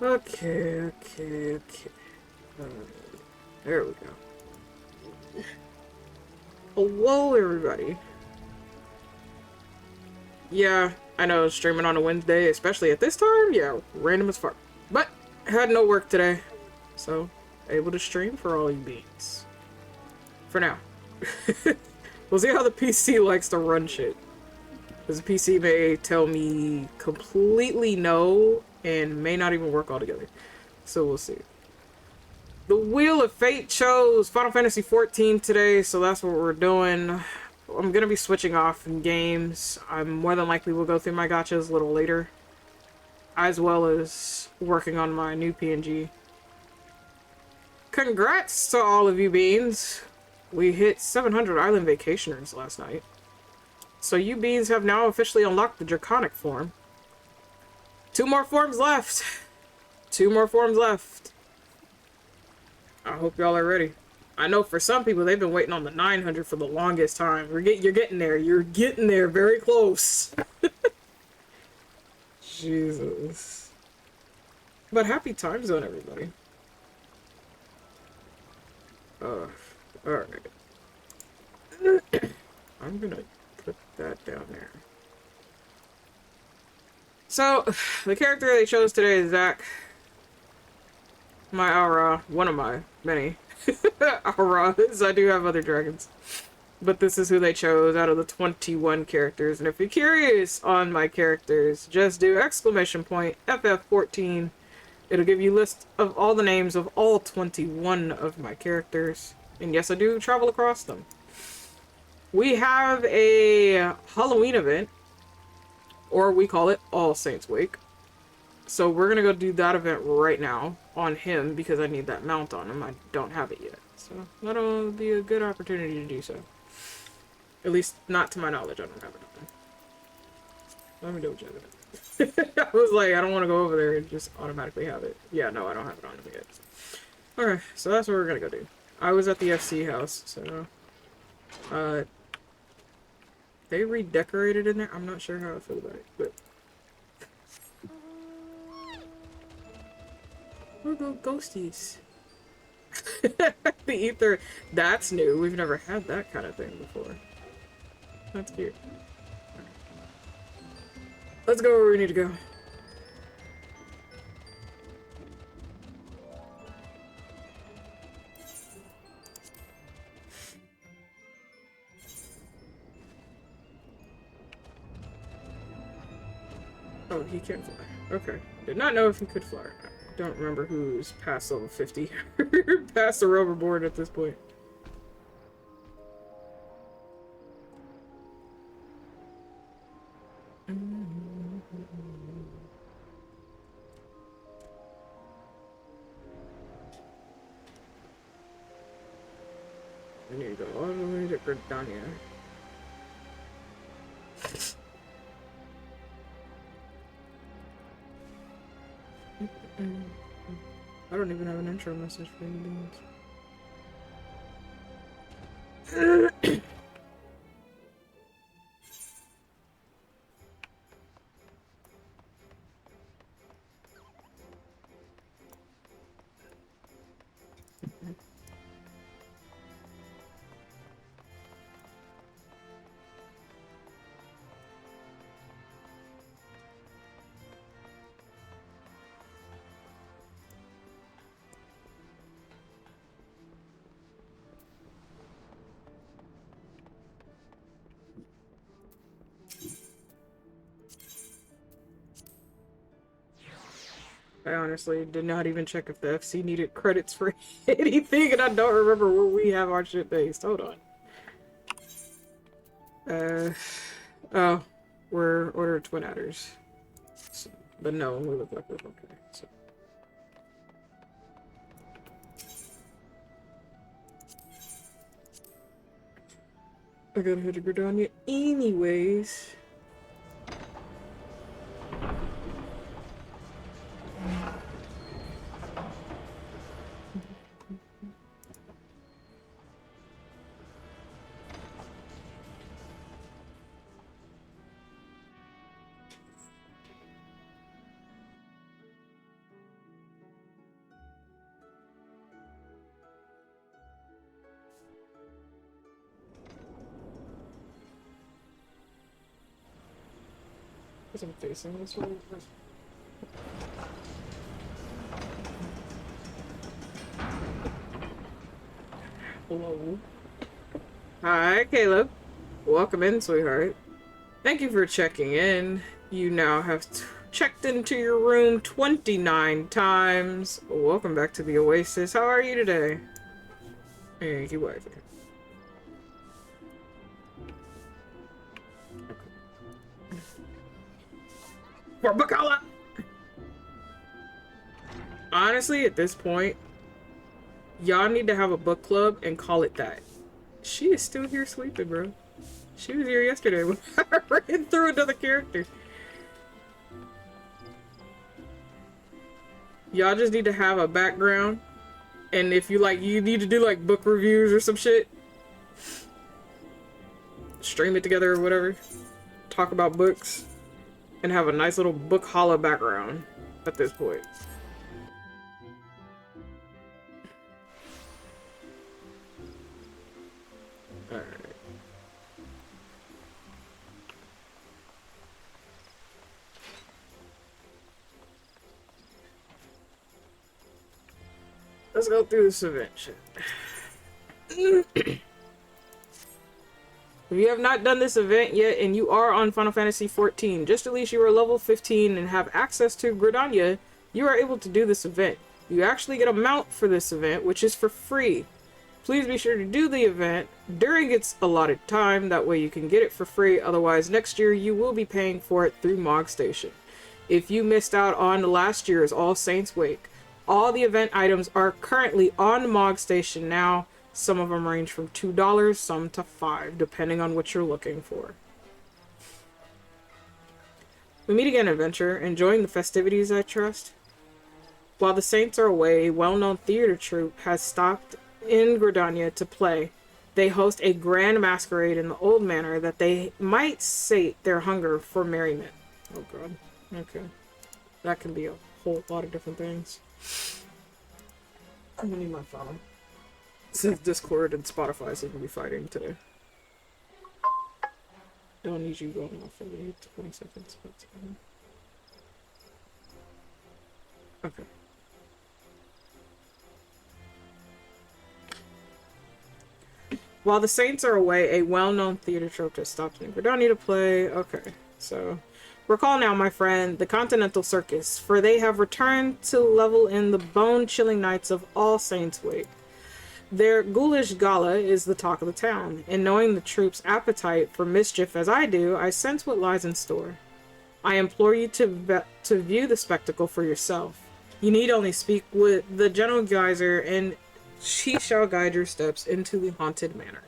Okay. Uh, there we go. Hello, everybody. Yeah, I know, streaming on a Wednesday, especially at this time, yeah, random as fuck. But, I had no work today, so able to stream for all you beings. For now. We'll see how the PC likes to run shit. Because the PC may tell me completely no, and may not even work altogether. So we'll see. The Wheel of Fate chose Final Fantasy XIV today, so that's what we're doing. I'm gonna be switching off in games. I'm more than likely will go through my gachas a little later, as well as working on my new PNG. Congrats to all of you beans! We hit 700 island vacationers last night. So you beans have now officially unlocked the Draconic form. 2 more forms left! 2 more forms left. I hope y'all are ready. I know for some people they've been waiting on the 900 for the longest time. You're getting there. You're getting there very close. Jesus. But happy time zone, everybody. Alright. I'm gonna put that down there. So, the character they chose today is Zack. My Aura. One of my many Auras. I do have other dragons. But this is who they chose out of the 21 characters. And if you're curious on my characters, just do !FF14. It'll give you a list of all the names of all 21 of my characters. And yes, I do travel across them. We have a Halloween event, or we call it All Saints Wake. So we're gonna go do that event right now on him because I need that mount on him. I don't have it yet. So that'll be a good opportunity to do so. At least not to my knowledge, I don't have it on him. Let me double check it. I was like, I don't want to go over there and just automatically have it. Yeah, no, I don't have it on him yet. Okay, so that's what we're gonna go do. I was at the FC house, so they redecorated in there. I'm not sure how I feel about it, but we'll go ghosties. The ether, that's new. We've never had that kind of thing before. That's cute. Let's go where we need to go. Oh, he can't fly. Okay. Did not know if he could fly or not. Don't remember who's past level 50. Past the rubber board at this point. I need to go all the way to Gridania. I don't even have an intro message for any beans. I honestly did not even check if the FC needed credits for anything, and I don't remember where we have our shit based. Hold on. Oh, we're Order of Twin Adders. So, but no, we look like we're okay. So. I gotta head to Gridania anyways. Because I'm facing this way. Hello. Hi, Caleb. Welcome in, sweetheart. Thank you for checking in. You now have checked into your room 29 times. Welcome back to the Oasis. How are you today? Thank you, wife. For Bacala! Honestly, at this point, y'all need to have a book club and call it that. She is still here sleeping, bro. She was here yesterday when I ran through another character. Y'all just need to have a background, and if you like, you need to do like book reviews or some shit. Stream it together or whatever. Talk about books, and have a nice little book holla background at this point. Alright. Let's go through this event shit. If you have not done this event yet and you are on Final Fantasy XIV, just at least you are level 15 and have access to Gridania, you are able to do this event. You actually get a mount for this event, which is for free. Please be sure to do the event during its allotted time, that way you can get it for free, otherwise next year you will be paying for it through Mog Station. If you missed out on last year's All Saints Wake, all the event items are currently on Mog Station now. Some of them range from $2, some to $5, depending on what you're looking for. We meet again, adventure. Enjoying the festivities, I trust? While the Saints are away, a well-known theater troupe has stopped in Gridania to play. They host a grand masquerade in the old manor that they might sate their hunger for merriment. Oh god. Okay. That can be a whole lot of different things. I'm gonna need my phone. Since Discord and Spotify seem to be fighting today. Don't need you going off for 20 seconds. Okay. While the Saints are away, a well-known theater troupe has stopped in Gridania to play. Okay, so recall now, my friend, the Continental Circus, for they have returned to level in the bone-chilling nights of All Saints Wake. Their ghoulish gala is the talk of the town, and knowing the troupe's appetite for mischief as I do, I sense what lies in store. I implore you to view the spectacle for yourself. You need only speak with the General Geyser, and she shall guide your steps into the haunted manor.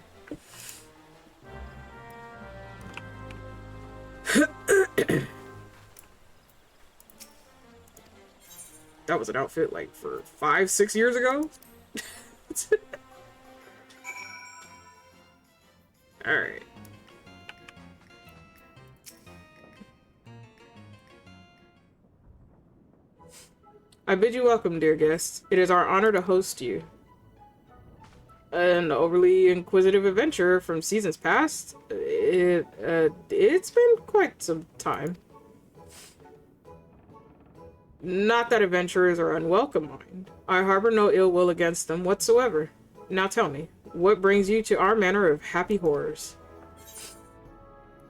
That was an outfit like for 5-6 years ago. Alright. I bid you welcome, dear guests. It is our honor to host you. An overly inquisitive adventurer from seasons past. It's been quite some time. Not that adventurers are unwelcome, mind. I harbor no ill will against them whatsoever. Now tell me, what brings you to our manor of happy horrors?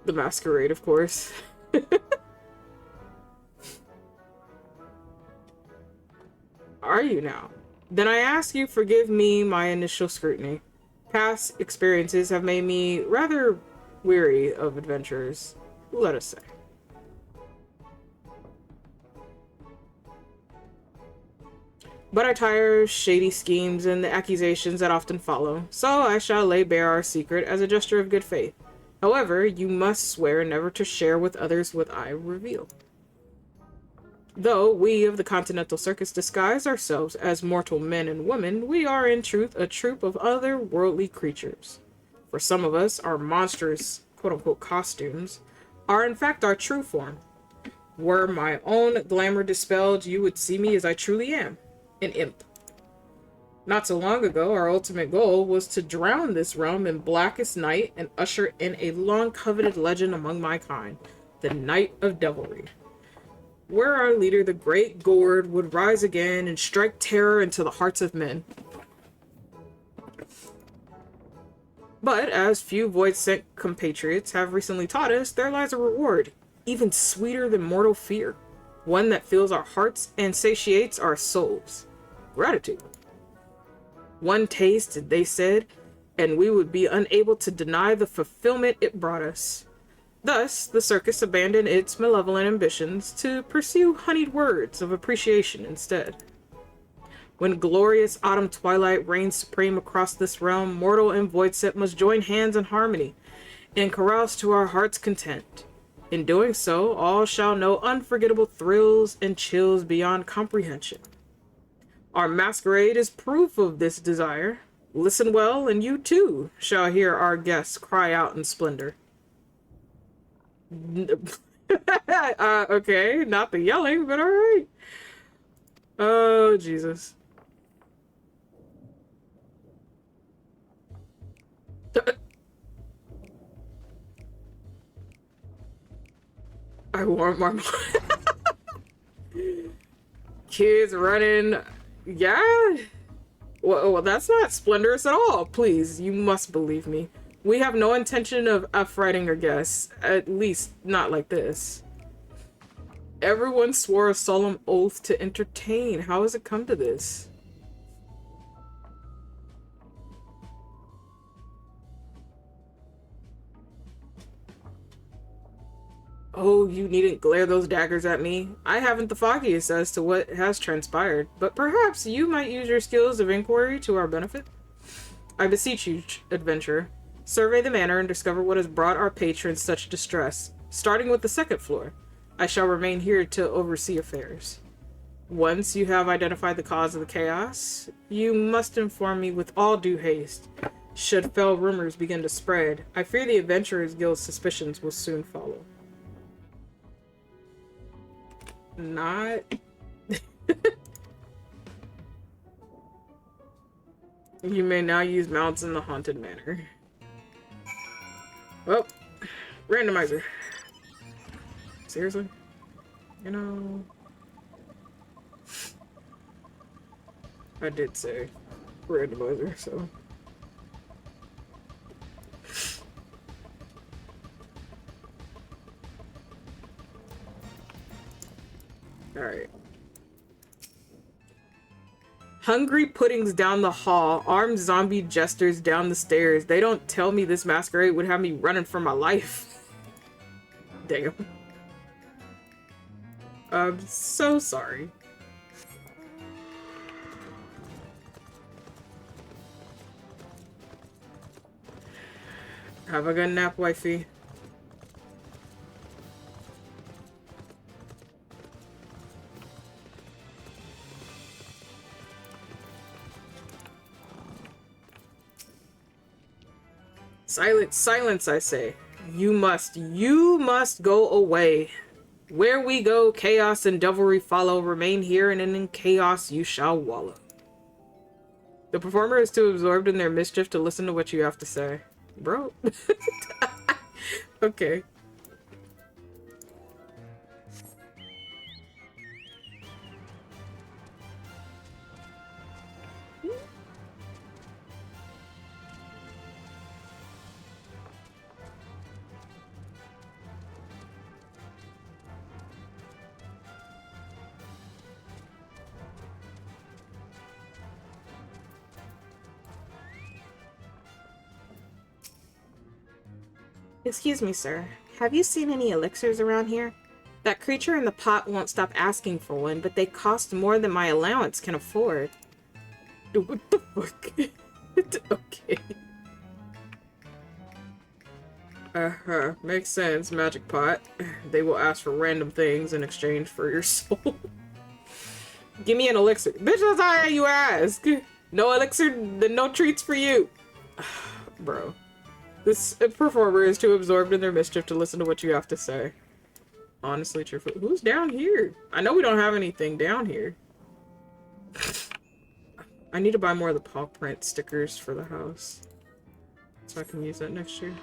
The masquerade, of course. Are you now? Then I ask you forgive me my initial scrutiny. Past experiences have made me rather weary of adventurers, let us say. But I tire shady schemes and the accusations that often follow, so I shall lay bare our secret as a gesture of good faith. However, you must swear never to share with others what I reveal. Though we of the Continental Circus disguise ourselves as mortal men and women, we are in truth a troupe of otherworldly creatures. For some of us, our monstrous, quote-unquote, costumes are in fact our true form. Were my own glamour dispelled, you would see me as I truly am. An imp. Not so long ago, our ultimate goal was to drown this realm in blackest night and usher in a long-coveted legend among my kind. the night of devilry, where our leader, the great Gord, would rise again and strike terror into the hearts of men. But, as few void-sent compatriots have recently taught us, there lies a reward, even sweeter than mortal fear, one that fills our hearts and satiates our souls. Gratitude. One taste, they said, and we would be unable to deny the fulfillment it brought us. Thus, the circus abandoned its malevolent ambitions to pursue honeyed words of appreciation instead. When glorious autumn twilight reigns supreme across this realm, mortal and void-sent must join hands in harmony and carouse to our heart's content. In doing so, all shall know unforgettable thrills and chills beyond comprehension. Our masquerade is proof of this desire. Listen well, and you too shall hear our guests cry out in splendor. Okay, not the yelling, but alright. Oh, Jesus. I want more. Kids running. Yeah? Well, that's not splendorous at all. Please, you must believe me. We have no intention of affrighting our guests. At least, not like this. Everyone swore a solemn oath to entertain. How has it come to this? Oh, you needn't glare those daggers at me. I haven't the foggiest as to what has transpired, but perhaps you might use your skills of inquiry to our benefit. I beseech you, adventurer, survey the manor and discover what has brought our patrons such distress, starting with the second floor. I shall remain here to oversee affairs. Once you have identified the cause of the chaos, you must inform me with all due haste. Should fell rumors begin to spread, I fear the Adventurers Guild's suspicions will soon follow. Not. You may now use mounts in the haunted manor. Well, randomizer. Seriously? You know, I did say randomizer, so. Alright. Hungry puddings down the hall, armed zombie jesters down the stairs. They don't tell me this masquerade would have me running for my life. Damn. I'm so sorry. Have a good nap, wifey. Silence, silence, I say. You must go away. Where we go, chaos and devilry follow. Remain here, and in chaos you shall wallow. The performer is too absorbed in their mischief to listen to what you have to say. Bro. Okay. Excuse me, sir. Have you seen any elixirs around here? That creature in the pot won't stop asking for one, but they cost more than my allowance can afford. What the fuck? Okay. Uh-huh. Makes sense, magic pot. They will ask for random things in exchange for your soul. Give me an elixir. Bitch, that's how you ask. No elixir, then no treats for you. Bro. This performer is too absorbed in their mischief to listen to what you have to say. Honestly, truthfully. Who's down here? I know we don't have anything down here. I need to buy more of the paw print stickers for the house, so I can use that next year.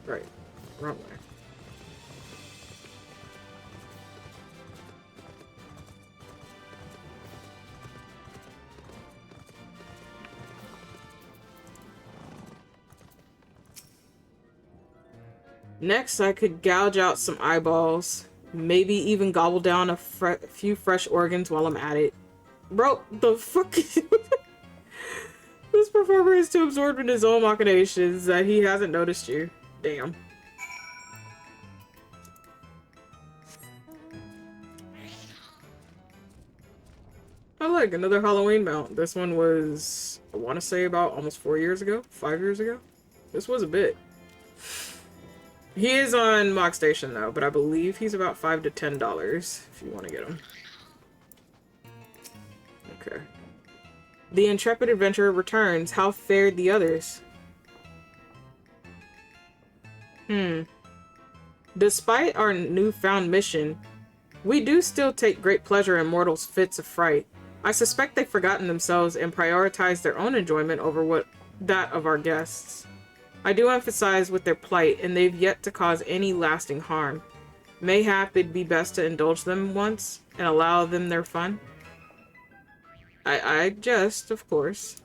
Right. Wrong way. Next, I could gouge out some eyeballs. Maybe even gobble down a few fresh organs while I'm at it. Bro, the fuck? This performer is too absorbed in his own machinations that he hasn't noticed you. Damn. Oh look, another Halloween mount. This one was, I want to say about almost 4 years ago? 5 years ago? This was a bit. He is on Mock Station though, but I believe he's about $5 to $10 if you want to get him. Okay. The intrepid adventurer returns. How fared the others? Despite our newfound mission, we do still take great pleasure in mortals' fits of fright. I suspect they've forgotten themselves and prioritized their own enjoyment over that of our guests. I do emphasize with their plight, and they've yet to cause any lasting harm. Mayhap it'd be best to indulge them once and allow them their fun. I jest, of course.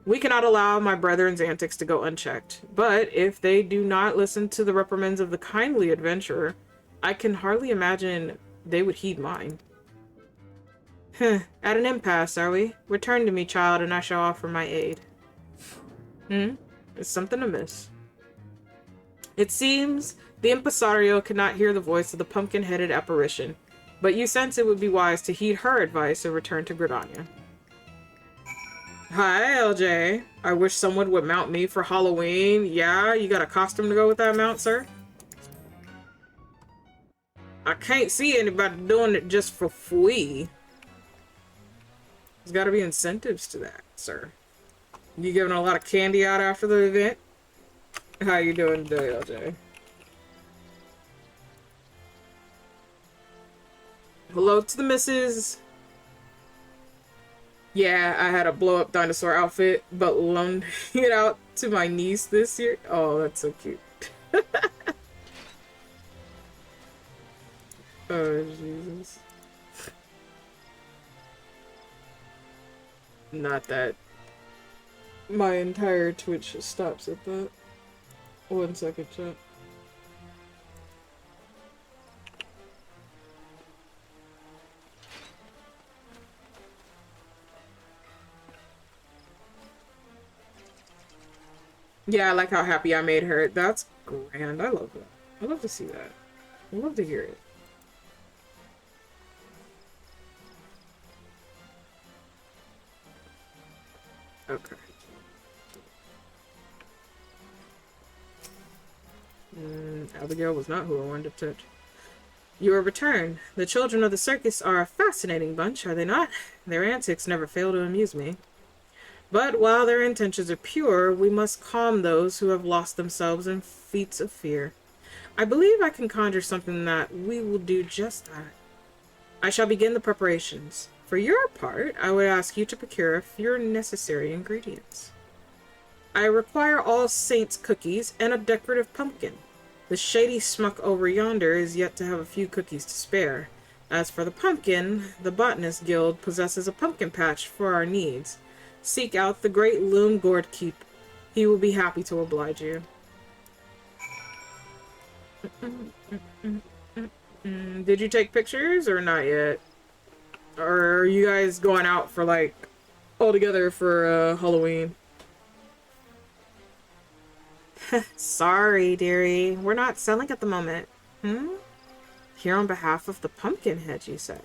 We cannot allow my brethren's antics to go unchecked, but if they do not listen to the reprimands of the kindly adventurer, I can hardly imagine they would heed mine. At an impasse, are we? Return to me, child, and I shall offer my aid. Is something amiss? It seems the impresario cannot hear the voice of the pumpkin-headed apparition, but you sense it would be wise to heed her advice and return to Gridania. Hi, LJ. I wish someone would mount me for Halloween. Yeah, you got a costume to go with that mount, sir? I can't see anybody doing it just for free. There's got to be incentives to that, sir. You giving a lot of candy out after the event? How you doing today, LJ? Hello to the missus. Yeah, I had a blow-up dinosaur outfit, but loaned it out to my niece this year. Oh, that's so cute. Oh, Jesus. Not that my entire Twitch stops at that. 1 second, chat. Yeah, I like how happy I made her. That's grand. I love that. I love to see that. I love to hear it. Okay. Abigail was not who I wanted to touch. You are returned. The children of the circus are a fascinating bunch, are they not? Their antics never fail to amuse me. But while their intentions are pure, we must calm those who have lost themselves in feats of fear. I believe I can conjure something that we will do just that. I shall begin the preparations. For your part, I would ask you to procure a few necessary ingredients. I require All Saints cookies and a decorative pumpkin. The shady smuck over yonder is yet to have a few cookies to spare. As for the pumpkin, the Botanist Guild possesses a pumpkin patch for our needs. Seek out the great Loom Gourd Keep. He will be happy to oblige you. Did you take pictures or not yet? Or are you guys going out for like all together for Halloween? Sorry, dearie. We're not selling at the moment. Here on behalf of the Pumpkinhead, you say?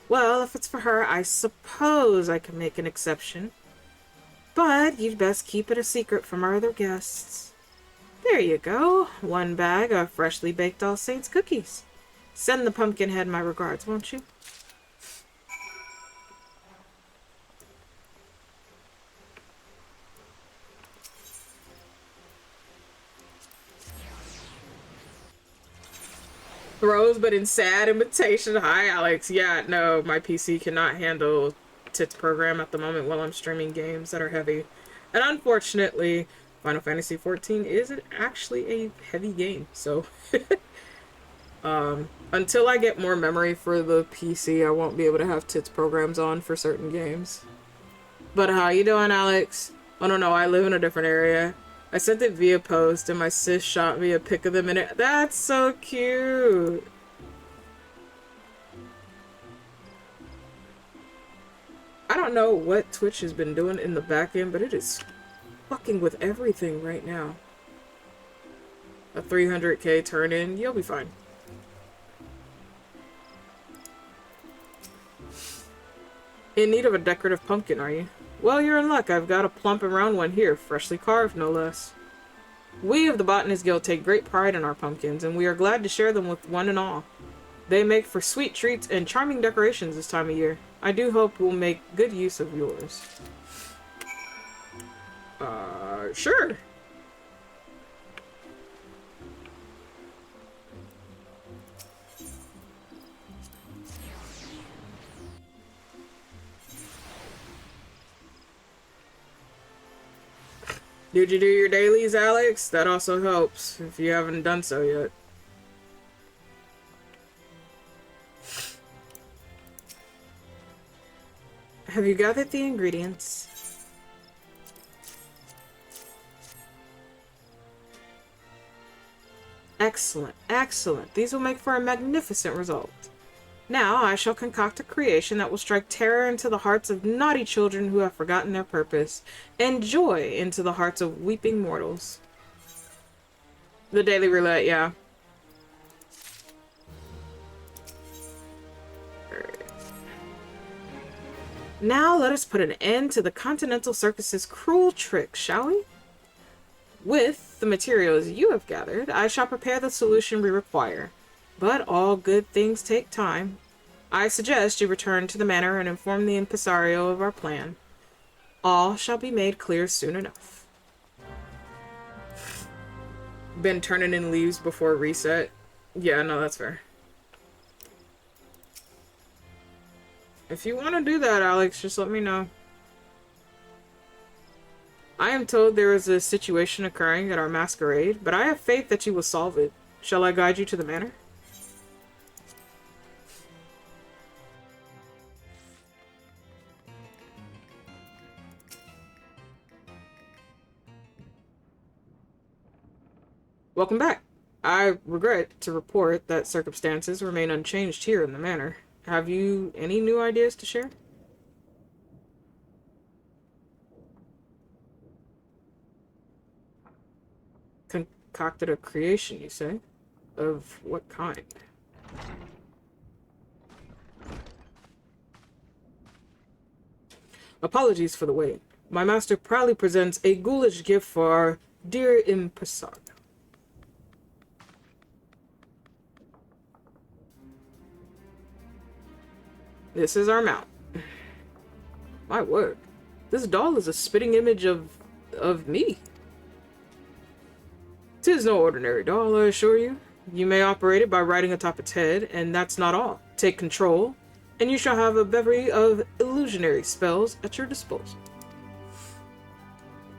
Well, if it's for her, I suppose I can make an exception. But you'd best keep it a secret from our other guests. There you go. 1 bag of freshly baked All Saints cookies. Send the Pumpkinhead my regards, won't you? Throws, but in sad imitation. Hi, Alex. Yeah, no, my PC cannot handle tits program at the moment while I'm streaming games that are heavy. And unfortunately, Final Fantasy XIV isn't actually a heavy game, so until I get more memory for the PC, I won't be able to have tits programs on for certain games. But how you doing, Alex? Oh no, I live in a different area. I sent it via post and my sis shot me a pic of them in it. That's so cute. I don't know what Twitch has been doing in the back end, but it is fucking with everything right now. A 300k turn in, you'll be fine. In need of a decorative pumpkin, are you? Well, you're in luck. I've got a plump and round one here, freshly carved, no less. We of the Botanist Guild take great pride in our pumpkins, and we are glad to share them with one and all. They make for sweet treats and charming decorations this time of year. I do hope we'll make good use of yours. Sure. Did you do your dailies, Alex? That also helps, if you haven't done so yet. Have you gathered the ingredients? Excellent, excellent. These will make for a magnificent result. Now I shall concoct a creation that will strike terror into the hearts of naughty children who have forgotten their purpose, and joy into the hearts of weeping mortals. The daily roulette, yeah. Now let us put an end to the Continental Circus's cruel tricks, shall we? With the materials you have gathered, I shall prepare the solution we require. But all good things take time. I suggest you return to the manor and inform the impresario of our plan. All shall be made clear soon enough. Been turning in leaves before reset. Yeah, no, that's fair. If you want to do that, Alex, just let me know. I am told there is a situation occurring at our masquerade, but I have faith that you will solve it. Shall I guide you to the manor? Welcome back. I regret to report that circumstances remain unchanged here in the manor. Have you any new ideas to share? Concocted a creation, you say? Of what kind? Apologies for the wait. My master proudly presents a ghoulish gift for our dear impresario. This is our mount. My word. This doll is a spitting image of me. 'Tis no ordinary doll, I assure you. You may operate it by riding atop its head, and that's not all. Take control, and you shall have a bevy of illusionary spells at your disposal.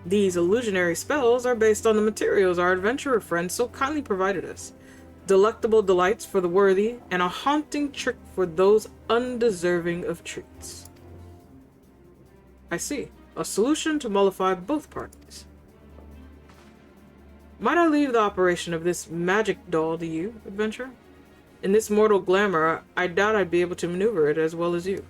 These illusionary spells are based on the materials our adventurer friends so kindly provided us. Delectable delights for the worthy, and a haunting trick for those undeserving of treats. I see. A solution to mollify both parties. Might I leave the operation of this magic doll to you, adventurer? In this mortal glamour, I doubt I'd be able to maneuver it as well as you.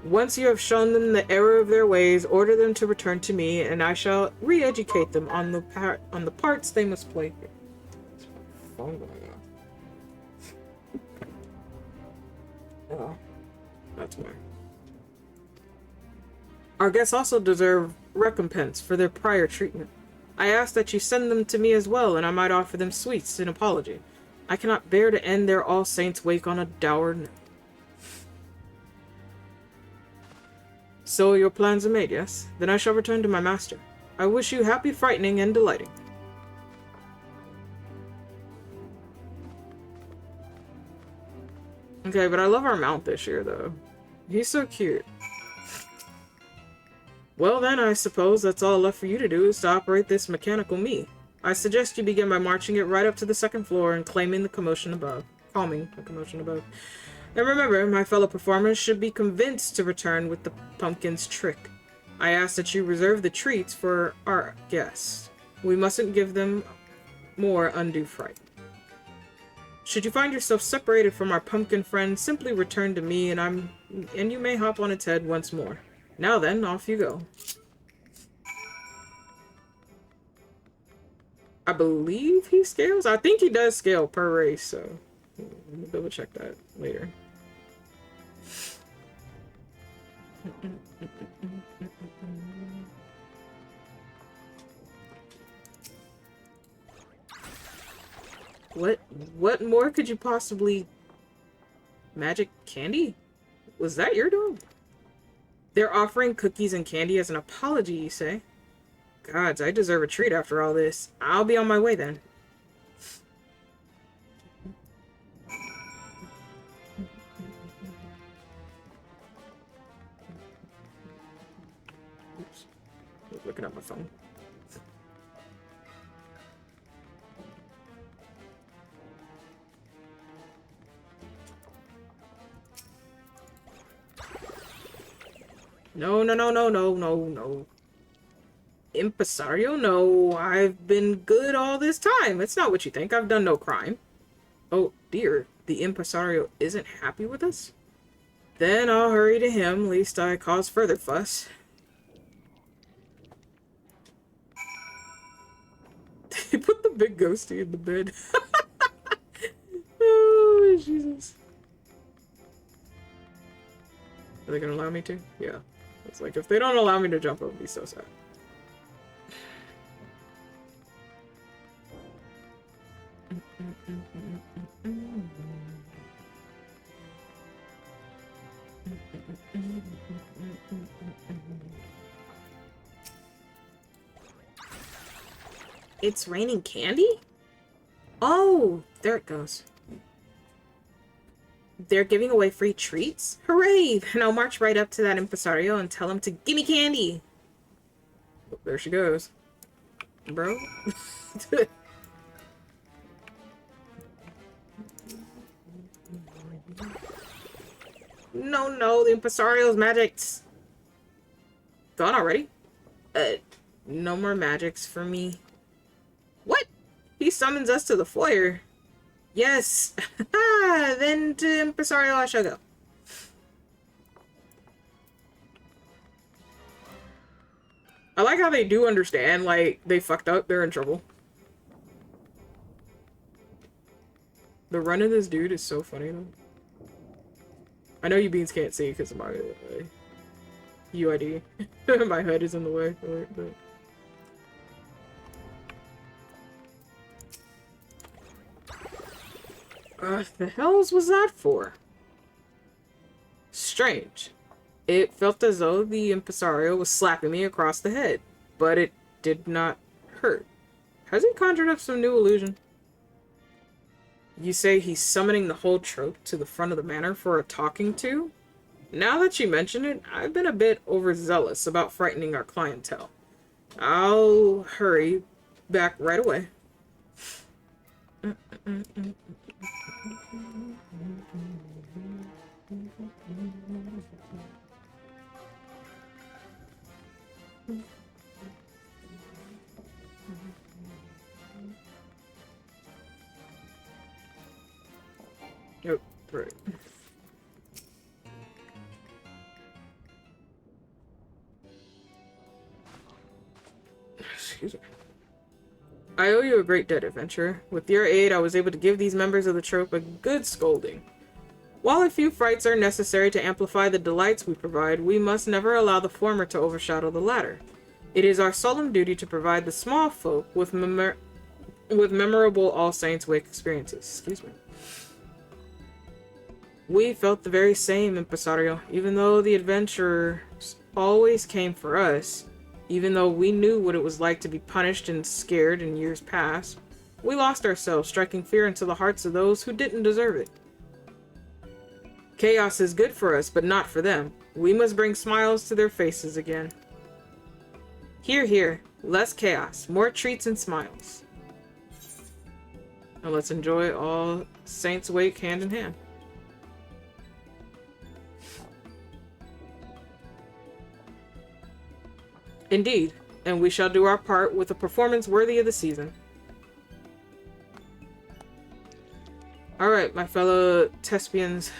Once you have shown them the error of their ways, order them to return to me, and I shall re-educate them on the parts they must play here. Phone going on. Oh, that's why. Our guests also deserve recompense for their prior treatment. I ask that you send them to me as well, and I might offer them sweets in apology. I cannot bear to end their All Saints' wake on a dour note. So your plans are made, yes? Then I shall return to my master. I wish you happy frightening and delighting. Okay, but I love our mount this year, though. He's so cute. Well then, I suppose that's all left for you to do is to operate this mechanical me. I suggest you begin by marching it right up to the second floor and calming the commotion above. And remember, my fellow performers should be convinced to return with the pumpkin's trick. I ask that you reserve the treats for our guests. We mustn't give them more undue fright. Should you find yourself separated from our pumpkin friend, simply return to me and you may hop on its head once more. Now then, off you go. I believe he scales? I think he does scale per race, so let me double check that later. What more could you possibly... Magic candy? Was that your doing? They're offering cookies and candy as an apology, you say? Gods, I deserve a treat after all this. I'll be on my way then. Oops. I was looking at my phone. No, no, no, no, no, no, no. Impresario, no. I've been good all this time. It's not what you think. I've done no crime. Oh, dear. The impresario isn't happy with us? Then I'll hurry to him, lest I cause further fuss. They put the big ghosty in the bed. Oh, Jesus. Are they gonna allow me to? Yeah. It's like, if they don't allow me to jump, I'll be so sad. It's raining candy? Oh, there it goes. They're giving away free treats? Hooray! And I'll march right up to that impresario and tell him to gimme candy! Oh, there she goes. Bro? No, no, the impresario's magic's gone already? No more magics for me. What? He summons us to the foyer. Yes. Then to impresario I shall go. I like how they do understand, like, they fucked up, they're in trouble. The run of this dude is so funny, though. I know you beans can't see because of my UID. My head is in the way for it, but... The hells was that for? Strange. It felt as though the impresario was slapping me across the head, but it did not hurt. Has he conjured up some new illusion? You say he's summoning the whole trope to the front of the manor for a talking to? Now that you mention it, I've been a bit overzealous about frightening our clientele. I'll hurry back right away. Oh, right. Excuse me. I owe you a great debt, adventurer. With your aid, I was able to give these members of the trope a good scolding. While a few frights are necessary to amplify the delights we provide, we must never allow the former to overshadow the latter. It is our solemn duty to provide the small folk with memorable All Saints Wake experiences. Excuse me. We felt the very same, impresario. Even though the adventurers always came for us, even though we knew what it was like to be punished and scared in years past, we lost ourselves, striking fear into the hearts of those who didn't deserve it. Chaos is good for us, but not for them. We must bring smiles to their faces again. Here, here. Less chaos. More treats and smiles. Now let's enjoy all Saints Wake hand in hand. Indeed, and we shall do our part with a performance worthy of the season. Alright, my fellow Thespians.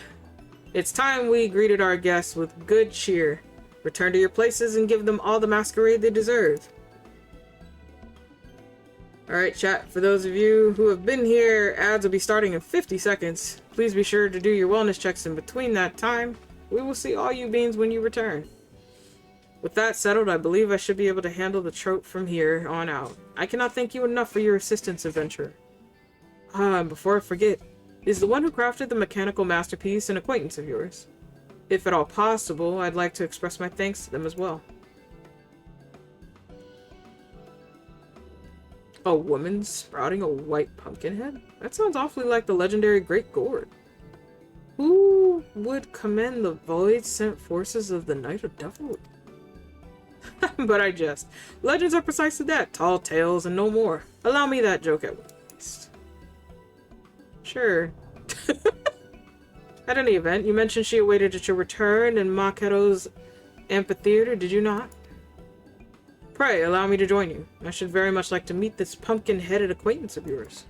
It's time we greeted our guests with good cheer. Return to your places and give them all the masquerade they deserve. Alright, chat, for those of you who have been here, ads will be starting in 50 seconds. Please be sure to do your wellness checks in between that time. We will see all you beans when you return. With that settled, I believe I should be able to handle the trope from here on out. I cannot thank you enough for your assistance, adventurer. And before I forget, is the one who crafted the mechanical masterpiece an acquaintance of yours? If at all possible, I'd like to express my thanks to them as well. A woman sprouting a white pumpkin head? That sounds awfully like the legendary Great Gourd. Who would commend the void-sent forces of the Knight of Devilry? But I jest. Legends are precisely that. Tall tales and no more. Allow me that joke at least. Sure. At any event, you mentioned she awaited at your return in Makedo's amphitheater, did you not? Pray, allow me to join you. I should very much like to meet this pumpkin-headed acquaintance of yours.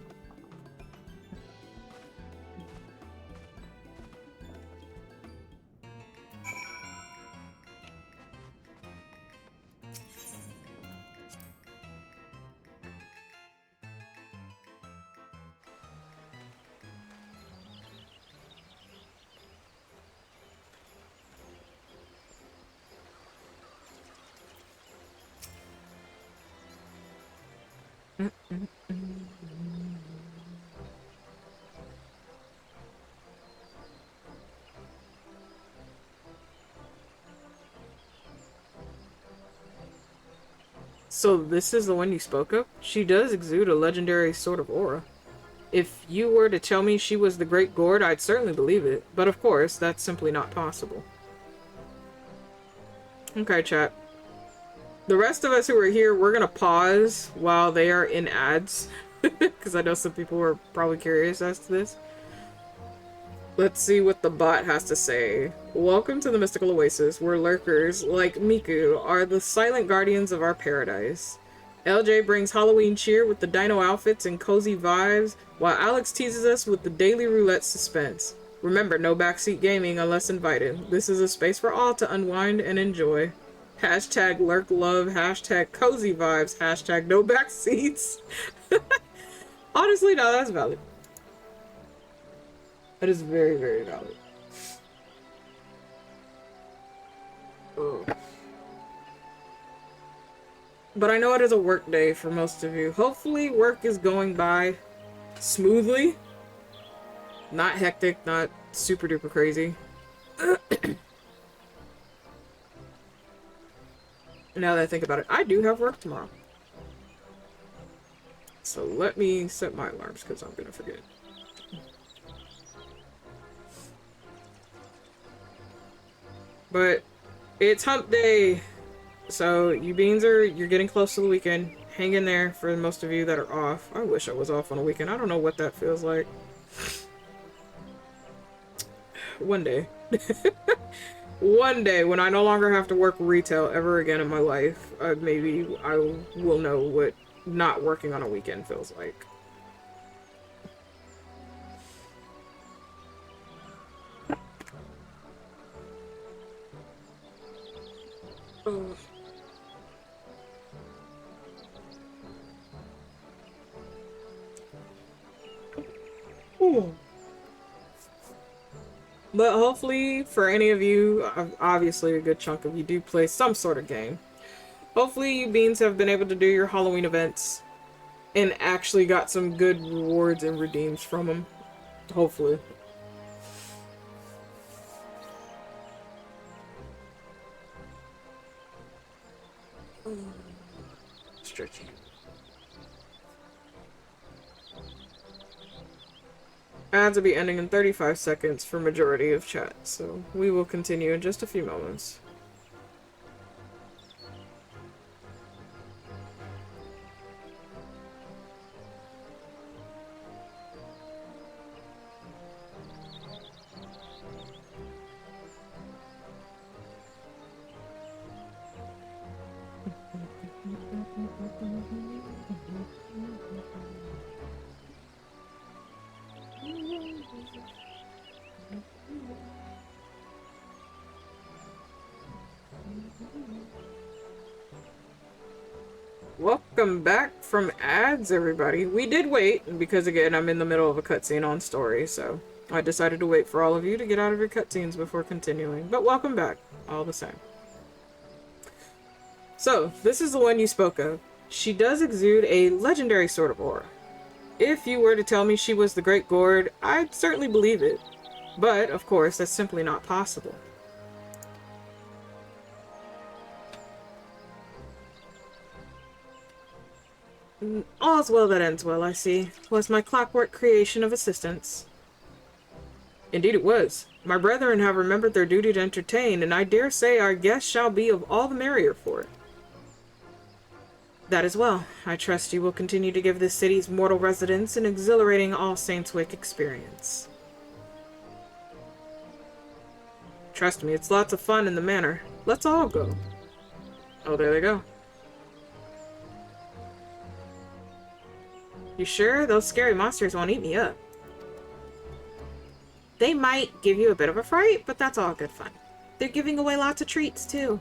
So this is the one you spoke of? She does exude a legendary sort of aura. If you were to tell me she was the Great Gourd, I'd certainly believe it. But of course, that's simply not possible. Okay, chat. The rest of us who are here, we're gonna pause while they are in ads. Because I know some people were probably curious as to this. Let's see what the bot has to say. Welcome to the Mystical Oasis, where lurkers, like Miku, are the silent guardians of our paradise. LJ brings Halloween cheer with the dino outfits and cozy vibes, while Alex teases us with the daily roulette suspense. Remember, no backseat gaming unless invited. This is a space for all to unwind and enjoy. Hashtag lurk love, hashtag cozy vibes, hashtag no backseats. Honestly, no, that's valid. That is very, very valid. Oh. But I know it is a work day for most of you. Hopefully work is going by smoothly. Not hectic, not super duper crazy. Now that I think about it, I do have work tomorrow. So let me set my alarms because I'm gonna forget. But it's hump day, so you beans you're getting close to the weekend. Hang in there for most of you that are off. I wish I was off on a weekend. I don't know what that feels like. One day. One day when I no longer have to work retail ever again in my life, maybe I will know what not working on a weekend feels like. Oh. Ooh. But hopefully, for any of you, obviously a good chunk of you do play some sort of game. Hopefully you beans have been able to do your Halloween events and actually got some good rewards and redeems from them. Hopefully. Stretchy. Ads will be ending in 35 seconds for majority of chat, so we will continue in just a few moments. Welcome back from ads, everybody. We did wait, because again, I'm in the middle of a cutscene on story, so I decided to wait for all of you to get out of your cutscenes before continuing. But welcome back, all the same. So, this is the one you spoke of. She does exude a legendary sort of aura. If you were to tell me she was the Great Gourd, I'd certainly believe it. But, of course, that's simply not possible. All's well that ends well, I see. Was my clockwork creation of assistance? Indeed it was. My brethren have remembered their duty to entertain, and I dare say our guests shall be of all the merrier for it. That is well. I trust you will continue to give this city's mortal residents an exhilarating All Saints Week experience. Trust me, it's lots of fun in the manor. Let's all go. Oh, there they go. You sure? Those scary monsters won't eat me up. They might give you a bit of a fright, but that's all good fun. They're giving away lots of treats, too.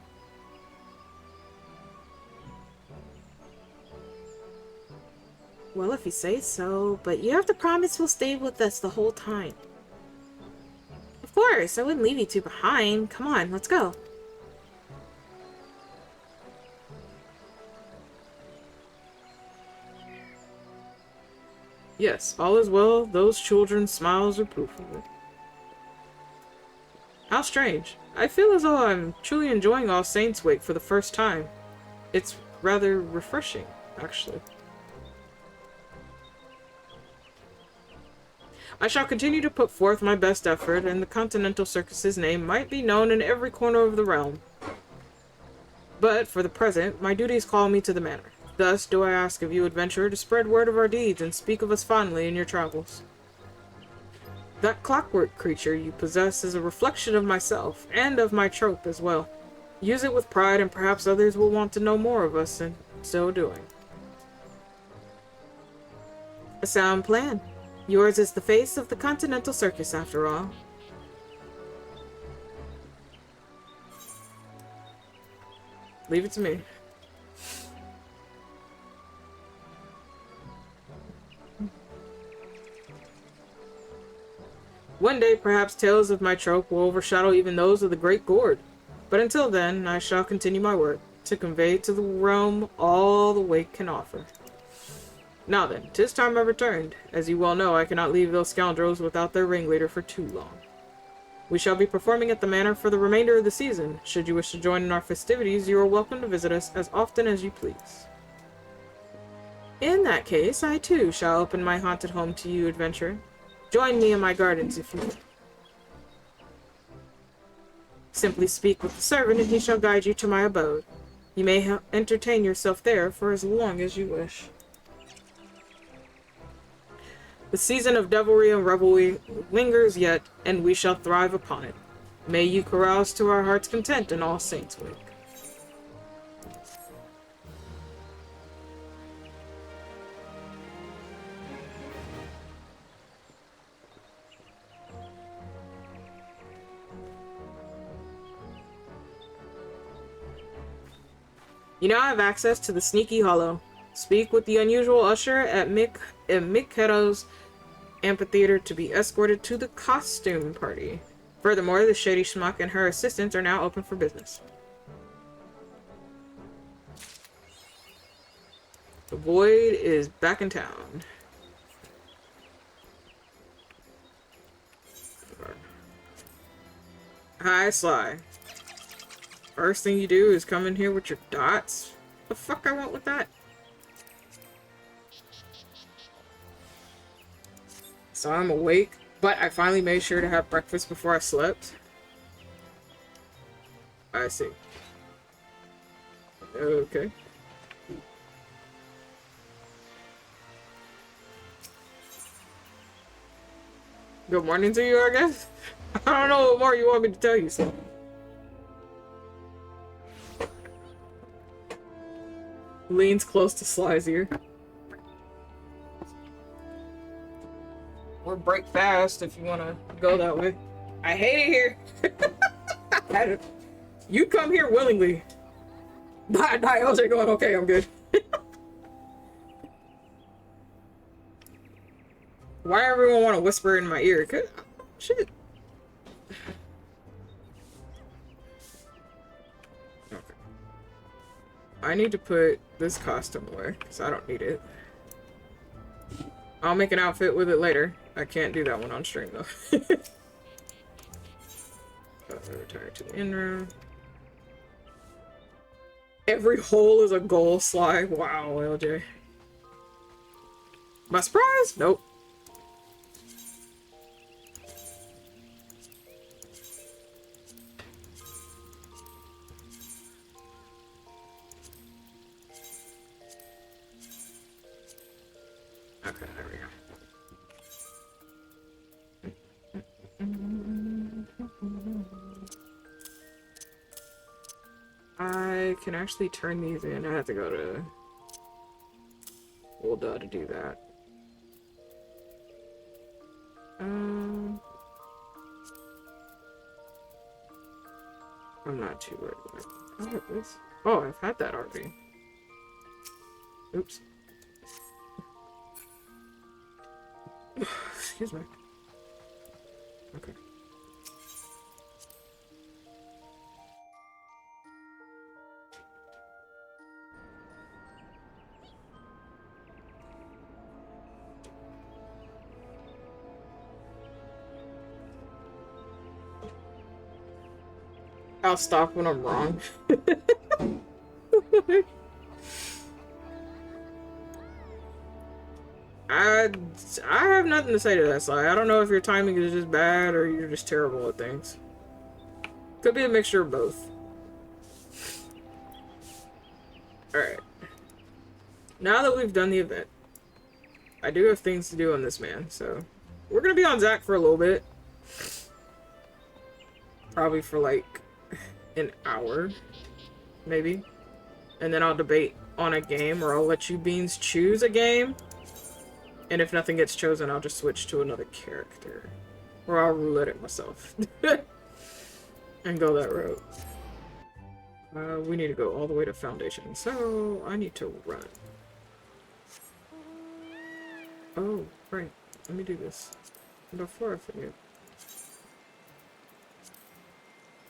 Well, if you say so, but you have to promise you'll stay with us the whole time. Of course, I wouldn't leave you two behind. Come on, let's go. Yes, all is well. Those children's smiles are proof of it. How strange. I feel as though I'm truly enjoying All Saints Week for the first time. It's rather refreshing, actually. I shall continue to put forth my best effort, and the Continental Circus's name might be known in every corner of the realm. But, for the present, my duties call me to the manor. Thus do I ask of you, adventurer, to spread word of our deeds and speak of us fondly in your travels. That clockwork creature you possess is a reflection of myself, and of my trope as well. Use it with pride, and perhaps others will want to know more of us in so doing. A sound plan. Yours is the face of the Continental Circus, after all. Leave it to me. One day, perhaps tales of my trope will overshadow even those of the Great Gourd. But until then, I shall continue my work, to convey to the realm all the Wake can offer. Now then, 'tis time I returned. As you well know, I cannot leave those scoundrels without their ringleader for too long. We shall be performing at the manor for the remainder of the season. Should you wish to join in our festivities, you are welcome to visit us as often as you please. In that case, I too shall open my haunted home to you, adventurer. Join me in my gardens if you will. Simply speak with the servant and he shall guide you to my abode. You may entertain yourself there for as long as you wish. The season of devilry and revelry lingers yet, and we shall thrive upon it. May you carouse to our heart's content in All Saints' Week. You now have access to the Sneaky Hollow. Speak with the unusual usher at Miketo's amphitheater to be escorted to the costume party. Furthermore, the Shady Schmuck and her assistants are now open for business. The Void is back in town. Hi, Sly. First thing you do is come in here with your dots. The fuck I want with that? So I'm awake. But I finally made sure to have breakfast before I slept. I see. Okay. Good morning to you, I guess. I don't know what more you want me to tell you, so. Leans close to Sly's ear. Or break fast if you want to go that way. I hate it here. You come here willingly. Nah, LJ going, okay, I'm good. Why everyone want to whisper in my ear? 'Cause, shit. Okay. I need to put this costume away, because I don't need it. I'll make an outfit with it later. I can't do that one on stream, though. Return to the in room. Every hole is a goal, Sly. Wow, LJ. My surprise? Nope. Okay, there we go. I can actually turn these in. I have to go to Wolda to do that. I'm not too worried about it. I have this. Oh, I've had that RV. Oops. Excuse me. Okay. I'll stop when I'm wrong. I have nothing to say to that, Sly. I don't know if your timing is just bad or you're just terrible at things. Could be a mixture of both. Alright. Now that we've done the event, I do have things to do on this man, so we're gonna be on Zach for a little bit. Probably for like an hour, maybe. And then I'll debate on a game, or I'll let you Beans choose a game. And if nothing gets chosen, I'll just switch to another character. Or I'll roulette it myself. And go that route. We need to go all the way to Foundation, so I need to run. Oh, right. Let me do this before I forget.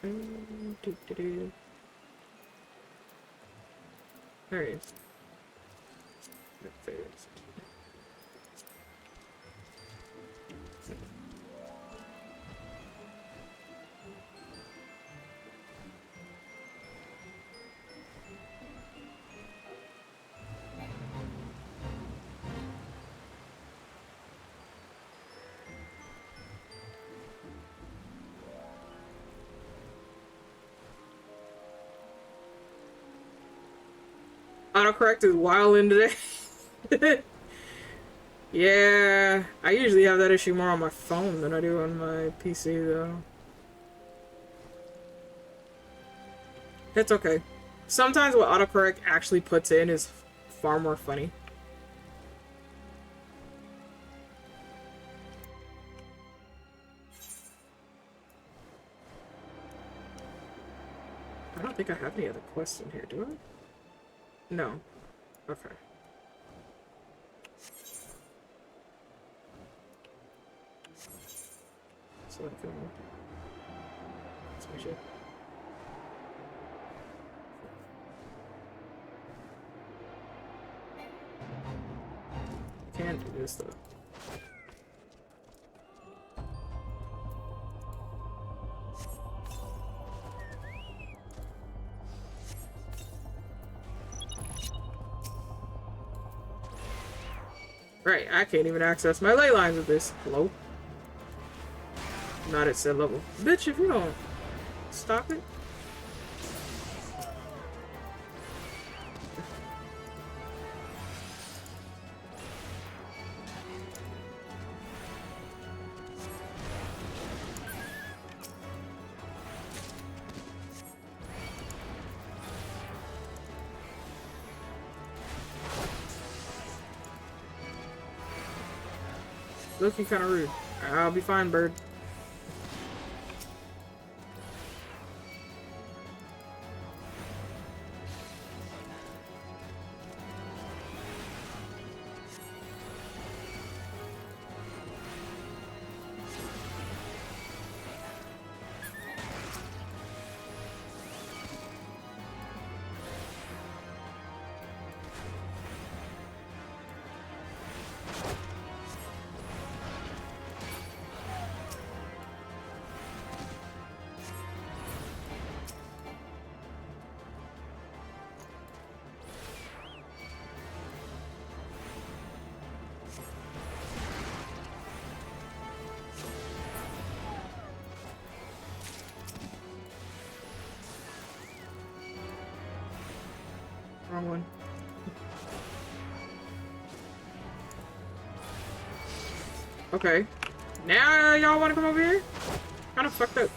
There he is. There he is. Autocorrect is wildin' today. Yeah, I usually have that issue more on my phone than I do on my PC, though. It's okay. Sometimes what autocorrect actually puts in is far more funny. I don't think I have any other quests in here, do I? No. Okay. So I can switch it. Can't do this though. Right, I can't even access my ley lines with this. Hello? Not at said level. Bitch, if you don't stop it. Looking kind of rude. I'll be fine, bird. Wrong one. Okay. Now y'all want to come over here? Kind of fucked up.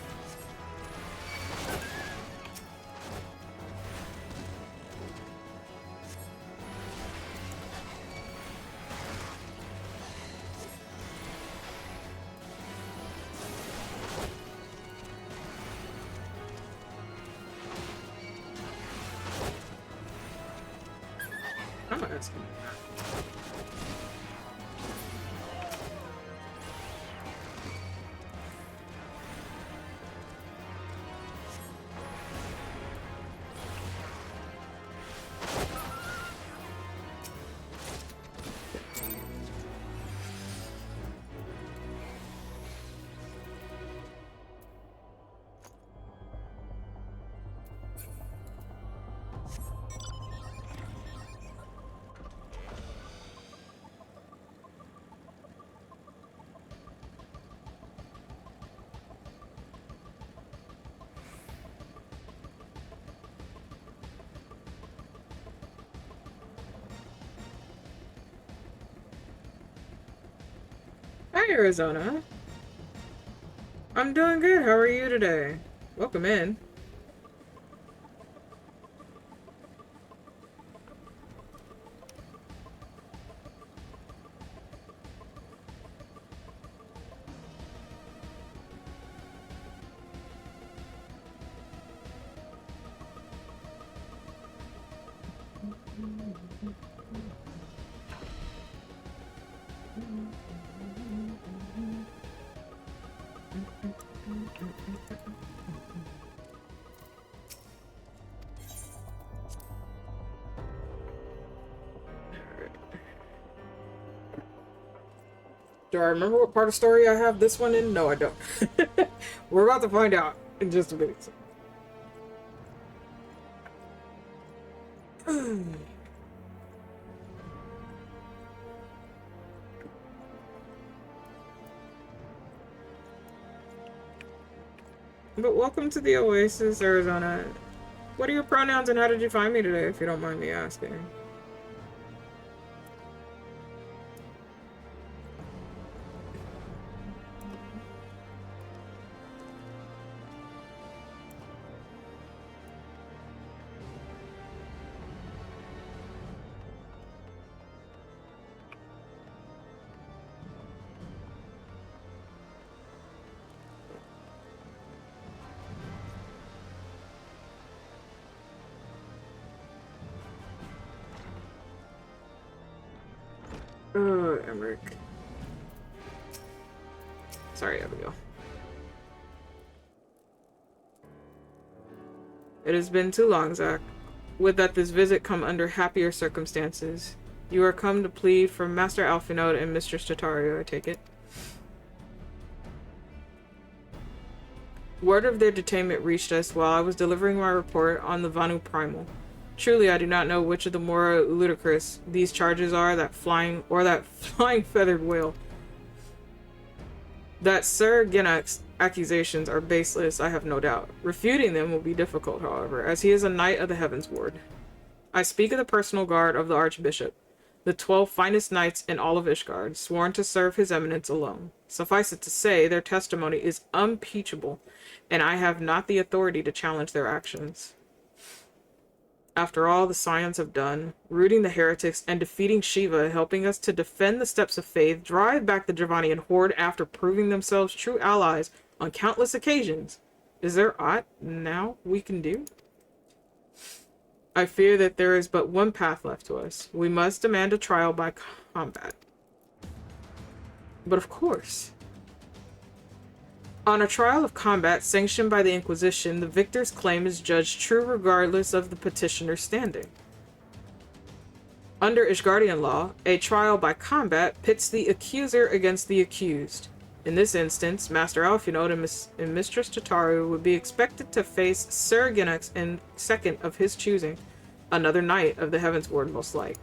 I'm asking. Hi, Arizona. I'm doing good. How are you today? Welcome in. Do I remember what part of the story I have this one in? No, I don't. We're about to find out in just a minute. But welcome to the Oasis, Arizona. What are your pronouns and how did you find me today, if you don't mind me asking? Oh, Emmerich. Sorry, Abigail. It has been too long, Zach. Would that this visit come under happier circumstances. You are come to plead for Master Alphinaud and Mistress Tatario, I take it. Word of their detainment reached us while I was delivering my report on the Vanu Primal. Truly, I do not know which of the more ludicrous these charges are, that flying feathered whale. That Sir Ginnock's accusations are baseless, I have no doubt. Refuting them will be difficult, however, as he is a knight of the Heavens Ward. I speak of the personal guard of the Archbishop, the 12 finest knights in all of Ishgard, sworn to serve his eminence alone. Suffice it to say, their testimony is unimpeachable, and I have not the authority to challenge their actions. After all the Scions have done, rooting the heretics and defeating Shiva, helping us to defend the steps of faith, drive back the Dravanian horde after proving themselves true allies on countless occasions, is there aught now we can do? I fear that there is but one path left to us. We must demand a trial by combat. But of course. On a trial of combat sanctioned by the Inquisition, the victor's claim is judged true regardless of the petitioner's standing. Under Ishgardian law, a trial by combat pits the accuser against the accused. In this instance, Master Alphinaud and Mistress Tataru would be expected to face Sir Ginnox in second of his choosing, another knight of the Heavens Ward most like.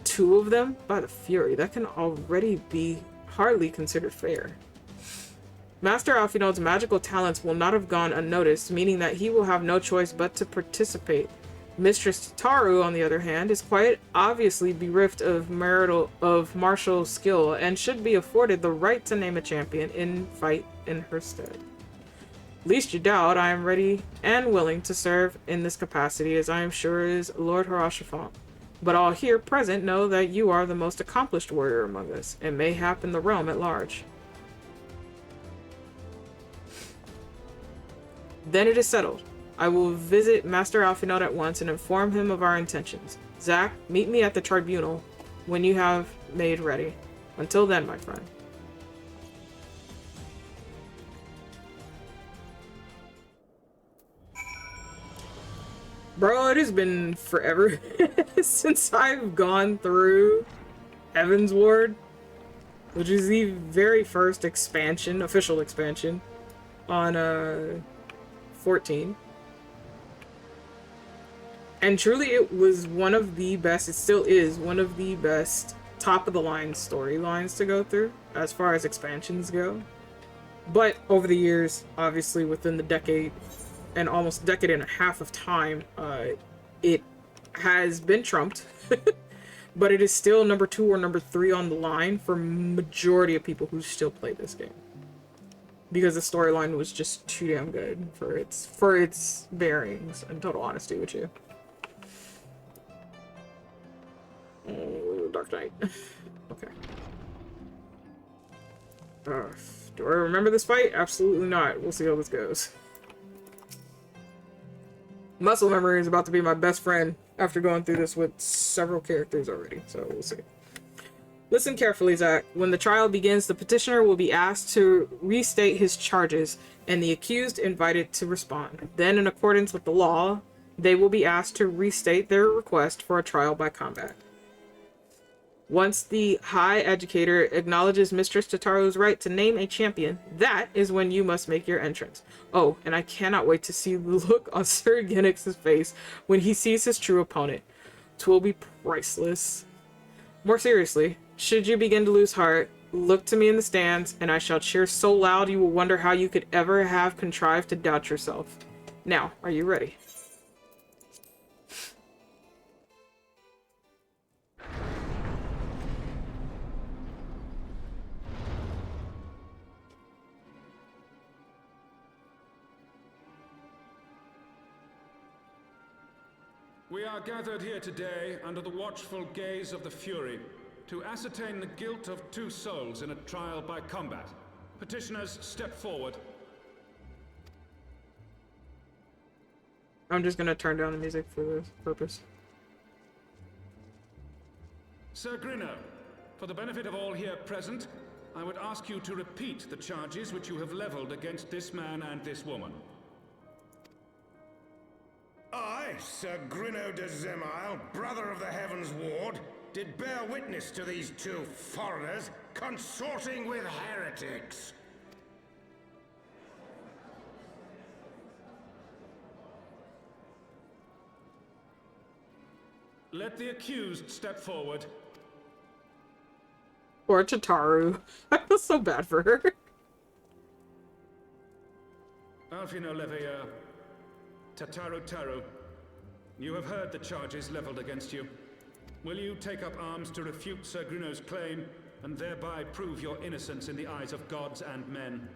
Two of them? By the Fury, that can already be hardly considered fair. Master Alphinaud's magical talents will not have gone unnoticed, meaning that he will have no choice but to participate. Mistress Tataru, on the other hand, is quite obviously bereft of martial skill and should be afforded the right to name a champion in fight in her stead. Least you doubt, I am ready and willing to serve in this capacity, as I am sure is Lord Harashafont. But all here present know that you are the most accomplished warrior among us, and mayhap in the realm at large. Then it is settled. I will visit Master Alphinaud at once and inform him of our intentions. Zack, meet me at the tribunal when you have made ready. Until then, my friend. Bro, it has been forever since I've gone through Heaven's Ward, which is the very first expansion, official expansion, on 14. And truly it was one of the best, it still is one of the best top of the line storylines to go through as far as expansions go. But over the years, obviously within the decade and almost decade and a half of time, it has been trumped. But it is still number 2 or number 3 on the line for majority of people who still play this game. Because the storyline was just too damn good for its bearings, in total honesty with you. Oh, Dark Knight. Okay. Do I remember this fight? Absolutely not. We'll see how this goes. Muscle memory is about to be my best friend after going through this with several characters already, so we'll see. Listen carefully, Zack. When the trial begins, the petitioner will be asked to restate his charges, and the accused invited to respond. Then, in accordance with the law, they will be asked to restate their request for a trial by combat. Once the High Educator acknowledges Mistress Tataru's right to name a champion, that is when you must make your entrance. Oh, and I cannot wait to see the look on Sir Ginnox's face when he sees his true opponent. 'Twill be priceless. More seriously, should you begin to lose heart, look to me in the stands, and I shall cheer so loud you will wonder how you could ever have contrived to doubt yourself. Now, are you ready? We are gathered here today under the watchful gaze of the Fury to ascertain the guilt of 2 souls in a trial by combat. Petitioners, step forward. I'm just gonna turn down the music for this purpose. Sir Grinno, for the benefit of all here present, I would ask you to repeat the charges which you have leveled against this man and this woman. I, Sir Grinno de Zemile, brother of the Heavens Ward, did bear witness to these 2 foreigners consorting with heretics. Let the accused step forward. Poor Tataru. I feel so bad for her. Alfino Leveilleur, Tataru Taru, you have heard the charges leveled against you. Will you take up arms to refute Sir Gruno's claim, and thereby prove your innocence in the eyes of gods and men?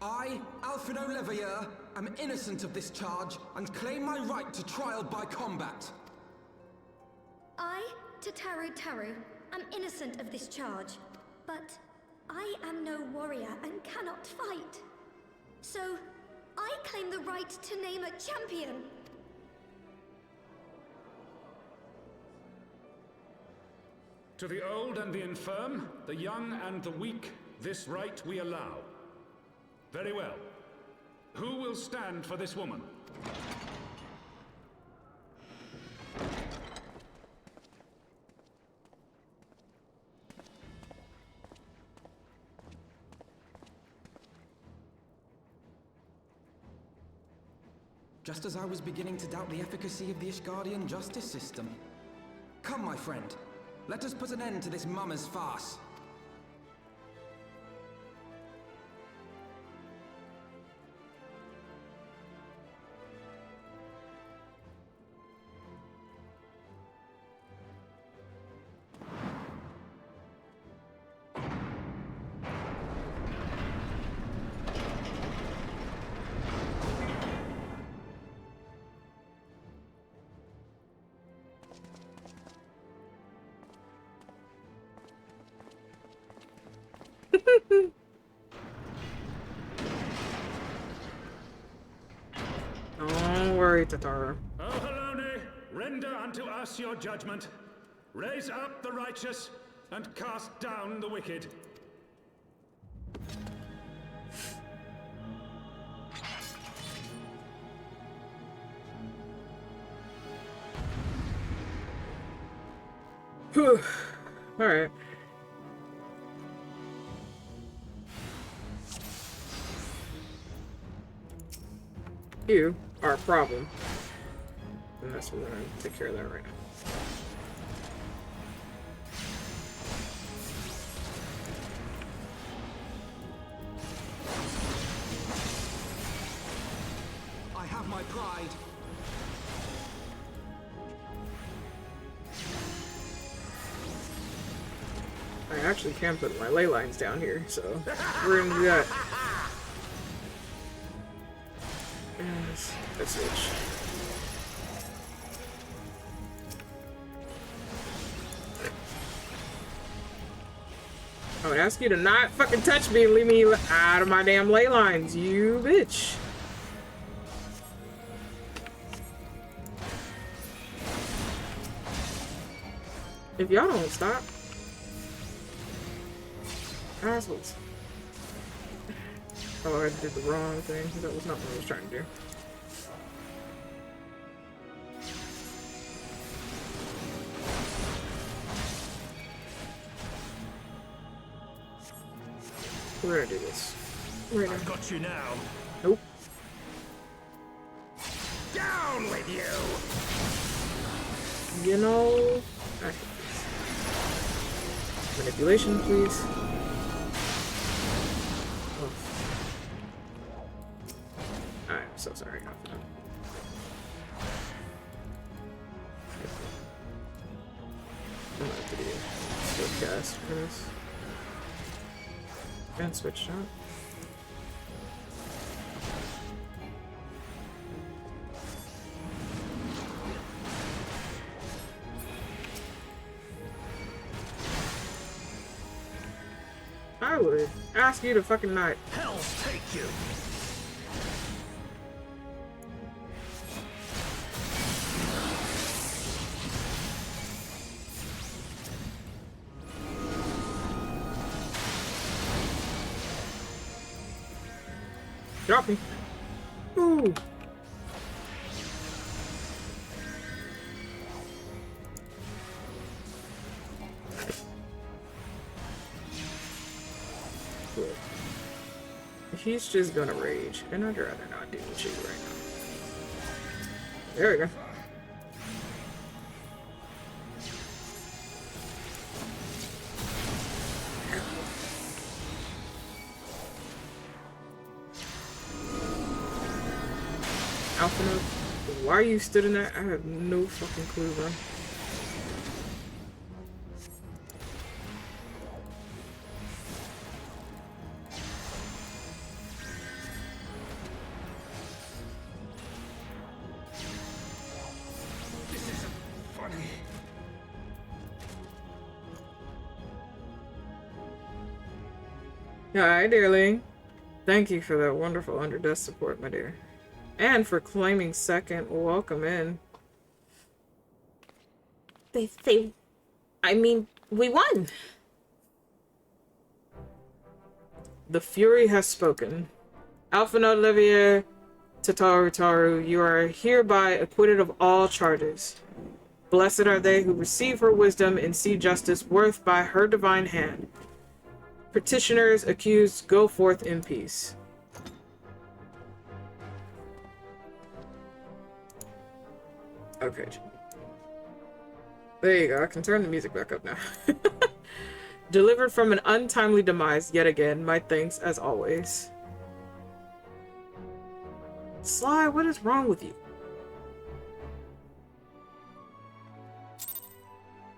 I, Alfino Leveilleur, am innocent of this charge, and claim my right to trial by combat. I, Tataru Taru, am innocent of this charge, but I am no warrior and cannot fight. So, I claim the right to name a champion. To the old and the infirm, the young and the weak, this right we allow. Very well. Who will stand for this woman? Just as I was beginning to doubt the efficacy of the Ishgardian justice system. Come, my friend. Let us put an end to this mummer's farce. Don't worry, Tataru. O Halone, render unto us your judgment. Raise up the righteous, and cast down the wicked. Whew. Alright. You are a problem. And that's we're gonna take care of that right now. I have my pride. I actually can put my ley lines down here, so we're gonna do that. And let's switch. I would ask you to not fucking touch me and leave me out of my damn ley lines, you bitch. If y'all don't stop. Assholes. Oh, I did the wrong thing. That was not what I was trying to do. We're gonna do this. We're gonna... I've got you now. Nope. Down with you! You know... I hate this. Manipulation, please. Oh. I'm so sorry. I'm gonna have to do a cast for this. And switch shot. I would ask you to fucking not. Hell take you! Drop me. Ooh. Cool. He's just gonna rage, and I'd rather not deal with you right now. There we go. Alpha, why you stood in that? I have no fucking clue, bro. This isn't funny. Hi, dearling. Thank you for that wonderful under-desk support, my dear. And for claiming second. Welcome in. I mean, we won. The Fury has spoken. Alpha Node Olivier, Taru, you are hereby acquitted of all charges. Blessed are they who receive her wisdom and see justice worked by her divine hand. Petitioners accused, go forth in peace. Okay. There you go. I can turn the music back up now. Delivered from an untimely demise yet again. My thanks as always. Sly, what is wrong with you?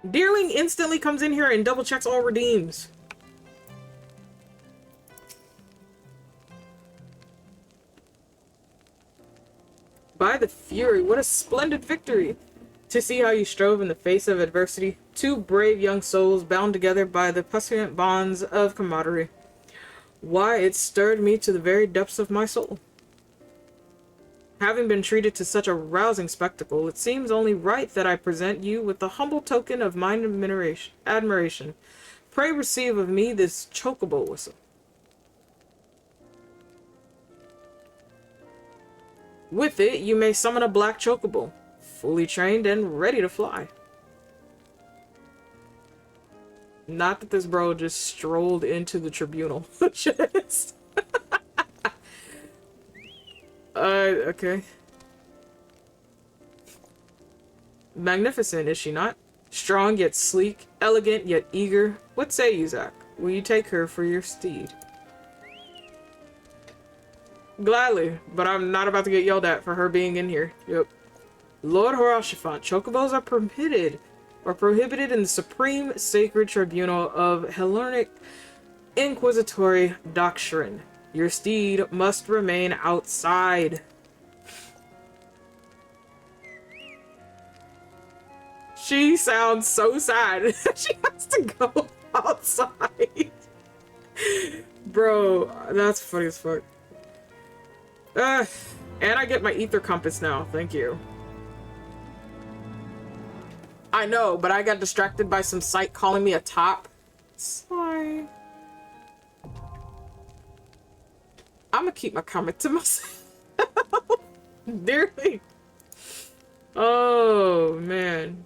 Deerling instantly comes in here and double checks all redeems. By the Fury, what a splendid victory! To see how you strove in the face of adversity, two brave young souls bound together by the passionate bonds of camaraderie. Why, it stirred me to the very depths of my soul. Having been treated to such a rousing spectacle, it seems only right that I present you with the humble token of my admiration. Pray receive of me this chocobo whistle. With it, you may summon a black chocobo, fully trained and ready to fly. Not that this bro just strolled into the tribunal. Just... okay. Magnificent, is she not? Strong yet sleek, elegant yet eager. What say you, Zach? Will you take her for your steed? Gladly, but I'm not about to get yelled at for her being in here. Yep. Lord Horashifant, chocobos are prohibited in the Supreme Sacred Tribunal of Hellenic Inquisitory Doctrine. Your steed must remain outside. She sounds so sad. She has to go outside. Bro, that's funny as fuck. And I get my ether compass now. Thank you. I know, but I got distracted by some site calling me a top. Sorry. I'm gonna keep my comment to myself. Dearly. Oh, man.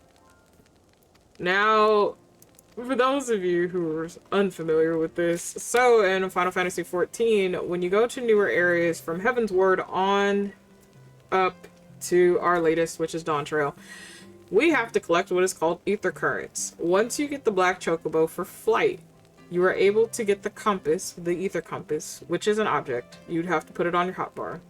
Now, for those of you who are unfamiliar with this, so in Final Fantasy XIV, when you go to newer areas from Heaven's Word on up to our latest, which is Dawn Trail, we have to collect what is called ether currents. Once you get the black chocobo for flight, you are able to get the compass, the ether compass, which is an object. You'd have to put it on your hotbar.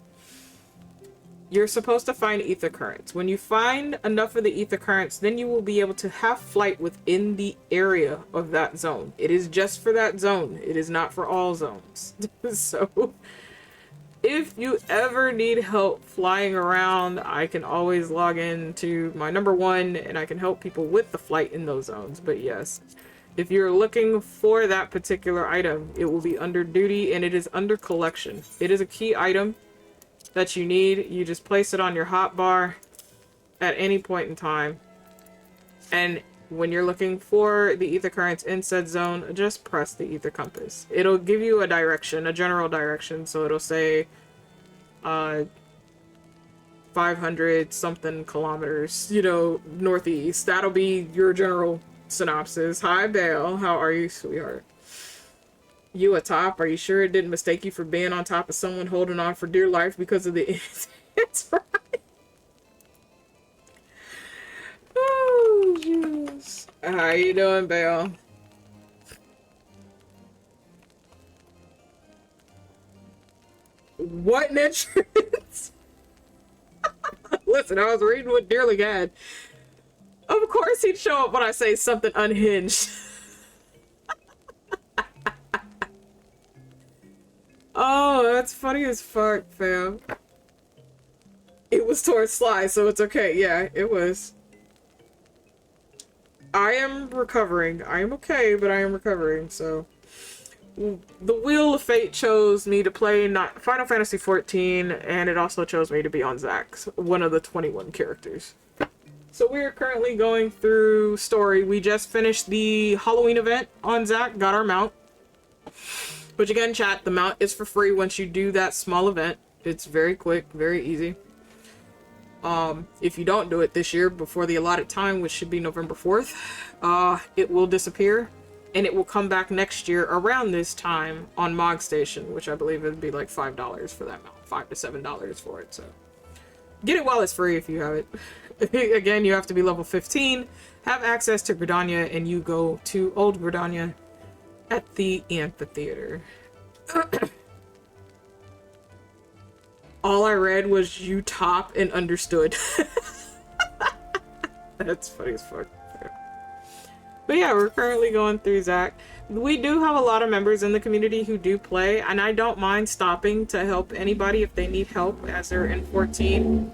You're supposed to find ether currents. When you find enough of the ether currents, then you will be able to have flight within the area of that zone. It is just for that zone. It is not for all zones. So, if you ever need help flying around, I can always log in to my #1 and I can help people with the flight in those zones. But yes, if you're looking for that particular item, it will be under duty and it is under collection. It is a key item that you need. You just place it on your hotbar at any point in time. And when you're looking for the ether currents in said zone, just press the ether compass. It'll give you a direction, a general direction. So it'll say 500 something kilometers, you know, northeast. That'll be your general synopsis. Hi, Belle. How are you, sweetheart? You a top? Are you sure it didn't mistake you for being on top of someone holding on for dear life because of the... It's right. Oh, jeez. How you doing, Belle? What entrance? Listen, I was reading what Dearling had. Of course he'd show up when I say something unhinged. Oh, that's funny as fuck, fam. It was towards Sly, so it's okay. Yeah, it was. I am recovering. I am okay, but I am recovering, so... The Wheel of Fate chose me to play not Final Fantasy XIV, and it also chose me to be on Zax, one of the 21 characters. So we are currently going through story. We just finished the Halloween event on Zack, got our mount. Which again, chat, the mount is for free once you do that small event. It's very quick, very easy. If you don't do it this year before the allotted time, which should be November 4th, it will disappear. And it will come back next year around this time on Mog Station, which I believe would be like $5 for that mount. $5 to $7 for it, so. Get it while it's free if you have it. Again, you have to be level 15, have access to Gridania, and you go to Old Gridania at the amphitheater. All I read was you top and understood. That's funny as fuck. But yeah, we're currently going through Zack. We do have a lot of members in the community who do play, and I don't mind stopping to help anybody if they need help as they're in 14.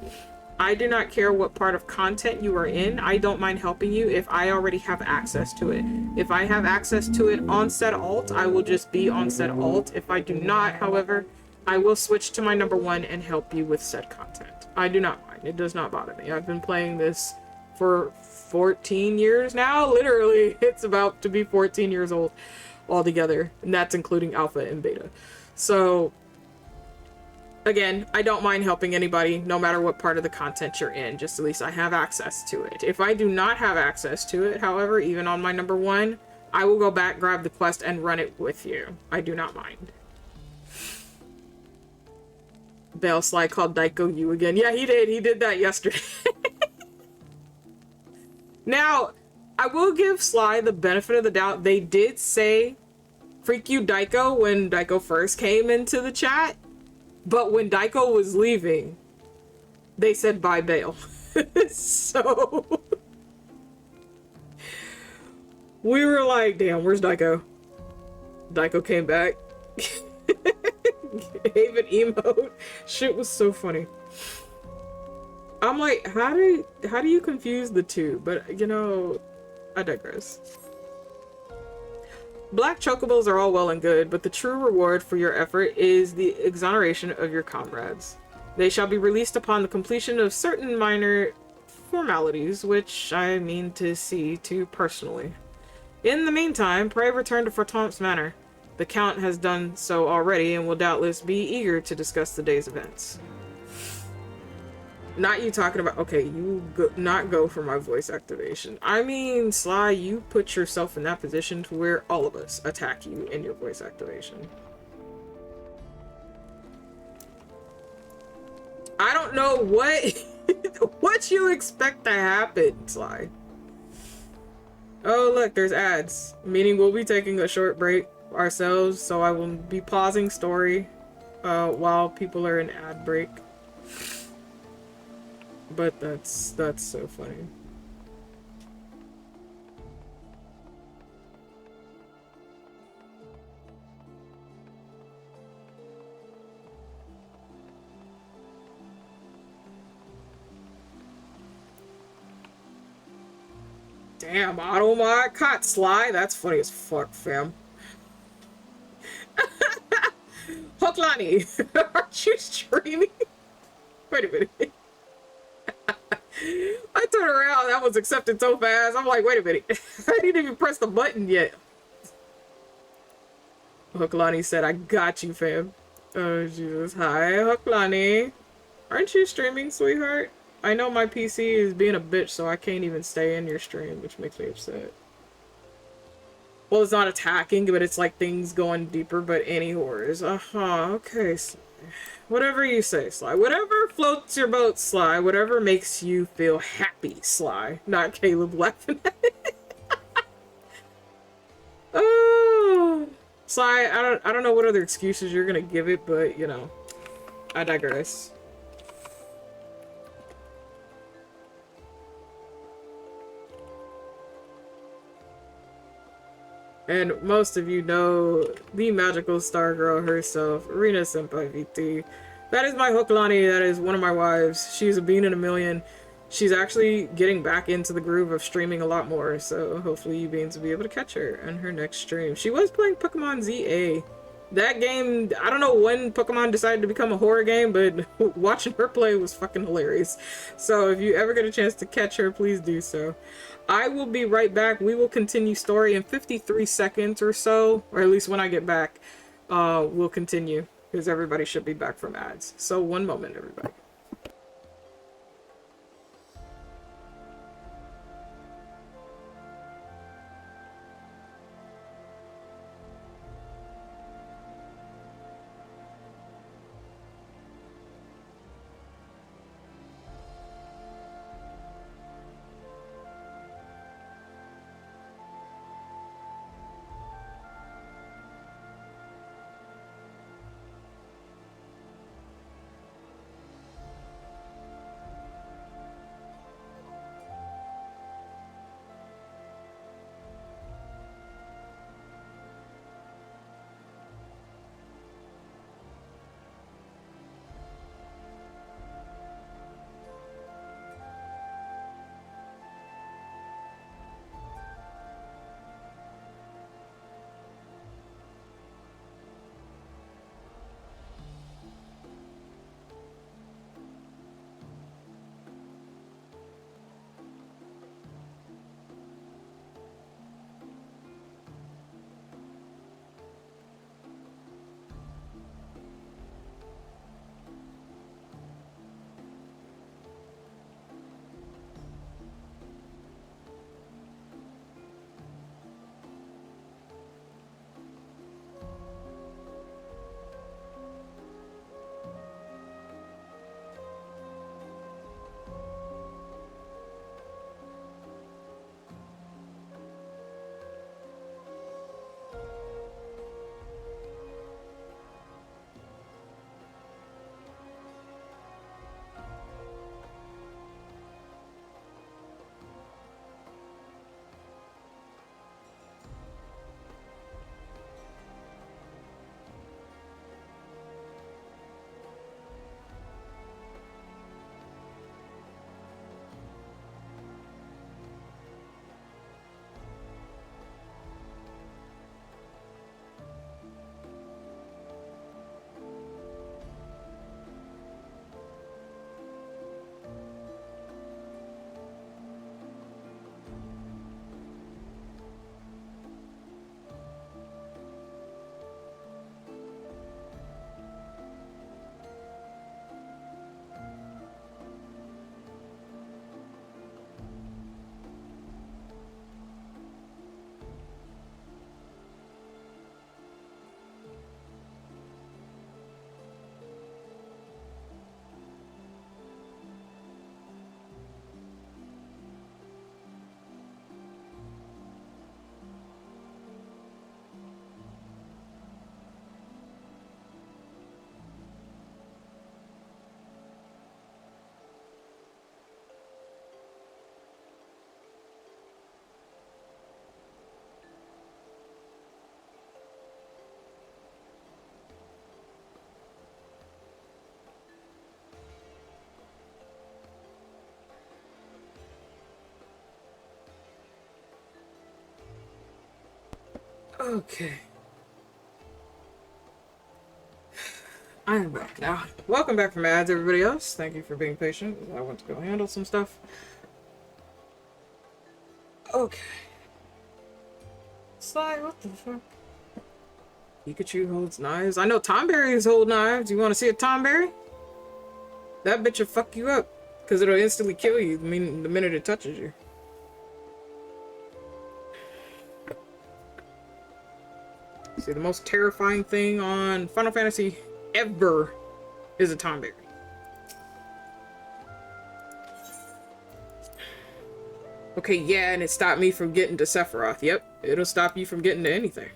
I do not care what part of content you are in. I don't mind helping you if I already have access to it. If I have access to it on said alt, I will just be on said alt. If I do not, however, I will switch to my number 1 and help you with said content. I do not mind. It does not bother me. I've been playing this for 14 years now. Literally, it's about to be 14 years old altogether. And that's including alpha and beta. So... again, I don't mind helping anybody, no matter what part of the content you're in, just at least I have access to it. If I do not have access to it, however, even on my number 1, I will go back, grab the quest, and run it with you. I do not mind. Bale Sly called Daiko you again. Yeah, he did. He did that yesterday. Now, I will give Sly the benefit of the doubt. They did say, freak you Daiko, when Daiko first came into the chat. But when Daiko was leaving, they said bye Bale. So we were like, damn, where's Daiko? Daiko came back. Gave an emote. Shit was so funny. I'm like, how do you confuse the two? But you know, I digress. Black chocobos are all well and good, but the true reward for your effort is the exoneration of your comrades. They shall be released upon the completion of certain minor formalities, which I mean to see to personally. In the meantime, pray return to Fortomp's Manor. The Count has done so already and will doubtless be eager to discuss the day's events. Not you talking about, okay, you not go for my voice activation. I mean, Sly, you put yourself in that position to where all of us attack you in your voice activation. I don't know what you expect to happen, Sly. Oh, look, there's ads. Meaning we'll be taking a short break ourselves, so I will be pausing story while people are in ad break. But that's so funny. Damn, Automod caught Sly. That's funny as fuck, fam. Hoklani, aren't you streaming? Wait a minute. I turned around, that was accepted so fast. I'm like, wait a minute. I didn't even press the button yet. Hoklani said, I got you, fam. Oh, Jesus. Hi, Hoklani. Aren't you streaming, sweetheart? I know my PC is being a bitch, so I can't even stay in your stream, which makes me upset. Well, it's not attacking, but it's like things going deeper, but any horrors. Okay. Whatever you say, Sly. Whatever floats your boat, Sly. Whatever makes you feel happy, Sly. Not Caleb laughing at it. Oh, Sly, I don't know what other excuses you're gonna give it, but you know, I digress. And most of you know the magical star girl herself, Rena Senpai VT. That is my Hooklani, that is one of my wives. She's a bean in a million. She's actually getting back into the groove of streaming a lot more, so hopefully you beans will be able to catch her on her next stream. She was playing Pokemon ZA. That game, I don't know when Pokemon decided to become a horror game, but watching her play was fucking hilarious. So if you ever get a chance to catch her, please do so. I will be right back. We will continue story in 53 seconds or so, or at least when I get back, we'll continue, because everybody should be back from ads. So one moment, everybody. Okay. I am back now. Welcome back from ads, everybody else. Thank you for being patient. I went to go handle some stuff. Okay. Sly, what the fuck? Pikachu holds knives. I know Tomberries hold knives. You want to see a Tomberry? That bitch will fuck you up. Because it'll instantly kill you the minute it touches you. See, the most terrifying thing on Final Fantasy ever is a Tomberry. Okay, yeah, and it stopped me from getting to Sephiroth. Yep, it'll stop you from getting to anything.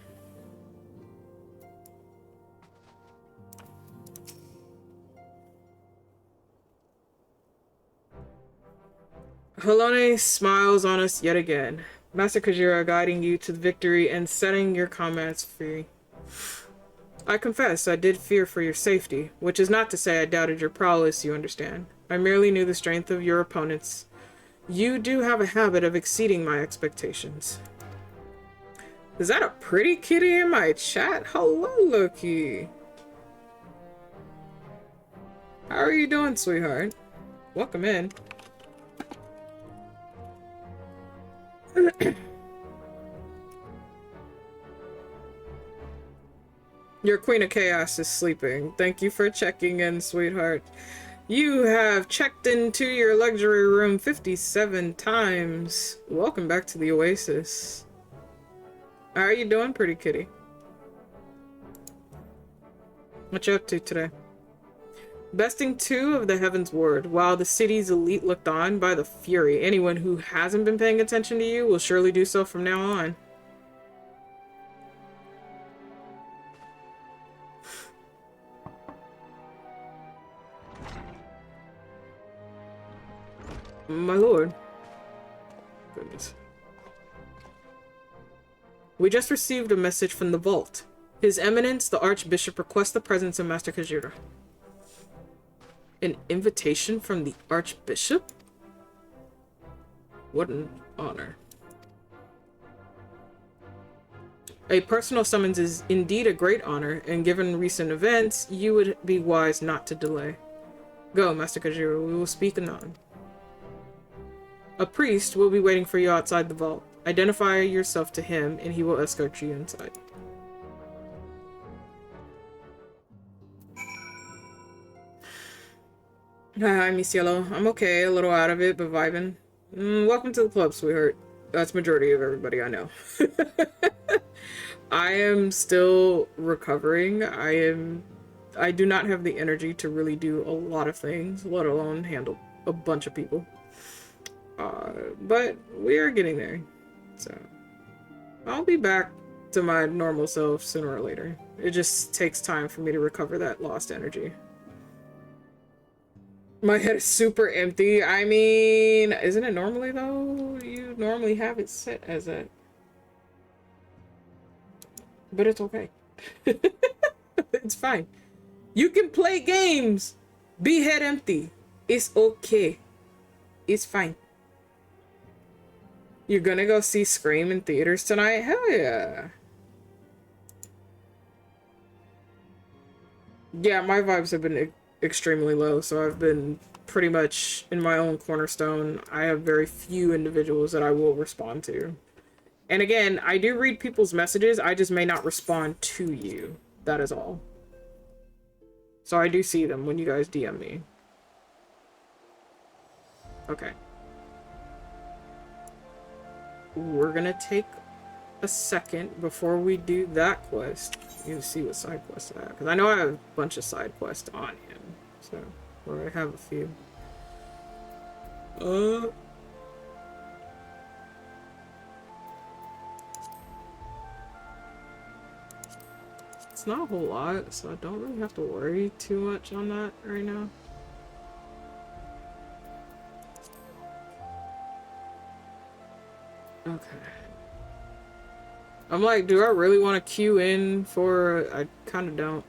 Halone smiles on us yet again. Master Kajira guiding you to victory and setting your comrades free. I confess I did fear for your safety, which is not to say I doubted your prowess, you understand. I merely knew the strength of your opponents. You do have a habit of exceeding my expectations. Is that a pretty kitty in my chat? Hello, Loki. How are you doing, sweetheart? Welcome in. Your Queen of Chaos is sleeping. Thank you for checking in, sweetheart. You have checked into your luxury room 57 times. Welcome back to the Oasis. How are you doing, pretty kitty? What you up to today? Besting 2 of the Heaven's Ward. While the city's elite looked on by the fury, anyone who hasn't been paying attention to you will surely do so from now on. My lord. Goodness. We just received a message from the vault. His Eminence, the Archbishop, requests the presence of Master Kajira. An invitation from the Archbishop? What an honor. A personal summons is indeed a great honor, and given recent events, you would be wise not to delay. Go, Master Kajira, we will speak anon. A priest will be waiting for you outside the vault. Identify yourself to him, and he will escort you inside. Hi, Miss Yellow. I'm okay, a little out of it, but vibing. Welcome to the club, sweetheart. That's majority of everybody I know. I am still recovering. I do not have the energy to really do a lot of things, let alone handle a bunch of people. But we are getting there. So I'll be back to my normal self sooner or later. It just takes time for me to recover that lost energy. My head is super empty. I mean, isn't it normally though? You normally have it set as a... But it's okay. It's fine. You can play games. Be head empty. It's okay. It's fine. You're gonna go see Scream in theaters tonight? Hell yeah. Yeah, my vibes have been extremely low, so I've been pretty much in my own cornerstone. I have very few individuals that I will respond to. And again, I do read people's messages, I just may not respond to you. That is all. So I do see them when you guys DM me. Okay. We're gonna take a second before we do that quest. You see what side quests I have, because I know I have a bunch of side quests on him. So, or I have a few. It's not a whole lot, so I don't really have to worry too much on that right now. Okay. I'm like, do I really want to queue in for... I kind of don't.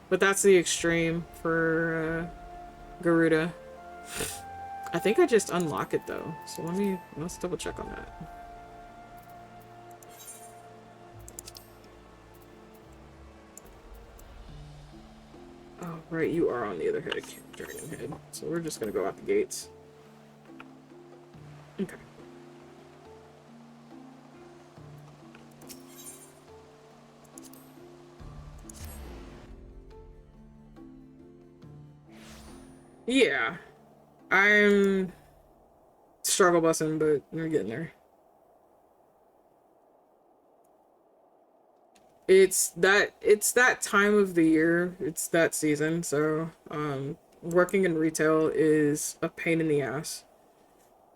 But that's the extreme for Garuda. I think I just unlock it though. So let's double check on that. Oh, right, you are on the other head of Dragon Head. So we're just gonna go out the gates. Okay. Yeah. I'm struggle busing, but we're getting there. It's that time of the year. It's that season, so working in retail is a pain in the ass.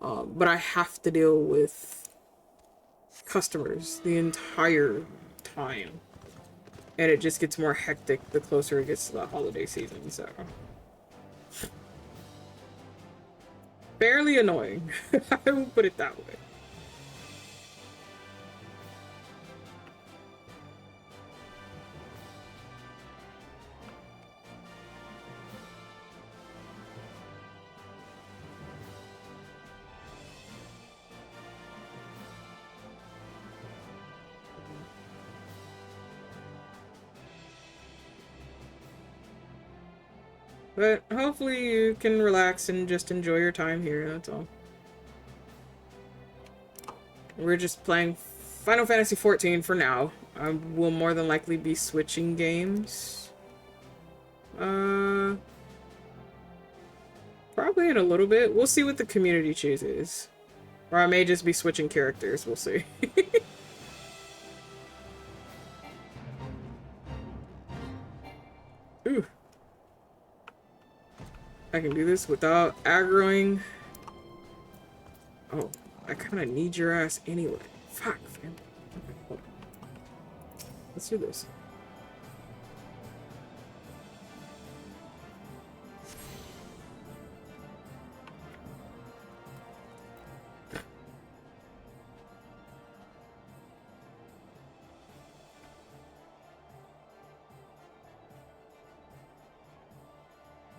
But I have to deal with customers the entire time. And it just gets more hectic the closer it gets to the holiday season, so fairly annoying. I will put it that way. But hopefully you can relax and just enjoy your time here, that's all. We're just playing Final Fantasy XIV for now. I will more than likely be switching games. Probably in a little bit. We'll see what the community chooses. Or I may just be switching characters, we'll see. Ooh. I can do this without aggroing. Oh, I kind of need your ass anyway. Fuck, man. Okay, hold on. Let's do this.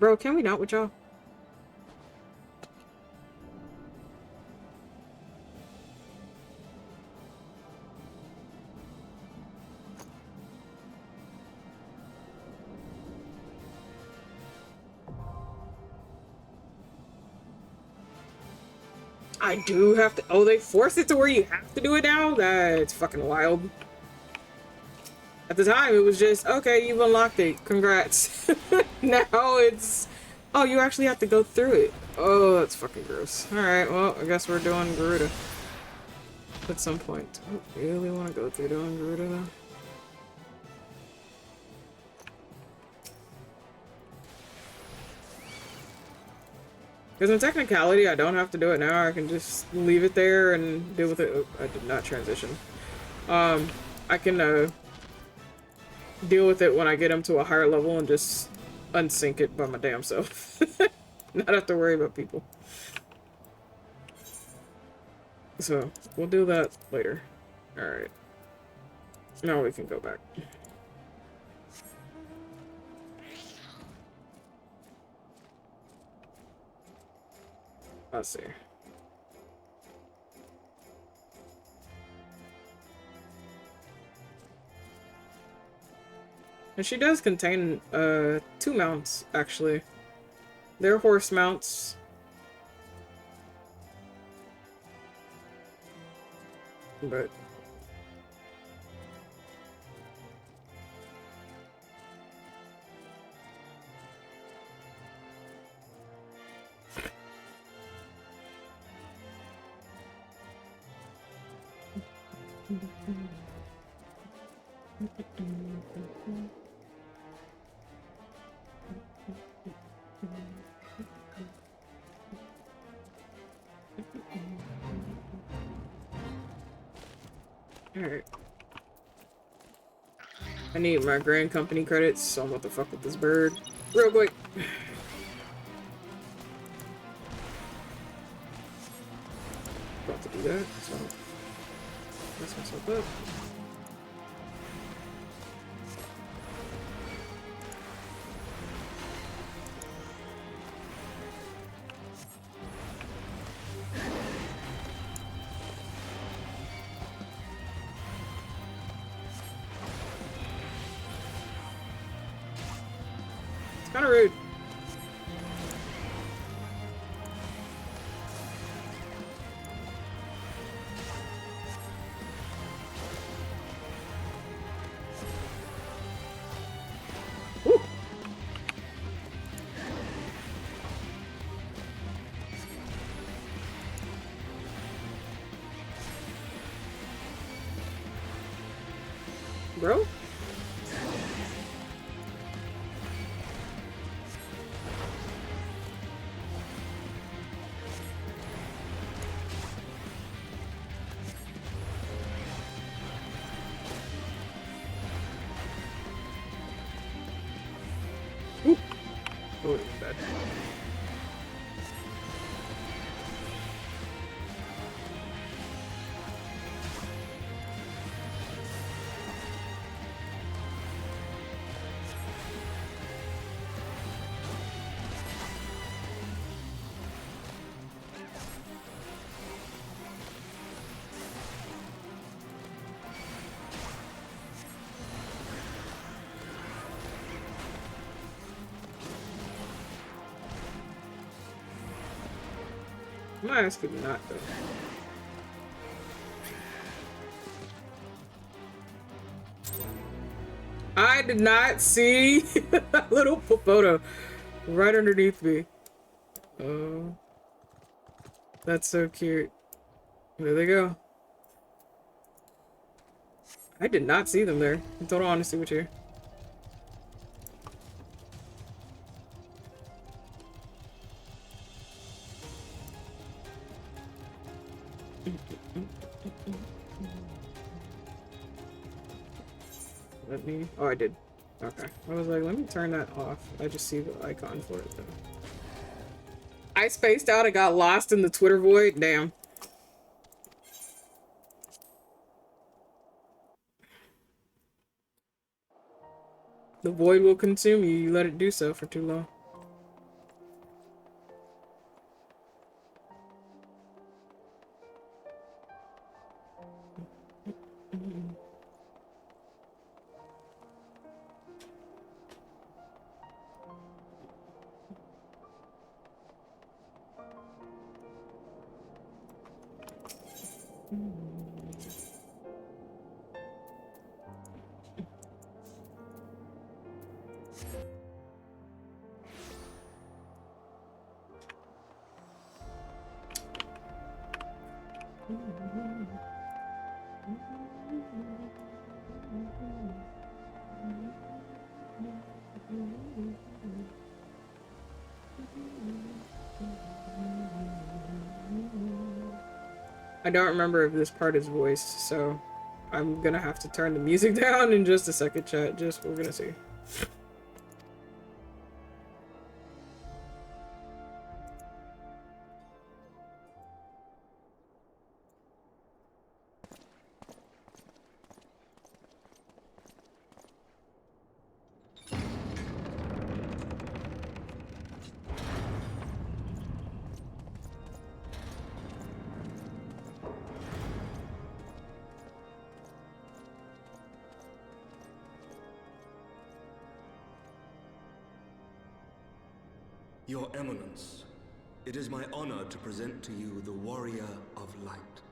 Bro, can we not with y'all? I do have to. Oh, they forced it to where you have to do it now? That's fucking wild. At the time, it was just, okay, you've unlocked it. Congrats. Now it's, oh, you actually have to go through it. Oh, that's fucking gross. Alright, well, I guess we're doing Garuda. At some point. I don't really want to go through doing Garuda, though. Because in technicality, I don't have to do it now. I can just leave it there and deal with it. Oh, I did not transition. I can, deal with it when I get him to a higher level and just unsync it by my damn self. Not have to worry about people. So, we'll do that later. Alright. Now we can go back. Let's see. And she does contain, 2 mounts, actually. They're horse mounts. But... Alright. I need my Grand Company credits, so I'm about to fuck with this bird. Real quick. About to do that, so mess myself up. It's kind of rude. Woo. Bro? Oh, it's bad. I'm gonna ask him not though. I did not see that little photo right underneath me. Oh, that's so cute. There they go. I did not see them there. In total honesty with you. Let me. Oh, I did. Okay. I was like, let me turn that off. I just see the icon for it though. I spaced out. I got lost in the Twitter void. Damn. The void will consume you. You let it do so for too long. I don't remember if this part is voiced, so I'm gonna have to turn the music down in just a second, chat. Just, we're gonna see. Your Eminence, it is my honor to present to you the Warrior of Light.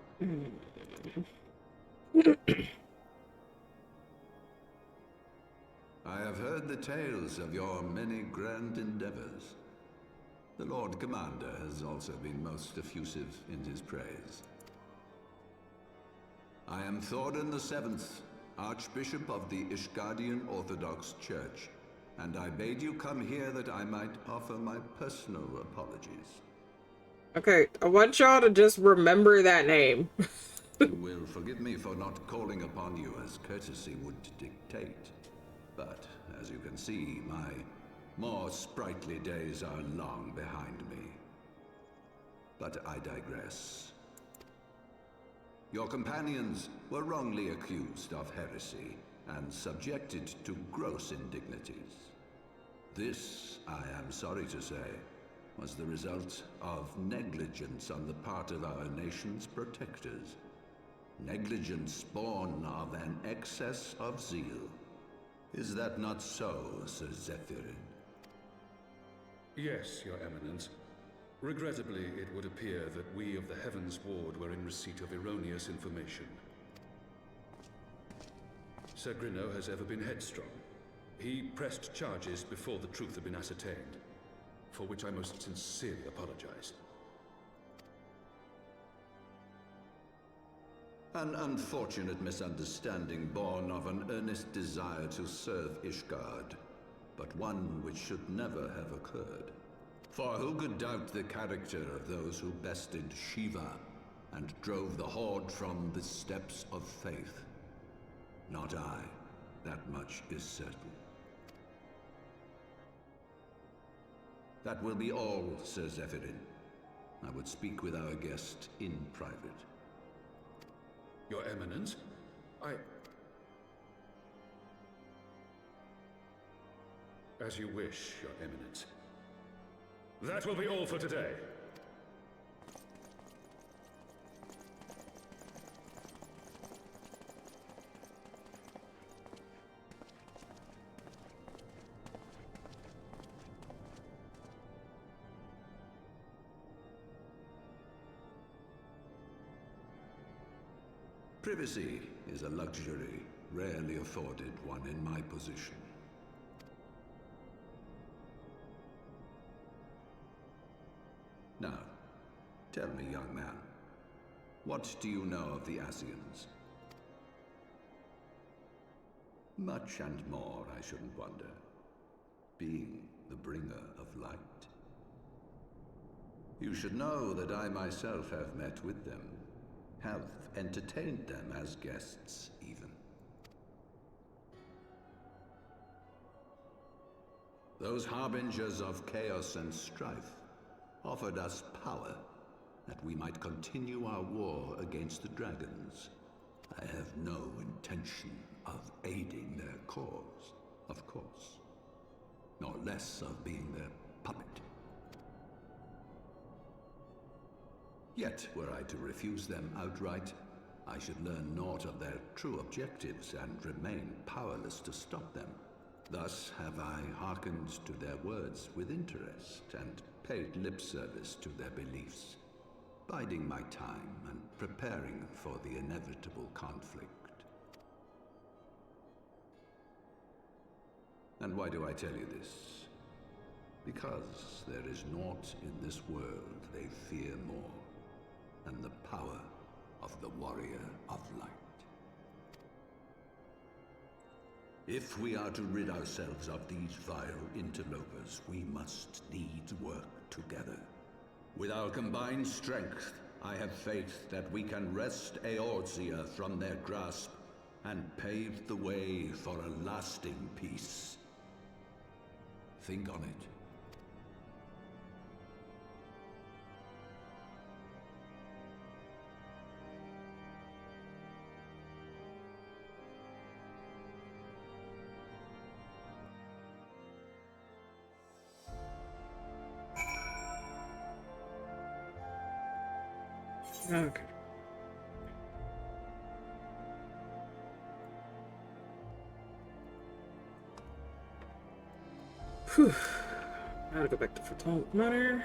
I have heard the tales of your many grand endeavors. The Lord Commander has also been most effusive in his praise. I am Thorin the Seventh, Archbishop of the Ishgardian Orthodox Church, and I bade you come here that I might offer my personal apologies. Okay, I want y'all to just remember that name. You will forgive me for not calling upon you as courtesy would dictate. But, as you can see, my more sprightly days are long behind me. But I digress. Your companions were wrongly accused of heresy and subjected to gross indignities. This, I am sorry to say, was the result of negligence on the part of our nation's protectors. Negligence born of an excess of zeal. Is that not so, Sir Zephyrin? Yes, Your Eminence. Regrettably, it would appear that we of the Heavens Ward were in receipt of erroneous information. Sir Grinno has ever been headstrong. He pressed charges before the truth had been ascertained, for which I most sincerely apologize. An unfortunate misunderstanding born of an earnest desire to serve Ishgard, but one which should never have occurred. For who could doubt the character of those who bested Shiva and drove the Horde from the steps of faith? Not I. That much is certain. That will be all, Sir Zephyrin. I would speak with our guest in private. Your Eminence, As you wish, Your Eminence. That will be all for today. Privacy is a luxury rarely afforded one in my position. Now, tell me, young man, what do you know of the Asians? Much and more, I shouldn't wonder. Being the bringer of light. You should know that I myself have met with them, have entertained them as guests, even. Those harbingers of chaos and strife offered us power, that we might continue our war against the dragons. I have no intention of aiding their cause, of course, nor less of being their puppet. Yet, were I to refuse them outright, I should learn naught of their true objectives and remain powerless to stop them. Thus have I hearkened to their words with interest and paid lip service to their beliefs, biding my time and preparing for the inevitable conflict. And why do I tell you this? Because there is naught in this world they fear more than the power of the Warrior of Light. If we are to rid ourselves of these vile interlopers, we must needs work together. With our combined strength, I have faith that we can wrest Eorzea from their grasp and pave the way for a lasting peace. Think on it. Okay. Whew. Now to go back to Fertile Manor.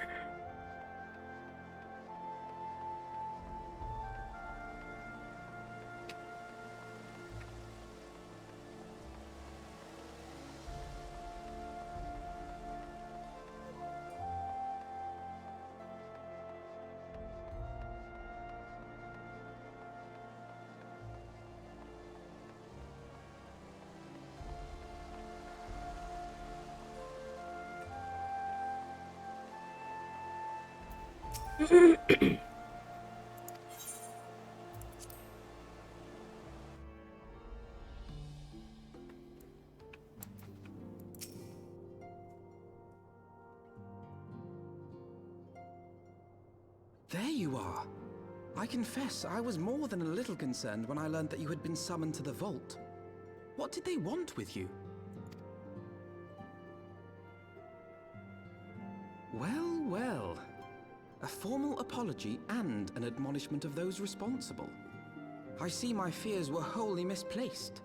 There you are. I confess, I was more than a little concerned when I learned that you had been summoned to the vault. What did they want with you? Well, well. A formal apology and an admonishment of those responsible. I see my fears were wholly misplaced.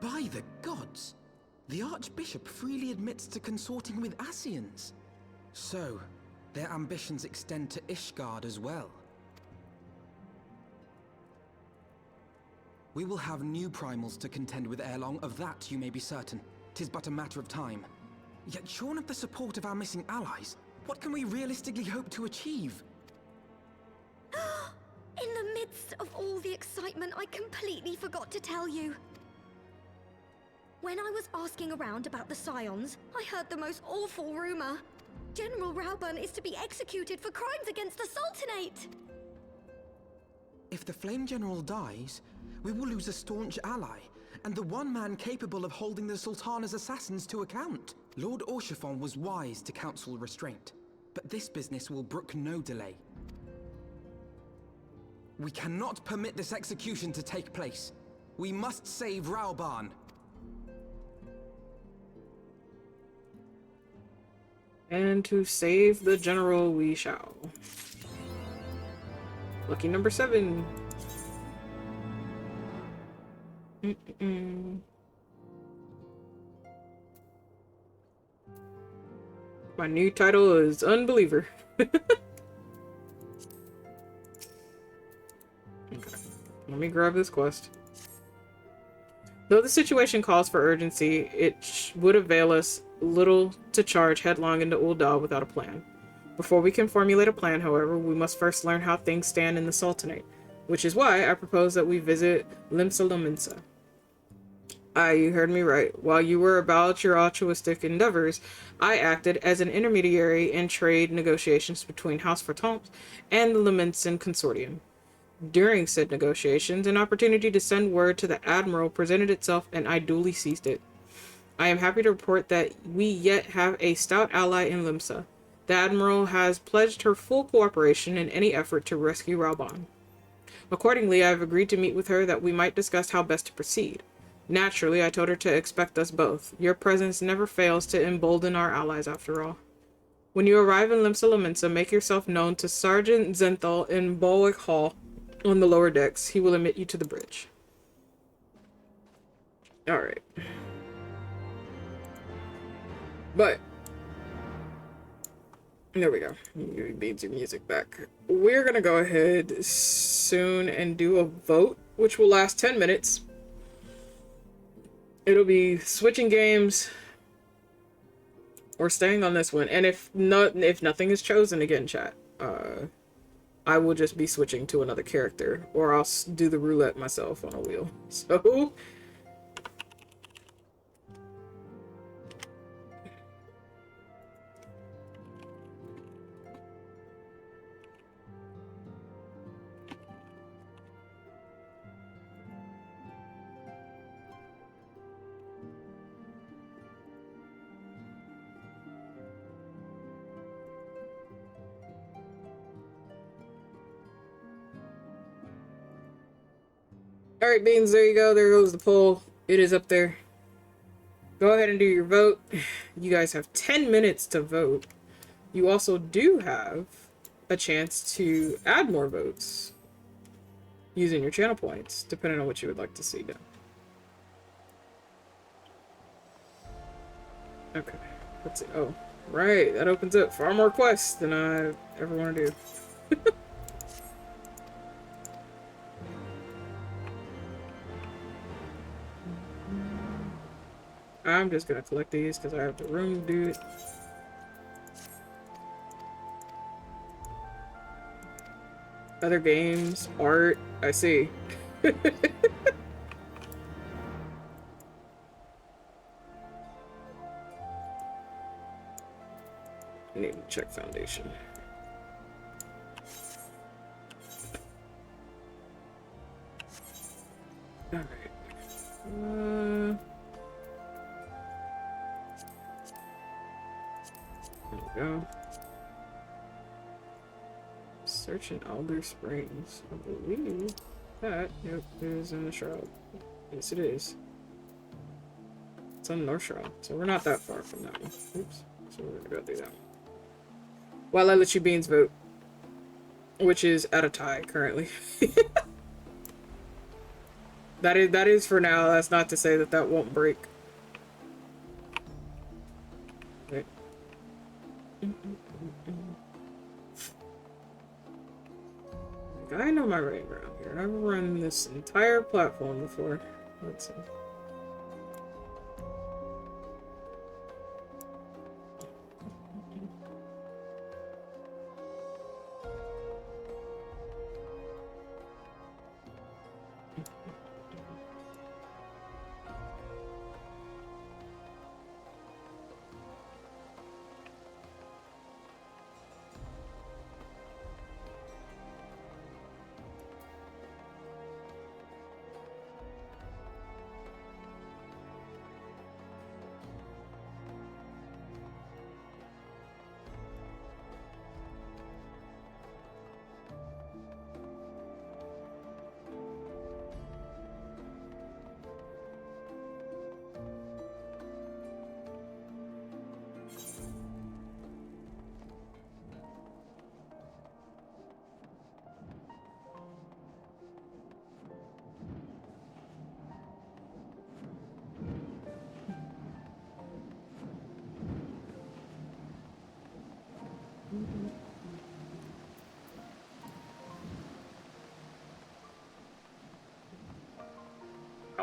By the gods! The Archbishop freely admits to consorting with Asians. So, their ambitions extend to Ishgard as well. We will have new primals to contend with ere long, of that you may be certain. 'Tis but a matter of time. Yet shorn of the support of our missing allies, what can we realistically hope to achieve? In the midst of all the excitement, I completely forgot to tell you. When I was asking around about the Scions, I heard the most awful rumor. General Rauburn is to be executed for crimes against the Sultanate! If the Flame General dies, we will lose a staunch ally, and the one man capable of holding the Sultana's assassins to account. Lord Orchiphon was wise to counsel restraint, but this business will brook no delay. We cannot permit this execution to take place. We must save Rauburn. And to save the general we shall. Lucky number 7. My new title is Unbeliever. Let me grab this quest. Though the situation calls for urgency, it would avail us little to charge headlong into Ul'dah without a plan. Before we can formulate a plan, however, we must first learn how things stand in the Sultanate, which is why I propose that we visit Limsa Lominsa. Aye, you heard me right. While you were about your altruistic endeavors, I acted as an intermediary in trade negotiations between House Fortemps and the Lominsan Consortium. During said negotiations, an opportunity to send word to the Admiral presented itself, and I duly seized it. I am happy to report that we yet have a stout ally in Limsa. The Admiral has pledged her full cooperation in any effort to rescue Raubahn. Accordingly, I have agreed to meet with her that we might discuss how best to proceed. Naturally, I told her to expect us both. Your presence never fails to embolden our allies, after all. When you arrive in Limsa Lominsa, make yourself known to Sergeant Zenthal in Bolwick Hall on the lower decks. He will admit you to the bridge. Alright. But there we go. You need your music back. We're gonna go ahead soon and do a vote, which will last 10 minutes. It'll be switching games or staying on this one. And if nothing is chosen again, chat, I will just be switching to another character, or I'll do the roulette myself on a wheel. So alright, Beans, there you go. There goes the poll. It is up there. Go ahead and do your vote. You guys have 10 minutes to vote. You also do have a chance to add more votes using your channel points, depending on what you would like to see done. Okay, let's see. Oh, right. That opens up far more quests than I ever want to do. I'm just gonna collect these because I have the room to do it. Other games, art, I see. I need to check Foundation. Alright. There we go. Search in Alder Springs. I believe that, yep, is in the Shroud. Yes, it is. It's on North Shroud, so we're not that far from that one. Oops. So we're gonna go do that one. While I let you Beans vote, which is at a tie currently. That is for now. That's not to say that that won't break. Right. I know my way around here. I've run this entire platform before. Let's see.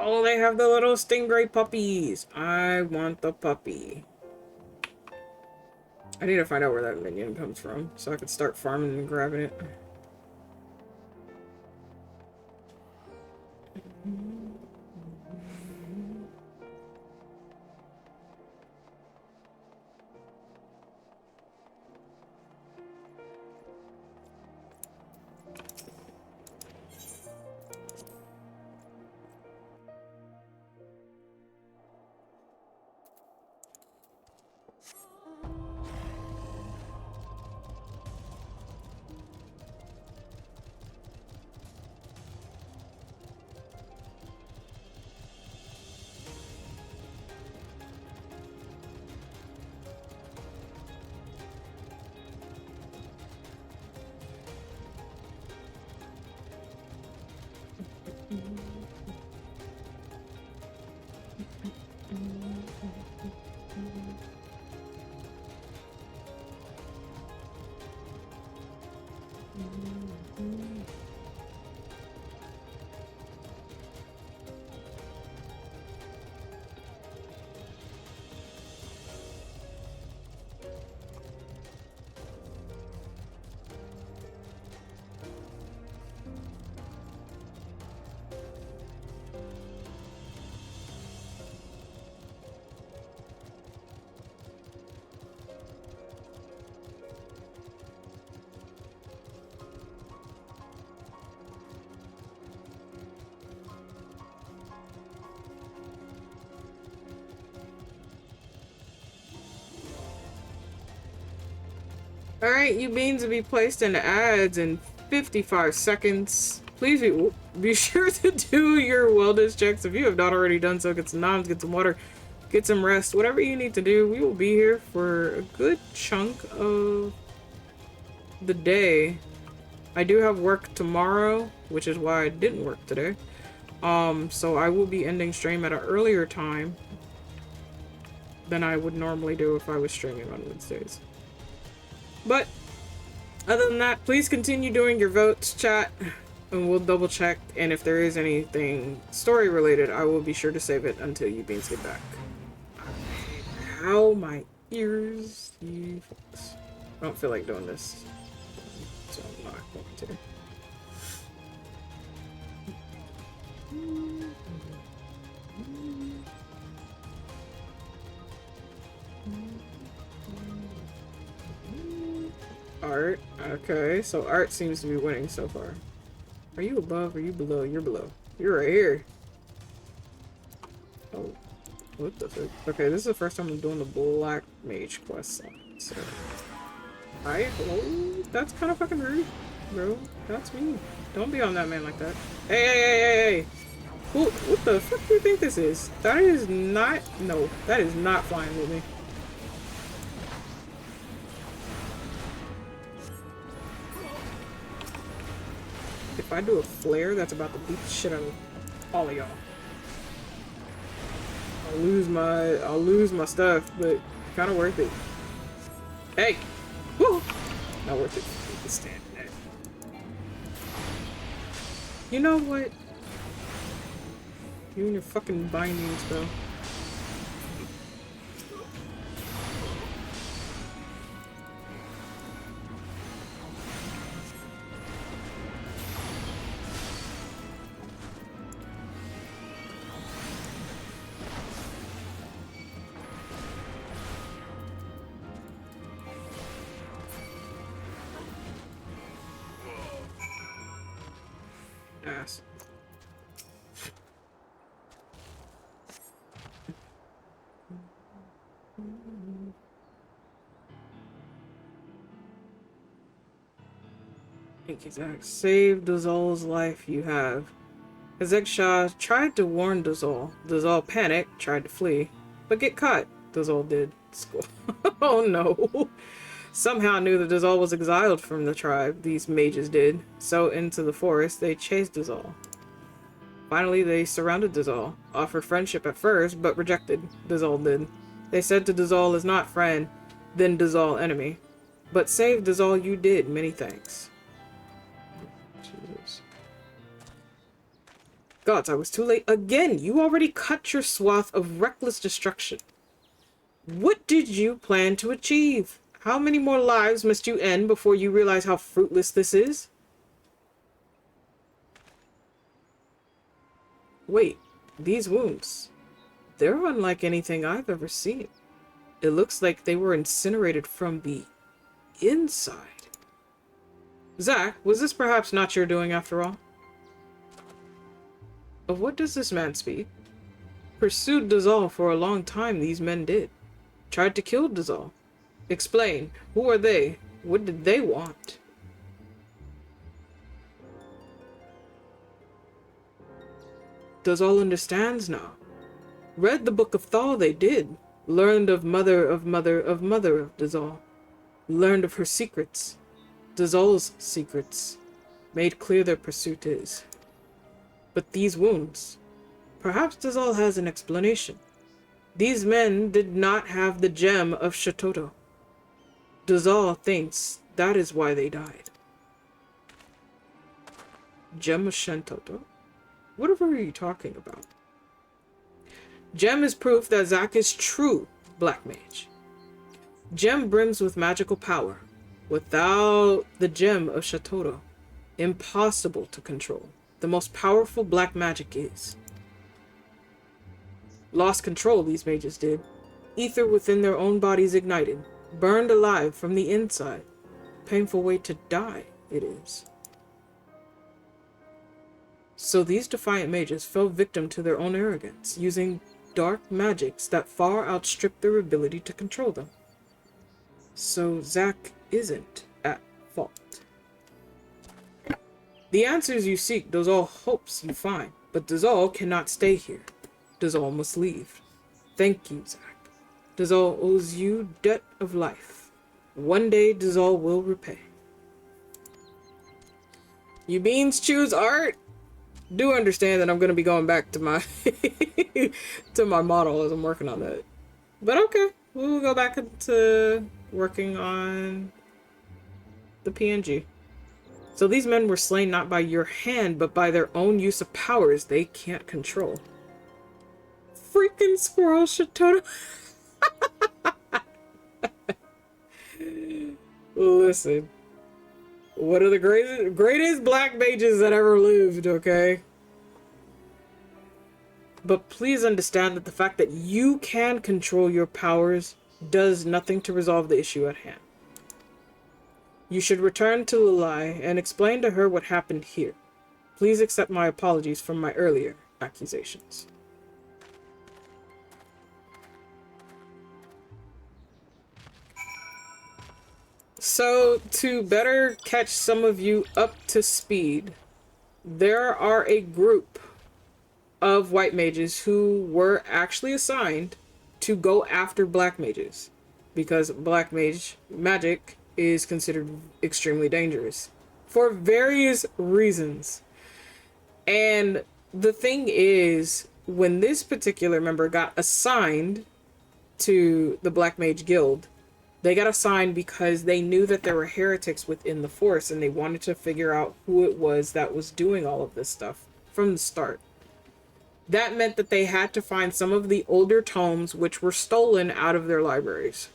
Oh, they have the little stingray puppies. I want the puppy. I need to find out where that minion comes from so I can start farming and grabbing it. Alright, you beans will be placed into ads in 55 seconds. Please be sure to do your wellness checks if you have not already done so. Get some noms, get some water, get some rest, whatever you need to do. We will be here for a good chunk of the day. I do have work tomorrow, which is why I didn't work today. So I will be ending stream at an earlier time than I would normally do if I was streaming on Wednesdays. But other than that, please continue doing your votes, chat, and we'll double check. And if there is anything story related, I will be sure to save it until you beans get back. Ow, my ears, you folks. I don't feel like doing this, so I'm not going to. Art. Okay, so Art seems to be winning so far. Are you above or are you below? You're below. You're right here. Oh. What the fuck? Okay, this is the first time I'm doing the Black Mage quest. So. Oh, that's kind of fucking rude, bro. That's me. Don't be on that man like that. Hey! What the fuck do you think this is? That is not... No, that is not flying with me. If I do a flare, that's about to beat the shit out of all of y'all. I'll lose my stuff, but kind of worth it. Hey! Woo! Not worth it. To stand there. You know what? You and your fucking bindings, bro. Ass. Thank you, Zach. Save Dazol's life you have. Kazek Shah tried to warn Dazol. Dazol panicked, tried to flee, but get caught. Dazol did. School. Oh no. Somehow knew that Dazol was exiled from the tribe, these mages did. So into the forest, they chased Dazol. Finally, they surrounded Dazol. Offered friendship at first, but rejected. Dazol did. They said to Dazol is not friend, then Dazol enemy. But save Dazol you did, many thanks. Jesus. Gods, I was too late again. You already cut your swath of reckless destruction. What did you plan to achieve? How many more lives must you end before you realize how fruitless this is? Wait, these wounds. They're unlike anything I've ever seen. It looks like they were incinerated from the inside. Zack, was this perhaps not your doing after all? Of what does this man speak? Pursued Dazal for a long time, these men did. Tried to kill Dazal. Explain, who are they? What did they want? Dazal understands now. Read the Book of Thal, they did. Learned of mother of mother of mother of Dazal. Learned of her secrets. Dazal's secrets. Made clear their pursuit is. But these wounds. Perhaps Dazal has an explanation. These men did not have the gem of Shatoto. Dazal thinks that is why they died. Gem of Shatoto? Whatever are you talking about? Gem is proof that Zack is true black mage. Gem brims with magical power. Without the gem of Shatoto, impossible to control. The most powerful black magic is. Lost control, these mages did. Ether within their own bodies ignited. Burned alive from the inside. Painful way to die, it is. So these defiant mages fell victim to their own arrogance, using dark magics that far outstrip their ability to control them. So Zack isn't at fault. The answers you seek, Dazal hopes you find, but Dazal cannot stay here. Dazal must leave. Thank you, Zack. Dazal owes you debt of life. One day Dazal will repay. You beans choose art? Do understand that I'm going to be going back to my to my model as I'm working on that. But okay, we'll go back into working on the PNG. So these men were slain not by your hand, but by their own use of powers they can't control. Freaking squirrel Shatoto. Listen. One of the greatest black mages that ever lived, okay? But please understand that the fact that you can control your powers does nothing to resolve the issue at hand. You should return to Lilai and explain to her what happened here. Please accept my apologies for my earlier accusations. So, to better catch some of you up to speed, there are a group of white mages who were actually assigned to go after black mages, because black mage magic is considered extremely dangerous for various reasons. And the thing is, when this particular member got assigned to the Black Mage Guild, they got assigned because they knew that there were heretics within the force, and they wanted to figure out who it was that was doing all of this stuff from the start. That meant that they had to find some of the older tomes which were stolen out of their libraries.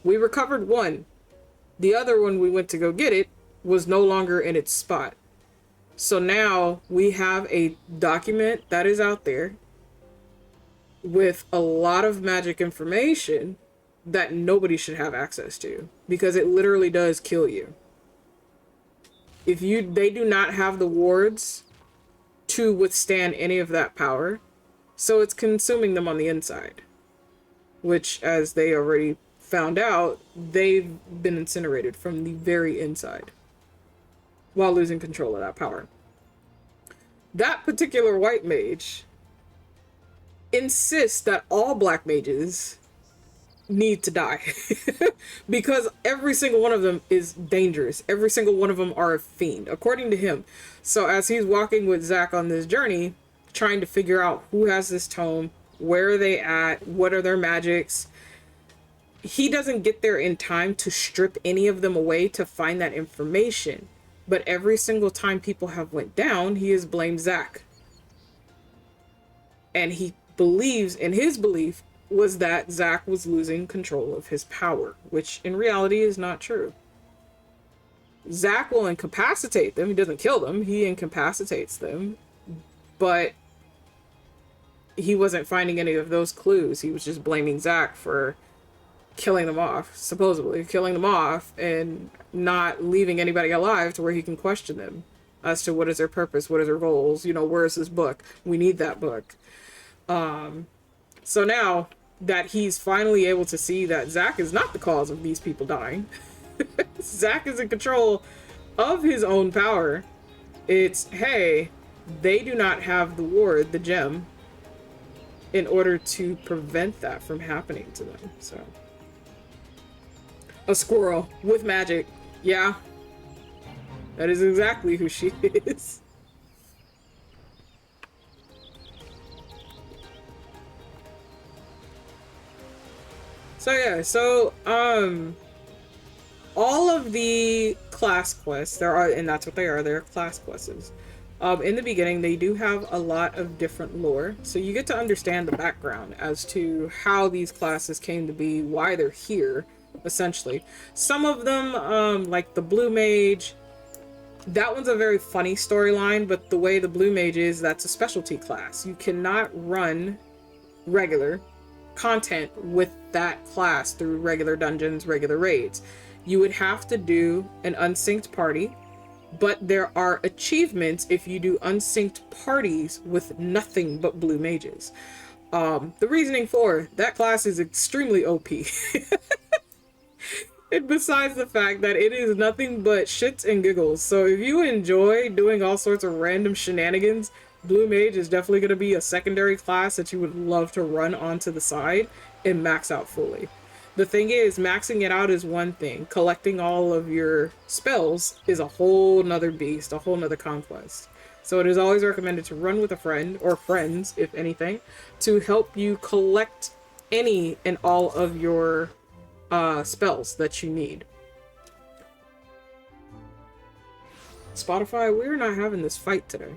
We recovered one. The other, when we went to go get it, was no longer in its spot. So now we have a document that is out there with a lot of magic information that nobody should have access to, because it literally does kill you. They do not have the wards to withstand any of that power, so it's consuming them on the inside, which, as they already found out, they've been incinerated from the very inside while losing control of that power. That particular white mage insists that all black mages need to die because every single one of them is dangerous. Every single one of them are a fiend, according to him. So as he's walking with Zack on this journey, trying to figure out who has this tome, where are they at, what are their magics, he doesn't get there in time to strip any of them away to find that information. But every single time people have went down, he has blamed Zack. And he believes, and his belief was that Zack was losing control of his power, which in reality is not true. Zack will incapacitate them. He doesn't kill them. He incapacitates them. But he wasn't finding any of those clues. He was just blaming Zack for killing them off, supposedly killing them off, and not leaving anybody alive to where he can question them as to what is their purpose, what is their goals, you know, where is this book? We need that book. So now that he's finally able to see that Zack is not the cause of these people dying, Zack is in control of his own power. It's, hey, they do not have the ward, the gem, in order to prevent that from happening to them. So, a squirrel with magic. Yeah, that is exactly who she is. So yeah, so all of the class quests, there are, and that's what they are, they're class quests. In the beginning, they do have a lot of different lore, so you get to understand the background as to how these classes came to be, why they're here, essentially. Some of them, like the Blue Mage, that one's a very funny storyline, but the way the Blue Mage is, that's a specialty class. You cannot run regular content with that class through regular dungeons, regular raids. You would have to do an unsynced party, but there are achievements if you do unsynced parties with nothing but blue mages. The reasoning for that class is extremely OP. And besides the fact that it is nothing but shits and giggles. So if you enjoy doing all sorts of random shenanigans, Blue Mage is definitely going to be a secondary class that you would love to run onto the side and max out fully. The thing is, maxing it out is one thing. Collecting all of your spells is a whole nother beast, a whole nother conquest. So it is always recommended to run with a friend, or friends, if anything, to help you collect any and all of your spells that you need. Spotify, we're not having this fight today.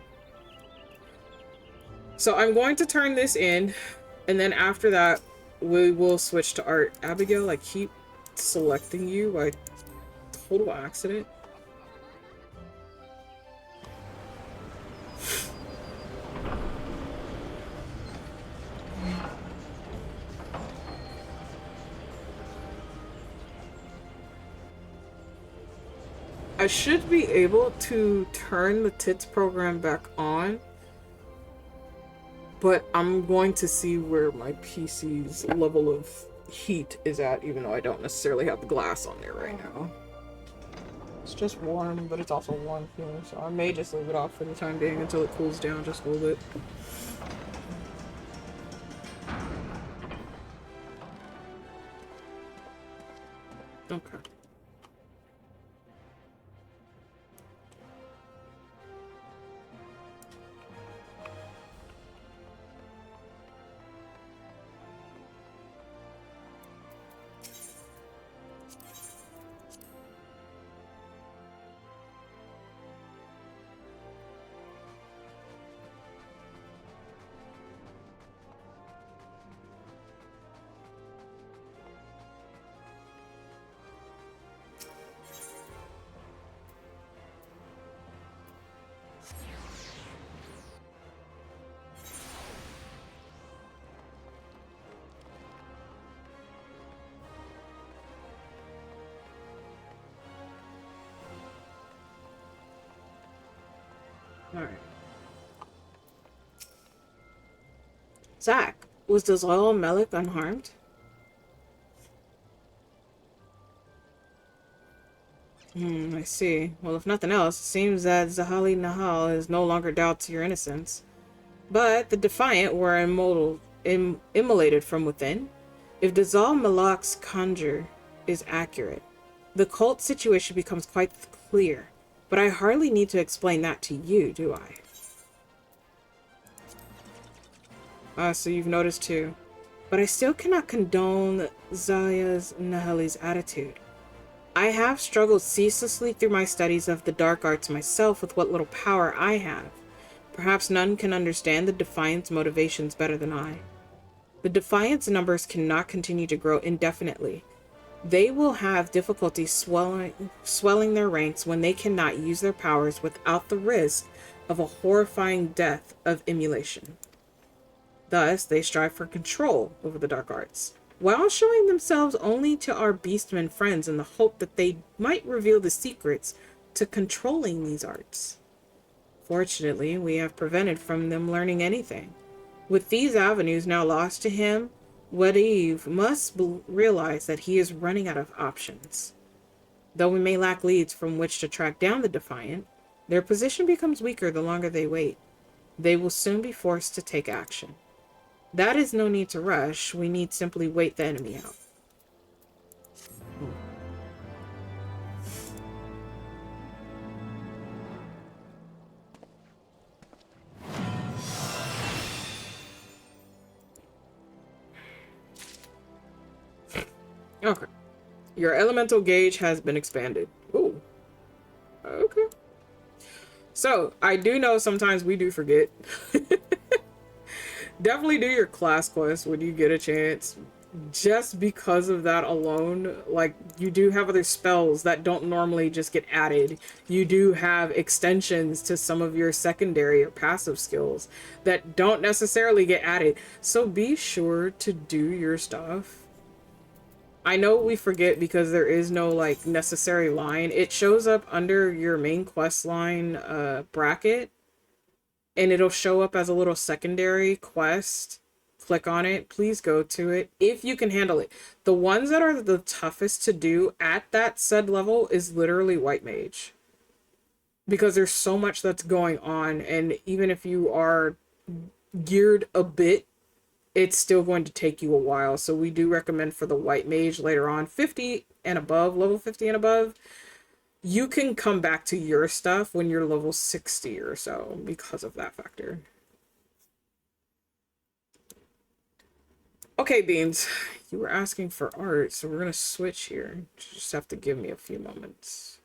So I'm going to turn this in, and then after that, we will switch to art. Abigail, I keep selecting you by total accident. I should be able to turn the tits program back on, but I'm going to see where my PC's level of heat is at, even though I don't necessarily have the glass on there right now. It's just warm, but it's also warm here, so I may just leave it off for the time being until it cools down just a little bit. Okay. Alright. Zack, was the Zoil Melik unharmed? I see. Well, if nothing else, it seems that Zahali Nahal is no longer doubts your innocence. But the Defiant were immolated from within. If Dazal Malak's conjure is accurate, the cult situation becomes quite clear. But I hardly need to explain that to you, do I? So you've noticed too. But I still cannot condone Zaya's Nahali's attitude. I have struggled ceaselessly through my studies of the dark arts myself with what little power I have. Perhaps none can understand the Defiant's motivations better than I. The Defiant's numbers cannot continue to grow indefinitely. They will have difficulty swelling their ranks when they cannot use their powers without the risk of a horrifying death of immolation. Thus, they strive for control over the dark arts, while showing themselves only to our beastmen friends in the hope that they might reveal the secrets to controlling these arts. Fortunately, we have prevented from them learning anything. With these avenues now lost to him, Wadiv must realize that he is running out of options. Though we may lack leads from which to track down the Defiant, their position becomes weaker the longer they wait. They will soon be forced to take action. That is no need to rush. We need simply wait the enemy out. Okay. Your elemental gauge has been expanded. Ooh. Okay. So, I do know sometimes we do forget. Definitely do your class quest when you get a chance. Just because of that alone, like, you do have other spells that don't normally just get added. You do have extensions to some of your secondary or passive skills that don't necessarily get added. So be sure to do your stuff. I know we forget because there is no, like, necessary line. It shows up under your main quest line bracket, and it'll show up as a little secondary quest. Click on it. Please go to it if you can handle it. The ones that are the toughest to do at that said level is literally White Mage. Because there's so much that's going on, and even if you are geared a bit, it's still going to take you a while. So we do recommend for the White Mage later on, 50 and above, level 50 and above, you can come back to your stuff when you're level 60 or so because of that factor. Okay, Beans, you were asking for art, so we're going to switch here. You just have to give me a few moments.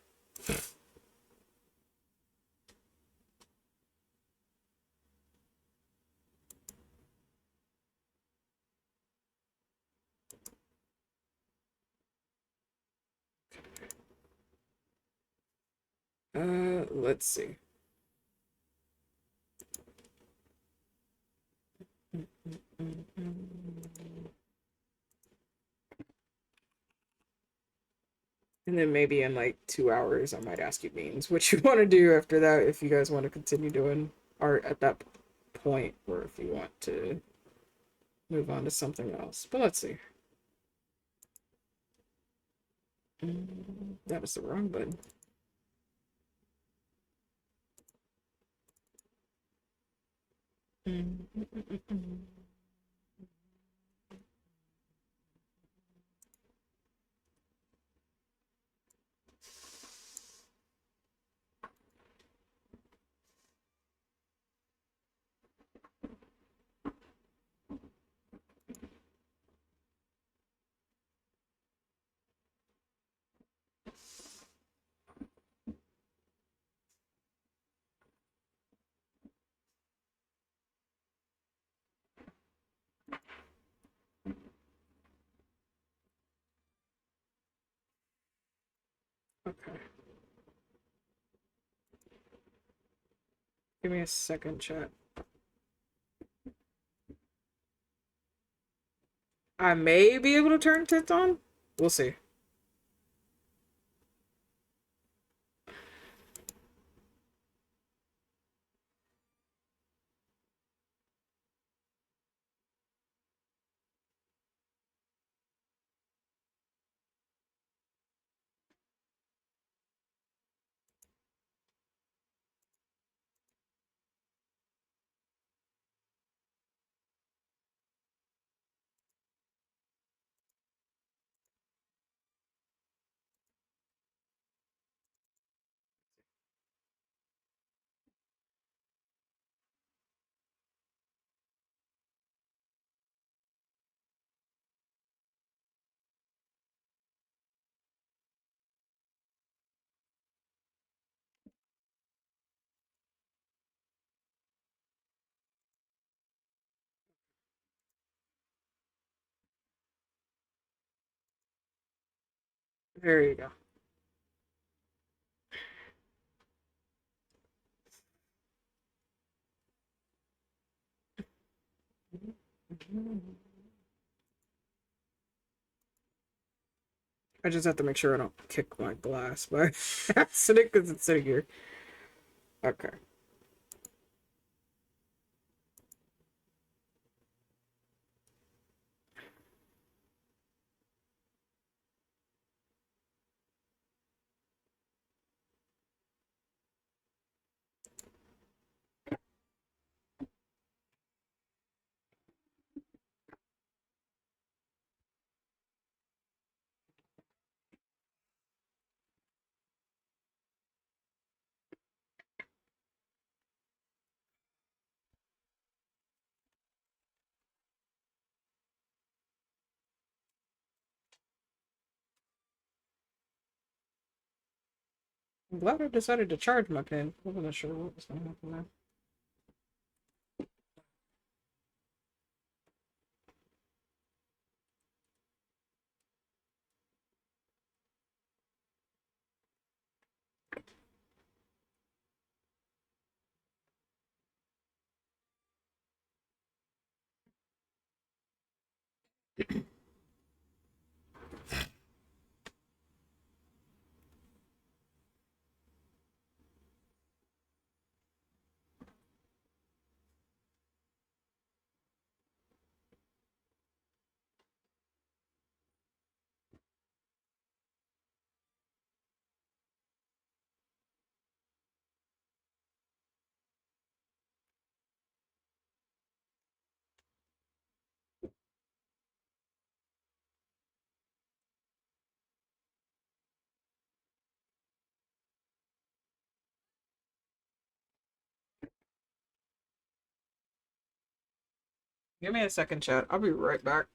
Let's see. And then maybe in like 2 hours, I might ask you, Beans, what you want to do after that, if you guys want to continue doing art at that point, or if you want to move on to something else. But let's see. That was the wrong button. Okay. Give me a second, chat. I may be able to turn tits on. We'll see. There you go. I just have to make sure I don't kick my glass by accident because it's sitting here. Okay. I'm glad I decided to charge my pen. I wasn't sure what was going to happen there. Give me a second, chat. I'll be right back.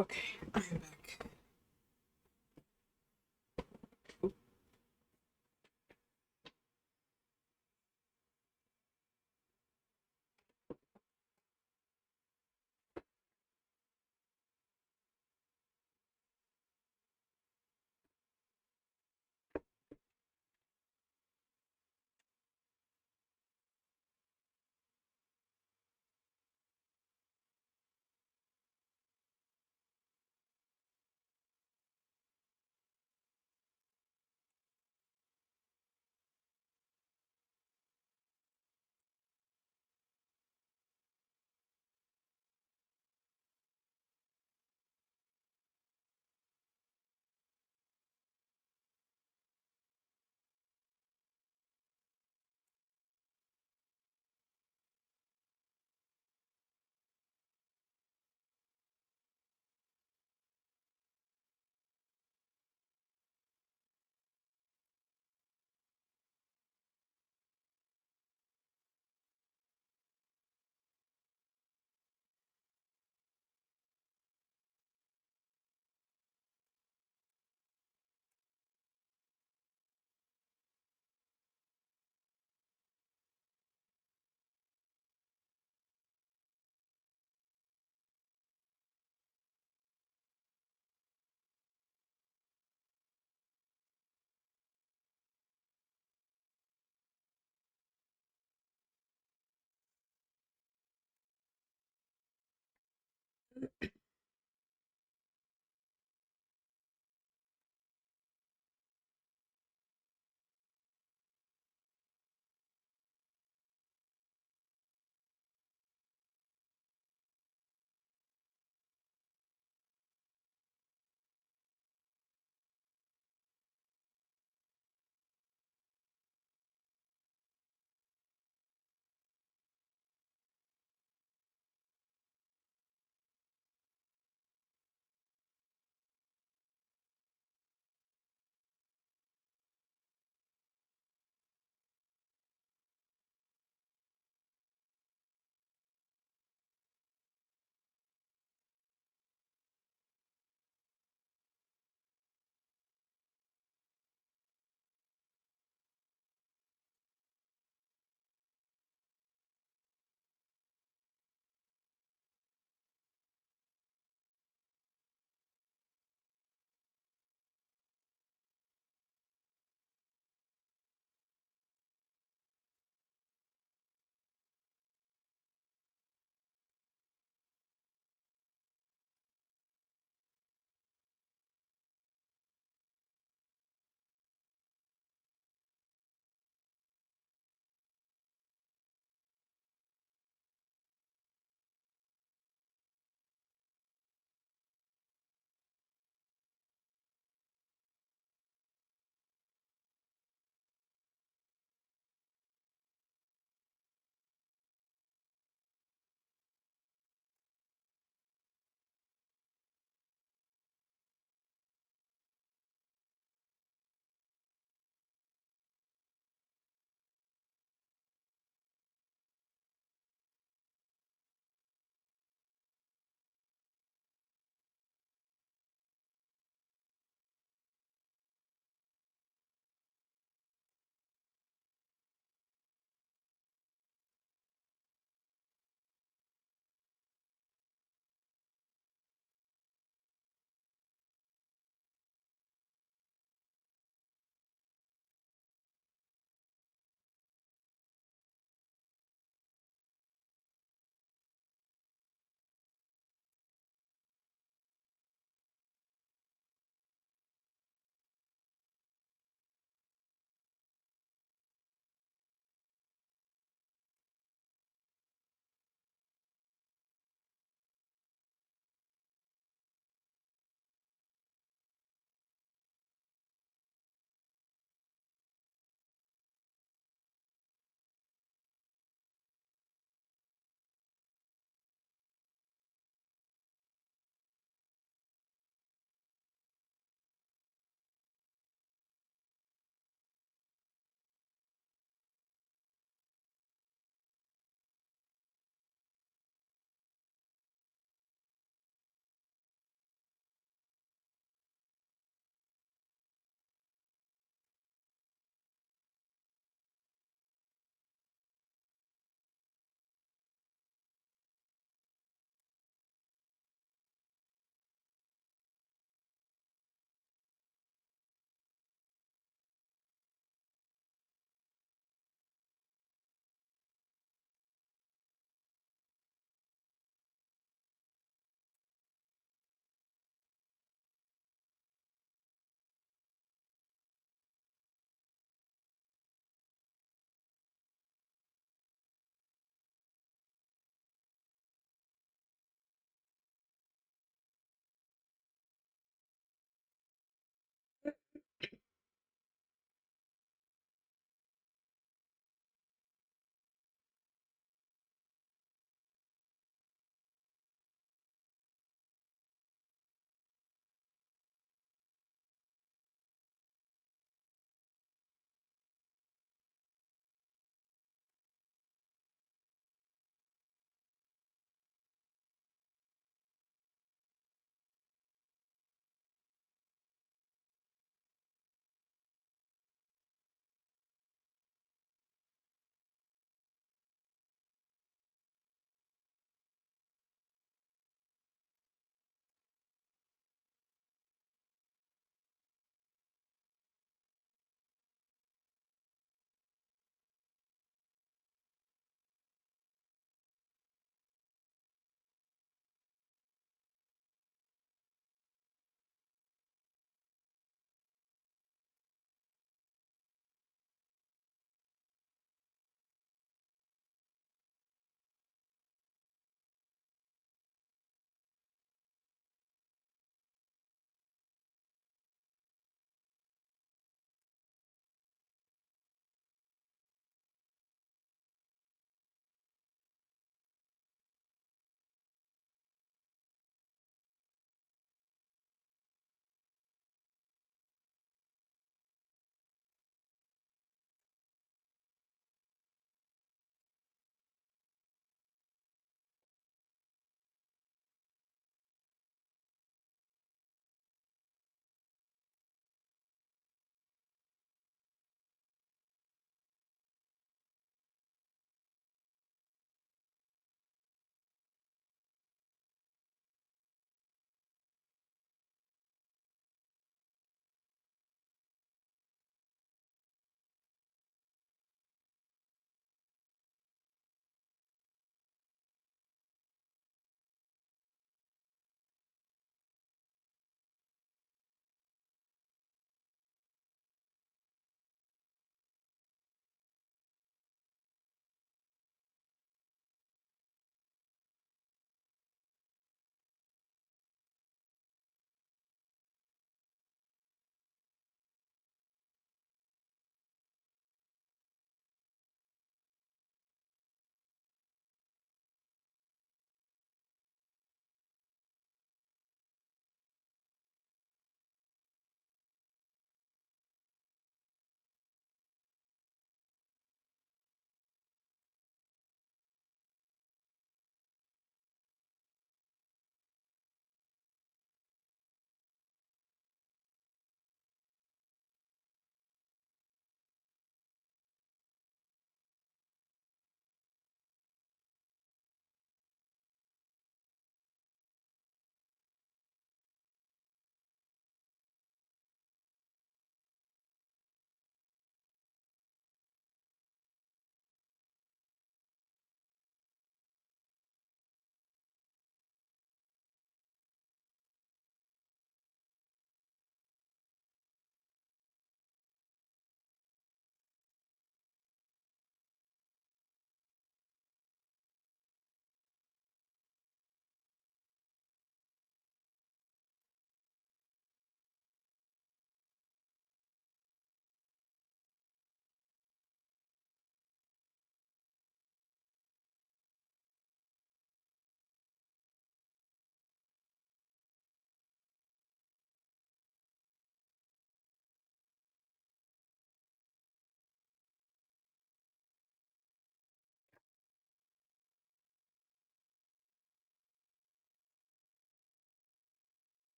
Okay, I'm back.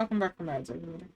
Welcome back from ads, everybody.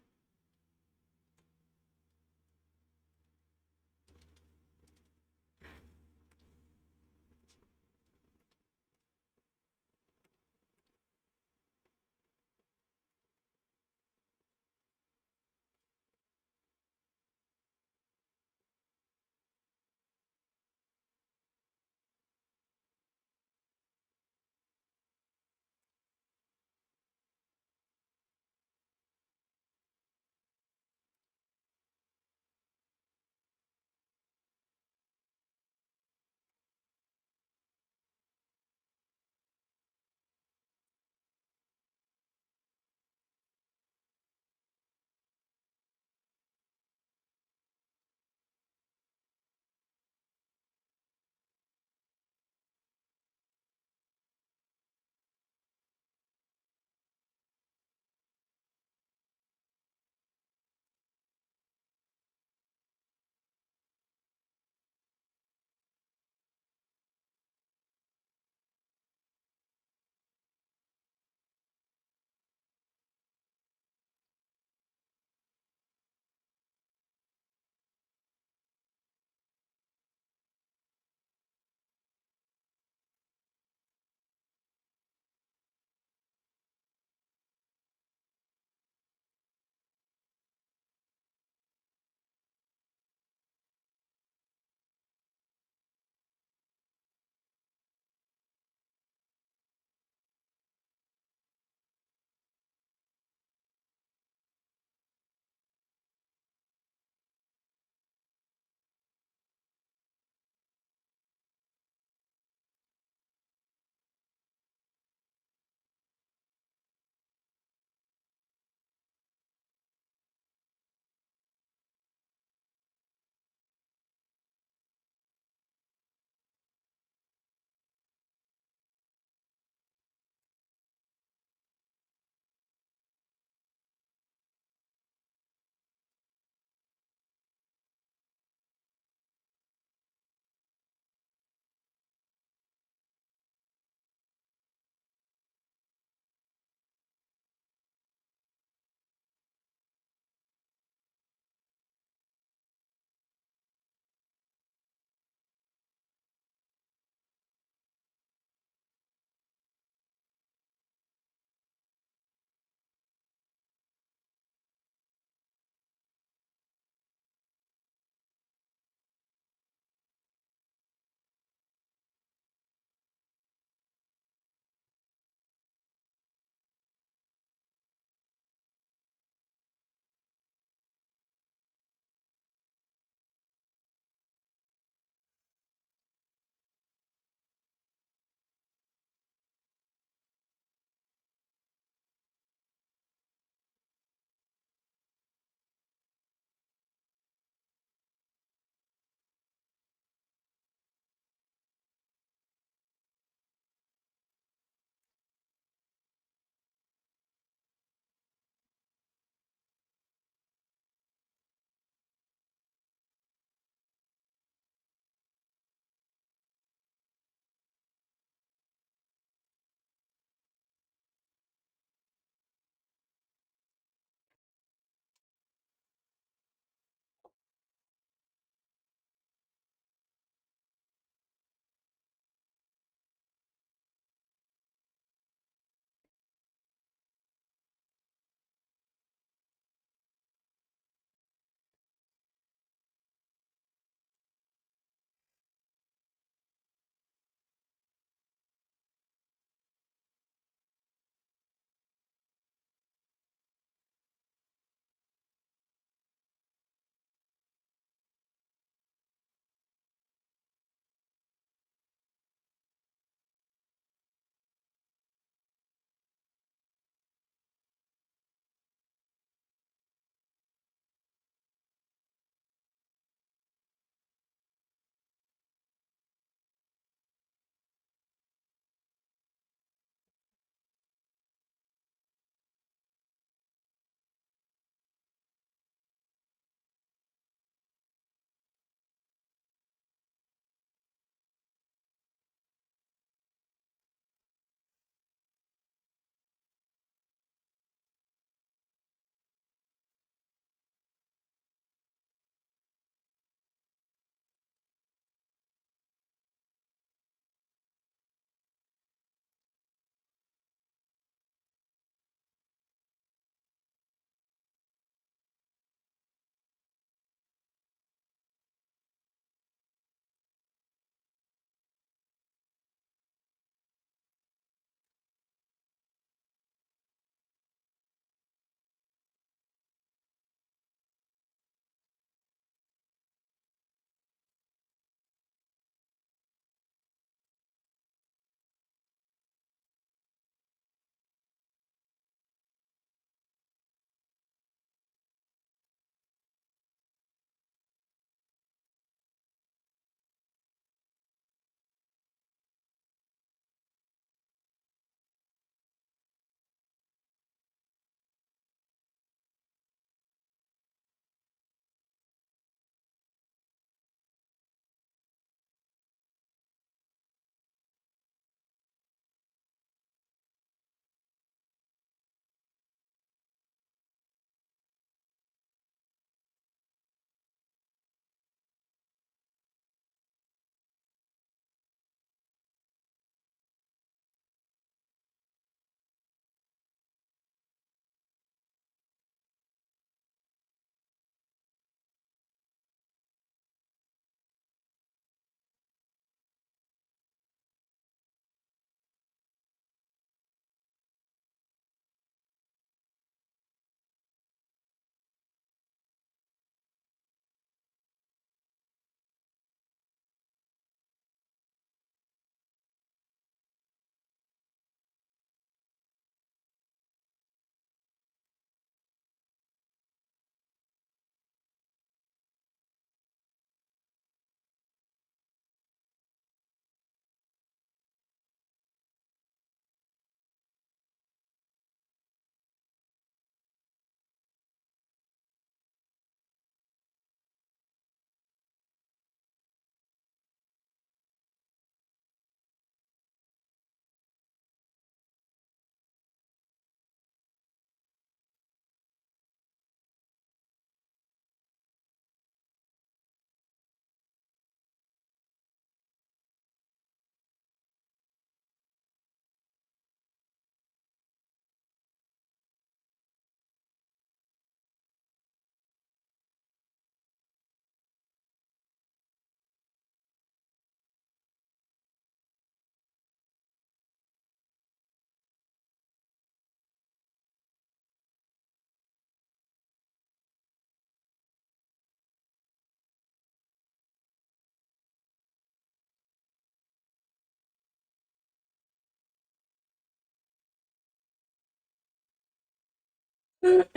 It's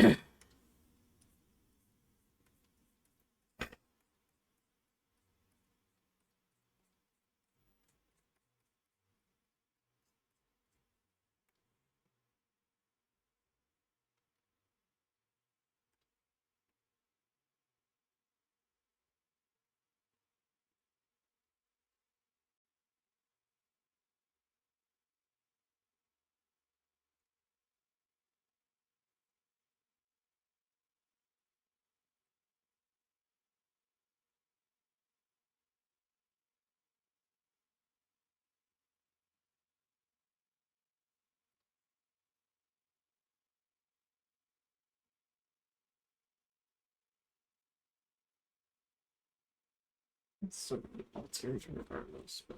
so altered regardless, but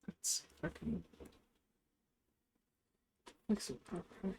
let's see if I can fix it properly.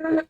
Hi,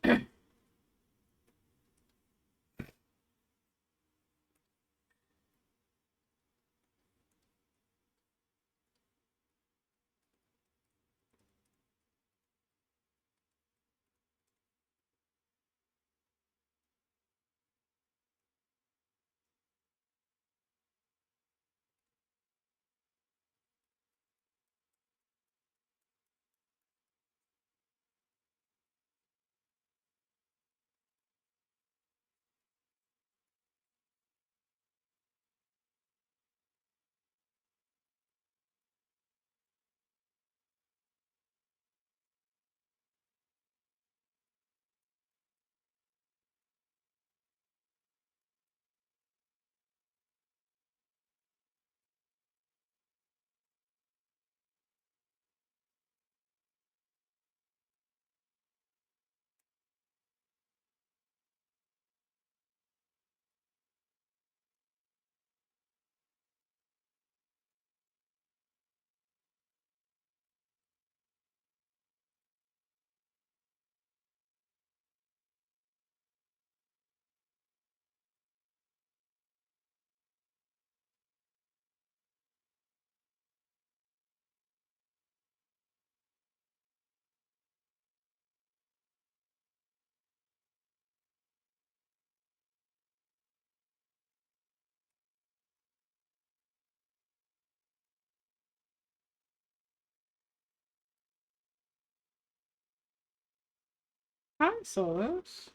Solus.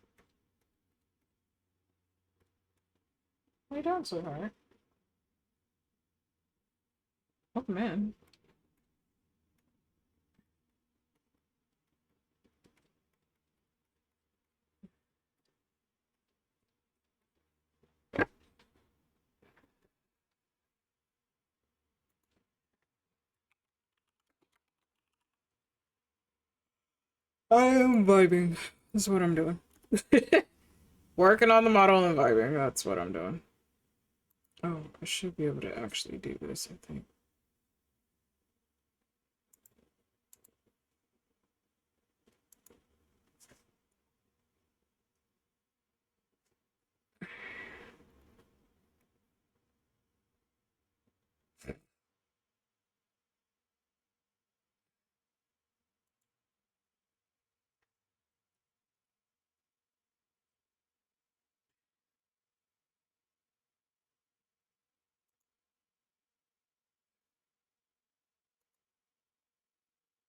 How you doing, sweetheart? Welcome in. I am vibing. That's what I'm doing. Working on the model and vibing. That's what I'm doing. Oh, I should be able to actually do this, I think.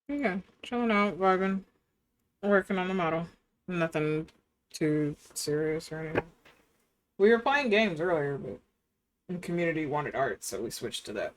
Yeah, chilling out, vibing, working on the model. Nothing too serious or anything. We were playing games earlier, but the community wanted art, so we switched to that.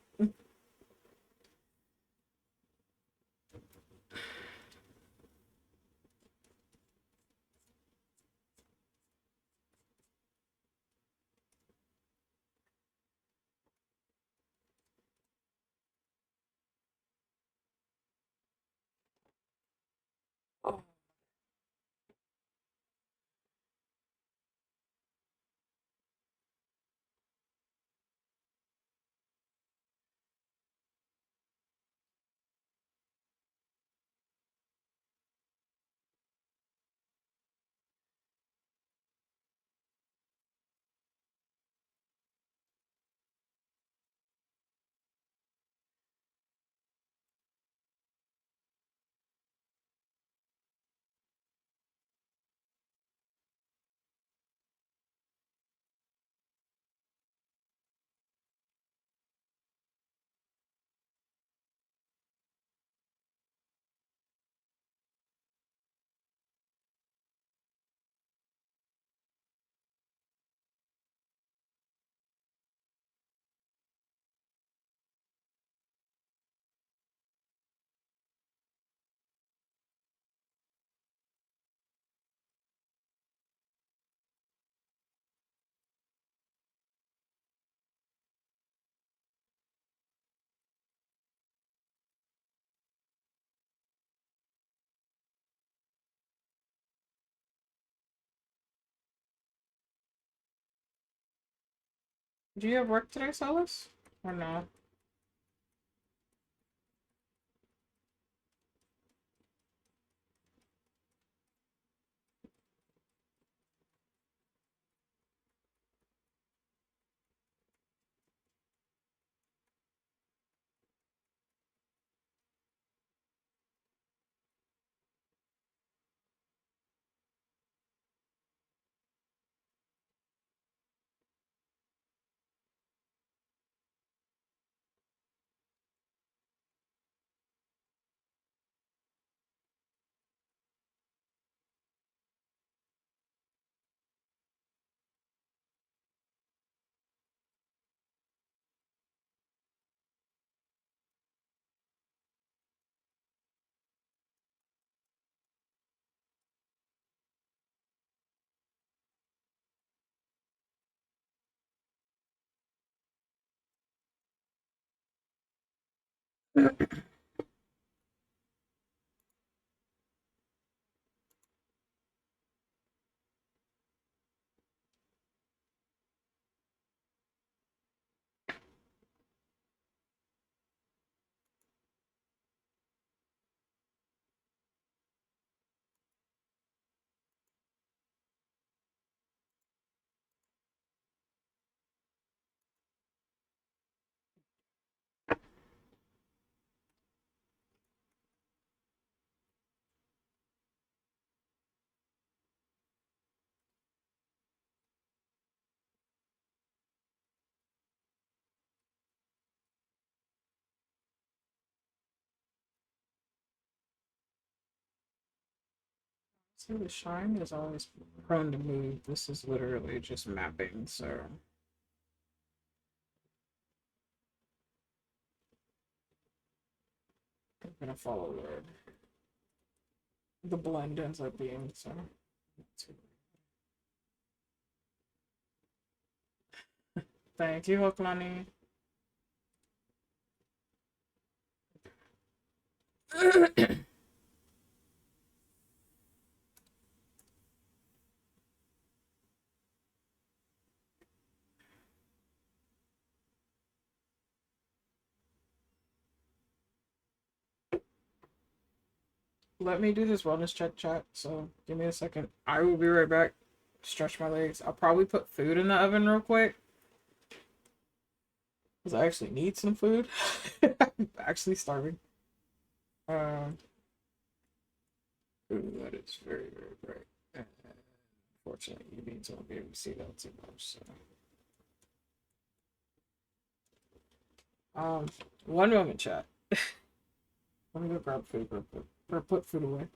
Do you have work today, Solus? Or no? See, the shine is always prone to move. This is literally just mapping, so. I'm gonna follow where the blend ends up being, so. Thank you, Hoklani. Let me do this wellness check chat, so give me a second. I will be right back. Stretch my legs. I'll probably put food in the oven real quick. Because I actually need some food. I'm actually starving. Ooh, that is very, very bright. And unfortunately, you beans won't be able to see that too much, so. One moment, chat. Let me go grab food real quick. Or put food away.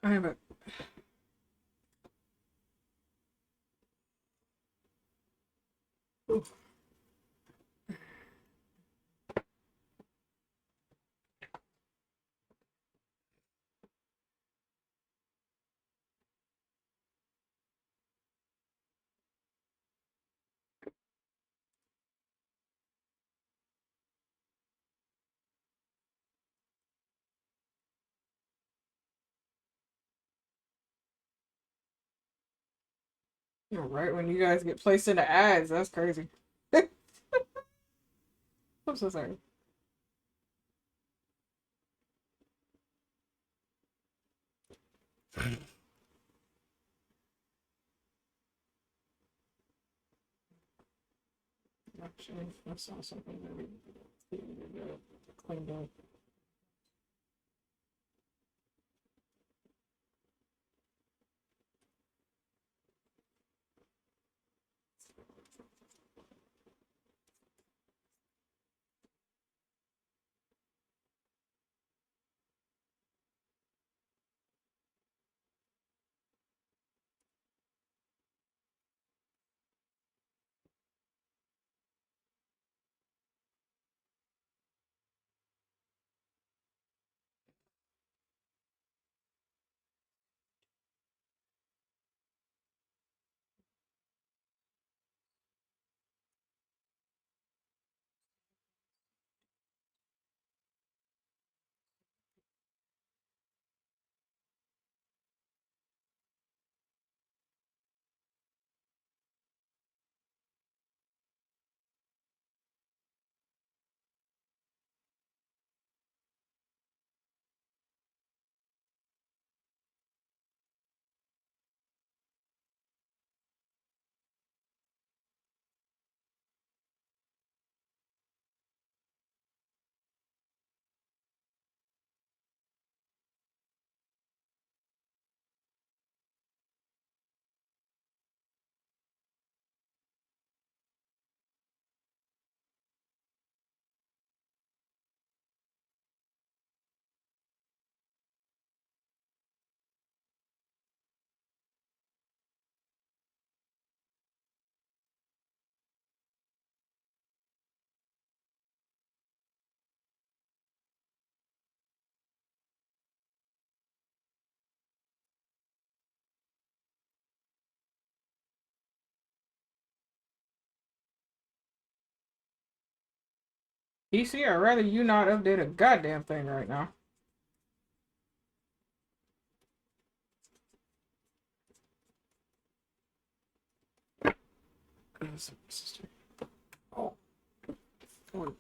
I have it. Ooh. Right when you guys get placed into ads, that's crazy. I'm so sorry. Actually, I saw something that we cleaned up. PC, I'd rather you not update a goddamn thing right now. Oh. Oh.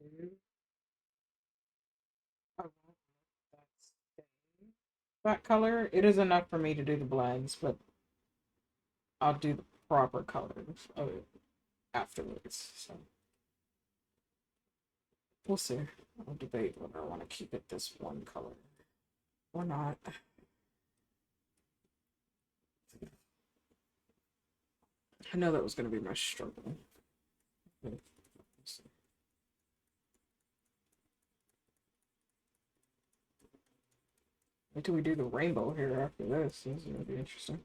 I won't let that stay that color. It is enough for me to do the blends, but I'll do the proper colors of it afterwards. So we'll see. I'll debate whether I want to keep it this one color or not. I know that was going to be my struggle. We'll see. Wait till we do the rainbow here after this. This is going to be interesting.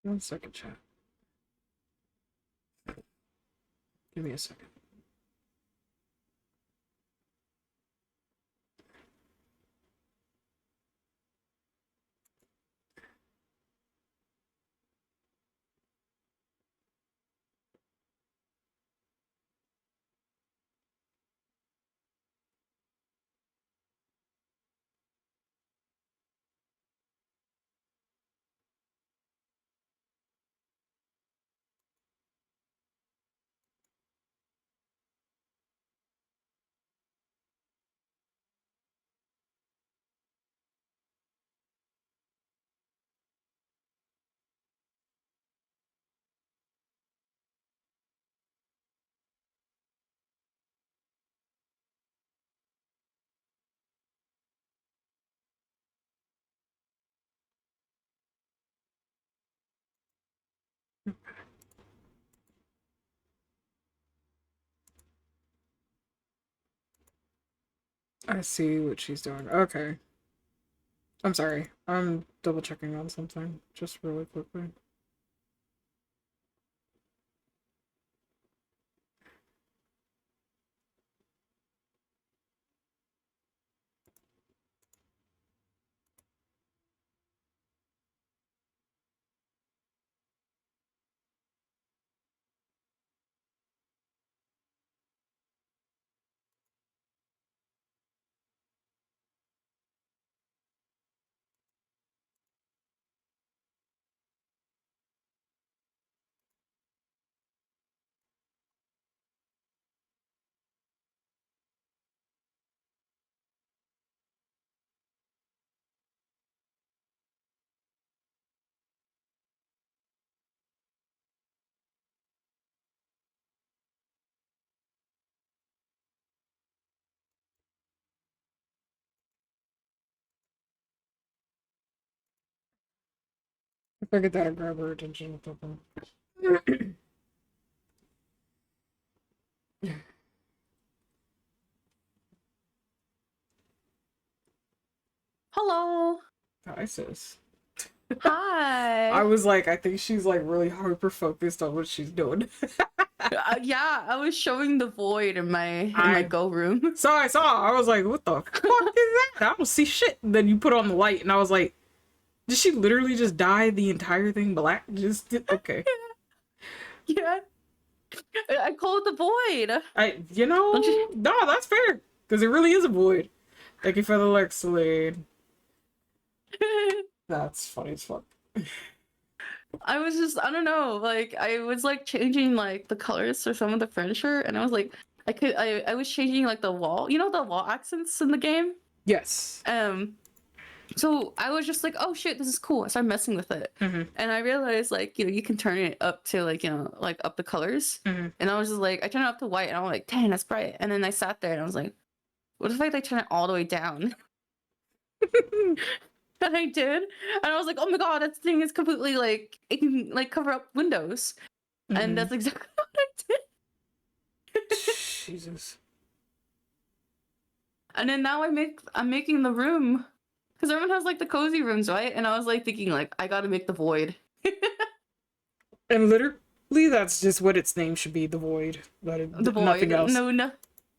1 second, chat. Give me a second. I see what she's doing. Okay. I'm sorry. I'm double checking on something. Just really quickly. If I get that, I'll grab her attention with something. Hello. Hi, sis. Hi. I was like, I think she's like really hyper focused on what she's doing. Yeah, I was showing the void in my go room. So I saw. I was like, what the fuck is that? I don't see shit. And then you put on the light, and I was like, did she literally just dye the entire thing black? Just okay. Yeah. I call it the void. No, that's fair. Because it really is a void. Thank you for the Lex Slade. That's funny as fuck. I was just, I don't know, like I was like changing like the colors for some of the furniture, and I was like, I was changing like the wall, the wall accents in the game. Yes. So I was just like, oh shit, this is cool. I started messing with it, and I realized like you can turn it up to like like up the colors, and I was just like, I turned it up to white, and I'm like, dang, that's bright. And then I sat there and I was like, what if I like turn it all the way down? And I did, and I was like, oh my god, that thing is completely like it can like cover up windows, and that's exactly what I did. Jesus. And then now I'm making the room, because everyone has like the cozy rooms, right? And I was like thinking like I gotta make the void. And literally, that's just what its name should be, the void. The void. Nothing else. No,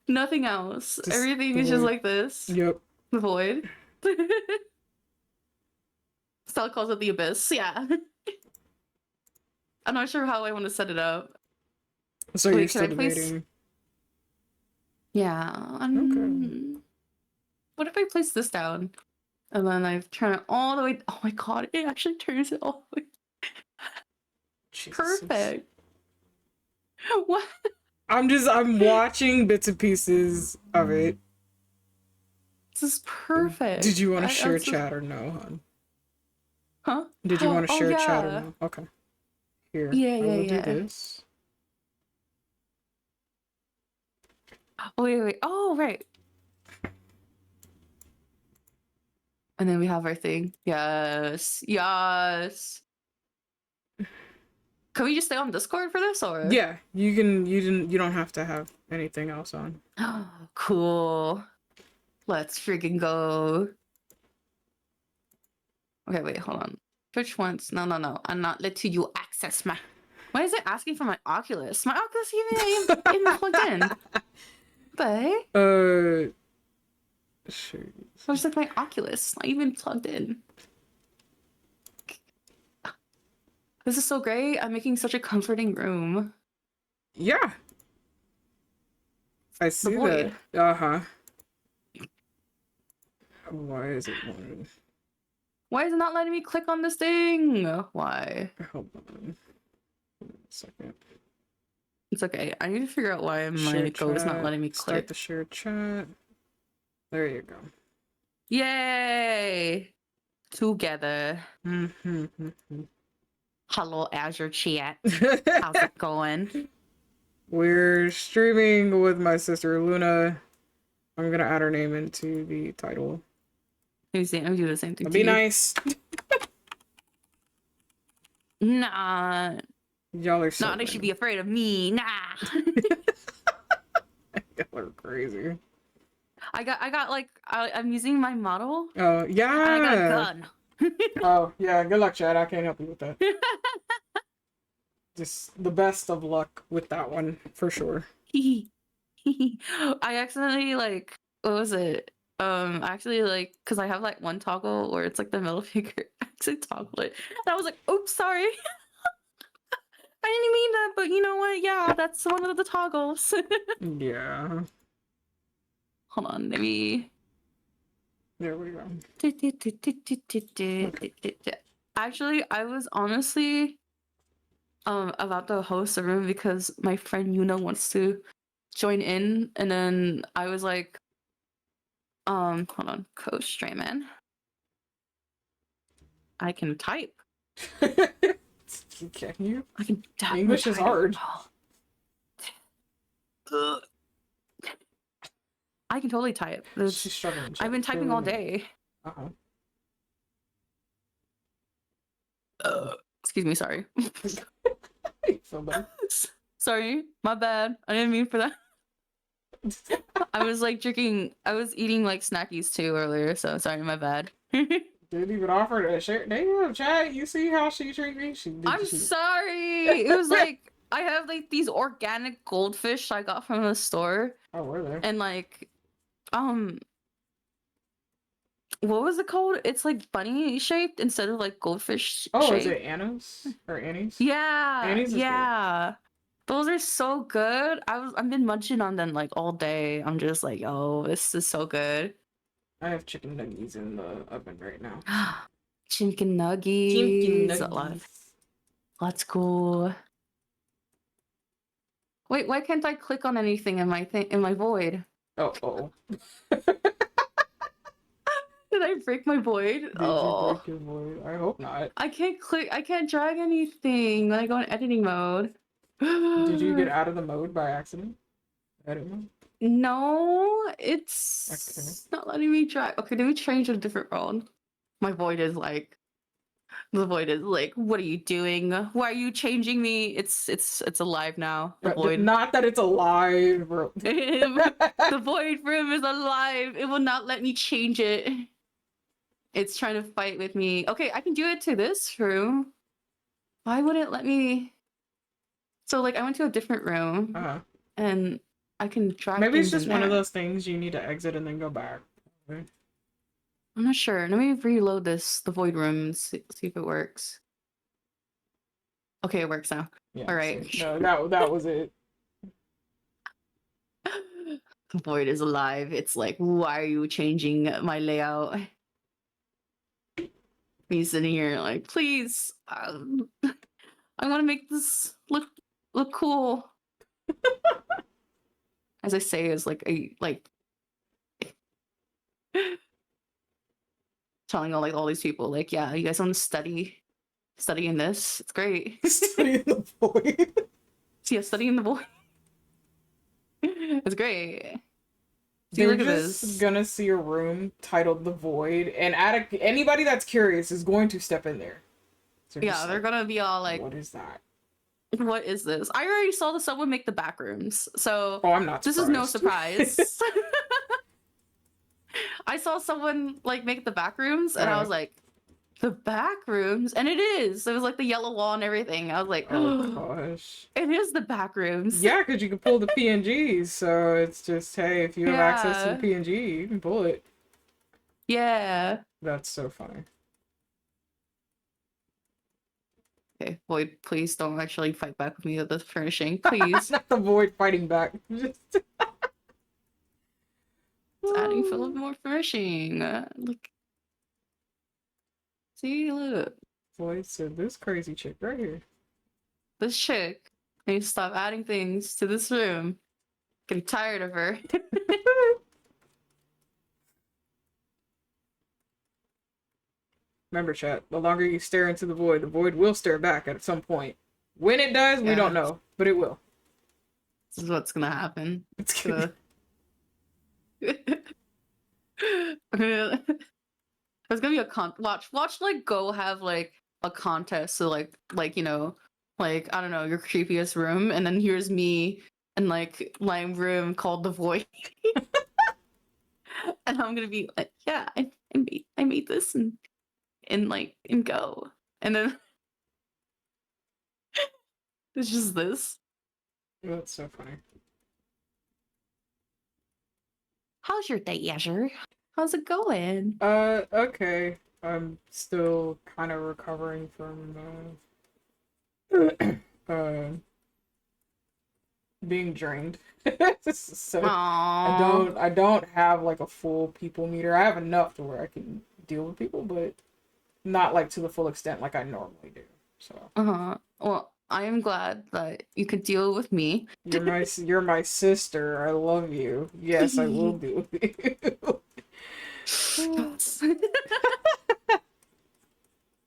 nothing else. Just Everything is just like this. Yep. The void. Stella calls it the abyss. Yeah. I'm not sure how I want to set it up. So you're still debating. Yeah. Okay. What if I place this down? And then I turn it all the way. Oh my god, it actually turns it all the way. Jesus. Perfect. What? I'm watching bits and pieces of it. This is perfect. Did you want to share chat or no, hon? Huh? Did you want to share chat or yeah. no? Okay. Here. Yeah, I will do this. Oh, wait. Oh, right. And then we have our thing. Yes. Yes. Can we just stay on Discord for this, or? Yeah, you don't have to have anything else on. Oh, cool. Let's freaking go. Okay, wait, hold on. Twitch once. No, no, no. I'm not letting you access my. Why is it asking for my Oculus? My Oculus even ain't plugged in. But Sure. so it's like my Oculus, not even plugged in. This is so great. I'm making such a comforting room. Yeah. I see void. that. Uh-huh. Why is it one? Why is it not letting me click on this thing? Why? Hold on. A second. It's okay. I need to figure out why my Share Go is not chat. letting me Start click. the shared chat. There you go. Yay! Together. Mm-hmm. Hello, Azure Chat. How's it going? We're streaming with my sister Luna. I'm gonna add her name into the title. Let me do the same thing. Be nice. Nah. Y'all are so Nah, they should be afraid of me. Nah. Y'all are crazy. I got like I'm using my model. Oh yeah. And I got a gun. Oh yeah. Good luck, Chad. I can't help you with that. Just the best of luck with that one for sure. I accidentally like what was it? Actually like because I have like one toggle where it's like the middle finger. I actually toggled it. And I was like, oops, sorry. I didn't mean that, but you know what? Yeah, that's one of the toggles. Yeah. Hold on, let me. There we go. Actually, I was honestly about to host a room because my friend Yuna wants to join in, and then I was like, hold on, co-streaming. I can type. Can you? I can type. English is hard. I can totally type. She's struggling. I've been typing all day. Excuse me, sorry. Sorry, my bad. I didn't mean for that. I was like I was eating like snackies too earlier, so sorry, my bad. Didn't even offer to share. Damn, Chad, you see how she treat me? I'm sorry. It was like I have like these organic goldfish I got from the store. Oh, were there? And like, what was it called? It's like bunny shaped instead of like goldfish. Oh, shaped. is it Anna's or Annie's? Yeah, Annie's is yeah. Those are so good. I've been munching on them like all day. I'm just like, oh, this is so good. I have chicken nuggets in the oven right now. Chicken nuggets. Chicken nuggets. Let's go. Wait, why can't I click on anything in my void? Oh. Did I break my void? Did you break your void? I hope not. I can't click. I can't drag anything when I go in editing mode. Did you get out of the mode by accident? Edit mode? No, it's not letting me drag. Okay, let me change a different role. My void is like, the void is like, what are you doing? Why are you changing me? It's alive now. The void. Not that it's alive, bro. The void room is alive. It will not let me change it. It's trying to fight with me. Okay, I can do it to this room. Why would it let me? So like I went to a different room and I can drag. Maybe it's just in one of there. those things you need to exit and then go back. Okay. I'm not sure. Let me reload the void room and see if it works. Okay, it works now. Yeah, all right. No, that was it. The void is alive. It's like, why are you changing my layout? Me sitting here like, please, I want to make this look cool. As I say, is like telling all these people like, yeah, you guys want to study in this? It's great. Study in the void. Yeah, study in the void. It's great. See, They're look at just this. gonna see a room titled The Void, and anybody that's curious is going to step in there. So Yeah, they're gonna be all like, what is that? What is this? I already saw someone make the back rooms, so I'm not this is no surprise. I saw someone like make the back rooms, and I was like, The back rooms, and it is. It was like the yellow wall and everything. I was like, Oh gosh. it is the back rooms. Yeah, because you can pull the PNGs, so it's just, hey, if you have access to the Yeah. PNG, you can pull it. Yeah. That's so funny. Okay, Void, please don't actually fight back with me with this furnishing, please. The void fighting back. Just It's adding Philip more furnishing. Look. See, look. Void said, this crazy chick right here. This chick needs to stop adding things to this room. Getting tired of her. Remember, chat, the longer you stare into the void will stare back at some point. When it does, we don't know, but it will. This is what's gonna happen. It's gonna... There's gonna be a watch like go have like a contest, so like you know, like I don't know, your creepiest room, and then here's me in like my room called the void. And I'm gonna be like, yeah, I made this and go. And then it's just this. That's so funny. How's your day, Azure? How's it going? Okay. I'm still kind of recovering from being drained. So I don't have like a full people meter. I have enough to where I can deal with people, but not like to the full extent like I normally do. So well, I am glad that you could deal with me. You're my sister. I love you. Yes, I will deal with you.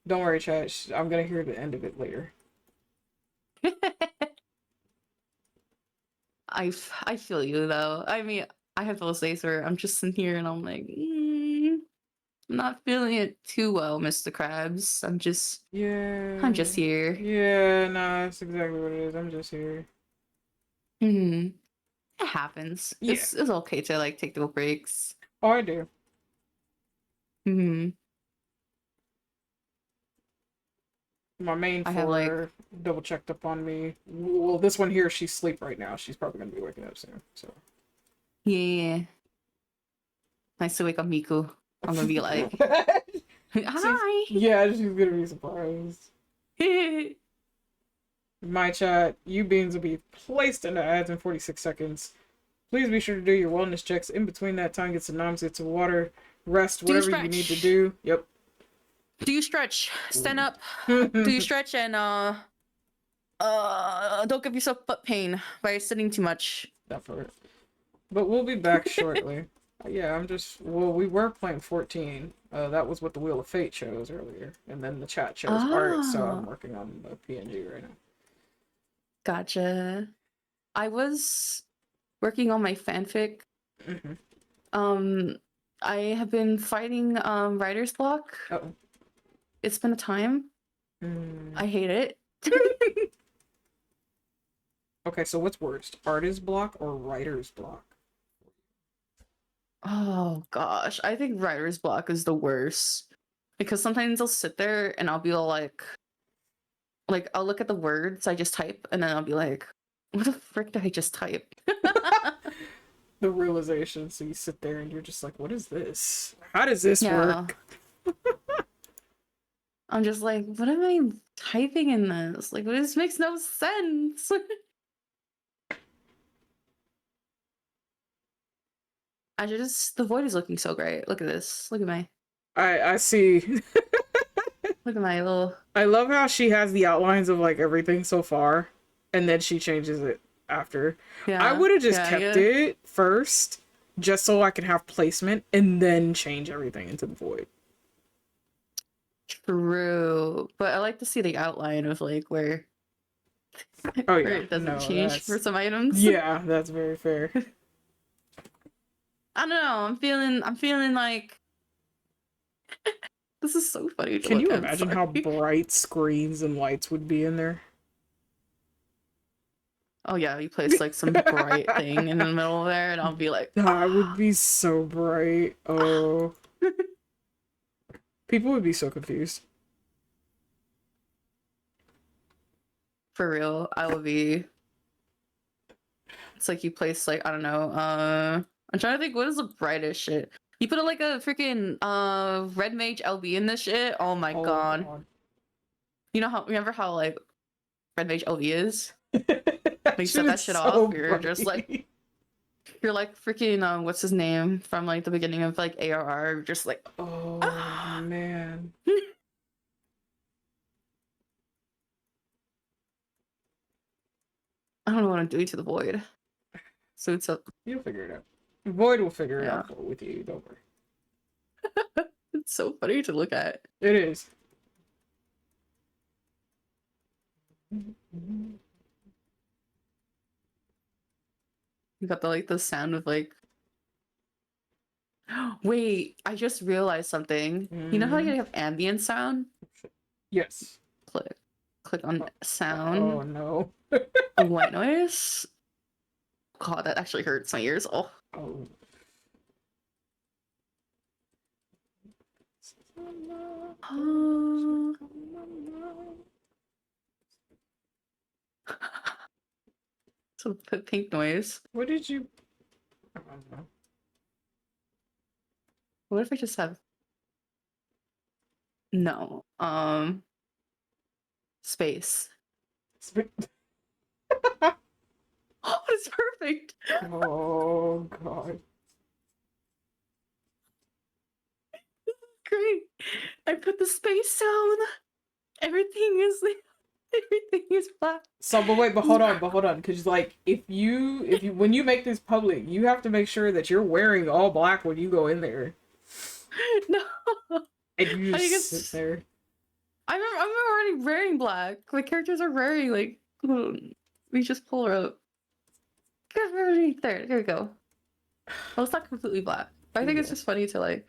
Don't worry, chat. I'm gonna hear the end of it later. I feel you though. I mean, I have those days where I'm just in here and I'm like, I'm not feeling it too well, Mr. Krabs. I'm just here. Yeah, nah, that's exactly what it is. I'm just here. It happens. Yeah. It's okay to like take little breaks. Oh, I do. My main four double checked up on me. Well, this one here, she's asleep right now. She's probably gonna be waking up soon. So. Yeah. Nice to wake up Miku. I'm gonna be like, hi. Yeah, she's gonna be surprised. My chat, you beans will be placed into ads in 46 seconds. Please be sure to do your wellness checks in between that time. Get some noms, get some water, rest, whatever you need to do. Yep. Do you stretch? Stand up. Do you stretch and don't give yourself butt pain by sitting too much. That part. But we'll be back shortly. Yeah, we were playing 14. That was what the Wheel of Fate shows earlier. And then the chat shows art, so I'm working on the PNG right now. Gotcha. I was working on my fanfic. I have been fighting writer's block. Uh-oh. It's been a time. I hate it. Okay, so what's worst? Artist block or writer's block? Oh gosh, I think writer's block is the worst. Because sometimes I'll sit there and I'll be all like I'll look at the words I just type and then I'll be like, what the frick did I just type? The realization, so you sit there and you're just like, what is this? How does this work? I'm just like, what am I typing in this? Like, this makes no sense. The void is looking so great. Look at this. Look at my... I see. Look at my little... I love how she has the outlines of like everything so far, and then she changes it after. Yeah, I would have just kept it first, just so I can have placement, and then change everything into the void. True, but I like to see the outline of like where it doesn't change for some items. Yeah, that's very fair. I don't know. I'm feeling like this is so funny. Can you imagine how bright screens and lights would be in there? Oh yeah, you place like some bright thing in the middle there, and I'll be like, that would be so bright. Oh. People would be so confused. For real, I will be. It's like you place like I don't know. I'm trying to think what is the brightest shit. You put like a freaking red mage LB in this shit. Oh my god. You know how remember how like red mage LB is? When you set that shit off, you're just like you're like freaking what's his name from like the beginning of like ARR, just like oh man. I don't know what I'm doing to the void. So it's a You'll figure it out. Void will figure it Yeah. out with you, don't worry. it's so funny to look at. It is. You got the like the sound of like wait, I just realized something. You know how you have ambient sound? Yes. Click on Oh sound. no. White noise. God, that actually hurts my ears. Oh. Oh. So the pink noise. What did you? I don't know. What if I just have no space? Oh, it's perfect. Oh god. Great. I put the space down. Everything is black. So, but hold on, because like if you when you make this public, you have to make sure that you're wearing all black when you go in there. No. And you I just guess- sit there. I'm already wearing black. My characters are wearing like. Hold on. We just pull her up. There we go. Well, it's not completely black, but I think it's just funny to like,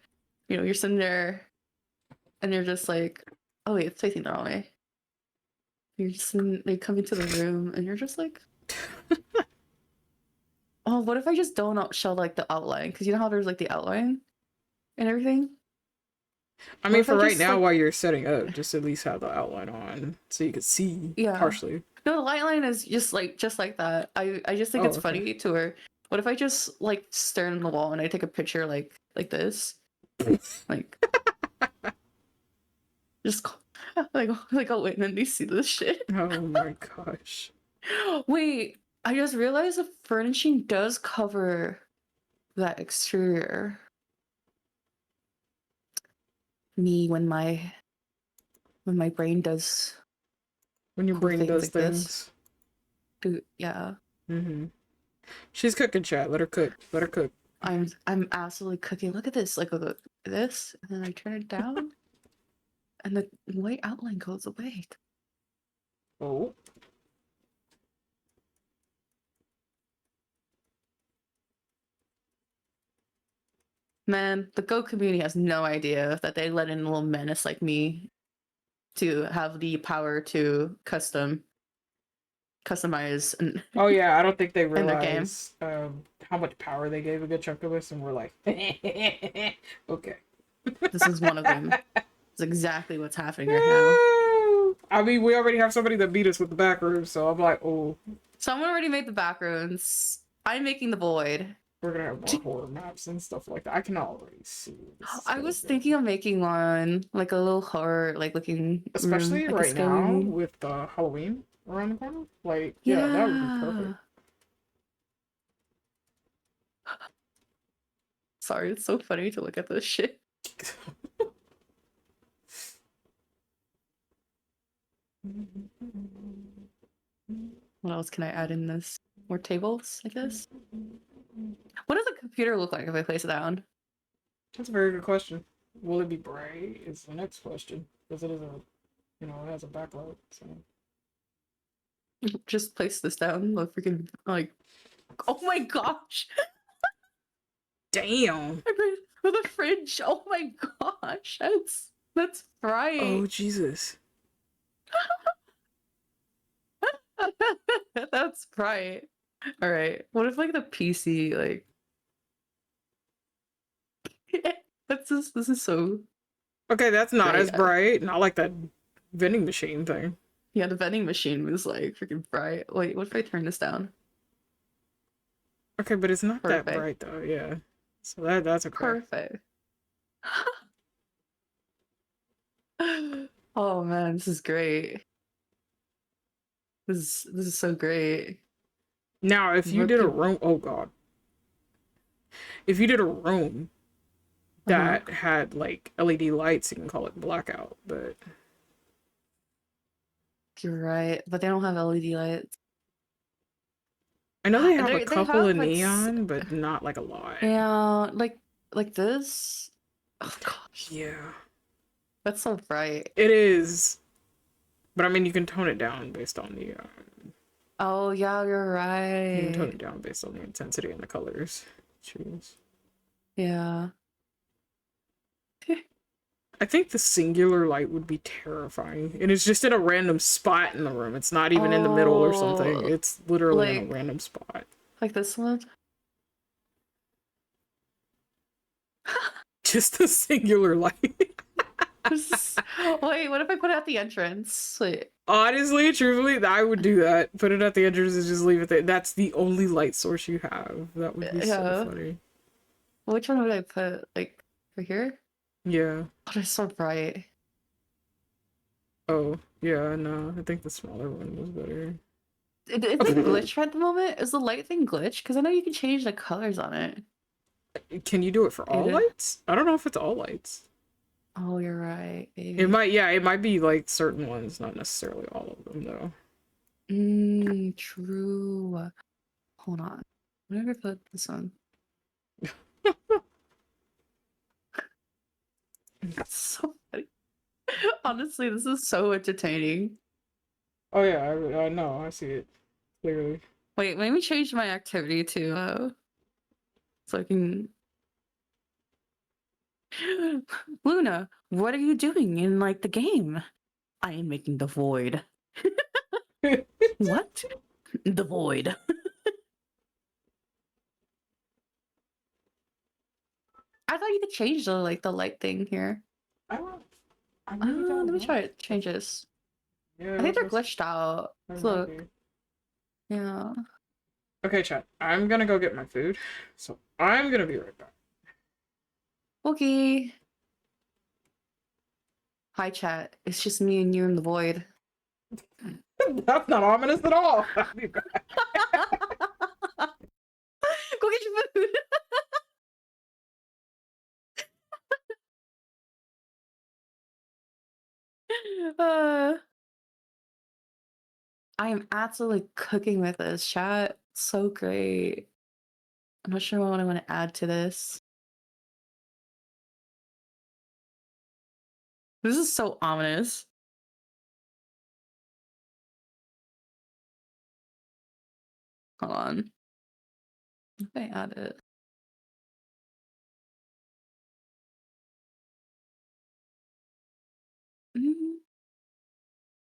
you know, you're sitting there, and you're just like, oh wait, it's facing the wrong way. You're just they come into the room, and you're just like, oh, what if I just don't show like the outline? Because you know how there's like the outline and everything. I mean, for right now, while you're setting up, just at least have the outline on so you can see partially. No, the light line is just like that. I just think it's funny to where what if I just like stare in the wall and I take a picture like this? Like just like oh wait, and then they see this shit. Oh my gosh. Wait, I just realized the furnishing does cover that exterior. Me when my brain does when your brain does like things. Yeah. Mm-hmm. She's cooking, chat. Let her cook. Let her cook. I'm absolutely cooking. Look at this. Like look at this, and then I turn it down, and the white outline goes away. Oh. Man, the Go community has no idea that they let in a little menace like me to have the power to customize. Oh yeah, I don't think they realize how much power they gave a good chunk of us, and we're like, okay. This is one of them. It's exactly what's happening right now. I mean, we already have somebody that beat us with the back room, so I'm like, oh. Someone already made the back rooms. I'm making the void. We're gonna have more horror maps and stuff like that. I can already see. I was thinking of making one, like a little horror, like looking especially room, like right now with Halloween around the corner. Like, yeah, that would be perfect. Sorry, it's so funny to look at this shit. What else can I add in this? More tables, I guess. What does a computer look like if I place it down? That's a very good question. Will it be bright? Is the next question because it is it has a backlight. So just place this down. The freaking like, oh my gosh! Damn. With a fridge. Oh my gosh, that's bright. Oh Jesus. That's bright. All right. What if like the PC like? This is so. Okay, that's not Great. as bright. Not like that vending machine thing. Yeah, the vending machine was like freaking bright. Wait, what if I turn this down? Okay, but it's not that Perfect. bright though. Yeah, so that's okay. Perfect. Oh man, this is great. This is so great. Now, if you What did a peop- room, oh god, if you did a room that had like LED lights, you can call it blackout. But You're right, but they don't have LED lights. I know they have a They couple have of like neon, but not like a lot. yeah, like this. Oh gosh, Yeah, that's so bright. it is. But I mean, you can tone it down based on the. Oh yeah, you're You can tone right. it down based on the intensity and the colors. Choose. Yeah. I think the singular light would be terrifying. And it's just in a random spot in the room. It's not even in the middle or something. Oh, It's literally in a like random spot. like this one. Just a singular light. Wait, what if I put it at the entrance? Wait. Honestly, truthfully, I would do that. Put it at the entrance and just leave it there. That's the only light source you have. That would be so Yeah. funny. Which one would I put? Like right here? Yeah. Oh, it's so bright. Oh, yeah, no. I think the smaller one was better. Is it glitched at the moment? Is the light thing glitched? Because I know you can change the colors on it. Can you do it for all Either. lights? I don't know if it's all lights. Oh, you're right. Maybe. It might be like certain ones, not necessarily all of them though. True. Hold on. What did I put this on? That's so funny. Honestly, this is so entertaining. Oh yeah, I know, I see it clearly. Wait, let me change my activity to so I can Luna, what are you doing in like the game? I am making the void. What? The void. I thought you could change the light thing here. I really don't Let me know. try it. Change this. Yeah, I think they're glitched out. there might Look. be. Yeah. Okay, chat. I'm gonna go get my food, so I'm gonna be right back. Okay. Hi, chat. It's just me and you in the void. That's not ominous at all. Go get your food. I am absolutely cooking with this chat. So great. I'm not sure what I want to add to this. This is so ominous. Hold on. If I add it.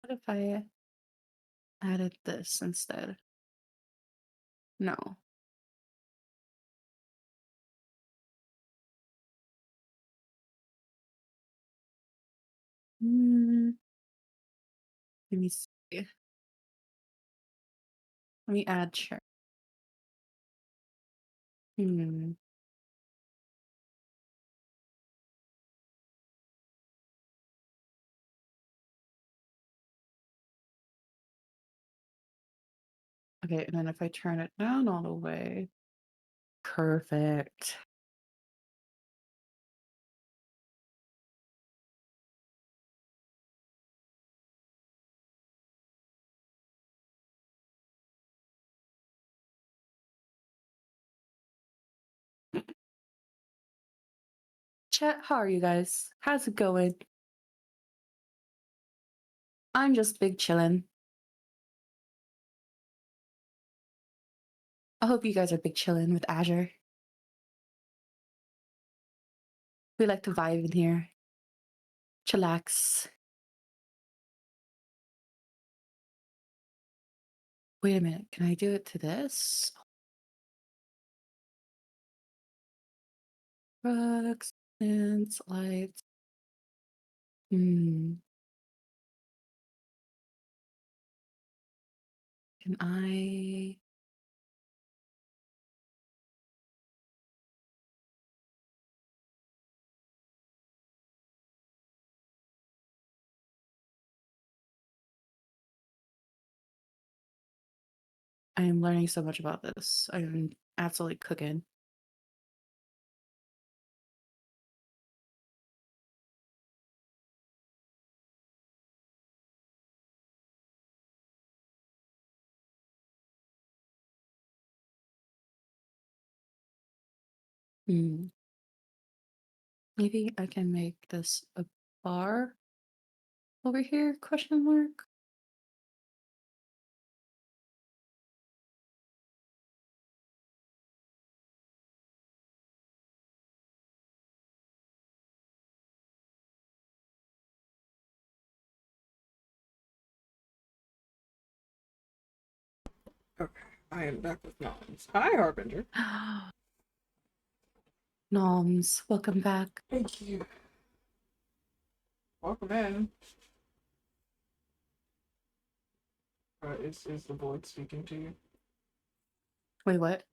What if I added this instead? No. Let me see. Let me add share. Okay, and then if I turn it down all the way. Perfect. Chat, how are you guys? How's it going? I'm just big chillin'. I hope you guys are big chillin' with Azure. We like to vibe in here. Chillax. Wait a minute, can I do it to this? Products and lights. Hmm. Can I? I am learning so much about this. I'm absolutely cooking. Hmm. Maybe I can make this a bar over here? Question mark. Okay, I am back with Noms. Hi, Harbinger. Noms, welcome back. Thank you. Welcome in. Is the void speaking to you? Wait, what?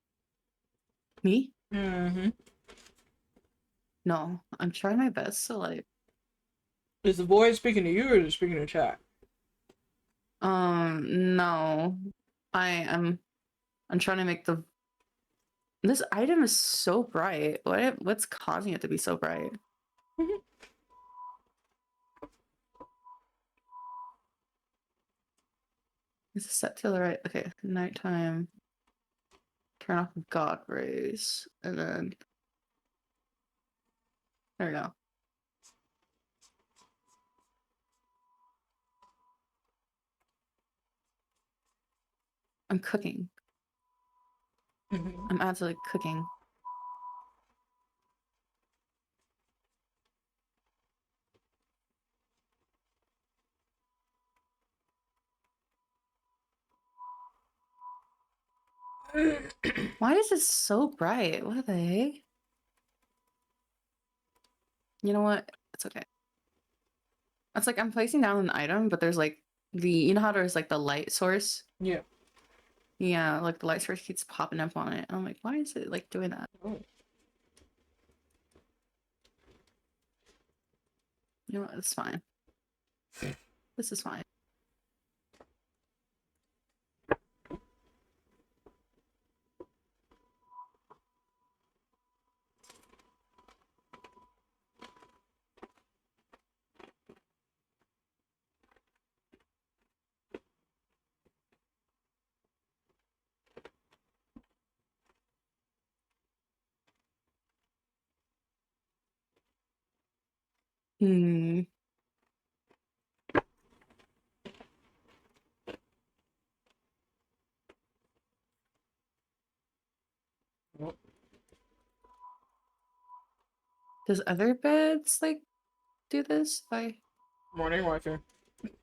Me? Mm-hmm. No, I'm trying my best to like. Is the void speaking to you or is it speaking to chat? No. I'm trying to make the. This item is so bright. What's causing it to be so bright? Is it set to the right? Okay, nighttime. Turn off God rays, and then there we go. I'm cooking. I'm absolutely cooking. Why is it so bright? What the heck? You know what? It's okay. It's like I'm placing down an item, but there's like you know how there's like the light source? Yeah. Yeah, like the light source keeps popping up on it. I'm like, why is it like doing that? Oh. You know what? It's fine. This is fine. Hmm. Oh. Does other beds like do this? Morning, wifey.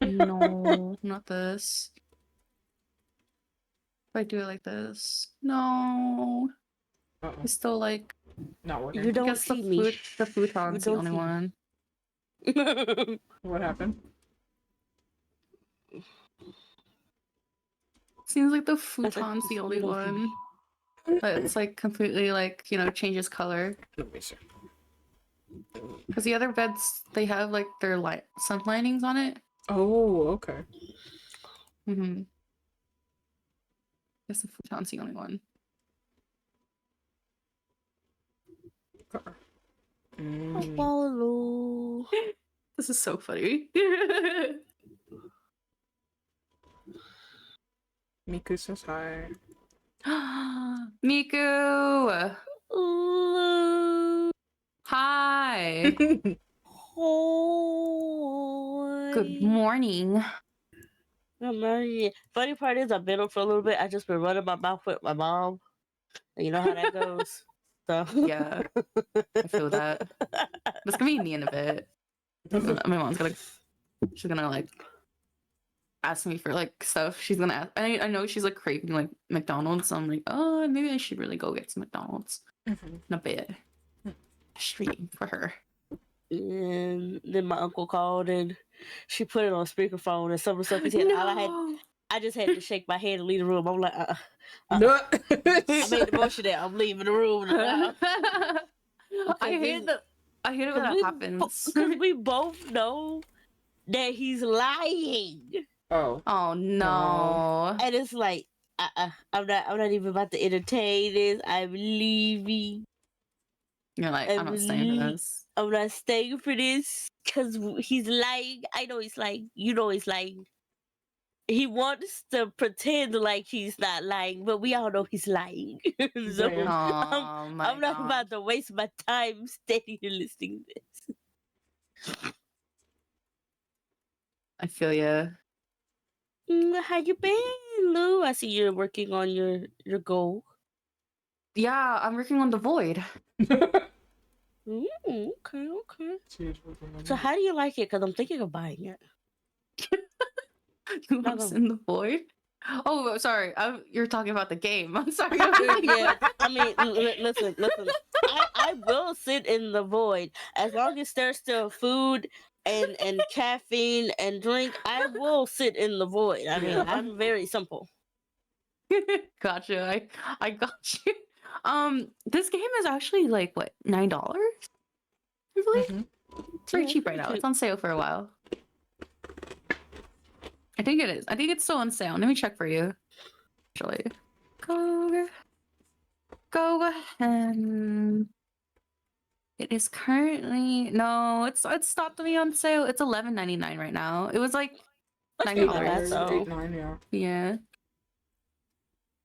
No, not this. If I do it like this, no. Uh-oh. It's still like Not working. You I don't guess see me. the futon's the don't only see me. one. What happened? Seems like the I said, futon's the only you don't see me. one. But it's like completely like, changes color. Let me see. Because the other beds, they have like their sun linings on it. Oh, okay. Mm-hmm. Guess the futon's the only one. Follow. This is so funny. Miku says hi. Miku! Hi! Good morning. Funny part is I've been up for a little bit. I just been running my mouth with my mom. You know how that goes. So Yeah, I feel that. It's gonna be me in a bit. My mom's she's gonna like ask me for like stuff. She's gonna ask. I know she's like craving like McDonald's. So I'm like, oh, maybe I should really go get some McDonald's in a bit. Stream for her. And then my uncle called and she put it on speakerphone and some of the stuff he said. No. I just had to shake my head and leave the room. I'm like, No. I made the motion that I'm leaving the room now. I hate it when that happens. Because we both know that he's lying. Oh. Oh no. And it's like, I'm not even about to entertain this. I'm leaving. You're like, I'm not staying for this. I'm not staying for this because he's lying. I know he's lying. You know he's lying. He wants to pretend like he's not lying, but we all know he's lying. So Damn. Oh my I'm not God. about to waste my time standing here listening to this. I feel ya. How you been, Lou? I see you're working on your goal. Yeah, I'm working on the void. Okay. So how do you like it? Because I'm thinking of buying it. What's in the void? Oh, sorry. You're talking about the game. I'm sorry. Yeah, I mean, listen. I will sit in the void as long as there's still food and caffeine and drink. I will sit in the void. I mean, I'm very simple. Gotcha. I got you. This game is actually like what, $9? I believe it's very cheap right now. It's on sale for a while. I think it is. I think it's still on sale. Let me check for you. Actually, go ahead. It is currently it's stopped to be on sale. It's $11.99 right now. It was like $9. $8.9, yeah. Yeah.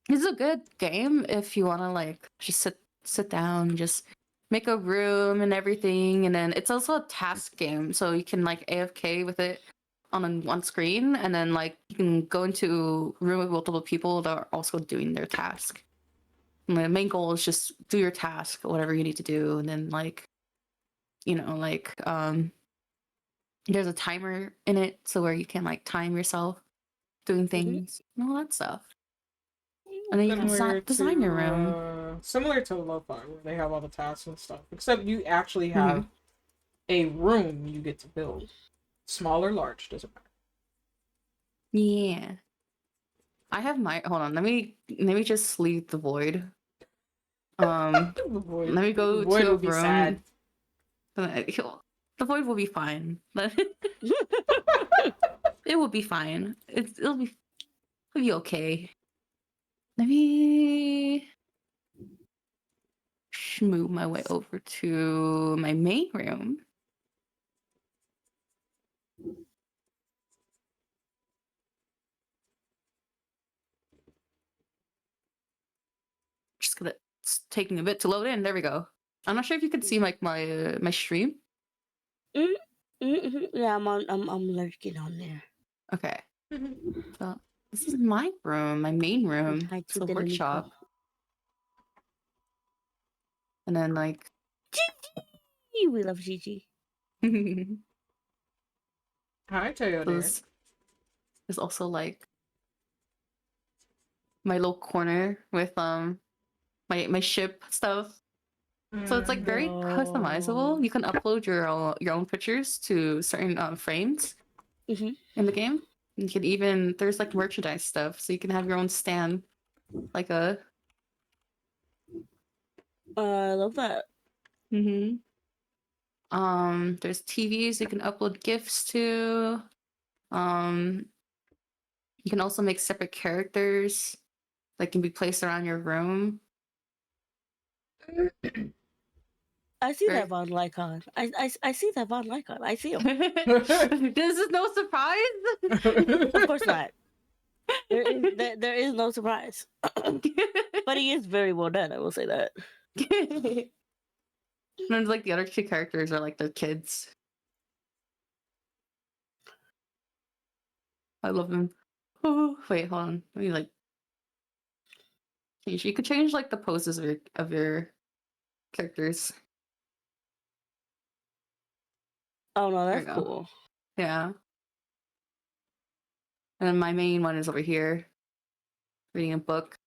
It's a good game if you want to like just sit down, just make a room and everything, and then it's also a task game, so you can like AFK with it on one screen, and then like you can go into a room with multiple people that are also doing their task. And the main goal is just do your task, whatever you need to do, and then like there's a timer in it, so where you can like time yourself doing things and all that stuff. And then you can design your room. Similar to Lo-Fi, where they have all the tasks and stuff. Except you actually have a room you get to build. Small or large, doesn't matter. Yeah. I have my hold on, let me just leave the void. Let me go to a room. Sad. The void will be fine. It will be fine. It'll be okay. Let me move my way over to my main room. Just gonna, it's taking a bit to load in. There we go. I'm not sure if you can see like my stream. Yeah, I'm lurking on there. Okay. So this is my room, my main room. It's a workshop. And then like Gigi! We love Gigi. Hi, Toyota. So there's also like my little corner with my ship stuff. So it's like very customizable. You can upload your own pictures to certain frames in the game. You can even there's like merchandise stuff, so you can have your own stand, like a. I love that. There's TVs you can upload GIFs to. You can also make separate characters that can be placed around your room. I see that Von Lycon. I see that Von Lycon. I see him. This is no surprise. Of course not. There is no surprise. But he is very well done, I will say that. And then like the other two characters are like their kids. I love them. Oh, wait, hold on. Let me like change. You could change like the poses of your characters. Oh no, that's cool. Yeah. And then my main one is over here, reading a book.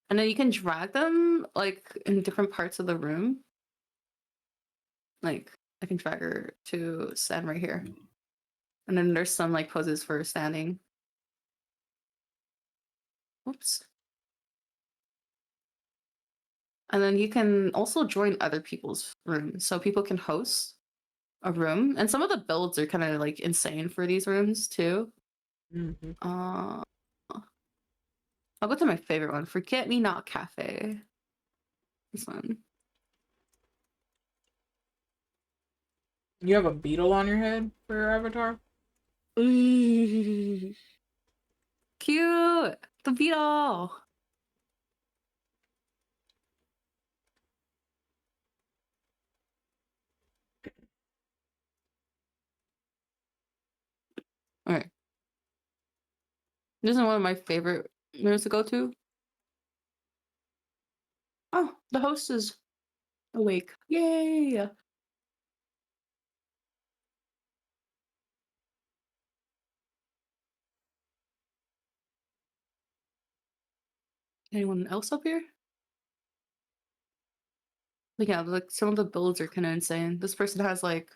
And then you can drag them like in different parts of the room. Like I can drag her to stand right here. And then there's some like poses for standing. Oops. And then you can also join other people's rooms. So people can host a room. And some of the builds are kind of like insane for these rooms too. Mm-hmm. I'll go to my favorite one, Forget Me Not Cafe. This one. You have a beetle on your head for your avatar? Mm. Cute! The beetle! Alright. This is one of my favorite rooms to go to. Oh, the host is awake. Yay! Anyone else up here? Like, yeah, like some of the builds are kind of insane. This person has like,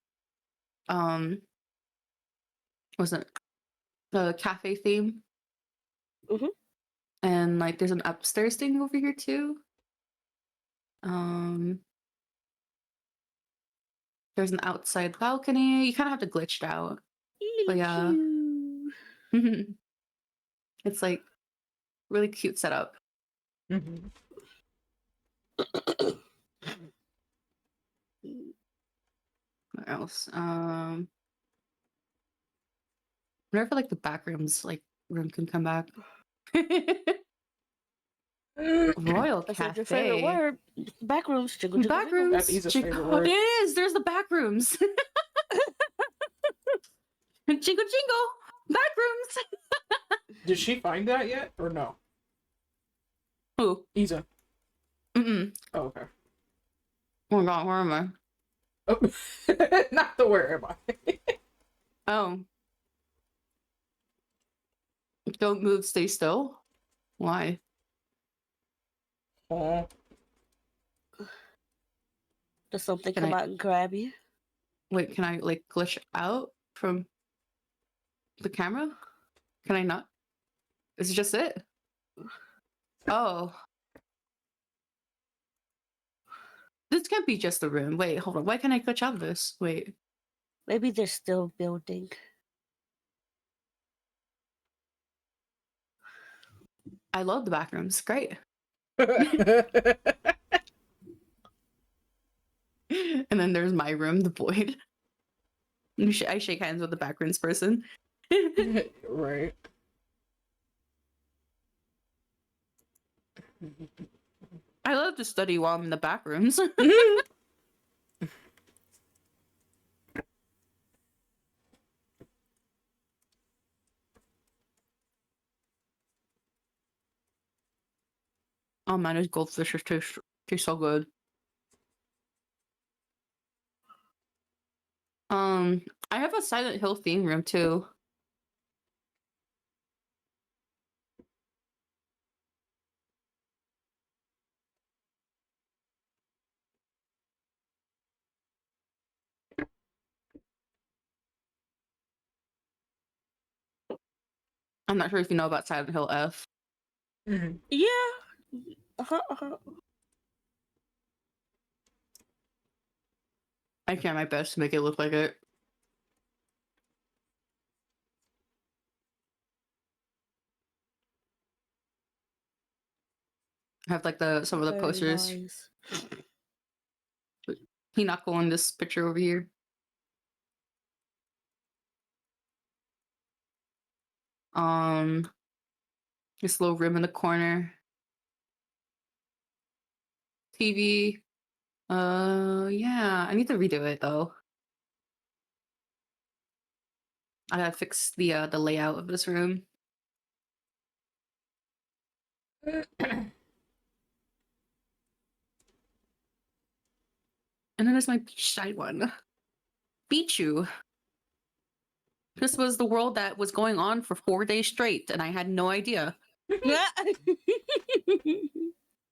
what's it? The cafe theme. Mhm. And like, there's an upstairs thing over here too. There's an outside balcony. You kind of have to glitch it out. But yeah. It's like really cute setup. Mm-hmm. What else? Whenever like the back rooms like room can come back. Royal That's Cafe. like your favorite word. Backrooms. Jiggle, jiggle, Back jiggle. rooms. That's Isa's favorite word. It is. There's the back rooms. Jingle jingle. Back rooms. Did she find that yet or no? Who? Isa. Mm-mm. Oh, okay. Oh my god, where am I? Oh. Not the where am I? Oh. Don't move, stay still? Why? Oh. Does something Can come I- out and grab you? Wait, can I like glitch out from the camera? Can I not? Is it just it? Oh. This can't be just the room. Wait, hold on. Why can't I glitch out of this? Wait. Maybe they're still building. I love the back rooms. Great. And then there's my room, the void. I shake hands with the back rooms person. Right. I love to study while I'm in the back rooms. Oh man, those goldfish taste so good. I have a Silent Hill theme room too. I'm not sure if you know about Silent Hill F. Mm-hmm. Yeah. Uh-huh. I try my best to make it look like it. I have like some of the Very posters. nice. Hinako in this picture over here. This little room in the corner. TV. Yeah, I need to redo it though. I gotta fix the layout of this room. And then there's my beach side one. Beachu. This was the world that was going on for 4 days straight, and I had no idea.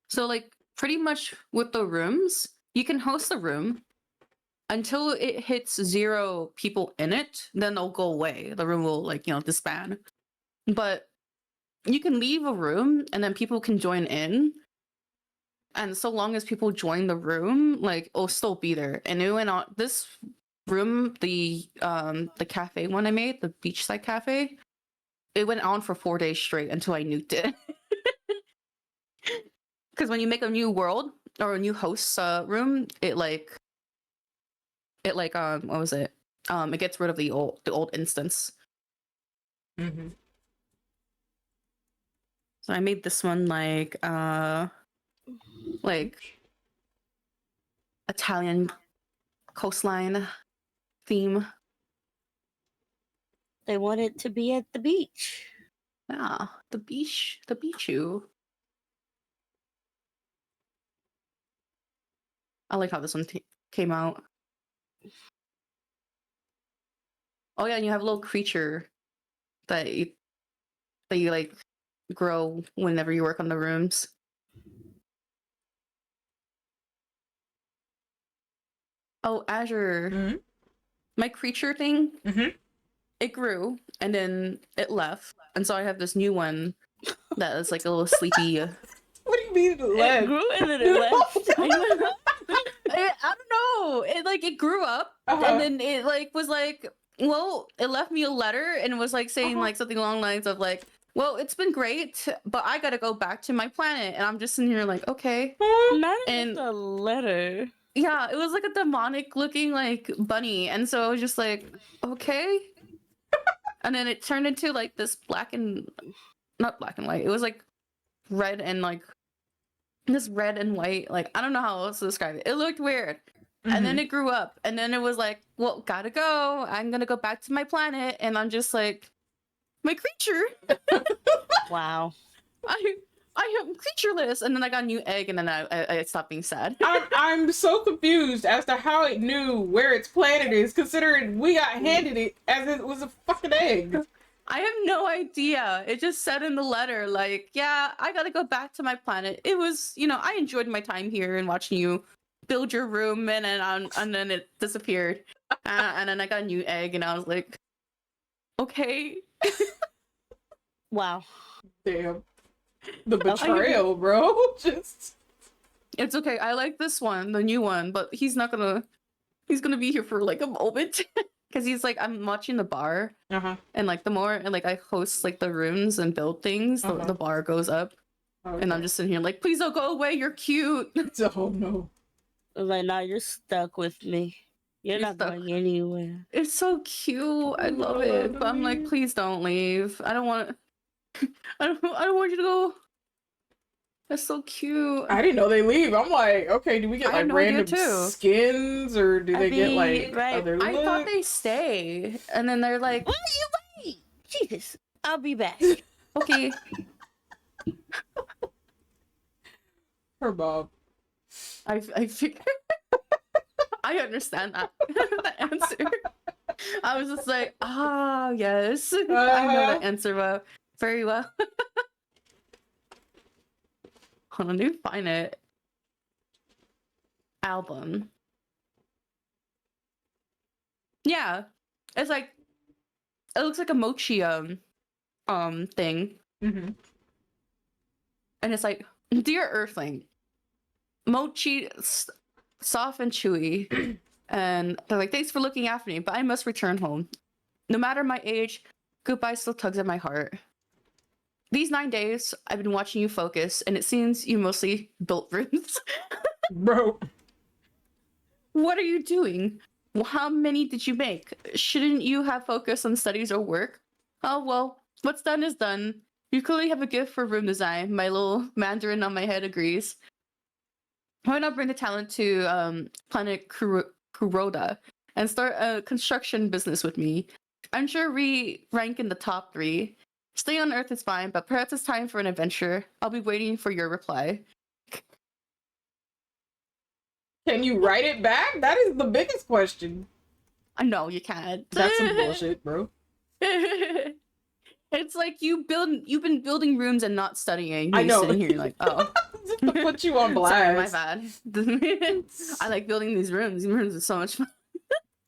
So, like, pretty much with the rooms, you can host a room, until it hits 0 people in it, then they'll go away. The room will like, disband. But you can leave a room and then people can join in. And so long as people join the room, like it'll still be there. And it went on this room, the cafe one I made, the beachside cafe, it went on for 4 days straight until I nuked it. Because when you make a new world or a new host room, it what was it? It gets rid of the old instance. Mm-hmm. So I made this one like Italian coastline theme. They want it to be at the beach. Yeah, the beachu. I like how this one came out. Oh yeah, and you have a little creature that you like grow whenever you work on the rooms. Oh, Azure. Mm-hmm. My creature thing, Mm-hmm. it grew and then it left. And so I have this new one that is like a little sleepy. What do you mean it left? It grew and then it left. I don't know. It grew up and then it was like, well, it left me a letter and it was like saying like something along the lines of like, well, it's been great, but I gotta go back to my planet. And I'm just sitting here like, okay. Not And just a letter. yeah, it was like a demonic looking like bunny. And so I was just like, okay. And then it turned into like this not black and white. It was like red and like this red and white. Like, I don't know how else to describe it. It looked weird. And then it grew up. And then it was like, well, gotta go. I'm gonna go back to my planet. And I'm just like, my creature. Wow. I am creatureless. And then I got a new egg and then I stopped being sad. I'm so confused as to how it knew where its planet is, considering we got handed it as it was a fucking egg. I have no idea. It just said in the letter, like, yeah, I gotta go back to my planet. It was, I enjoyed my time here and watching you build your room, and then it disappeared. And then I got a new egg, and I was like, okay. Wow. Damn. The betrayal, bro. Just. It's okay. I like this one, the new one, but he's gonna be here for like a moment. Because he's like, I'm watching the bar, and like the more and like I host like the rooms and build things, the bar goes up, and I'm just sitting here like, please don't go away. You're cute. Oh no. Like, now you're stuck with me. You're not stuck. going anywhere. It's so cute. I love it, but I'm like, please don't leave. I don't want. I don't want you to go. That's so cute. I didn't know they leave. I'm like, okay, do we get like random skins or do they get like other looks? I thought they stay, and then they're like, "Why you wait? Jesus, I'll be back." Okay. Her Bob. I figured. I understand that the answer. I was just like, yes, I know the answer very well. Hold on, let me find it. Album. Yeah, it's like it looks like a mochi thing. And it's like, dear Earthling, mochi soft and chewy, and they're like, thanks for looking after me, but I must return home. No matter my age, goodbye still tugs at my heart. These 9 days, I've been watching you focus, and it seems you mostly built rooms. Bro. What are you doing? How many did you make? Shouldn't you have focused on studies or work? Oh, well, what's done is done. You clearly have a gift for room design. My little Mandarin on my head agrees. Why not bring the talent to planet Kuroda and start a construction business with me? I'm sure we rank in the top 3. Stay on Earth is fine, but perhaps it's time for an adventure. I'll be waiting for your reply. Can you write it back? That is the biggest question. No, you can't. That's some bullshit, bro. It's like you've been building rooms and not studying. I know. Sitting here like, oh. Just to put you on blast. Sorry, my bad. I like building these rooms. These rooms are so much fun.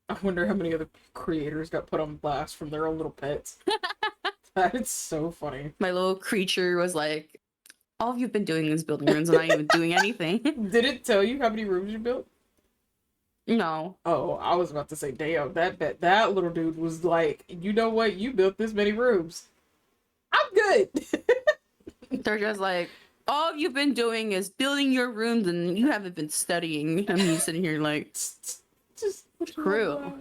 I wonder how many other creators got put on blast from their own little pets. That is so funny. My little creature was like, all you've been doing is building rooms and not even doing anything. Did it tell you how many rooms you built? No. Oh, I was about to say, damn, that little dude was like, you know what? You built this many rooms. I'm good. They're just like, all you've been doing is building your rooms and you haven't been studying. And me sitting here like, Just true.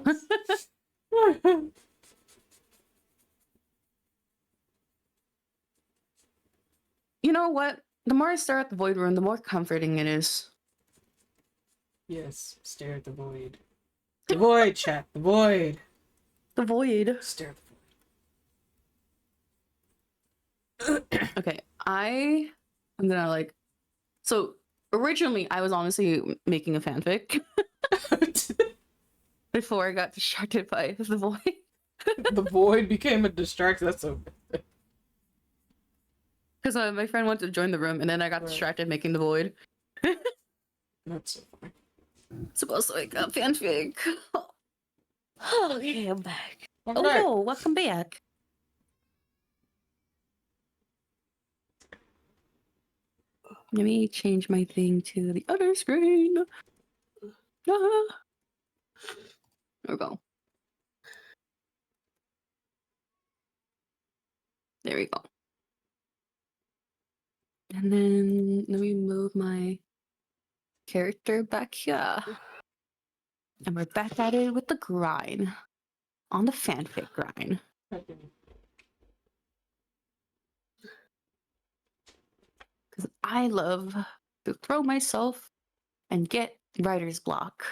You know what? The more I stare at the void room, the more comforting it is. Yes, stare at the void. The void, chat. The void. The void. Stare at Okay, I am gonna like. So originally, I was honestly making a fanfic the void. before I got distracted by the void. The void became a distraction. That's so. Because my friend wanted to join the room, and then I got distracted making the void. That's so funny. Supposed to make a fanfic. Okay, I'm back. Welcome back. No, welcome back. Let me change my thing to the other screen. Ah. There we go. There we go. And then let me move my character back here. And we're back at it with the grind. On the fanfic grind. Because I love to throw myself and get writer's block.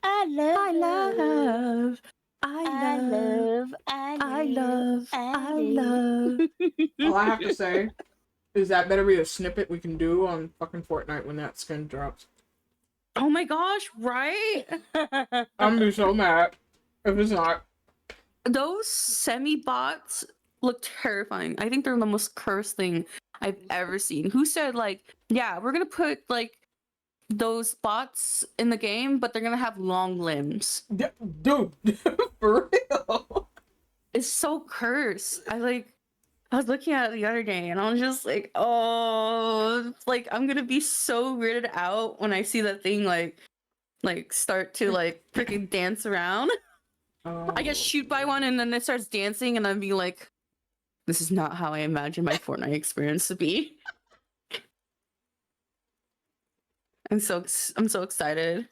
I love, I love, I love. All I have to say is that better be a snippet we can do on fucking Fortnite when that skin drops. Oh my gosh, right? I'm gonna be so mad if it's not. Those semi-bots look terrifying. I think they're the most cursed thing I've ever seen. Who said, like, yeah, we're gonna put, like, those bots in the game, but they're gonna have long limbs. Dude, for real. It's so cursed. I was looking at it the other day and I was just like, oh, it's like I'm gonna be so weirded out when I see that thing like start to like freaking dance around. I get shoot by one and then it starts dancing and I'd be like, this is not how I imagine my Fortnite experience to be. I'm so excited.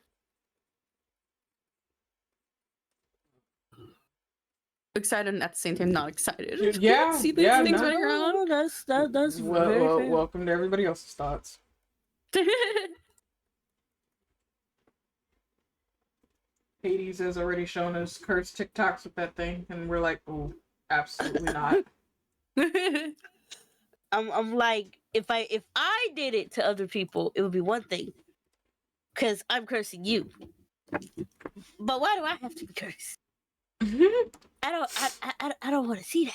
Excited and at the same time not excited. Yeah, see these things running around. That's very Well, fair. welcome to everybody else's thoughts. Hades has already shown us cursed TikToks with that thing, and we're like, oh, absolutely not. I'm like, if I did it to other people, it would be one thing, because I'm cursing you. But why do I have to be cursed? I don't want to see that.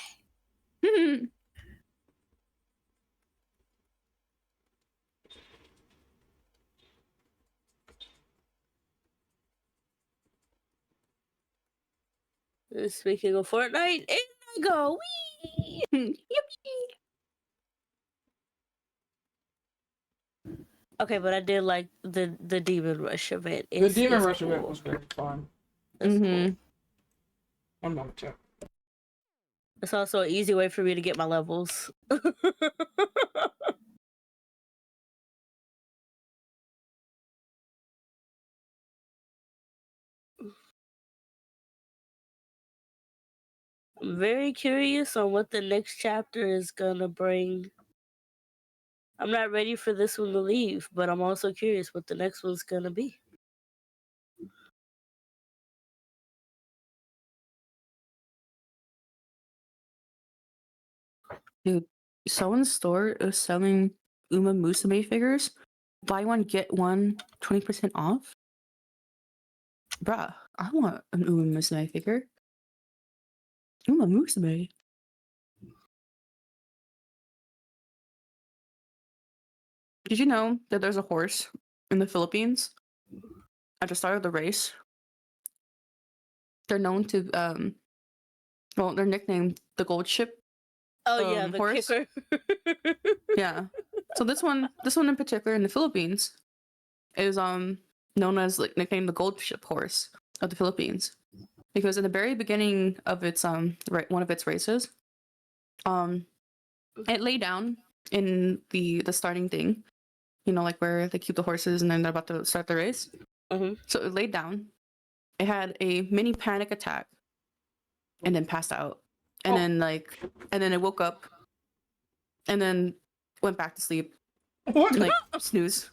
Speaking of Fortnite, in I go. Whee! Yippee! Okay, but I did like the Demon Rush event. The Demon it's Rush cool. event was very fun. It's cool. One moment, chat. It's also an easy way for me to get my levels. I'm very curious on what the next chapter is gonna bring. I'm not ready for this one to leave, but I'm also curious what the next one's gonna be. Dude, someone's store is selling Uma Musume figures. Buy one, get one, 20% off. Bruh, I want an Uma Musume figure. Uma Musume. Did you know that there's a horse in the Philippines at the start of the race, they're known to well, they're nicknamed the gold ship. Oh yeah, the horse. kicker. Yeah. So this one in particular in the Philippines is known as like nicknamed the gold ship horse of the Philippines, because in the very beginning of its one of its races, it lay down in the starting thing, you know, like where they keep the horses and then they're about to start the race. So it laid down. It had a mini panic attack and then passed out. And then it woke up and then went back to sleep. What? Like snooze.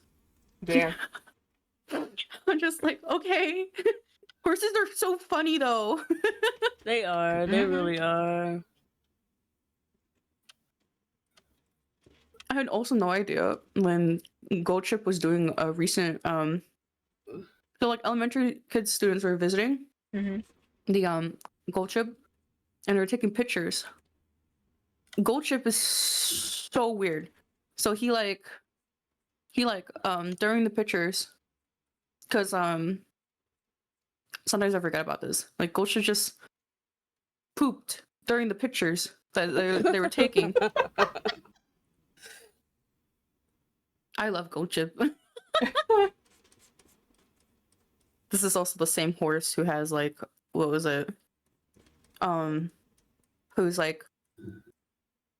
Damn. I'm just like, okay. Horses are so funny though. They are. They really are. I had also no idea when Gold Trip was doing a recent so like elementary kids students were visiting the Gold Trip and they were taking pictures. Gold Trip is so weird. So he during the pictures, because sometimes I forget about this. Like Gold Trip just pooped during the pictures that they were taking. I love Gold Chip. This is also the same horse who has like, what was it? Who's like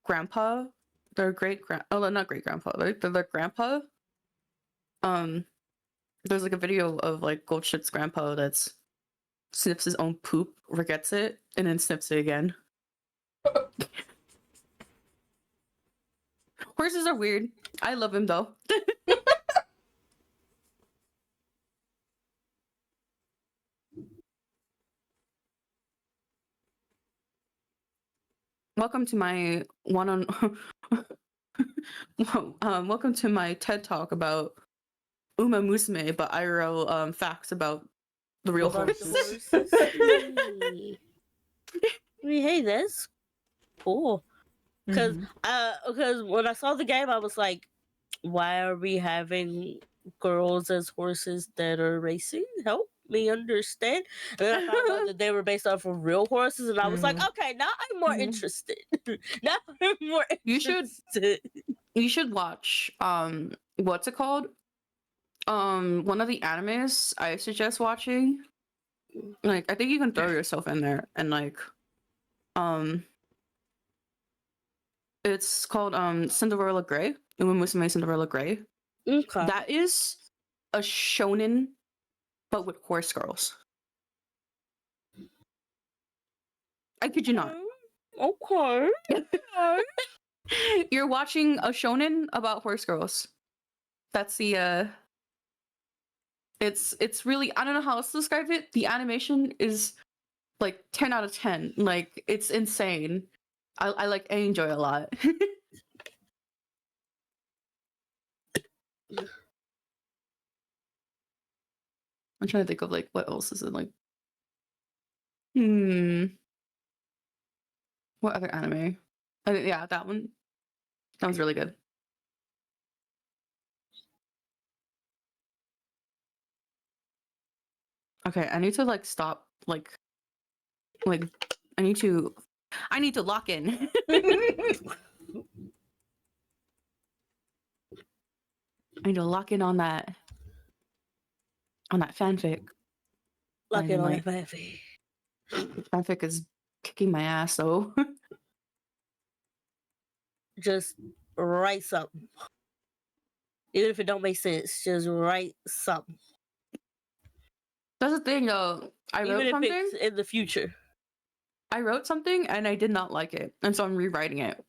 grandpa, their not great grandpa, right? Their grandpa. There's like a video of like Gold Chip's grandpa that's sniffs his own poop, forgets it, and then sniffs it again. Horses are weird. I love him though. Welcome to my welcome to my TED talk about Uma Musume, but IRL facts about the real horses. I mean, hey, that's cool. Because when I saw the game, I was like, why are we having girls as horses that are racing? Help me understand. And then I found out that they were based off of real horses, and I was like, okay, now I'm more interested. Now I'm more interested. You should watch what's it called? One of the animes I suggest watching. Like I think you can throw yourself in there and like it's called Cinderella Grey. Uma Musume Cinderella Grey. Okay. That is a shonen but with horse girls. I kid you not. Okay. You're watching a shonen about horse girls. That's the it's really, I don't know how else to describe it. The animation is like 10 out of 10. Like it's insane. I enjoy it a lot. I'm trying to think of like what else is it like. What other anime? I think, yeah, that one. That one's really good. Okay, I need to like stop like I need to lock in. I need to lock in on that fanfic. Lock in on that fanfic. Fanfic is kicking my ass though. Just write something. Even if it don't make sense, just write something. That's the thing though. I wrote something if it's in the future. I wrote something and I did not like it, and so I'm rewriting it.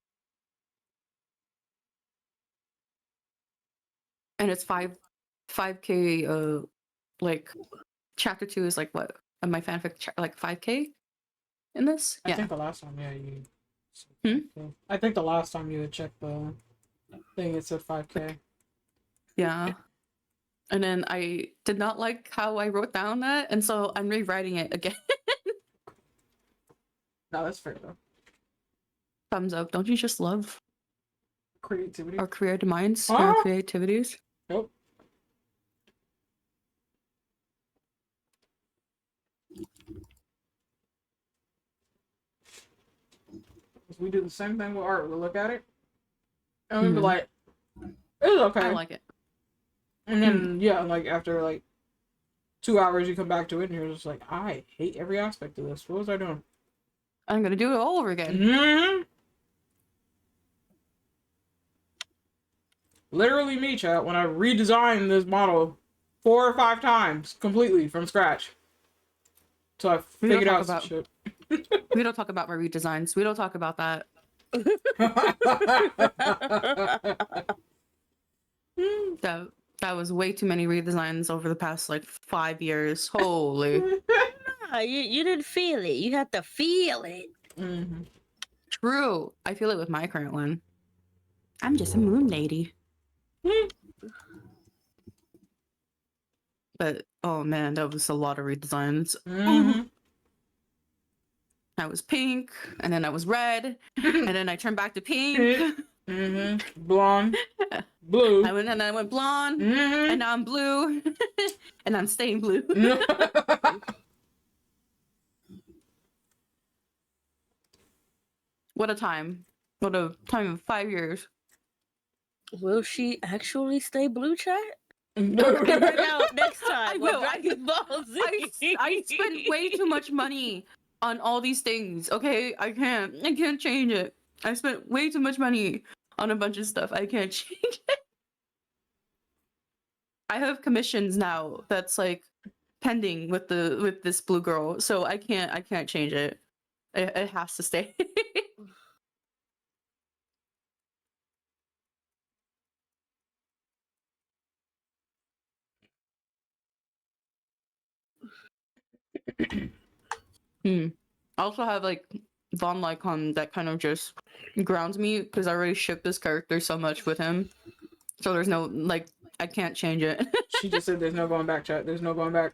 And it's 5K. Like chapter 2 is like what? My fanfic like 5K in this. I think the last time, you. I think the last time you had checked the thing, it said 5K. Yeah. And then I did not like how I wrote down that, and so I'm rewriting it again. No, that's fair though. Thumbs up. Don't you just love creativity? Our creative minds, our creativities? Nope. we do the same thing with art. We look at it, and we be Mhm. like, "It's okay." I like it. And then yeah, like after like 2 hours, you come back to it, and you're just like, "I hate every aspect of this. What was I doing?" I'm gonna do it all over again. Mm-hmm. Literally me, chat, when I redesigned this model 4 or 5 times completely from scratch. So I We don't figured talk out some about- shit. We don't talk about my redesigns. We don't talk about that. That was way too many redesigns over the past like 5 years. Holy. Nah, you didn't feel it. You had to feel it. Mm-hmm. True. I feel it with my current one. I'm just a moon lady. But oh man, that was a lot of redesigns. Mm-hmm. I was pink, and then I was red, and then I turned back to pink. Mm-hmm. Blonde. Blue. I went blonde, Mm-hmm. and now I'm blue, and I'm staying blue. What a time! What a time of 5 years. Will she actually stay blue, chat? No. Figure it out next time. I on will. Dragon Ball Z. I spent way too much money on all these things. Okay, I can't change it. I spent way too much money on a bunch of stuff. I can't change it. I have commissions now that's like pending with this blue girl, so I can't change it. It has to stay. I also have like Von Lycon that kind of just grounds me because I already shipped this character so much with him. So there's no like I can't change it. She just said there's no going back, chat. There's no going back.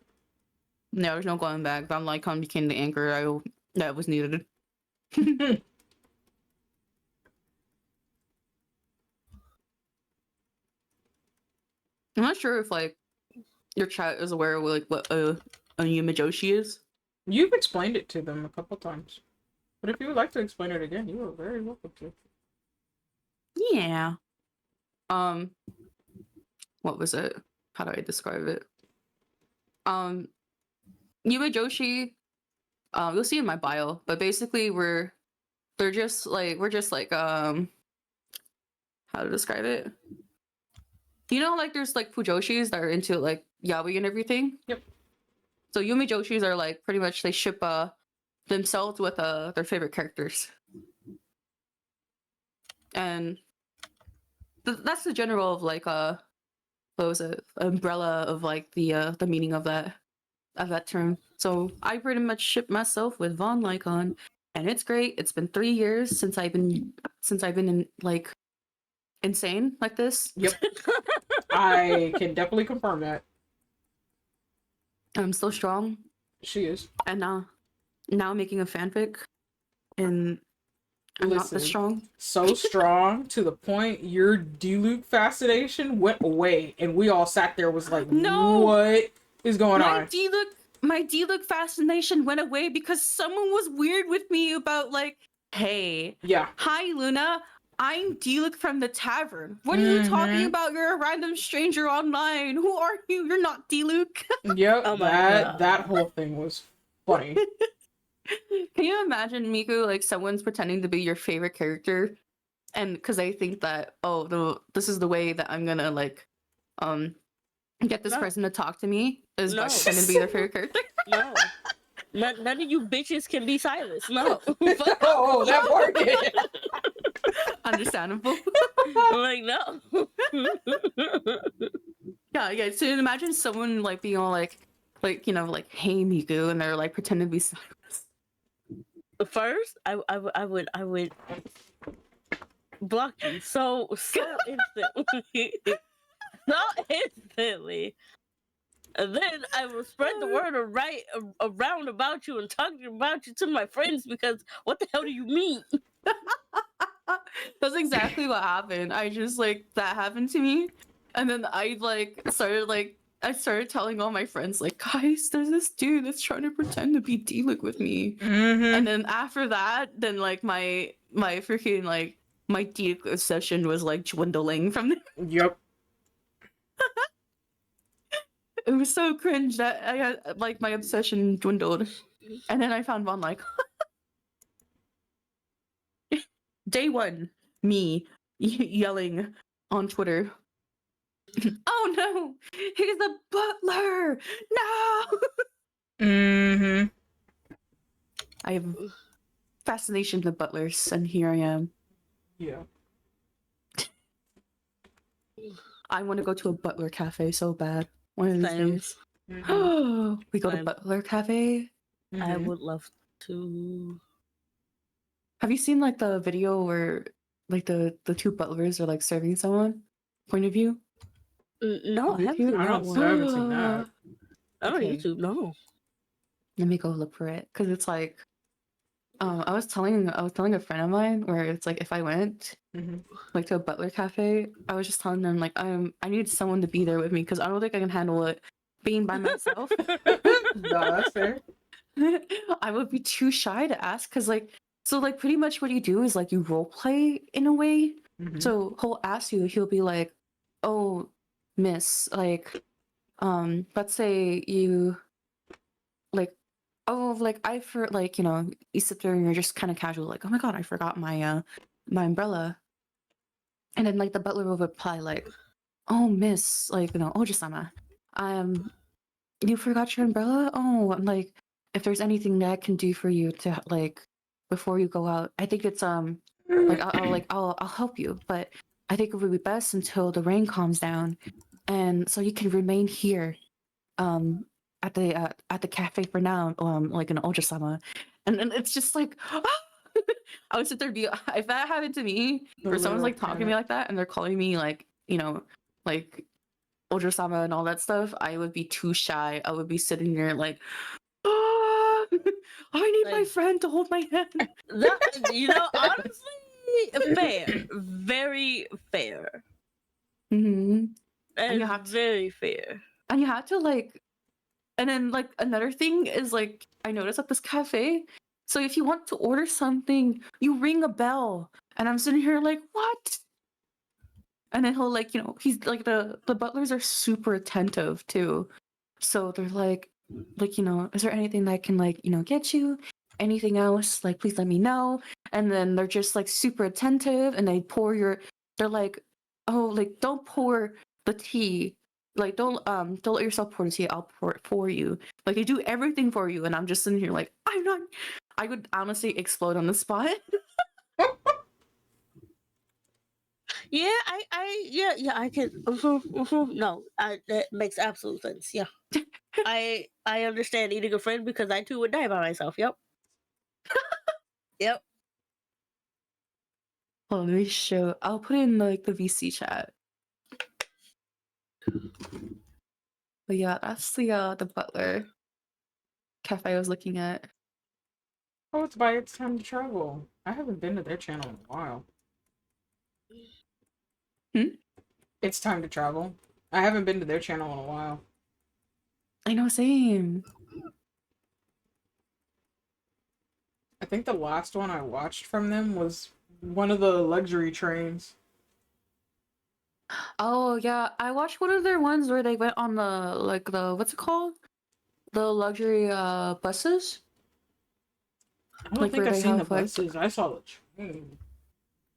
No, there's no going back. Von Lycon became the anchor that was needed. I'm not sure if like your chat is aware of like what a Yumijoshi is. You've explained it to them a couple times. But if you would like to explain it again, you are very welcome to. Yeah. What was it? How do I describe it? Yumijoshi, you'll see in my bio, but basically we're just like how to describe it? You know, like there's like Fujoshis that are into like yaoi and everything. Yep. So Yumijoshis are like pretty much they ship themselves with their favorite characters, and that's the general of like what was it, umbrella of like the meaning of that term. So I pretty much ship myself with Von Lycon, and it's great. It's been 3 years since I've been in like insane like this. Yep. I can definitely confirm that. I'm still strong. She is. And now I'm making a fanfic, and I'm not this strong. So strong to the point your Diluc fascination went away, and we all sat there was like, No! what is going My on? D-Look fascination went away because someone was weird with me about like, hey, Yeah. hi Luna, I'm D-Look from the tavern. What are you talking about? You're a random stranger online. Who are you? You're not D-Luke. Yep. Oh my God. That whole thing was funny. Can you imagine, Miku, like someone's pretending to be your favorite character, and because they think that this is the way that I'm gonna like get this No. person to talk to me is by No. pretending to be their favorite character. No. None of you bitches can be silenced. No. Oh, that worked. Understandable. I'm like, no. Yeah. So imagine someone like being all like you know like, hey Miku, and they're like pretending to be silenced. First, I would block you so instantly. So instantly. And then I will spread the word around about you and talk about you to my friends because what the hell do you mean? That's exactly what happened. I just like that happened to me, and then I like started like I started telling all my friends, like, guys, there's this dude that's trying to pretend to be D-Lick with me. And then after that, then like my freaking like my D-Lick obsession was like dwindling from there. Yep. It was so cringe that I had like my obsession dwindled. And then I found one like day one, me yelling on Twitter. Oh no, he's the butler! No! I have fascination with butlers, and here I am. Yeah. I want to go to a butler cafe so bad. One of these Same. days. We go to Same. butler cafe. I would love to. Have you seen like the video where like the two butlers are like serving someone? Point of view? No, I haven't seen I that don't. one. I haven't seen that. I don't Okay. YouTube. No. Let me go look for it because it's like, I was telling a friend of mine where it's like if I went like to a butler cafe, I was just telling them like I need someone to be there with me because I don't think I can handle it being by myself. No, that's fair. I would be too shy to ask because like so like pretty much what you do is like you role play in a way. So he'll ask you, he'll be like, "Oh, miss, like, let's say you like." Oh, like I for like you sit there and you're just kind of casual, like, oh my god, I forgot my my umbrella, and then like the butler will reply like, oh miss, like Oji-sama, you forgot your umbrella. Oh, I'm like, if there's anything that I can do for you to like before you go out, I think it's like I'll help you, but I think it would be best until the rain calms down, and so you can remain here at the cafe for now, like an Oja-sama. And then it's just like I would sit there and be if that happened to me, or someone's like talking to me like that and they're calling me like, like Oja-sama and all that stuff, I would be too shy. I would be sitting there like, ah, I need my Like- friend to hold my hand. That, honestly, fair. Very fair. And And you have to, very fair. and you have to like, and then like another thing is like I noticed at this cafe. So if you want to order something, you ring a bell, and I'm sitting here like, what? And then he'll like, he's like the butlers are super attentive too. So they're like, is there anything that I can like, get you? Anything else? Like, please let me know. And then they're just like super attentive, and they're like, oh, like don't pour the tea. Like don't let yourself pour the tea. I'll pour it for you. Like they do everything for you, and I'm just sitting here like I would honestly explode on the spot. Yeah, I can. No, that makes absolute sense. Yeah, I understand needing a friend because I too would die by myself. Yep. Yep. Hold on, let me show. I'll put in like the VC chat. But yeah, that's the butler cafe I was looking at. Oh, it's by It's Time to Travel. I haven't been to their channel in a while. It's Time to Travel. I haven't been to their channel in a while. I know, same. I think the last one I watched from them was one of the luxury trains. Oh yeah, I watched one of their ones where they went on the what's it called? The luxury buses. I don't Like, think where I've they seen the have, like- buses. I saw the train.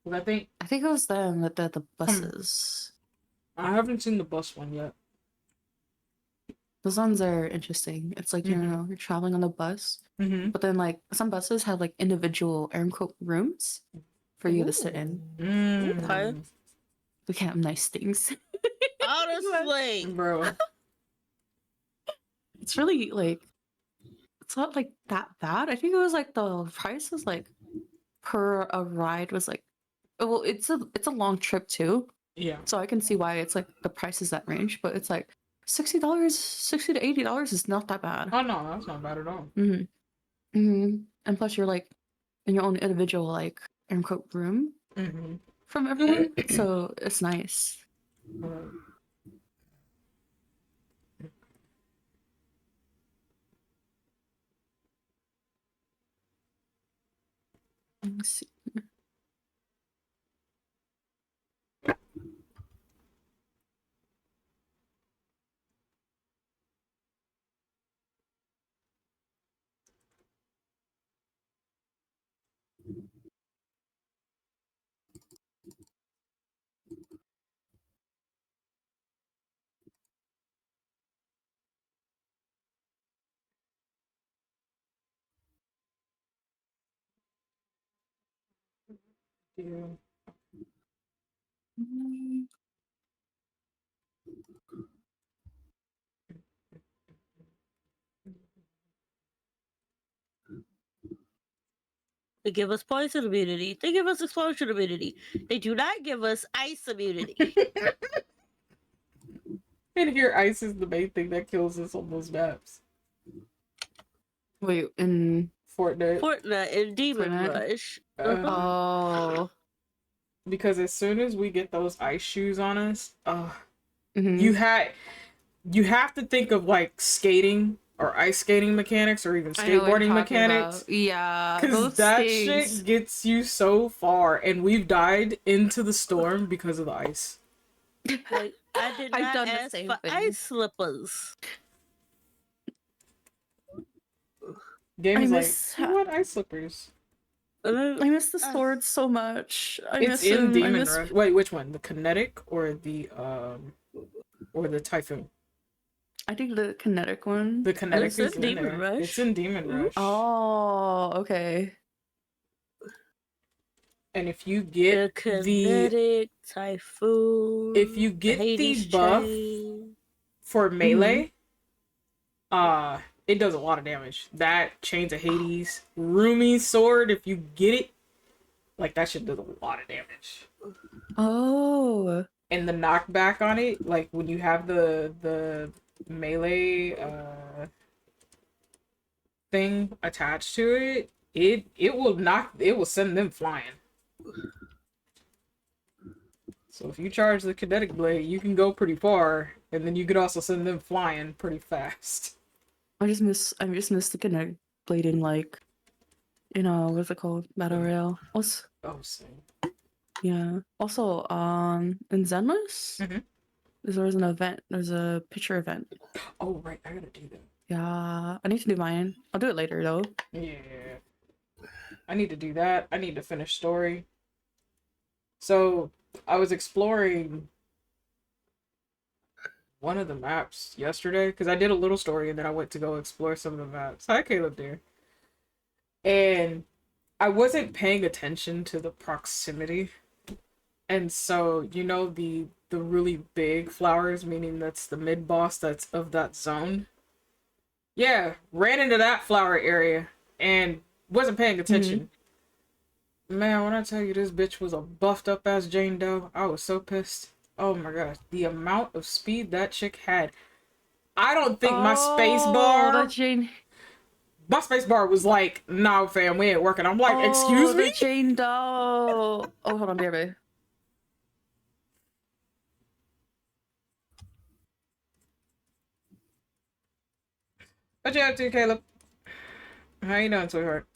But I think I think it was them that did the buses. I haven't seen the bus one yet. Those ones are interesting. It's like, you're traveling on a bus, but then like some buses have like individual air quote rooms for you to sit in. Okay. We can have nice things. Honestly, Bro. It's really like it's not like that bad. I think it was like the price was like per a ride was like, well, it's a long trip too. Yeah. So I can see why it's like the price is that range, but it's like $60, $60 to $80 is not that bad. Oh no, that's not bad at all. And plus you're like in your own individual like air quote room from everyone, so it's nice. Let's see. Yeah. Mm, They give us poison immunity. They give us explosion immunity. They do not give us ice immunity. And here, ice is the main thing that kills us on those maps. Wait, in Fortnite. Fortnite and Demon Fortnite? Rush. Oh. Because as soon as we get those ice shoes on us, Mhm. you have to think of like skating or ice skating mechanics or even I know what you're skateboarding talking mechanics. about. Yeah, Because those that things. shit gets you so far, and we've died into the storm because of the ice. Like, I did I've not done the ask same for thing. ice slippers. Game I is like, miss you want ice slippers? I miss the sword so much. I It's miss in him. I Demon miss Rush. Wait, which one? The kinetic or the typhoon? I think the kinetic one. The kinetic It's in is in Demon there. Rush. It's in Demon Rush. Oh, okay. And if you The get kinetic typhoon. if you the get the Hades buff chain. for melee, it does a lot of damage. That Chains of Hades, Rumi's sword, if you get it, like that shit does a lot of damage. Oh. And the knockback on it, like when you have the melee thing attached to it, it will send them flying. So if you charge the kinetic blade, you can go pretty far, and then you could also send them flying pretty fast. I just miss the kinetic blade in like, what's it called? Battle Royale. Also, Oh, same. yeah. Also, in Zenless, Mhm. there's an event. There's a picture event. Oh, right. I gotta do that. Yeah, I need to do mine. I'll do it later though. Yeah. I need to do that. I need to finish story. So, I was exploring one of the maps yesterday, because I did a little story and then I went to go explore some of the maps. Hi, Caleb, dear. And I wasn't paying attention to the proximity. And so, the really big flowers, meaning that's the mid boss that's of that zone. Yeah, ran into that flower area and wasn't paying attention. Man, when I tell you this bitch was a buffed up ass Jane Doe, I was so pissed. Oh my gosh, the amount of speed that chick had. I don't think my space bar. The Jane. My space bar was like, nah, fam, we ain't working. I'm like, excuse me? The Jane Doe. Oh, hold on, baby. What you up to, Caleb? How you doing, sweetheart?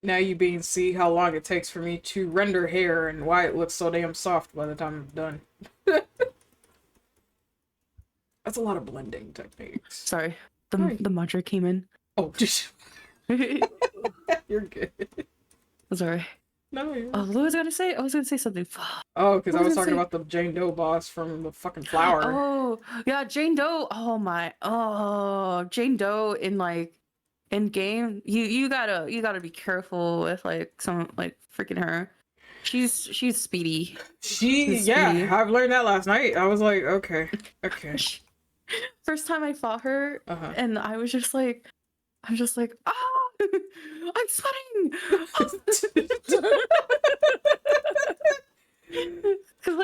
Now you being see how long it takes for me to render hair and why it looks so damn soft by the time I'm done. That's a lot of blending techniques. Sorry, the module came in. Oh, just you're good. Sorry. No, you're... Oh, what was I gonna say? I was gonna say something. Oh, because I was gonna talking say? about the Jane Doe boss from the fucking flower. Oh, yeah, Jane Doe. Oh my. Oh, Jane Doe in game. You gotta be careful with some freaking her. She's speedy. She's speedy. I've learned that last night. I was like, okay. First time I fought her, and I was just like, I'm sweating. Cause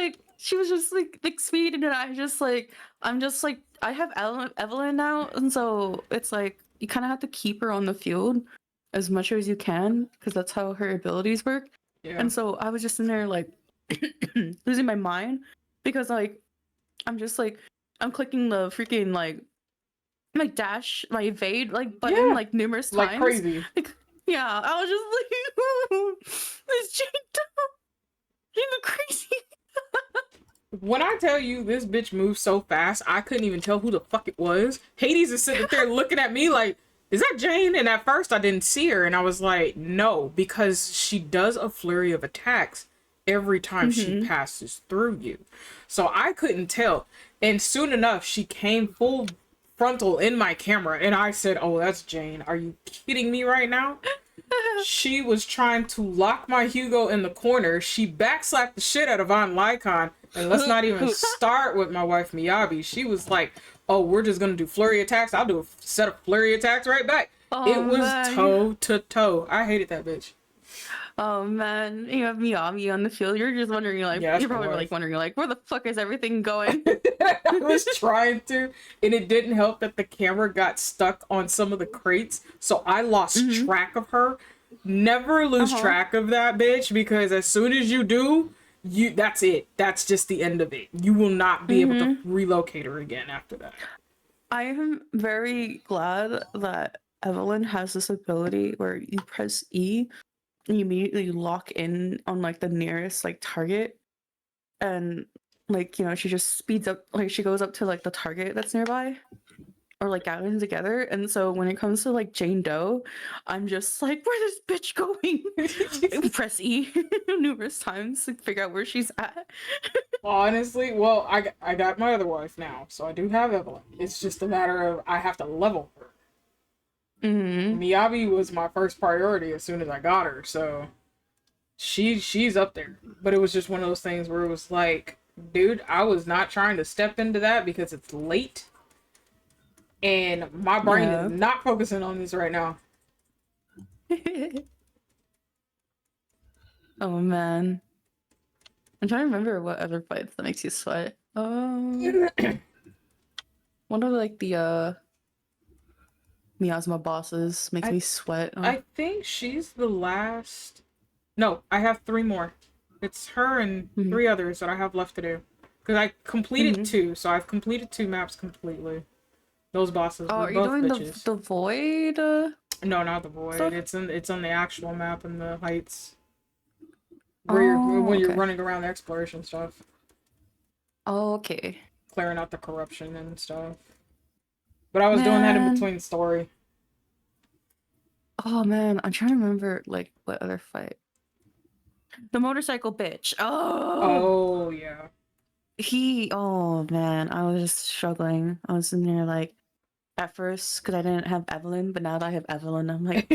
she was just like sweet, and then I'm just like I have Evelyn now, and so it's like you kind of have to keep her on the field as much as you can because that's how her abilities work. Yeah. And so I was just in there like losing my mind because like I'm just like I'm clicking the freaking my dash, my evade like button Yeah, like numerous like times. crazy. Like yeah, I was just like this chick you look crazy. When I tell you this bitch moves so fast, I couldn't even tell who the fuck it was. Hades is sitting there looking at me like, is that Jane? And at first I didn't see her, and I was like, no, because she does a flurry of attacks every time she passes through you. So I couldn't tell. And soon enough, she came full frontal in my camera, and I said, oh, that's Jane. Are you kidding me right now? She was trying to lock my Hugo in the corner. She backslapped the shit out of Von Lycon. And let's not even start with my wife Miyabi. She was like, oh, we're just gonna do flurry attacks. I'll do a set of flurry attacks right back. Oh, it was man. toe to toe. I hated that bitch. Oh man, you have Miyabi on the field. You're just wondering, like, Yeah, you're probably wife. like wondering, like, where the fuck is everything going? I was trying to, and it didn't help that the camera got stuck on some of the crates, so I lost track of her. Never lose track of that bitch, because as soon as you do, that's it. That's just the end of it. You will not be able to relocate her again after that. I am very glad that Evelyn has this ability where you press E and you immediately lock in on like the nearest like target, and like she just speeds up, like she goes up to like the target that's nearby, or like gathering together. And so when it comes to like Jane Doe, I'm just like, where's this bitch going? Press E numerous times to figure out where she's at. Honestly, well, I got my other wife now, so I do have Evelyn. It's just a matter of I have to level her. Miyabi was my first priority as soon as I got her, so she's up there. But it was just one of those things where it was like, dude, I was not trying to step into that because it's late. And my brain is not focusing on this right now. Oh man. I'm trying to remember what other fights that makes you sweat. One of like the miasma bosses makes me sweat. I think she's the last. No, I have 3 more. It's her and 3 others that I have left to do. Because I completed 2, so I've completed 2 maps completely. Those bosses were are you both doing bitches. the void? No, not the void. Stuff? It's on the actual map in the heights. Where when you're running around the exploration stuff. Oh, okay. Clearing out the corruption and stuff. But I was doing that in between story. Oh man, I'm trying to remember like what other fight. The motorcycle bitch. Oh yeah. Oh man, I was just struggling. I was in there like at first because I didn't have Evelyn, but now that I have Evelyn, I'm like,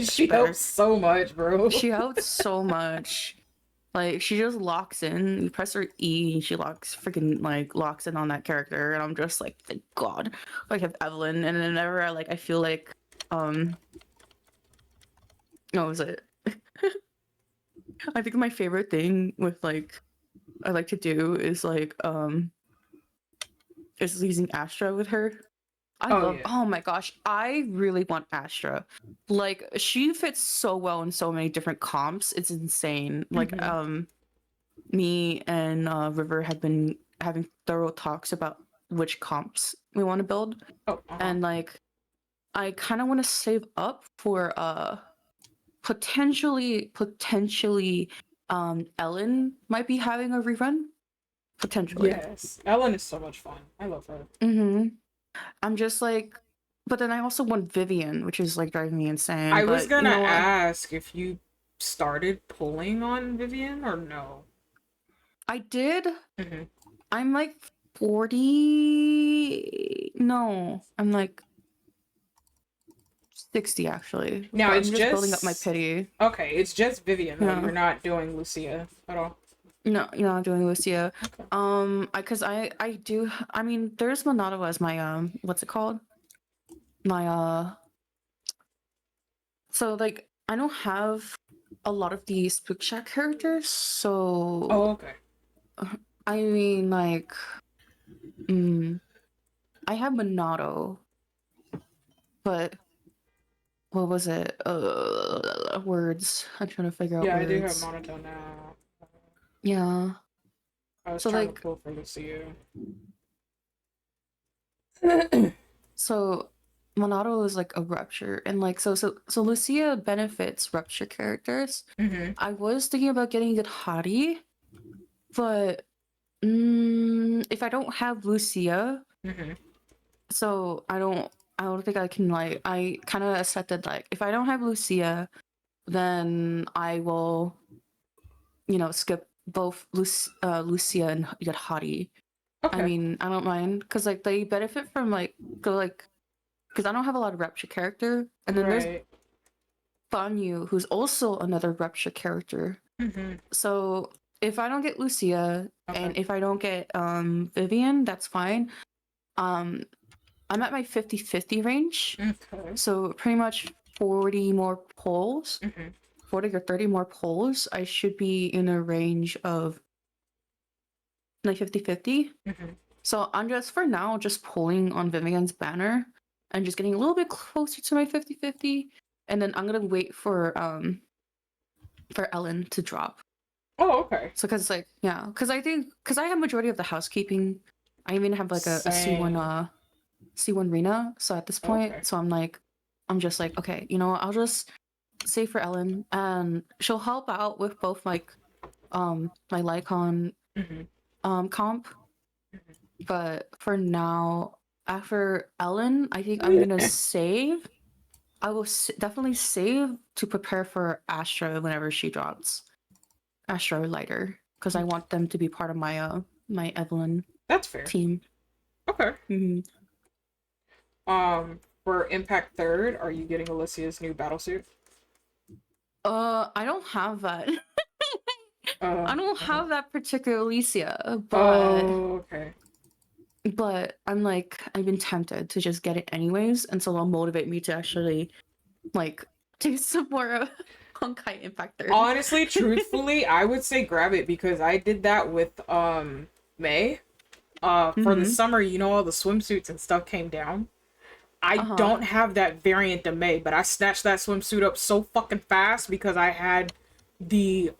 she helps so much, bro. She helps so much. Like she just locks in. You press her E, and she locks in on that character, and I'm just like, thank God, I have Evelyn. And then whenever I feel like, what was it? I think my favorite thing with like, I like to do is like, is using Astra with her. Oh my gosh, I really want Astra. Like she fits so well in so many different comps. It's insane. Like me and River have been having thorough talks about which comps we want to build. And like I kind of want to save up for potentially Ellen might be having a rerun. Potentially. Yes. Ellen is so much fun. I love her. I'm just like, but then I also want Vivian, which is like driving me insane. I was gonna ask if you started pulling on Vivian or no. I did. I'm like 40. No, I'm like 60 actually. Now I'm it's just building up my pity. Okay, it's just Vivian. Yeah. You're not doing Lucia at all. No, you're not doing Lucia. Okay. Because I do. I mean, there's Monado as my what's it called? My So like I don't have a lot of the Spook Shack characters, so. Oh, okay. I mean, like, I have Monado, but what was it? Words. I'm trying to figure out Yeah, I do have words. monotone now. Yeah. I was So trying to like, pull for Lucia. so Monado is like a rupture, and like so Lucia benefits rupture characters. Mm-hmm. I was thinking about getting it Hottie, but if I don't have Lucia, Mm-hmm. so I don't think I can like I kind of accepted like if I don't have Lucia, then I will skip both Lucia and get Hottie. I Okay. mean, I don't mind because like they benefit from because I don't have a lot of Rapture character, and then there's Right. Banyu, who's also another Rapture character. Mm-hmm. So if I don't get Lucia Okay. and if I don't get Vivian, that's fine. I'm at my 50-50 range. Okay. So pretty much 40 more polls. Mm-hmm. 40 or 30 more polls, I should be in a range of like 50-50. Mm-hmm. So I'm just for now just pulling on Vivian's banner and just getting a little bit closer to my 50-50. And then I'm gonna wait for Ellen to drop. Oh, okay. So because like because I have majority of the housekeeping. I even have like a Same. C1 Rena. So at this point, Okay. so I'm just like, okay, you know what, I'll just save for Ellen and she'll help out with both like my Lycon Mm-hmm. comp. But for now, after Ellen, I think I'm gonna save. I will definitely save to prepare for Astra whenever she drops. Astra Lighter, because I want them to be part of my my Evelyn That's fair. team. Okay. Mm-hmm. For Impact Third, are you getting Alicia's new battle suit? I don't have that. I don't have that particular Alicia, Oh, okay. but I'm like I've been tempted to just get it anyways, and so it'll motivate me to actually like do some more of Honkai Impact 3. Honestly, truthfully, I would say grab it because I did that with May. For the summer, all the swimsuits and stuff came down. I don't have that variant of May, but I snatched that swimsuit up so fucking fast because I had the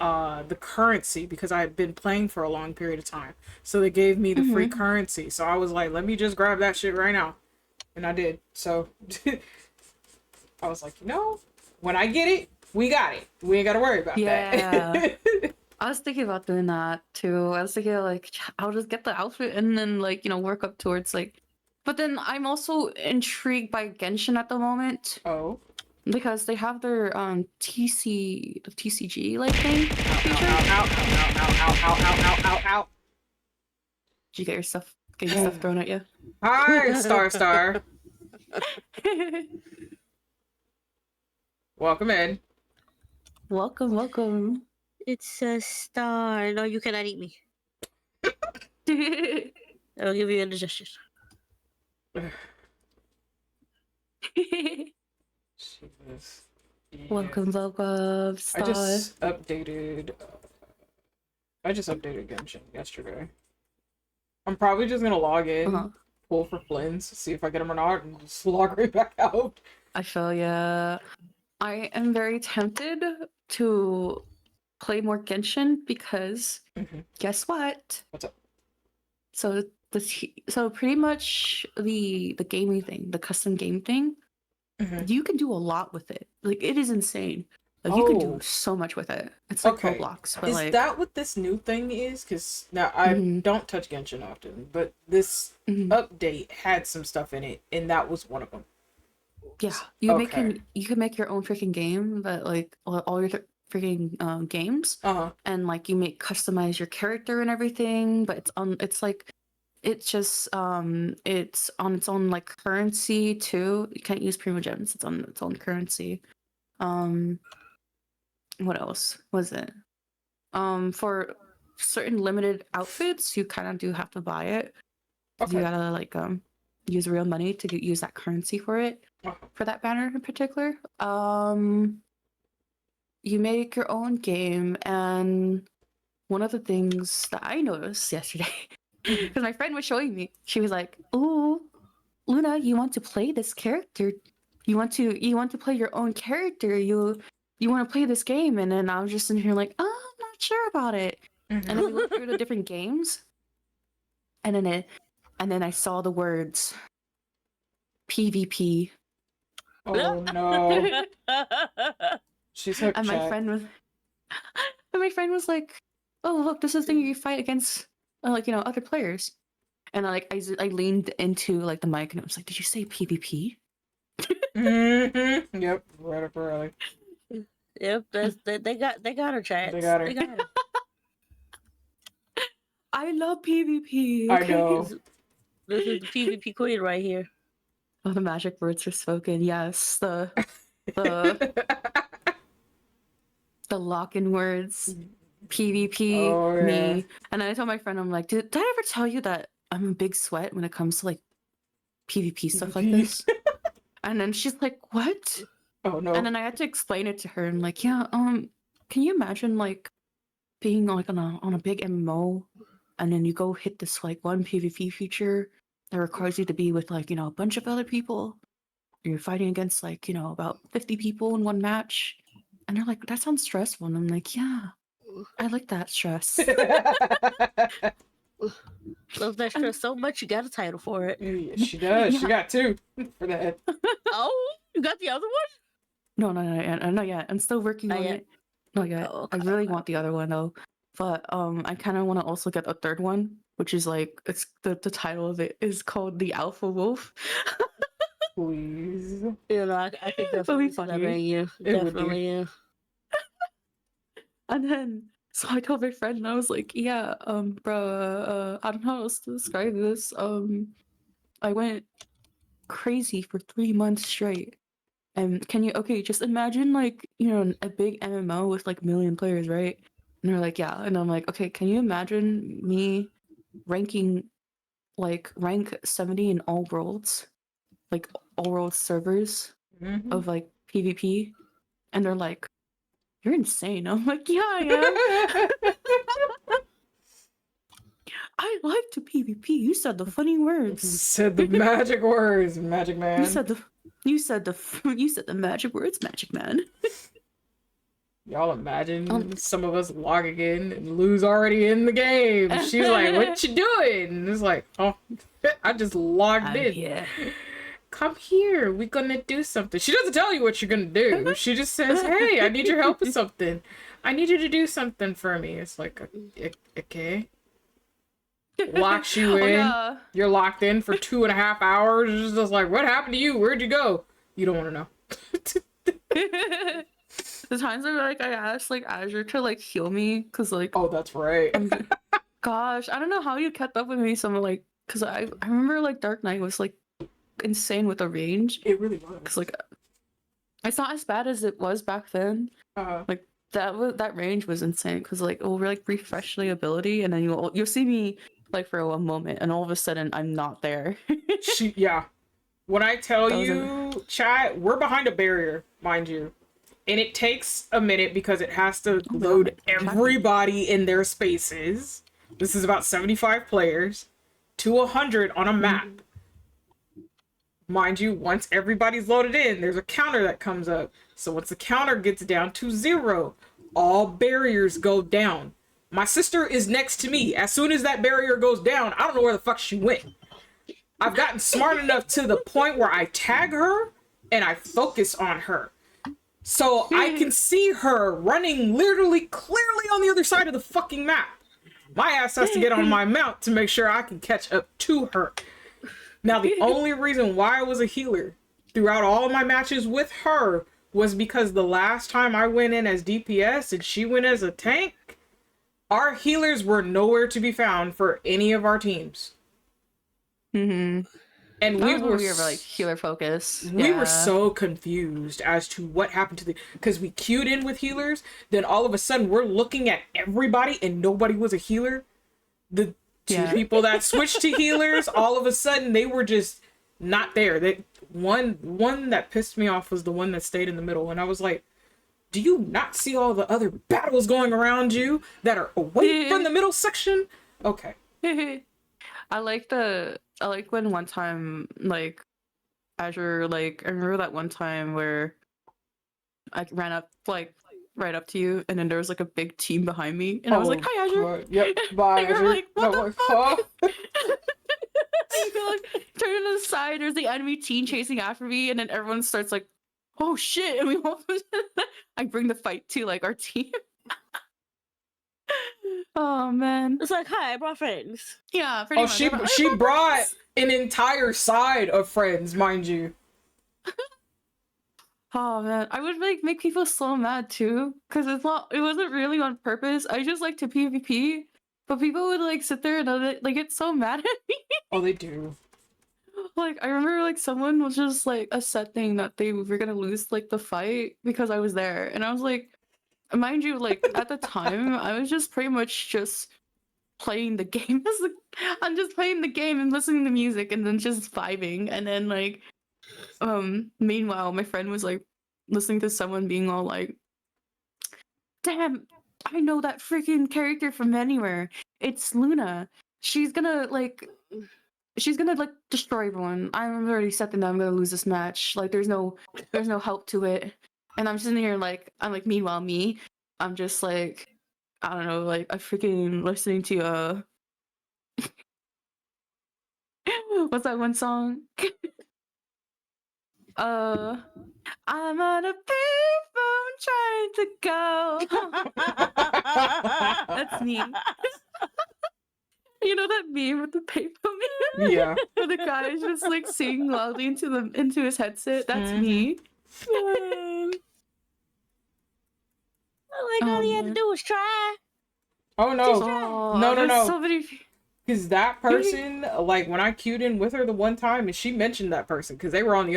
currency because I had been playing for a long period of time. So they gave me the free currency. So I was like, let me just grab that shit right now. And I did. So I was like, when I get it, we got it. We ain't got to worry about that. I was thinking about doing that too. I was thinking like I'll just get the outfit and then like work up towards like. But then I'm also intrigued by Genshin at the moment. Oh. Because they have their TCG like thing. Ow. Did you get your stuff thrown at you? Hi, Star. Welcome in. Welcome. It's a star. No, you cannot eat me. I'll give you indigestion. Jesus. Yeah. Welcome, Star. I just updated Genshin yesterday. I'm probably just gonna log in, pull for Flynn's, see if I get him or not, and just log right back out. I feel ya. I am very tempted to play more Genshin because guess what? What's up? So pretty much the gaming thing, the custom game thing, you can do a lot with it. Like it is insane. Like you can do so much with it. It's like Roblox, but is that what this new thing is? Because now I don't touch Genshin often, but this update had some stuff in it, and that was one of them. Yeah, you can make your own freaking game, but like all your freaking games, and like you customize your character and everything. But it's on its own like currency too. You can't use Primogems. It's on its own currency. What else was it? For certain limited outfits, you kind of do have to buy it. You gotta like use real money to use that currency for it. For that banner in particular, you make your own game, and one of the things that I noticed yesterday, because my friend was showing me, she was like, "Ooh, Luna, you want to play this character? You want to play your own character? You want to play this game?" And then I was just in here like, "Oh, I'm not sure about it." And then we looked through the different games, and then I saw the words PvP. Oh no. She's hooked, And chat. my friend was like, "Oh, look, this is the thing you fight against, like, other players." And I leaned into like the mic and it was like, "Did you say PvP?" Mm-hmm. Yep, right up her alley. Yep, they got her, chat. They got her. I love PvP. I Okay? know. This is the PvP queen right here. Oh, the magic words are spoken. Yes, the lock-in words. PvP, Oh, yeah. me. And I told my friend, I'm like, did I ever tell you that I'm a big sweat when it comes to like PvP stuff like this? And then she's like, "What?" Oh no. And then I had to explain it to her. And like, yeah, can you imagine like being like on a big MMO, and then you go hit this like one PvP feature that requires you to be with like a bunch of other people. You're fighting against like about 50 people in one match, and they're like, "That sounds stressful." And I'm like, "Yeah, I like that stress." Love that stress so much, you got a title for it. Yeah, she does. Yeah. She got 2 for that. Oh, you got the other one? No, not yet. I'm still working Not on yet? it. Not yet. Oh, I okay, really okay. want the other one though. But I kind of want to also get a third one, which is like it's the title of it is called the Alpha Wolf. Please. I think that's It'll be funny. funny. You It would be. definitely, yeah. And then so I told my friend and I was like, "Yeah, bro, I don't know how else to describe this. I went crazy for 3 months straight. And can you just imagine like, a big MMO with like a million players, right?" And they're like, "Yeah." And I'm like, "Okay, can you imagine me ranking like rank 70 in all worlds? Like all world servers Mhm. of like PvP?" And they're like, "You're insane." I'm like, "Yeah, I am." I like to PvP. You said the funny words. Said the magic words, Magic Man. You said the magic words, Magic Man. Y'all imagine some of us logging in and Lou's already in the game. She's like, "What you doing?" And it's like, "Oh, I just logged in. Here. Come here. We're gonna do something." She doesn't tell you what you're gonna do. She just says, "Hey, I need your help with something. I need you to do something for me." It's like, okay. Locks you in. Oh, yeah. You're locked in for 2.5 hours. It's just like, "What happened to you? Where'd you go?" You don't want to know. The times where like I asked like Azure to like heal me because like Oh, that's right. gosh, I don't know how you kept up with me. Some like because I remember like Dark Knight was like insane with the range. It really was. Because like it's not as bad as it was back then. Like that range was insane because like we'll like refresh the ability and then you'll see me like for a moment and all of a sudden I'm not there. Yeah. When I tell That was you, chat, we're behind a barrier, mind you. And it takes a minute because it has to load everybody in their spaces. This is about 75 players to 100 on a map. Mind you, once everybody's loaded in, there's a counter that comes up. So once the counter gets down to 0, all barriers go down. My sister is next to me. As soon as that barrier goes down, I don't know where the fuck she went. I've gotten smart enough to the point where I tag her and I focus on her. So I can see her running literally clearly on the other side of the fucking map. My ass has to get on my mount to make sure I can catch up to her. Now, the only reason why I was a healer throughout all of my matches with her was because the last time I went in as DPS and she went as a tank, our healers were nowhere to be found for any of our teams. And we were like healer focus. We were so confused as to what happened to the, because we queued in with healers, then all of a sudden we're looking at everybody and nobody was a healer. The two people that switched to healers, all of a sudden they were just not there. One that pissed me off was the one that stayed in the middle, and I was like, Do you not see all the other battles going around you that are away from the middle section? Okay. I like when one time, like, Azure, like, I remember that one time where I ran up, like, right up to you, and then there was, like, a big team behind me, and I was like, "Hi, Azure!" God. Yep. Bye, And you're Azure. like, "What No, the huh? fuck?" And you go, like, turn to the side, there's the enemy team chasing after me, and then everyone starts like, "Oh shit," and we all I bring the fight to, like, our team. Oh, man. It's like, hi, I brought friends. Yeah, pretty Oh, much. she brought an entire side of friends, mind you. Oh man, I would like make people so mad too, because it wasn't really on purpose. I just like to PvP, but people would like sit there and like get so mad at me. Oh, they do. Like I remember like someone was just like accepting that they were gonna lose like the fight because I was there, and I was like, mind you, like at the time I was just pretty much just playing the game. I'm just playing the game and listening to music and then just vibing, and then like meanwhile my friend was like listening to someone being all like, damn, I know that freaking character from anywhere, it's Luna, she's gonna like destroy everyone. I'm already accepting that I'm gonna lose this match, like there's no help to it. And I'm sitting here like, I'm like, meanwhile me, I'm just like, I don't know, like I freaking listening to what's that one song? I'm on a payphone trying to go. That's me. You know that meme with the payphone meme? Yeah. Where the guy is just like singing loudly into his headset. That's me. Like all you had to do was try. Oh no. Oh, No. there's so many. Because that person, like when I queued in with her the one time, and she mentioned that person because they were on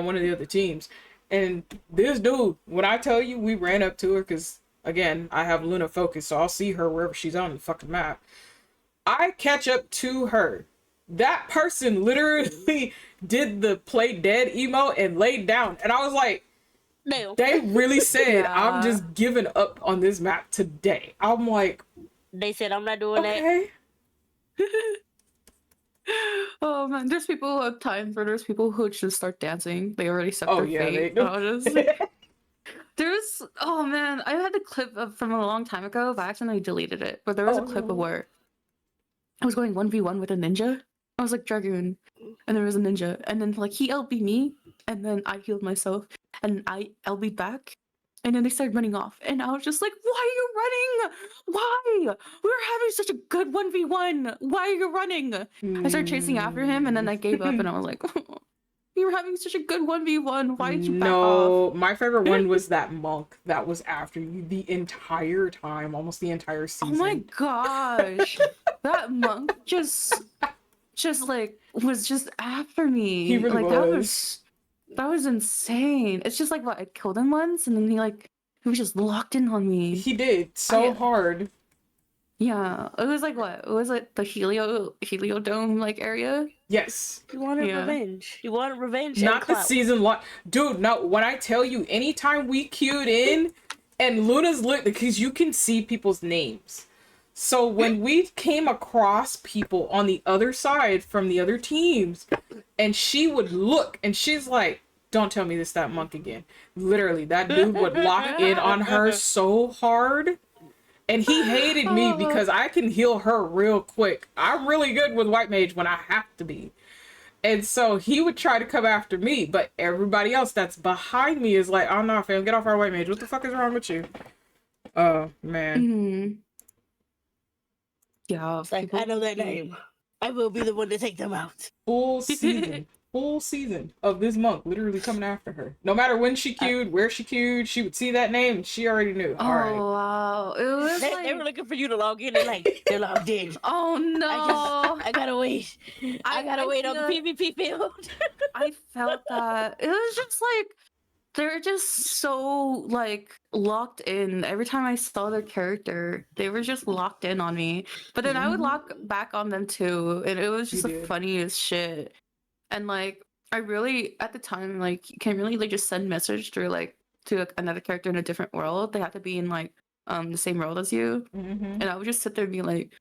one of the other teams, and this dude, when I tell you, we ran up to her because again, I have Luna focus, so I'll see her wherever she's on the fucking map. I catch up to her. That person literally did the play dead emo and laid down, and I was like, No. they really said, Yeah. I'm just giving up on this map today. I'm like, They said I'm not doing that. okay. Oh man, there's people at times where there's people who just start dancing. They already set Oh their yeah, they fate. do. I was just there's oh man, I had a clip from a long time ago, but I accidentally deleted it. But there was a clip of where I was going 1v1 with a ninja. I was like Dragoon, and there was a ninja, and then like he LB'd me, and then I healed myself, and I LB'd back, and then they started running off, and I was just like, "Why are you running? Why? We were having such a good 1v1. Why are you running?" I started chasing after him, and then I gave up, and I was like, "We were having such a good 1v1. Why did you back off?" No, my favorite one was that monk that was after you the entire time, almost the entire season. Oh my gosh, that monk just like was just after me. He really like that was insane. It's just like what, I killed him once and then he was just locked in on me. He did so hard. Yeah, it was like what? It was like the Heliodome like area. Yes. You wanted Yeah. revenge. You wanted revenge. Not and the clout. season long. Dude, no, when I tell you, anytime we queued in and Luna's lit, because you can see people's names. So when we came across people on the other side from the other teams, and she would look and she's like, don't tell me this that monk again. Literally, that dude would lock in on her so hard. And he hated me because I can heal her real quick. I'm really good with white mage when I have to be. And so he would try to come after me, but everybody else that's behind me is like, oh no, fam, get off our white mage. What the fuck is wrong with you? Oh, man. Mm-hmm. Yeah, It's like, I know their name. I will be the one to take them out. Full season of this monk literally coming after her. No matter when she queued, where she queued, she would see that name and she already knew. Oh All right. wow, it was They, like they were looking for you to log in. They're like, they're logged in. oh no, I gotta wait. I gotta wait on the feel- PvP field. I felt that. It was just like they're just so like locked in. Every time I saw their character, they were just locked in on me. But then I would lock back on them too, and it was just the funniest shit. And like I really at the time like you can really like just send message through like to another character in a different world, they have to be in like the same world as you. Mm-hmm. And I would just sit there and be like,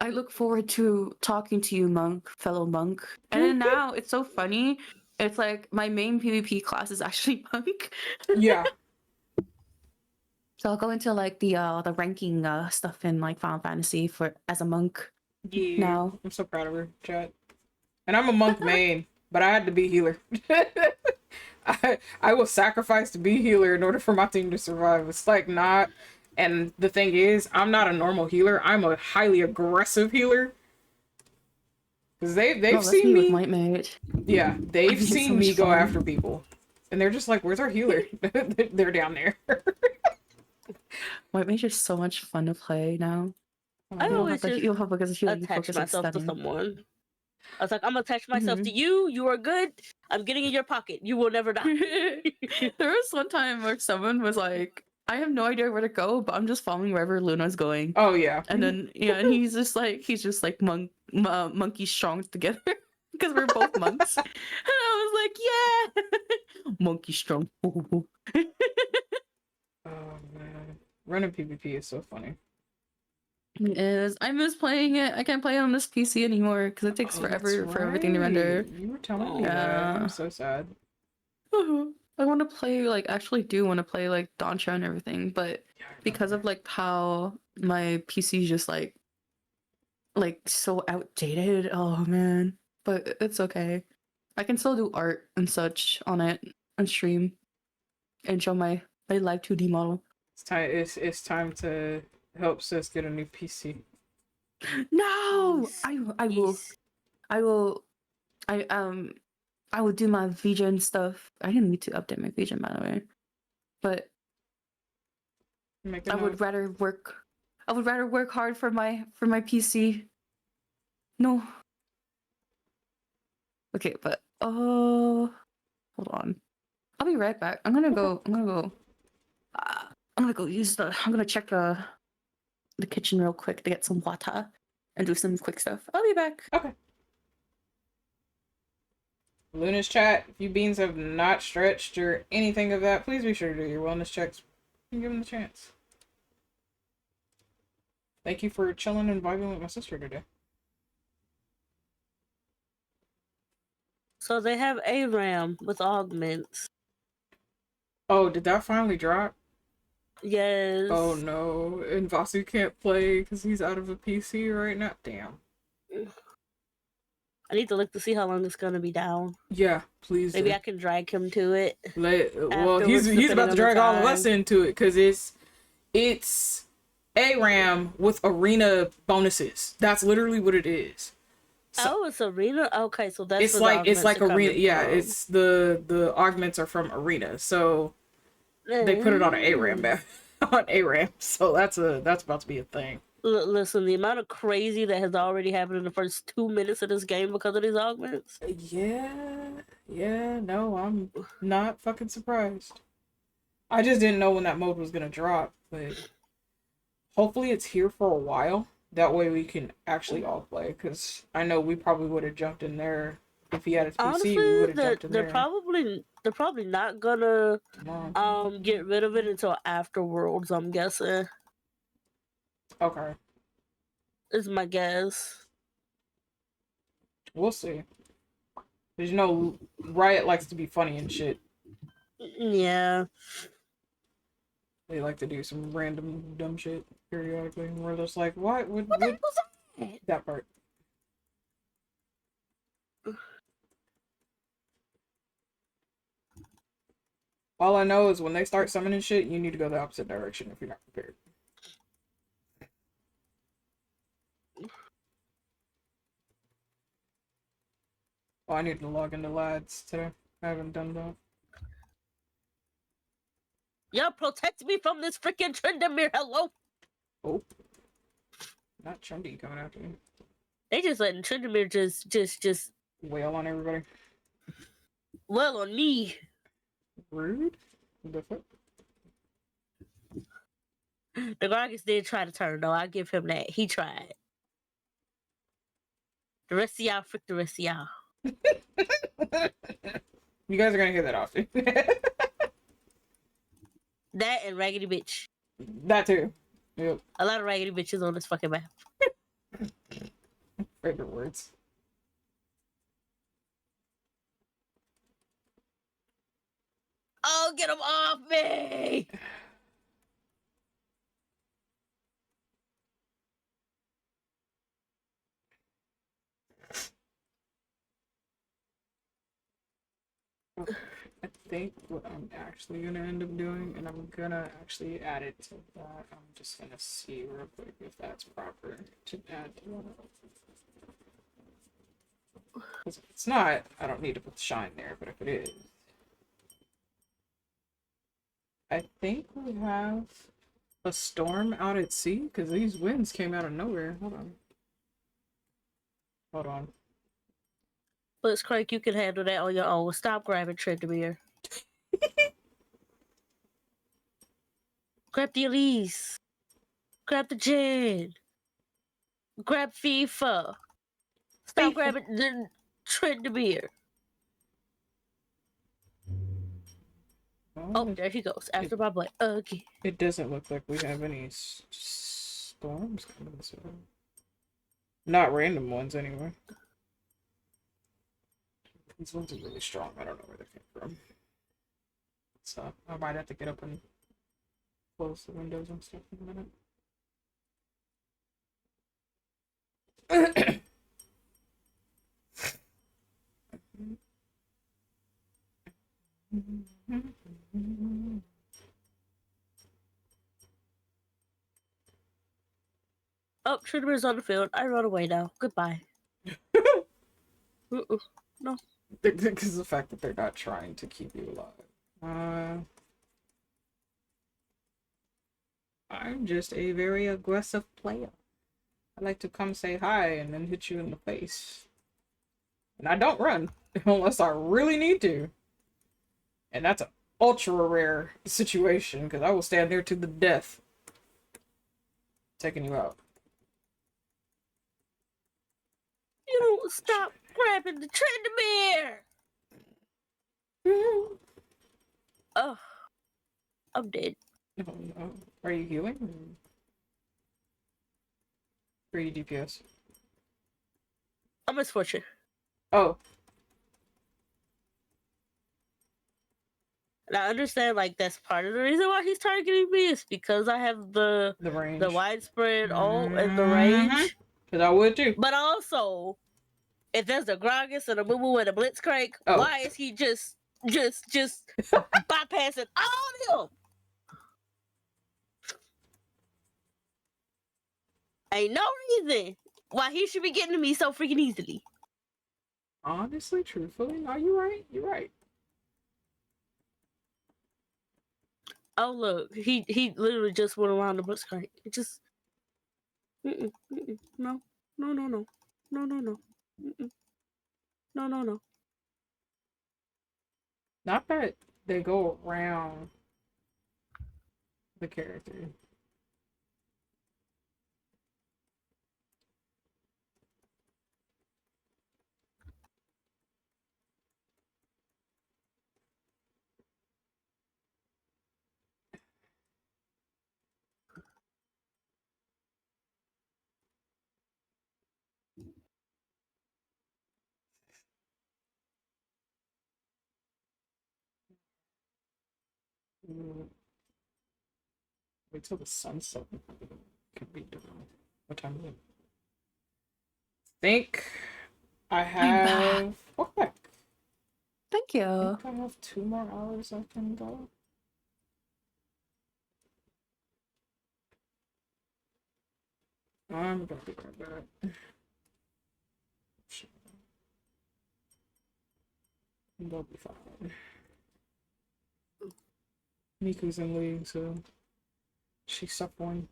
I look forward to talking to you, monk, fellow monk. And then now it's so funny. It's like my main PvP class is actually monk. Yeah. So I'll go into like the ranking stuff in like Final Fantasy for as a monk. Yeah. Now. I'm so proud of her, chat. And I'm a monk main, but I had to be healer. I will sacrifice to be healer in order for my team to survive. It's like not. And the thing is, I'm not a normal healer. I'm a highly aggressive healer. Because they've seen me. With White Mage. Yeah, they've seen so me go fun. after people. And they're just like, where's our healer? They're down there. White Mage is so much fun to play now. I always just you don't have focus healing, you attach focus on myself to stunning. someone. I was like, I'm gonna attach myself to you. You are good. I'm getting in your pocket. You will never die. There was one time where someone was like, I have no idea where to go, but I'm just following wherever Luna's going. Oh yeah. And then and he's just like monkey strong together because we're both monks. And I was like, yeah, monkey strong. Oh man, running PvP is so funny. It is. I miss playing it. I can't play it on this PC anymore because it takes forever for everything to render. You were telling me that. I'm so sad. I want to play actually do want to play like Doncha and everything, but because of like how my PC is just like so outdated. Oh man, but it's okay. I can still do art and such on it on stream and show my live 2D model. It's time to help sis get a new PC. No, I will do my VGen stuff. I didn't need to update my VGen, by the way, but I would rather work hard for my PC. No. Okay, but hold on. I'll be right back. I'm gonna go check the kitchen real quick to get some water and do some quick stuff. I'll be back. Okay. Luna's chat, if you beans have not stretched or anything of that, please be sure to do your wellness checks and give them the chance. Thank you for chilling and vibing with my sister today. So they have ARAM with augments. Oh, did that finally drop? Yes. Oh no, and Vasu can't play because he's out of a PC right now. Damn. I need to look to see how long it's gonna be down. Yeah, please. Maybe I can drag him to it. Well, he's about to drag all of us into it because it's ARAM with arena bonuses. That's literally what it is. So, it's arena. Okay, so that's it's like arena. Yeah, it's the augments are from arena. So they put it on an ARAM map on ARAM. So that's about to be a thing. Listen, the amount of crazy that has already happened in the first 2 minutes of this game because of these augments. Yeah, no, I'm not fucking surprised. I just didn't know when that mode was gonna drop, but hopefully it's here for a while. That way we can actually all play, because I know we probably would have jumped in there if he had his PC. Honestly, we would have jumped in there. They're probably not gonna get rid of it until after Worlds, I'm guessing. Okay. Is my guess. We'll see. Because you know, Riot likes to be funny and shit. Yeah. They like to do some random dumb shit periodically. And we're just like, what was that part? All I know is when they start summoning shit, you need to go the opposite direction if you're not prepared. Oh, I need to log into lads today. I haven't done that. Y'all protect me from this freaking Tryndamere, hello? Oh. Not Chundy coming after me. They just letting Tryndamere just wail on everybody. Well on me. Rude? The fuck? The Gargus did try to turn though, I'll give him that. He tried. The rest of y'all, frick the rest of y'all. You guys are gonna hear that often. That and raggedy bitch. That too. Yep. A lot of raggedy bitches on this fucking map. Favorite words. Oh, get them off me! I think what I'm actually gonna end up doing, and I'm gonna actually add it to that. I'm just gonna see real quick if that's proper to add to that. 'Cause if it's not, I don't need to put the shine there, but if it is. I think we have a storm out at sea, because these winds came out of nowhere. Hold on. Hold on. But Craig, you can handle that on your own. Stop grabbing Tryndamere. Grab the Elise. Grab the Jen. Grab FIFA. Stop grabbing the Tryndamere. Oh, there he goes. After my butt. Okay. It doesn't look like we have any storms coming this way. Not random ones, anyway. These ones are really strong. I don't know where they came from. So I might have to get up and close the windows and stuff in a minute. Oh, Tryndamere's on the field. I run away now. Goodbye. No. Because of the fact that they're not trying to keep you alive. I'm just a very aggressive player. I like to come say hi and then hit you in the face. And I don't run unless I really need to. And that's an ultra rare situation because I will stand there to the death. Taking you out. You don't stop grabbing the Tryndamere! Oh, I'm dead. Oh, no. Are you healing? Or are you DPS? I'm misfortune. Oh. And I understand, like, that's part of the reason why he's targeting me is because I have the range. The widespread ult and the range. Because I would too. But also, if there's a Gragas and a Moo Moo and a Blitzcrank, why is he just bypassing all of them? Ain't no reason why he should be getting to me so freaking easily. Honestly, truthfully, no, you're right. You're right. Oh look, he literally just went around the Blitzcrank. It just no. No. Not that they go around the character. Wait till the sunset. Could be different. What time is it? Think I have. Welcome back. Thank you. I think I have 2 more hours I can go. I'm gonna be right back. They'll be fine. Miku's in league, so she's suffering.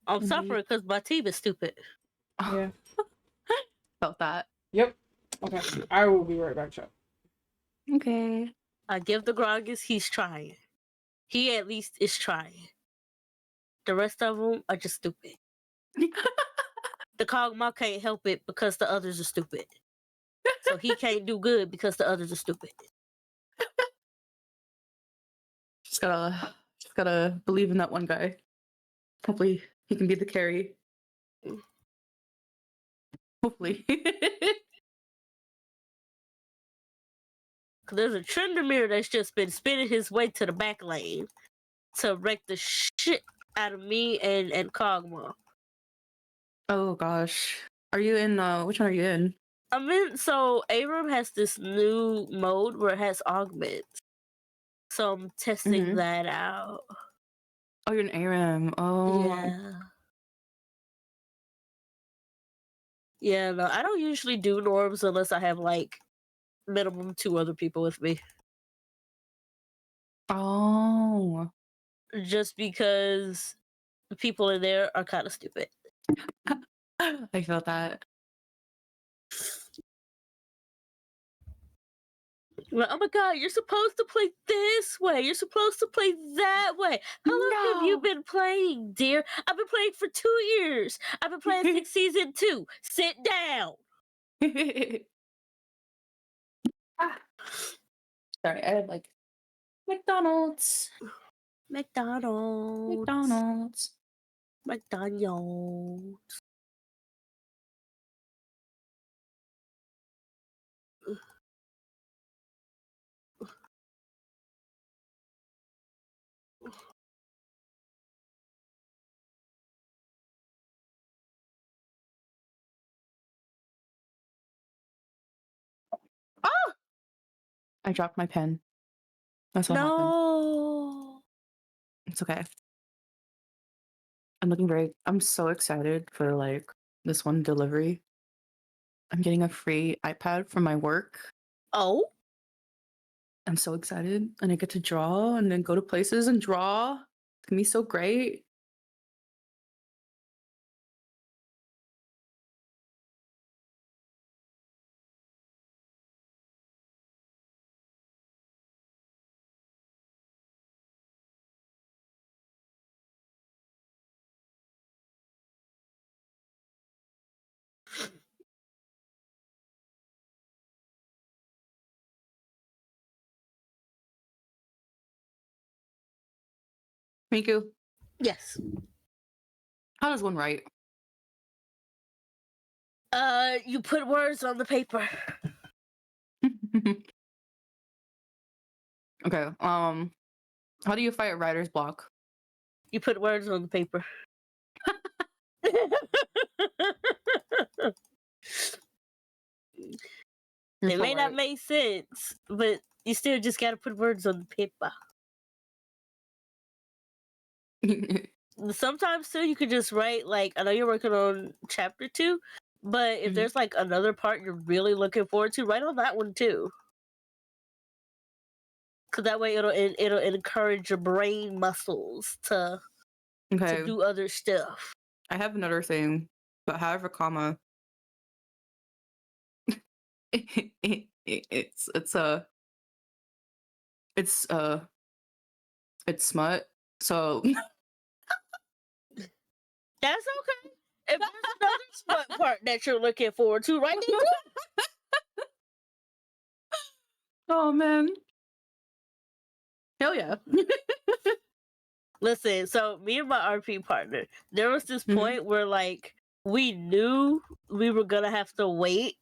I'm suffering because my team is stupid. Yeah. Felt that. Yep. Okay. I will be right back, chat. Okay. I give the Gragas, he's trying. He at least is trying. The rest of them are just stupid. The Kog'Maw can't help it because the others are stupid. So he can't do good because the others are stupid. Just gotta gotta believe in that one guy. Hopefully he can be the carry. Hopefully. There's a Tryndamere that's just been spinning his way to the back lane to wreck the shit out of me and Kog'Maw. Oh gosh. Are you in which one are you in? So Abram has this new mode where it has augments. So I'm testing that out. Oh, you're in Aram. Oh. Yeah. Yeah, no, I don't usually do norms unless I have like minimum 2 other people with me. Oh. Just because the people in there are kind of stupid. I felt that. Well, oh my god, you're supposed to play this way. You're supposed to play that way. How long have you been playing, dear? I've been playing for 2 years. I've been playing since season 2. Sit down. Sorry, I had like McDonald's. McDonald's. Oh! I dropped my pen. That's what happened. No. It's okay. I'm so excited for like this one delivery. I'm getting a free iPad from my work. Oh? I'm so excited. And I get to draw and then go to places and draw. It's gonna be so great. Miku, Yes. how does one write? You put words on the paper. Okay. How do you fight writer's block? You put words on the paper. It may not make sense, but you still just gotta put words on the paper. Sometimes too, you could just write like, I know you're working on chapter 2, but if there's like another part you're really looking forward to, write on that one too. Cause that way it'll encourage your brain muscles to do other stuff. I have another thing, but however, comma. It's smut. So That's okay. If there's another smut part that you're looking forward to, write it too. Oh man. Hell yeah. Listen, so me and my RP partner, there was this point where like we knew we were gonna have to wait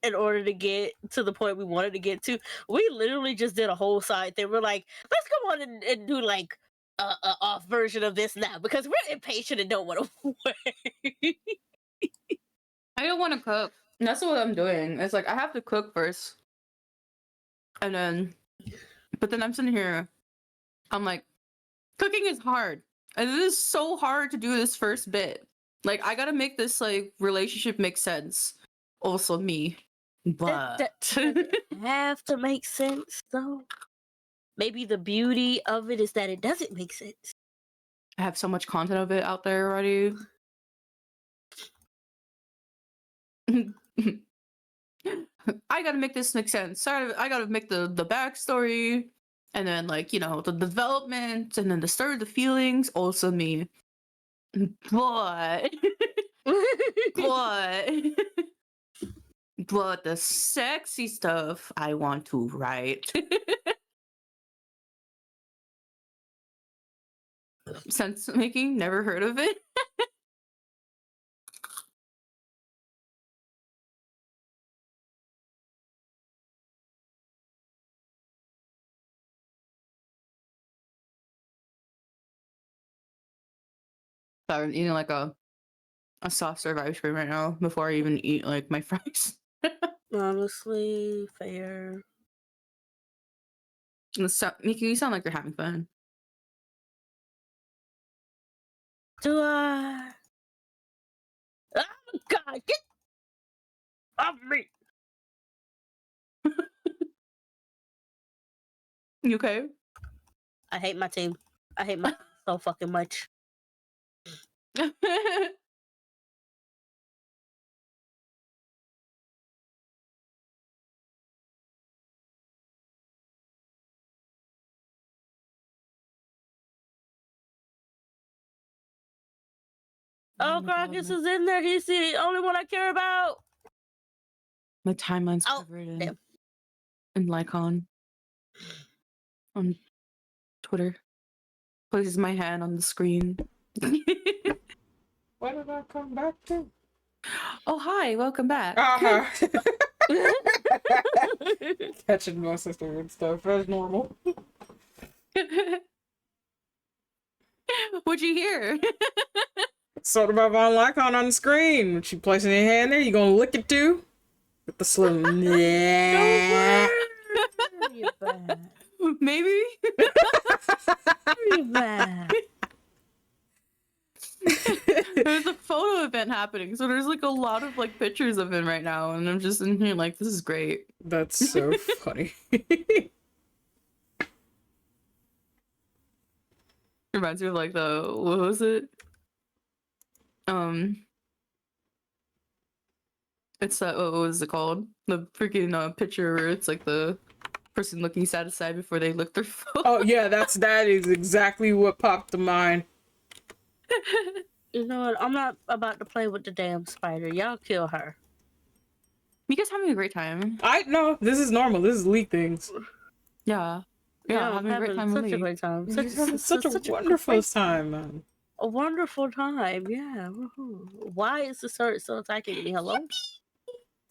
in order to get to the point we wanted to get to. We literally just did a whole side thing. We're like, let's go on and do like a off version of this now because we're impatient and don't want to wait. I don't want to cook. That's what I'm doing. It's like I have to cook first. And then but then I'm sitting here, I'm like, cooking is hard. And it is so hard to do this first bit. Like I gotta make this like relationship make sense. Also me. But That have to make sense though. Maybe the beauty of it is that it doesn't make sense. I have so much content of it out there already. I gotta make this make sense. I gotta make the backstory, and then like the development, and then the start of the feelings. Also me, but but but the sexy stuff I want to write. sense making. Never heard of it. So I'm eating like a soft serve ice cream right now before I even eat like my fries. Honestly, fair. Miki, you sound like you're having fun. Do I? Oh God, get off me! You okay? I hate my team. I hate my so fucking much. Oh, Crocus is in there. He's the only one I care about. My timeline's Oh, covered in damn. Lycon on Twitter. Places my hand on the screen. What did I come back to? Oh, hi, welcome back. Catching my sister and stuff. That's normal. What'd you hear? Sort of Von Lycon on the screen. When she placing your hand there, you gonna lick it too? With the slow. Yeah. Maybe. There's a photo event happening, so there's like a lot of like pictures of him right now, and I'm just in here like, this is great. That's so funny. Reminds me of like what was it? It's that, what was it called? The freaking picture where it's like the person looking satisfied before they look their phone. Oh yeah, that is exactly what popped to mind. You know what? I'm not about to play with the damn spider. Y'all kill her. You guys having a great time. I know this is normal. This is League things. Yeah, having a great time. Such a great time. Such a wonderful time, man. A wonderful time. Yeah. Why is the sword still attacking me? Hello?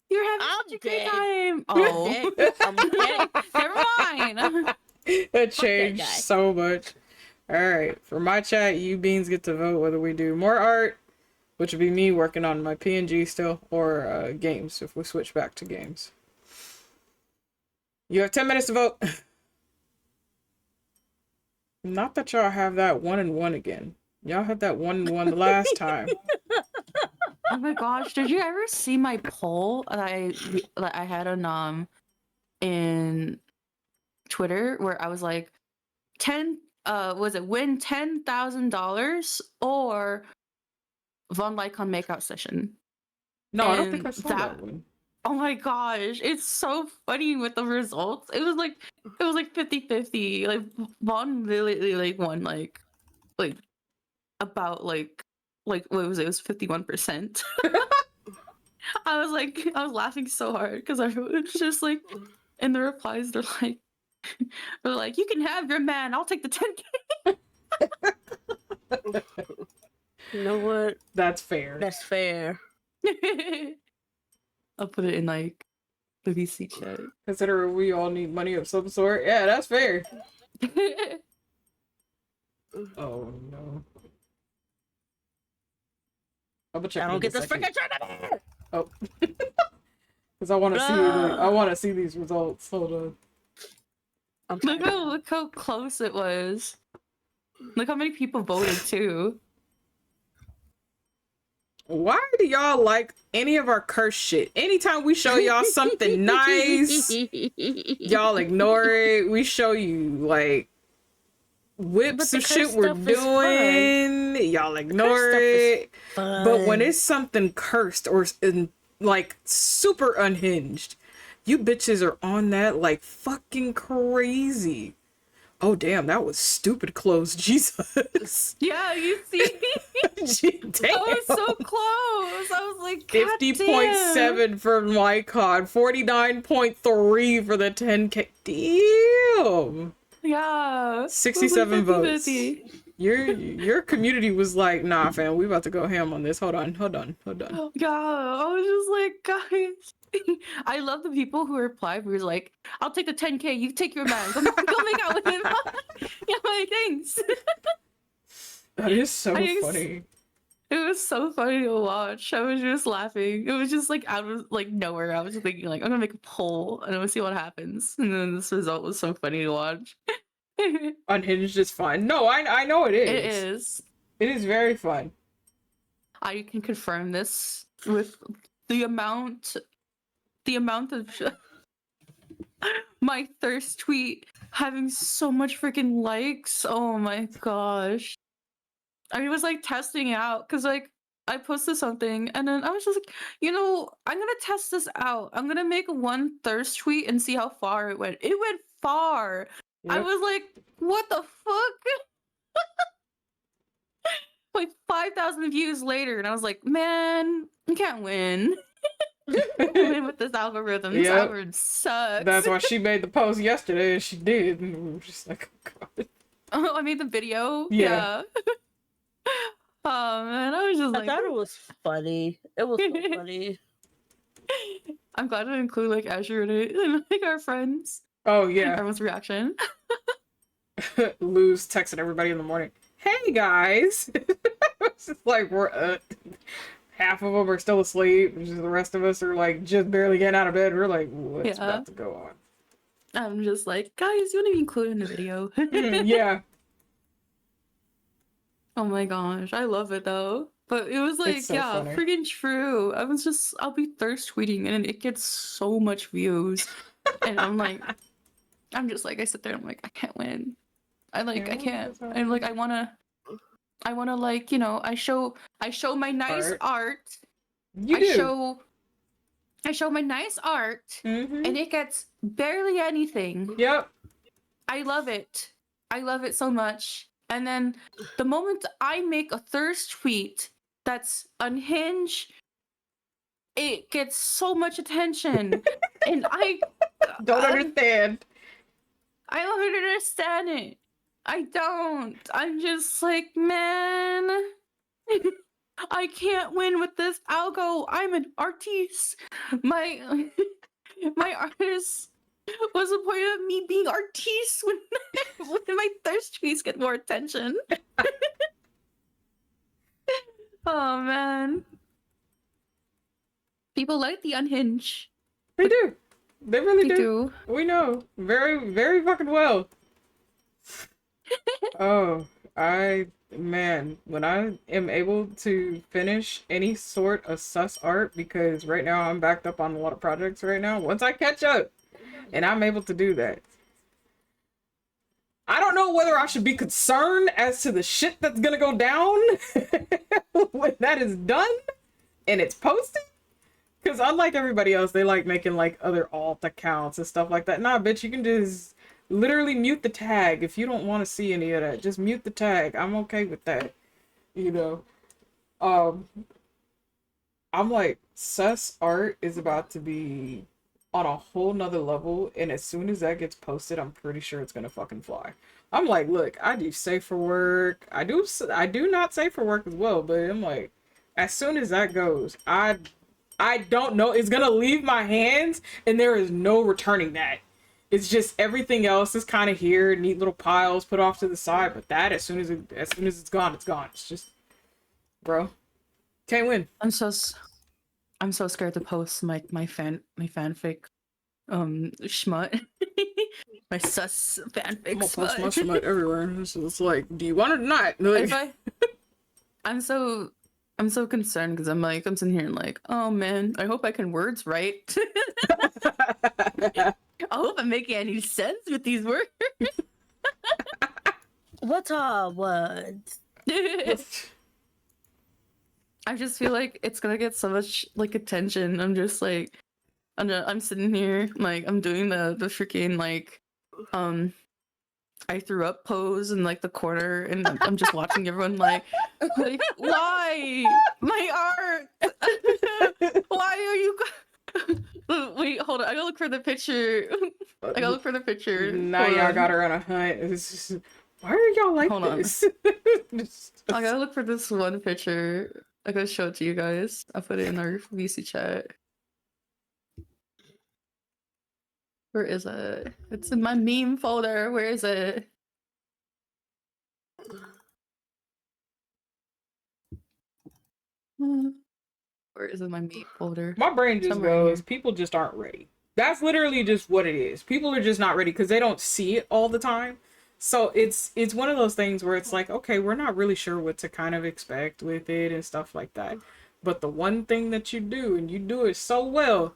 You're having such a great time. Oh, I'm dead. Never mind. It changed so much. Alright, for my chat, you beans get to vote whether we do more art, which would be me working on my PNG still, or games, if we switch back to games. You have 10 minutes to vote. Not that y'all have that 1-1 again. Y'all had that 1-1 the last time. Oh my gosh, did you ever see my poll that I had on in Twitter where I was like win $10,000 or Von Lycon makeout session? No, I don't think I saw that one. Oh my gosh, it's so funny with the results. It was like 50-50. Like Von literally like won like about like what was it? It was 51%. I was laughing so hard because I was just like, in the replies they're like, you can have your man. I'll take the 10K. You know what? That's fair. That's fair. I'll put it in like the VC chat. Consider we all need money of some sort. Yeah, that's fair. Oh no. I don't get this freaking tournament. Oh. Because I want to see I want to see these results. Hold on. Look how close it was. Look how many people voted too. Why do y'all like any of our curse shit? Anytime we show y'all something nice, y'all ignore it. We show you like whips of shit we're doing, y'all ignore it. But when it's something cursed or like super unhinged, you bitches are on that like fucking crazy. Oh damn, that was stupid close. Jesus. Yeah, you see? Damn. I was so close. I was like, 50.7 for Lycon, 49.3 for the 10K. Damn. Yeah. 67 like votes. 50. Your community was like, nah, fam, we about to go ham on this. Hold on. Yeah, I was just like, guys. I love the people who replied. Who was like, "I'll take the 10K. You take your man. Go make out with him." Yeah, like thanks. That is so I just- funny. It was so funny to watch. I was just laughing. It was just like out of like nowhere. I was just thinking like, I'm gonna make a poll and I'm gonna see what happens. And then this result was so funny to watch. Unhinged is fun. No, I know it is. It is. It is very fun. I can confirm this with the amount of my thirst tweet having so much freaking likes. Oh my gosh. I was like testing it out because like I posted something and then I was just like, I'm gonna test this out. I'm gonna make one thirst tweet and see how far it went. It went far. I was like, what the fuck? Like 5,000 views later, and I was like, man, you can't win. Win with this algorithm. This algorithm sucks. That's why she made the post yesterday, and she did. And we were just like, oh god. Oh, I made the video. Yeah. Oh man, I was just I like, thought it was funny. It was so funny. I'm glad to include like Azure in it and like our friends. Oh yeah. Everyone's reaction. Lou's texting everybody in the morning. Hey guys. It's just like we're half of them are still asleep. Just the rest of us are like just barely getting out of bed. We're like, what's about to go on? I'm just like, guys, you want to be included in the video? Yeah. Oh my gosh, I love it though. But it was like, so yeah, funny. freaking true. I'll be thirst tweeting and it gets so much views. And I'm like, I'm just like, I sit there, I'm like, I can't win. I can't. I'm like, I wanna like, I show my nice art. I show my nice art and it gets barely anything. Yep. I love it. I love it so much. And then the moment I make a thirst tweet that's unhinged, it gets so much attention. And I don't understand. I don't understand it. I don't. I'm just like, man, I can't win with this algo. I'm an artiste. My artist. What's the point of me being artiste when my thirst tweets get more attention? Oh man. People like the unhinged. They do. They really do. We know. Very, very fucking well. Oh, when I am able to finish any sort of sus art, because right now I'm backed up on a lot of projects right now. Once I catch up, and I'm able to do that, I don't know whether I should be concerned as to the shit that's gonna go down when that is done and it's posted. Because unlike everybody else, they like making like other alt accounts and stuff like that. Nah, bitch, you can just literally mute the tag if you don't want to see any of that. Just mute the tag. I'm okay with that. I'm like, sus art is about to be on a whole nother level, and as soon as that gets posted, I'm pretty sure it's gonna fucking fly. I'm like, look, I do safer work. I do not safer work as well, but I'm like, as soon as that goes, I don't know, it's gonna leave my hands, and there is no returning that. It's just everything else is kind of here, neat little piles put off to the side, but that as soon as it's gone, it's gone. It's just, bro, can't win. I'm so scared to post my fanfic schmut. My sus fanfic I'm gonna post my smut. schmut everywhere. It's like, do you want it or not? Like, I'm so concerned because I'm sitting here and like, oh man, I hope I can words right. I hope I'm making any sense with these words. What are words? I just feel like it's gonna get so much like attention. I'm just like, I'm sitting here like I'm doing the freaking like, I threw up pose in like the corner, and I'm just watching everyone like why my art? Why are you? Wait, hold on. I gotta look for the picture. now y'all got her on a hunt. It's just, Why are y'all like Hold on. this? I gotta look for this one picture. I gotta show it to you guys. I'll put it in our VC chat. Where is it? It's in my meme folder. Where is it? Where is it in my meme folder? My brain just Somewhere in goes, here. people just aren't ready. That's literally just what it is. People are just not ready because they don't see it all the time. So it's one of those things where it's like, okay, we're not really sure what to kind of expect with it and stuff like that. But the one thing that you do, and you do it so well,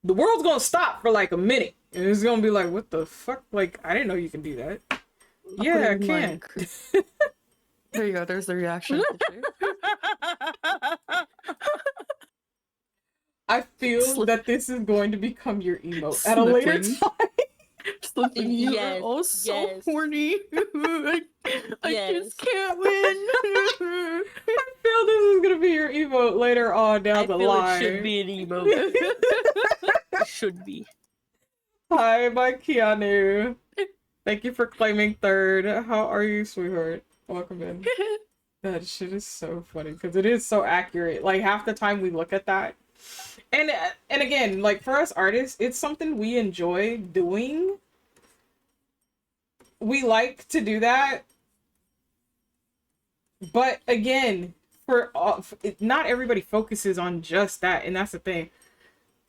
the world's gonna stop for like a minute. And it's gonna be like, what the fuck? Like, I didn't know you can do that. I'll Yeah, I put it in can. There you go. There's the reaction picture. I feel that this is going to become your emote at a later Sniffing. time. Something you Yes, are all so yes. horny. I Yes. just can't win. I feel this is gonna be your emote later on down I the feel line. it should be an emote. It should be. Hi, my Keanu. Thank you for claiming third. How are you, sweetheart? Welcome in. That shit is so funny because it is so accurate. Like half the time we look at that, and again, like for us artists, it's something we enjoy doing. We like to do that, but again, not everybody focuses on just that, and that's the thing.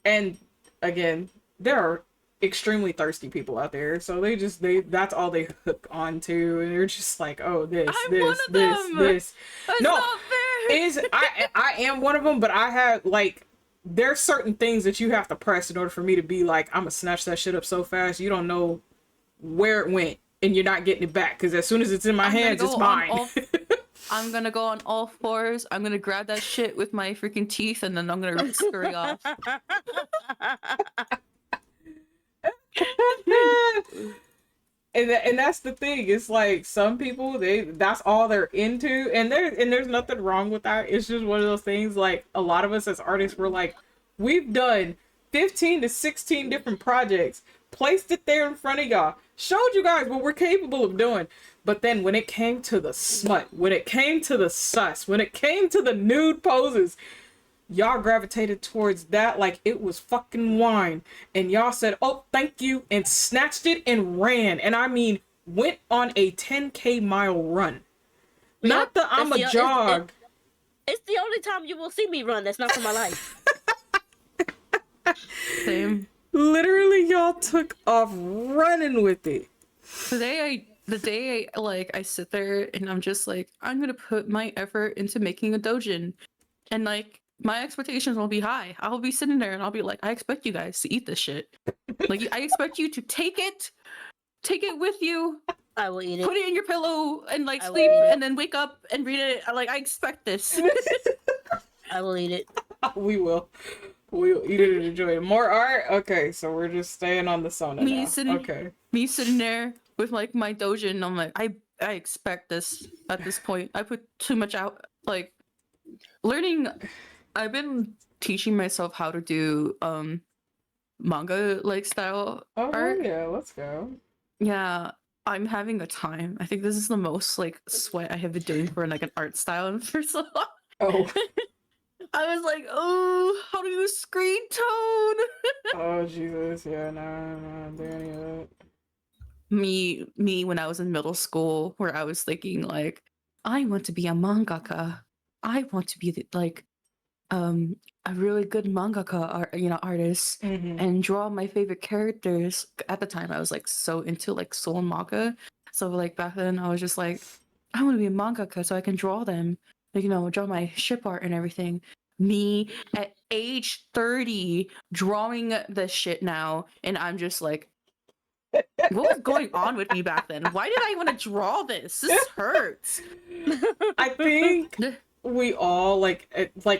And again, there are extremely thirsty people out there, so that's all they hook onto, and they're just like, oh, this. That's No, not fair. I am one of them, but I have like there's certain things that you have to press in order for me to be like, I'm gonna snatch that shit up so fast you don't know where it went, and you're not getting it back because as soon as it's in my hands, it's mine. I'm gonna go on all fours. I'm gonna grab that shit with my freaking teeth, and then I'm gonna scurry off. And that's the thing. It's like some people that's all they're into, and there's nothing wrong with that. It's just one of those things. Like a lot of us as artists, we're like, we've done 15 to 16 different projects, placed it there in front of y'all, showed you guys what we're capable of doing. But then when it came to the smut, when it came to the sus, when it came to the nude poses, y'all gravitated towards that like it was fucking wine. And y'all said, oh, thank you, and snatched it and ran. And I mean, went on a 10K mile run. Yep, Not the I'm a jog. It's the only time you will see me run. That's not for my life. Same. Literally, y'all took off running with it. The day I sit there and I'm just like, I'm gonna put my effort into making a dojin, and like my expectations will be high. I'll be sitting there and I'll be like, I expect you guys to eat this shit. Like I expect you to take it with you. I will eat it. Put it in your pillow and like I will sleep, eat it. and then wake up and read it. Like I expect this. I will eat it. We will. We'll eat it and enjoy it. More art? Okay, so we're just staying on the Sona now. Me sitting there with like my dojin, and I'm like, I expect this at this point. I put too much out, like learning. I've been teaching myself how to do manga like style art. Yeah, let's go. Yeah, I'm having a time. I think this is the most like sweat I have been doing for like an art style for so long. Oh. I was like, oh, how do you screen tone? Oh Jesus, yeah, no, I'm not doing any of that. Me when I was in middle school, where I was thinking like, I want to be a mangaka. I want to be like a really good mangaka artist, and draw my favorite characters. At the time I was like so into like soul manga, so like back then I was just like, I want to be a mangaka so I can draw them, like, draw my ship art and everything. Me at age 30 drawing this shit now, and I'm just like, what was going on with me back then? Why did I want to draw this? This hurts. I think we all like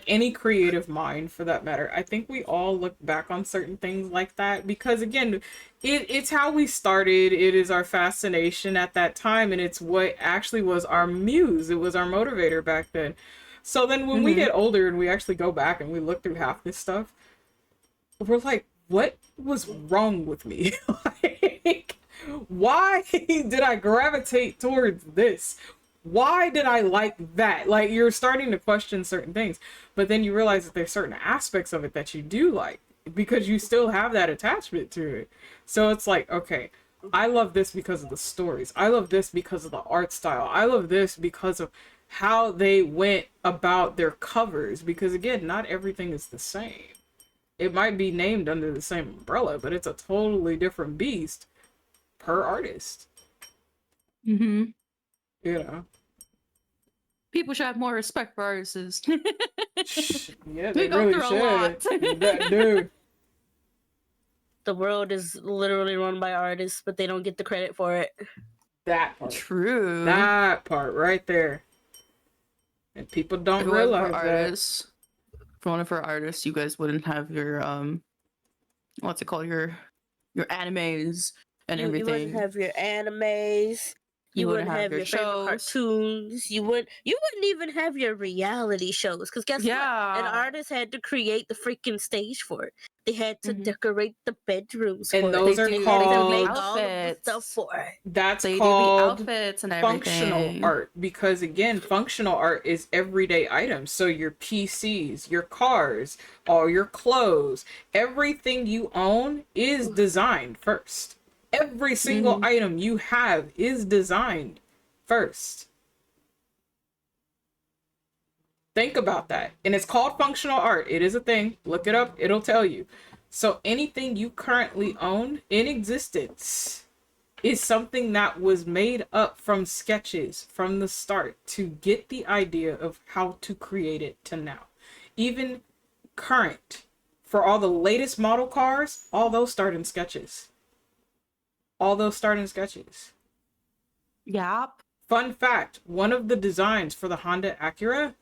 any creative mind for that matter, I think we all look back on certain things like that because again, it's how we started. It is our fascination at that time, and it's what actually was our muse. It was our motivator back then. So then when we get older and we actually go back and we look through half this stuff, we're like, what was wrong with me? Like, Why did I gravitate towards this? Why did I like that? Like, you're starting to question certain things, but then you realize that there's certain aspects of it that you do like because you still have that attachment to it. So it's like, okay, I love this because of the stories. I love this because of the art style. I love this because of how they went about their covers. Because again, not everything is the same. It might be named under the same umbrella, but it's a totally different beast per artist. Mm-hmm. You know? People should have more respect for artists. Yeah, We they go really through a should. lot. That dude. The world is literally run by artists, but they don't get the credit for it. That part. True. That part right there. And people don't realize that. For one of our artists, you guys wouldn't have your what's it called? Your animes and You everything. wouldn't have your animes. You wouldn't have your favorite shows. cartoons. You wouldn't even have your reality shows. Because guess what? An artist had to create the freaking stage for it. They had to decorate the bedrooms for it. And those are They called had to make all of the stuff for it. That's They called do the outfits and functional everything. art. Because again, functional art is everyday items. So your PCs, your cars, all your clothes, everything you own is designed first. Every single item you have is designed first. Think about that. And it's called functional art. It is a thing. Look it up. It'll tell you. So anything you currently own in existence is something that was made up from sketches from the start to get the idea of how to create it to now. Even current, for all the latest model cars, all those start in sketches. All those start in sketches. Yep. Fun fact, one of the designs for the Honda Acura,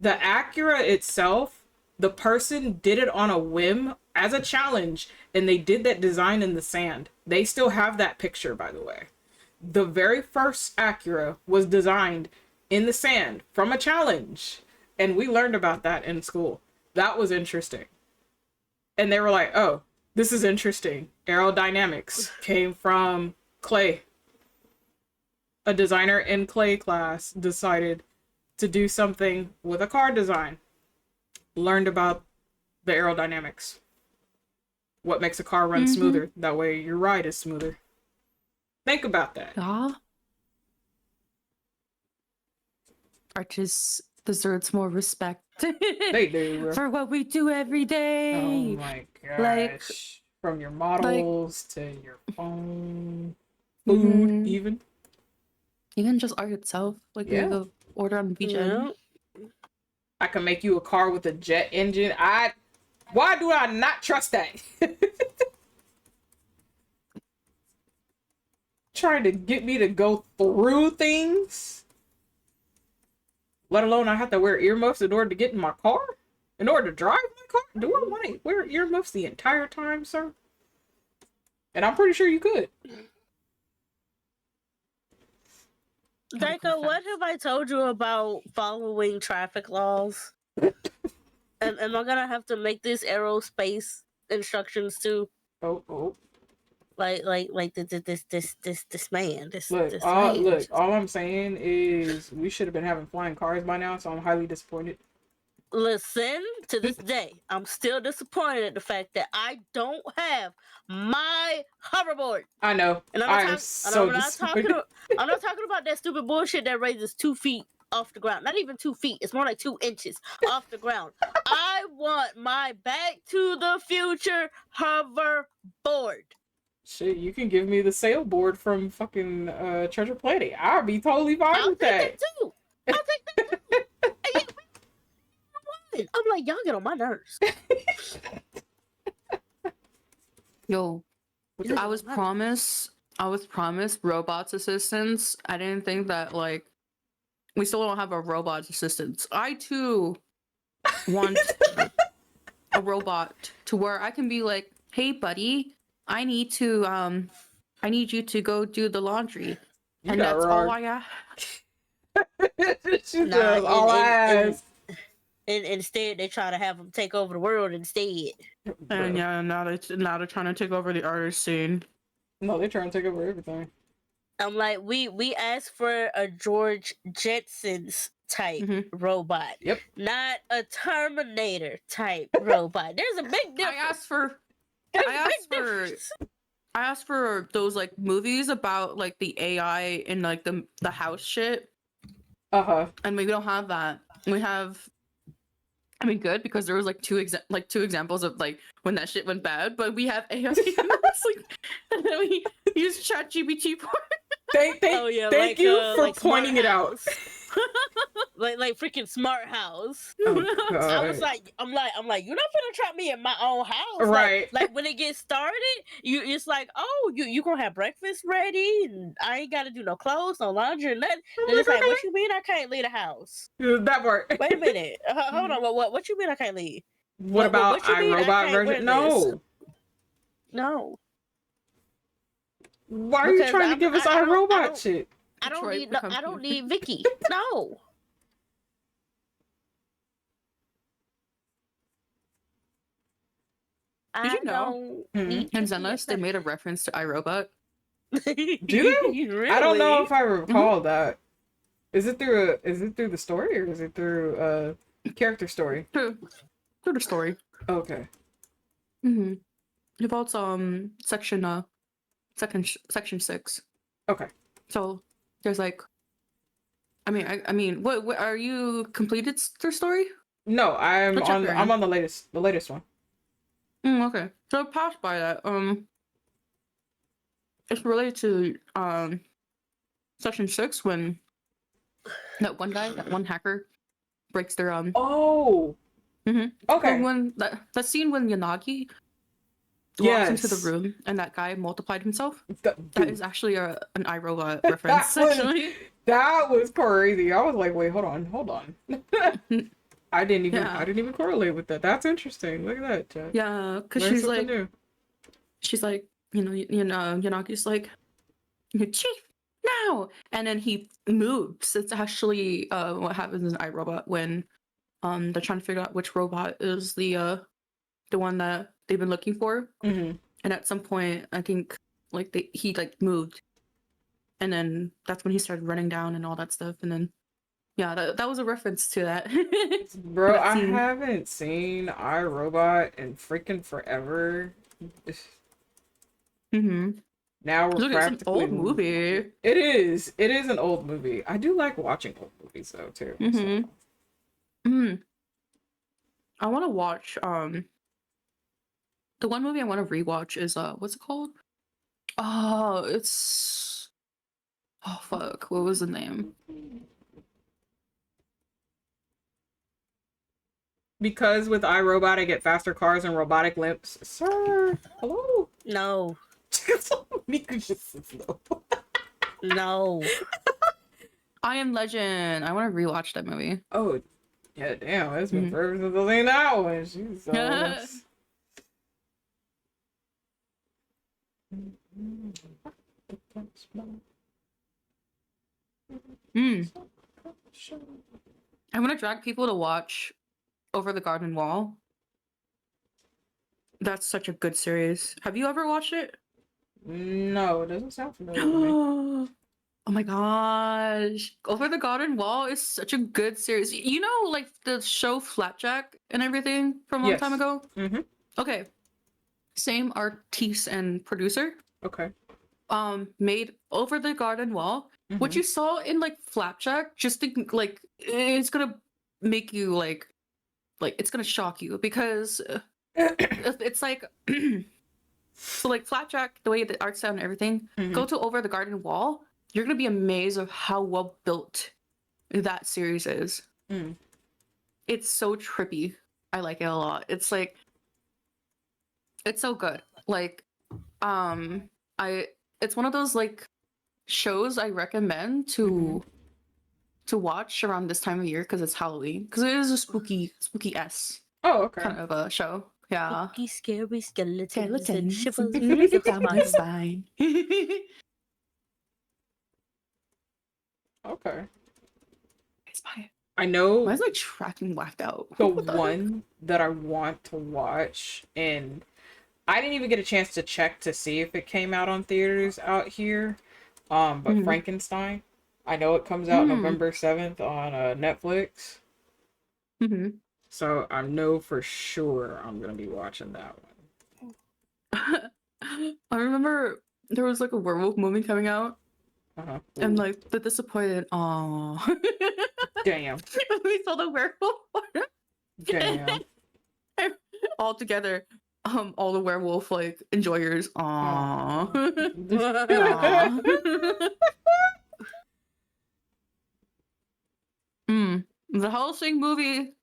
the Acura itself, the person did it on a whim as a challenge, and they did that design in the sand. They still have that picture, by the way. The very first Acura was designed in the sand from a challenge, and we learned about that in school. That was interesting. And they were like, oh, this is interesting. Aerodynamics came from clay. A designer in clay class decided to do something with a car design. Learned about the aerodynamics. What makes a car run smoother. That way your ride is smoother. Think about that. Yeah. Artists deserves more respect. They do. For what we do every day. Oh my gosh. Like, from your models to your phone, food, even. Even just art itself. Like, Yeah. the order on the beach end. I can make you a car with a jet engine. Why do I not trust that? Trying to get me to go through things. Let alone I have to wear earmuffs in order to get in my car? In order to drive my car? Do I want to wear earmuffs the entire time, sir? And I'm pretty sure you could. Draco, what have I told you about following traffic laws? Am I gonna have to make this aerospace instructions too? Oh. Like this man. Look, all I'm saying is we should have been having flying cars by now, so I'm highly disappointed. Listen, to this day, I'm still disappointed at the fact that I don't have my hoverboard. I know. And I'm not talking about that stupid bullshit that raises 2 feet off the ground. Not even 2 feet. It's more like 2 inches off the ground. I want my Back to the Future hoverboard. Shit, you can give me the sailboard from fucking Treasure Planet. I'll be totally fine with that. I'll take that too. I'm like, y'all get on my nerves. Yo, I was promised robots assistants. I didn't think that, like, we still don't have a robot assistant. I too want a robot to where I can be like, hey buddy, I need you to go do the laundry. And that's all I got. She does all I ask. And instead, they try to have them take over the world instead. And yeah, now they're trying to take over the artist scene. No, they're trying to take over everything. I'm like, we asked for a George Jetsons type robot, Yep. not a Terminator type robot. There's a big difference. I asked for those like movies about like the AI and like the house shit. And we don't have that. We have, I mean, good, because there was like two examples of like when that shit went bad. But we have AI. It's like, and then we use ChatGPT for it. Thank you for pointing it out. like freaking smart house. Oh, God. I was like, I'm like, you're not gonna trap me in my own house, right? Like when it gets started, it's like, oh, you gonna have breakfast ready, and I ain't gotta do no clothes, no laundry, and nothing. And it's like, what you mean I can't leave the house? That part. Wait a minute, hold on. What you mean I can't leave? What about iRobot version? No. Why are you trying to give us iRobot shit? I don't need Vicky. No. Did you know in Zenless they made a reference to iRobot? Do they? Really? I don't know if I recall that. Is it through the story, or is it through character story? Through the story. Okay. About section 6. Okay. So there's like, I mean, what are you completed their story? No, I'm on the latest one. Okay. So I passed by that. It's related to section 6 when that one hacker breaks their Oh. Okay. When that scene when Yanagi walks into the room and that guy multiplied himself. That is actually an iRobot reference. That was crazy. I was like, wait, hold on. I didn't even correlate with that. That's interesting. Look at that, Chad. Yeah, because she's like, Yanagi's like, Chief, now! And then he moves. It's actually what happens in iRobot when they're trying to figure out which robot is the one that they've been looking for. And at some point, I think he moved, and then that's when he started running down and all that stuff. And then that was a reference to that. Bro, I haven't seen iRobot in freaking forever. Now we're practically. It's an old movie. It is an old movie. I do like watching old movies though too. I want to watch the one movie I want to rewatch is what's it called? Oh, fuck, what was the name? Because with iRobot I get faster cars and robotic limbs. Sir, hello? No. Miku just sits low. No. I Am Legend. I want to rewatch that movie. Oh, yeah, damn. It's been forever since I've seen that one. She's I want to drag people to watch Over the Garden Wall. That's such a good series. Have you ever watched it? No, it doesn't sound familiar to me. Oh my gosh. Over the Garden Wall is such a good series. You know, like the show Flapjack and everything from a long time ago? Okay. Same artiste and producer. Okay. Made Over the Garden Wall. What you saw in like Flapjack, just think like it's gonna make you like it's gonna shock you because it's like so like Flapjack, the way the art style and everything, go to Over the Garden Wall, you're gonna be amazed of how well built that series is. It's so trippy. I like it a lot. It's like it's so good. Like it's one of those like shows I recommend to watch around this time of year because it's Halloween, because it is a spooky kind of a show. Yeah. Spooky, scary skeletons and shivers down my spine. Okay. It's fine. I know. Why is my tracking whacked out? The one that I want to watch, and I didn't even get a chance to check to see if it came out on theaters out here. But Frankenstein, I know it comes out November 7th on Netflix. So I know for sure I'm gonna be watching that one. I remember there was like a werewolf movie coming out, and Ooh, like the disappointed, aw. damn, We saw the werewolf damn. all together. All the werewolf like enjoyers, aw. Aw. The Hellsing movie,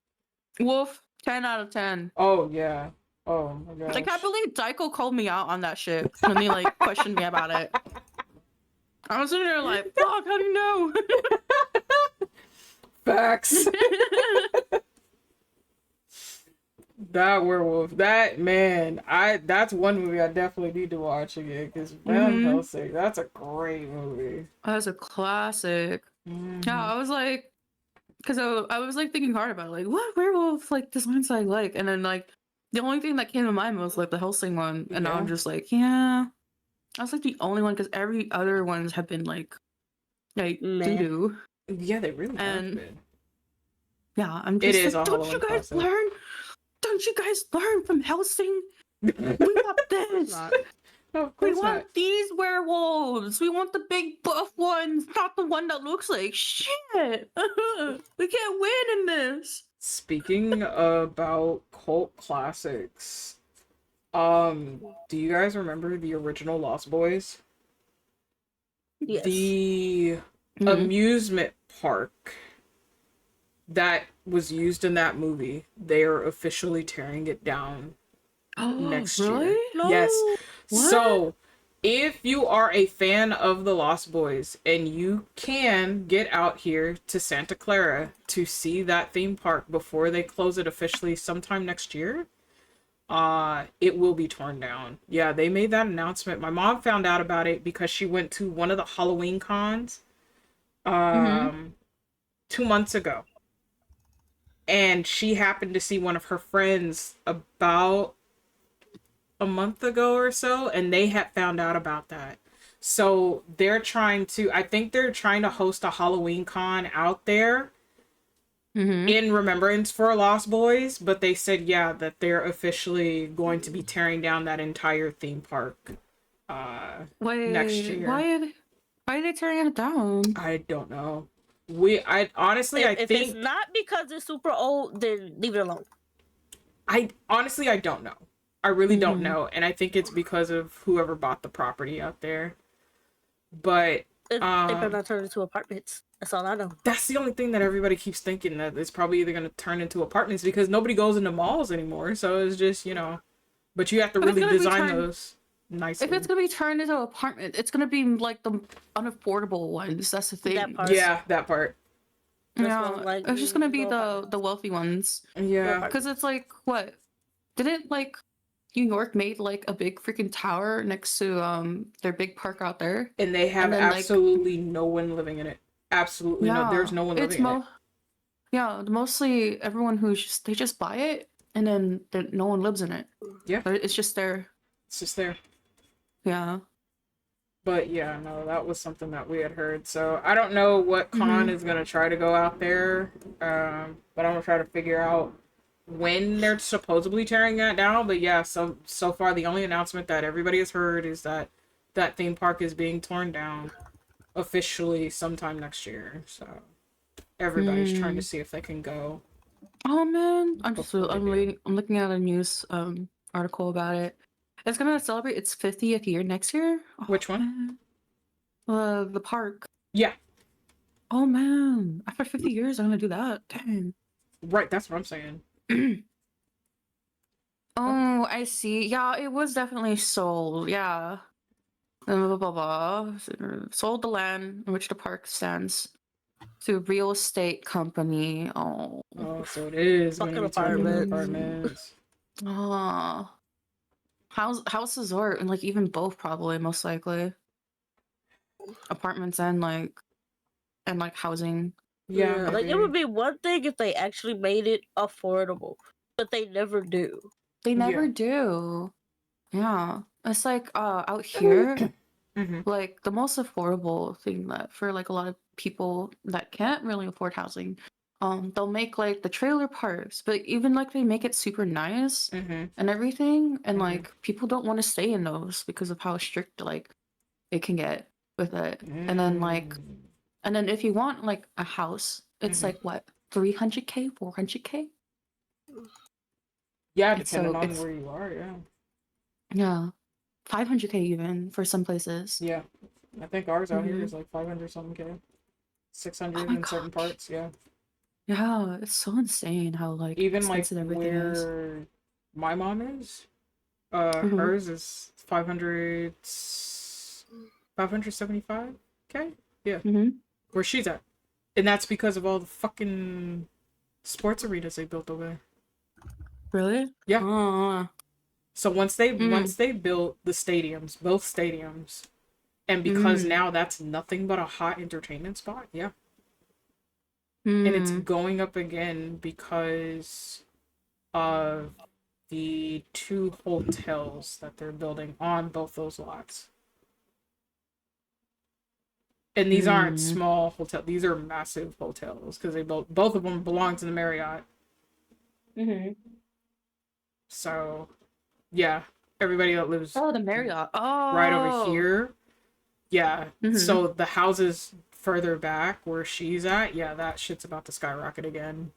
Wolf, 10 out of 10. Oh yeah. Oh my gosh. I can't believe Daiko called me out on that shit when he like questioned me about it. I was sitting there like, fuck, how do you know? Facts. That werewolf, that man, that's one movie I definitely need to watch again because Van Helsing, that's a great movie. That's a classic. Yeah, I was like, because I was like thinking hard about it, like what werewolf like designs I like, and then like the only thing that came to mind was like the Helsing one, and I'm just like, yeah, that's like the only one because every other ones have been like doo-doo. Yeah, they really have been. Yeah, I'm just it is like, a Halloween classic. Don't you guys learn from Helsing? We want this. We want these werewolves. We want the big buff ones, not the one that looks like shit. We can't win in this. Speaking about cult classics, do you guys remember the original Lost Boys? Yes. The amusement park that was used in that movie, they are officially tearing it down next year. No. Yes. What? So, if you are a fan of the Lost Boys and you can get out here to Santa Clara to see that theme park before they close it officially sometime next year, it will be torn down. Yeah, they made that announcement. My mom found out about it because she went to one of the Halloween cons 2 months ago. And she happened to see one of her friends about a month ago or so, and they had found out about that. So they're trying to, I think they're trying to host a Halloween con out there in remembrance for Lost Boys, but they said, yeah, that they're officially going to be tearing down that entire theme park next year. Why are they tearing it down? I don't know. I honestly, If think it's not because it's super old, then leave it alone. I don't know. I really don't know, and I think it's because of whoever bought the property out there. But They better not turn into apartments. That's all I know. That's the only thing that everybody keeps thinking, that it's probably either going to turn into apartments because nobody goes into malls anymore. So it's just, but you have to really design those nicely. If it's gonna be turned into an apartment, it's gonna be like the unaffordable ones. That's the thing. That part. Yeah, that part. Yeah, it's just gonna be the wealthy ones. Yeah, because it's like, what? Didn't like New York made like a big freaking tower next to their big park out there, and they have absolutely no one living in it. Absolutely no. There's no one living in it. Yeah, mostly everyone they just buy it and then no one lives in it. Yeah, it's just there. It's just there. Yeah. But yeah, no, that was something that we had heard. So I don't know what con is gonna try to go out there, but I'm gonna try to figure out when they're supposedly tearing that down. But yeah, so far the only announcement that everybody has heard is that that theme park is being torn down officially sometime next year. So everybody's trying to see if they can go. Oh man, I'm looking at a news article about it. It's gonna celebrate its 50th year next year. Oh, which one? The park. Yeah. Oh man, after 50 years, I'm gonna do that. Dang. Right, that's what I'm saying. Oh, I see. Yeah, it was definitely sold. Yeah. Blah, blah, blah. Sold the land in which the park stands to a real estate company. Oh, so it is going to be turned into apartments. Oh. House resort, and like even both probably, most likely. Apartments and housing. Yeah, like it would be one thing if they actually made it affordable, but they never do. They never do. Yeah. It's like out here, Mm-hmm. like the most affordable thing that for like a lot of people that can't really afford housing, they'll make like the trailer parks, but even like they make it super nice Mm-hmm. and everything, and Mm-hmm. like people don't want to stay in those because of how strict like it can get with it. And then if you want like a house, it's Mm-hmm. like what, 300K, 400K? Yeah, It's depending so on it's where you are, yeah. yeah, 500K even for some places. Yeah. I think ours out here Hmm. is like 500 something K. Oh 600 my in certain gosh. parts, yeah. Yeah, it's so insane how like Even like expensive everything is. where my mom is, Hmm. hers is 575K? Yeah, Hmm. where she's at. And that's because of all the fucking sports arenas they built over there. Really? Yeah. Oh. So once Mm. they built the stadiums, both stadiums, and because Mm. now that's nothing but a hot entertainment spot, yeah. And it's Mm. going up again because of the two hotels that they're building on both those lots. And these aren't Mm. small hotels; these are massive hotels because they both of them belong to the Marriott. Hmm. So, yeah, everybody that lives Oh, the Marriott. right over Oh. here, yeah. Hmm. So the houses further back where she's at, yeah, that shit's about to skyrocket again.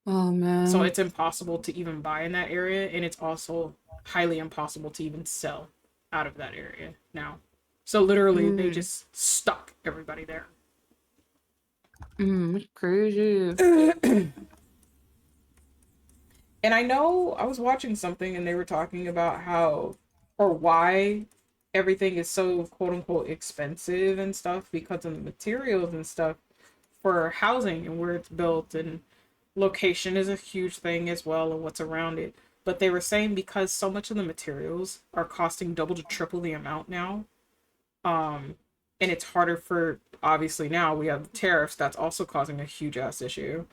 Oh So man. it's impossible to even buy in that area, and it's also highly impossible to even sell out of that area now. So literally, they Mm. just stuck everybody there. Mm. Crazy. And I know I was watching something and they were talking about how or why everything is so quote unquote expensive and stuff because of the materials and stuff for housing and where it's built, and location is a huge thing as well and what's around it. But they were saying because so much of the materials are costing double to triple the amount now, and it's harder for, obviously now we have the tariffs that's also causing a huge ass issue.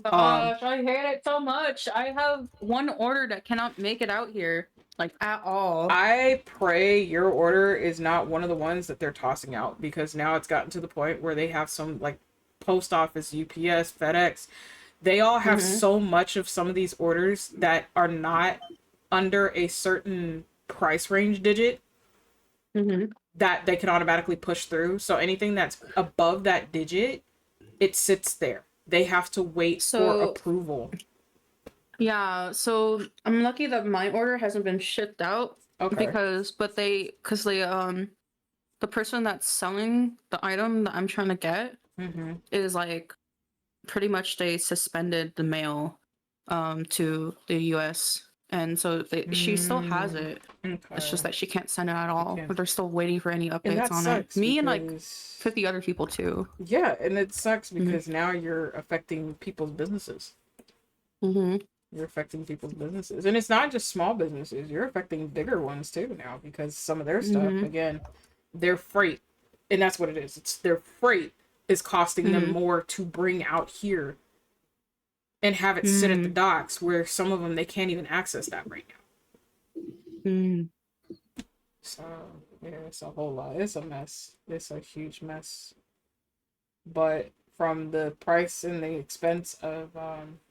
Um Gosh, I hate it so much. I have one order that cannot make it out here, like at all. I pray your order is not one of the ones that they're tossing out, because now it's gotten to the point where they have some like post office, UPS, FedEx. They all have Hmm. so much of some of these orders that are not under a certain price range digit Hmm. that they can automatically push through. So anything that's above that digit, it sits there. They have to wait for So approval. yeah, so I'm lucky that my order hasn't been shipped out Okay. because the person that's selling the item that I'm trying to get Mm-hmm. is like pretty much they suspended the mail to the US, and so she still has it. It's just Okay. that she can't send it at all, Okay. but they're still waiting for any And updates that on it. sucks Me and like because 50 other people too. yeah, and it sucks Hmm. because now you're affecting people's businesses. Hmm. You're affecting people's businesses. And it's not just small businesses, you're affecting bigger ones too now because some of their stuff, Hmm. again, their freight, and that's what it is. It's their freight is costing them Hmm. more to bring out here and have it sit at the Hmm. docks where some of them they can't even access that right now. Hmm. So, yeah, it's a whole lot. It's a mess. It's a huge mess. But from the price and the expense of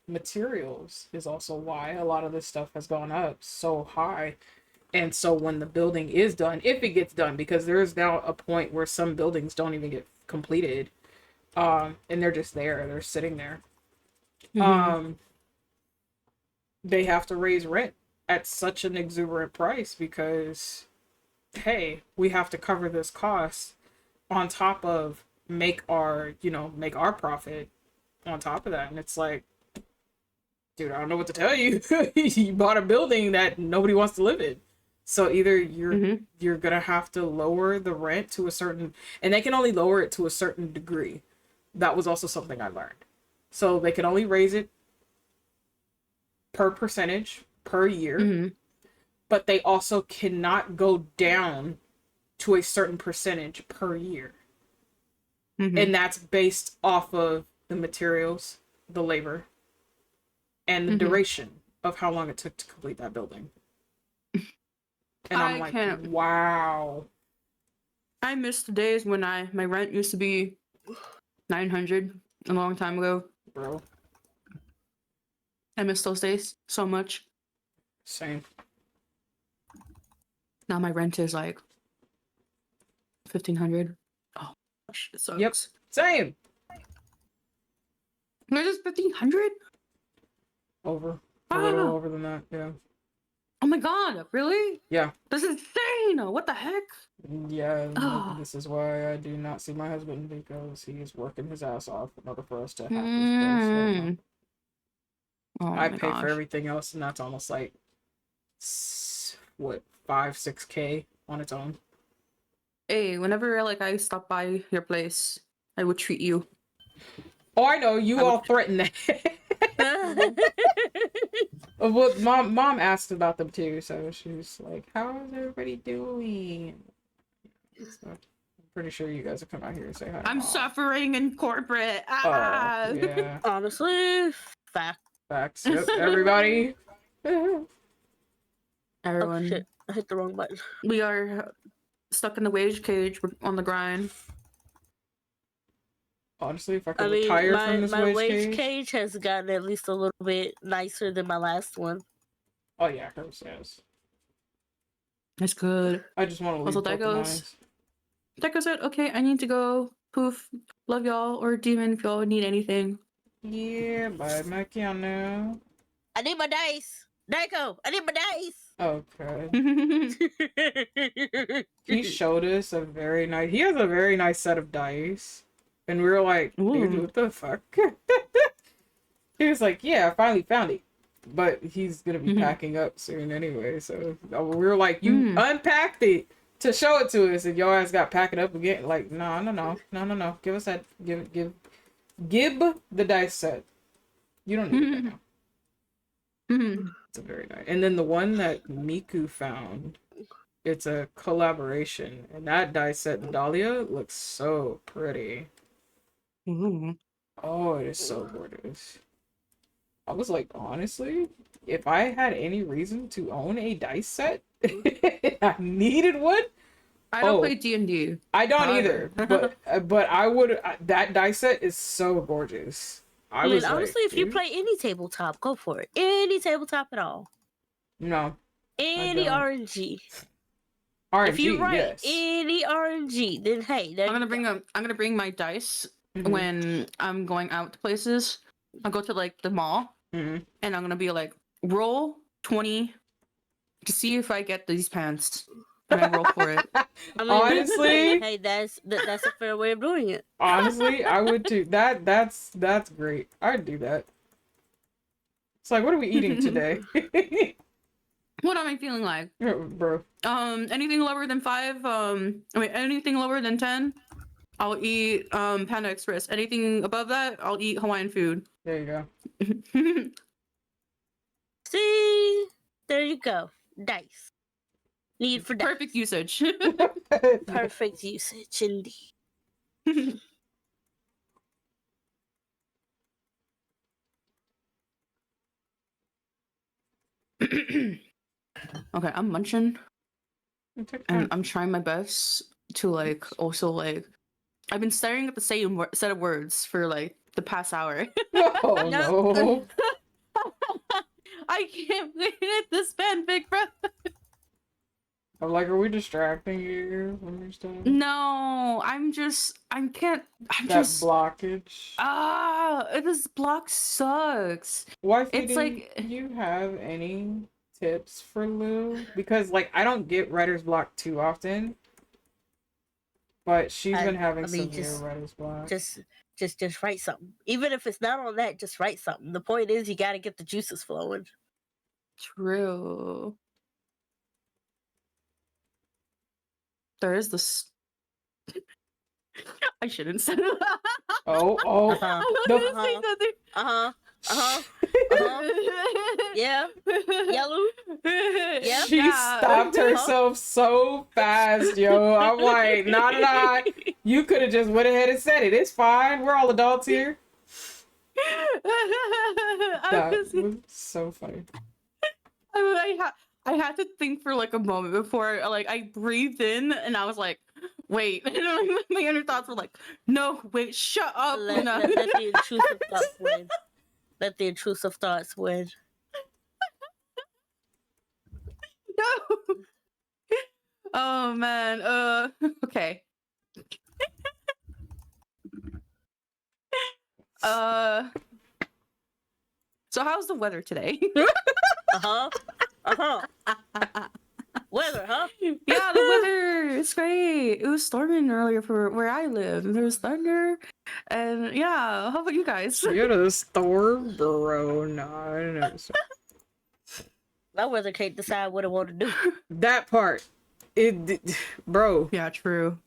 materials is also why a lot of this stuff has gone up so high. And so when the building is done, if it gets done, because there is now a point where some buildings don't even get completed, and they're just there, they're sitting there. Hmm. Um, they have to raise rent at such an exuberant price because, hey, we have to cover this cost on top of make our profit on top of that. And it's like, dude, I don't know what to tell you. You bought a building that nobody wants to live in. So either Hmm. you're gonna have to lower the rent to a certain, and they can only lower it to a certain degree. That was also something I learned. So they can only raise it per percentage per year, Hmm. but they also cannot go down to a certain percentage per year. Hmm. And that's based off of the materials, the labor, and the Hmm. duration of how long it took to complete that building. And I'm I like, can't. wow. I miss the days when my rent used to be 900 a long time ago. Bro. I miss those days so much. Same. Now my rent is like 1,500. Oh gosh, it sucks. Yep. Same. Yours is 1,500? Over. A little over than that, yeah. Oh my god, really? Yeah. That's insane! What the heck? Yeah, Oh. this is why I do not see my husband, because he is working his ass off in order for us to have this place right now. Oh I my pay for gosh. everything else, and that's almost like, what, 5-6K on its own. Hey, whenever like I stop by your place, I would treat you. Oh, I know, you all threaten that. Well, mom asked about them too, so she's like, "How's everybody doing?" So, I'm pretty sure you guys will come out here and say hi. I'm suffering in corporate. Oh, yeah. Honestly, fact. Facts. Yep, everybody. Everyone. Oh shit! I hit the wrong button. We are stuck in the wage cage. We're on the grind. Honestly, if I could retire from this my wage cage has gotten at least a little bit nicer than my last one. Oh yeah, hers has. That's good. I just want to leave Also, both of mine. Deco said, "Okay, I need to go. Poof. Love y'all." Or Demon, if y'all need anything. Yeah, bye, Makiano. I need my dice. Deco, I need my dice. Okay. He showed us a very nice. He has a very nice set of dice, and we were like, "Dude, what the fuck?" He was like, "Yeah, I finally found it," but he's gonna be packing up soon anyway. So we were like, "You unpacked it to show it to us, and your ass got packing up again." Like, no. Give us that. Give the dice set. You don't need it right now. It's a very nice. And then the one that Miku found, it's a collaboration, and that dice set, Dahlia, looks so pretty. Oh, it is so gorgeous. I was like, honestly, if I had any reason to own a dice set, I needed one. I don't play D&D. I don't either, but I would. That dice set is so gorgeous. I mean, honestly, if you play any tabletop, go for it. Any tabletop at all. No. Any RNG. RNG, if you write yes. any RNG, then hey, I'm gonna bring my dice when I'm going out to places. I'll go to like the mall, and I'm gonna be like, roll 20 to see if I get these pants, and I roll for it. I mean, honestly, hey, that's a fair way of doing it. Honestly, I would too. That's great. I'd do that. It's like, what are we eating today? What am I feeling like, bro? Anything lower than 5. Anything lower than 10, I'll eat Panda Express. Anything above that, I'll eat Hawaiian food. There you go. See, there you go. Dice. Need for dice. Perfect usage. Perfect usage, indeed. Okay, I'm munching, and I'm trying my best to like also like. I've been staring at the same set of words for like the past hour. Oh no! I can't wait at this fanfic, bro. I'm like, are we distracting you when you're still? No, that blockage. This block sucks. Wifey, it's do you have any tips for Lou? Because like I don't get writer's block too often, but she's been having severe writer's block. Just write something. Even if it's not on that, just write something. The point is, you got to get the juices flowing. True. There is this. I shouldn't say that. Oh. Yeah. Yellow. Yeah. She stopped herself so fast, yo. I'm like, nah. You could have just went ahead and said it. It's fine. We're all adults here. That was so funny. I had to think for like a moment before like I breathed in and I was like, wait. And my inner thoughts were like, no, wait, shut up, Luna. Let the intrusive thoughts win. Let the intrusive thoughts win. No. Oh man. Okay. So how's the weather today? Uh-huh. Weather, huh? Yeah, the weather is great. It was storming earlier for where I live, and there was thunder. And yeah, how about you guys? You had a storm, bro. No, I didn't know. That weather can't decide what it want to do. That part, bro. Yeah, true.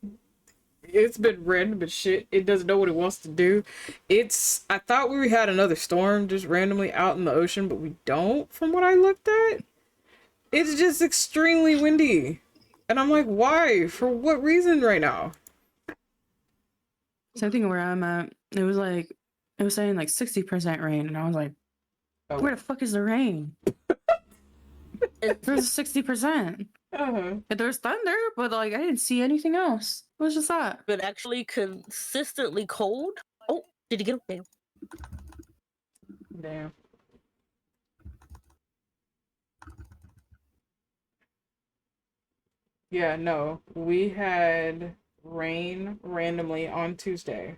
It's been random as shit. It doesn't know what it wants to do. I thought we had another storm just randomly out in the ocean, but we don't from what I looked at. It's just extremely windy. And I'm like, why? For what reason right now? Same thing where I'm at. It was saying like 60% rain, and I was like, where the fuck is the rain? There's 60%. There's thunder, but like I didn't see anything else. What was just that? But actually consistently cold. Oh, did you get up there? Damn. Yeah, no. We had rain randomly on Tuesday.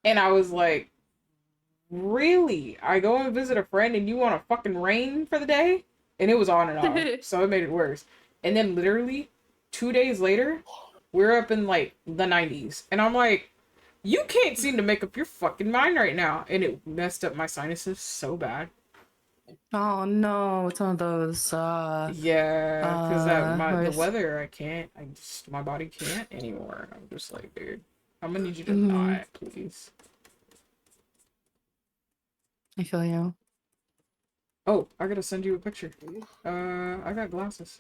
And I was like, really? I go and visit a friend and you want a fucking rain for the day? And it was on and off. So it made it worse. And then literally 2 days later, we're up in like the 90s. And I'm like, you can't seem to make up your fucking mind right now. And it messed up my sinuses so bad. Oh no, it's one of those yeah, because the weather, I can't. My body can't anymore. I'm just like, dude, I'm gonna need you to not, please. I feel you. Oh, I gotta send you a picture. I got glasses.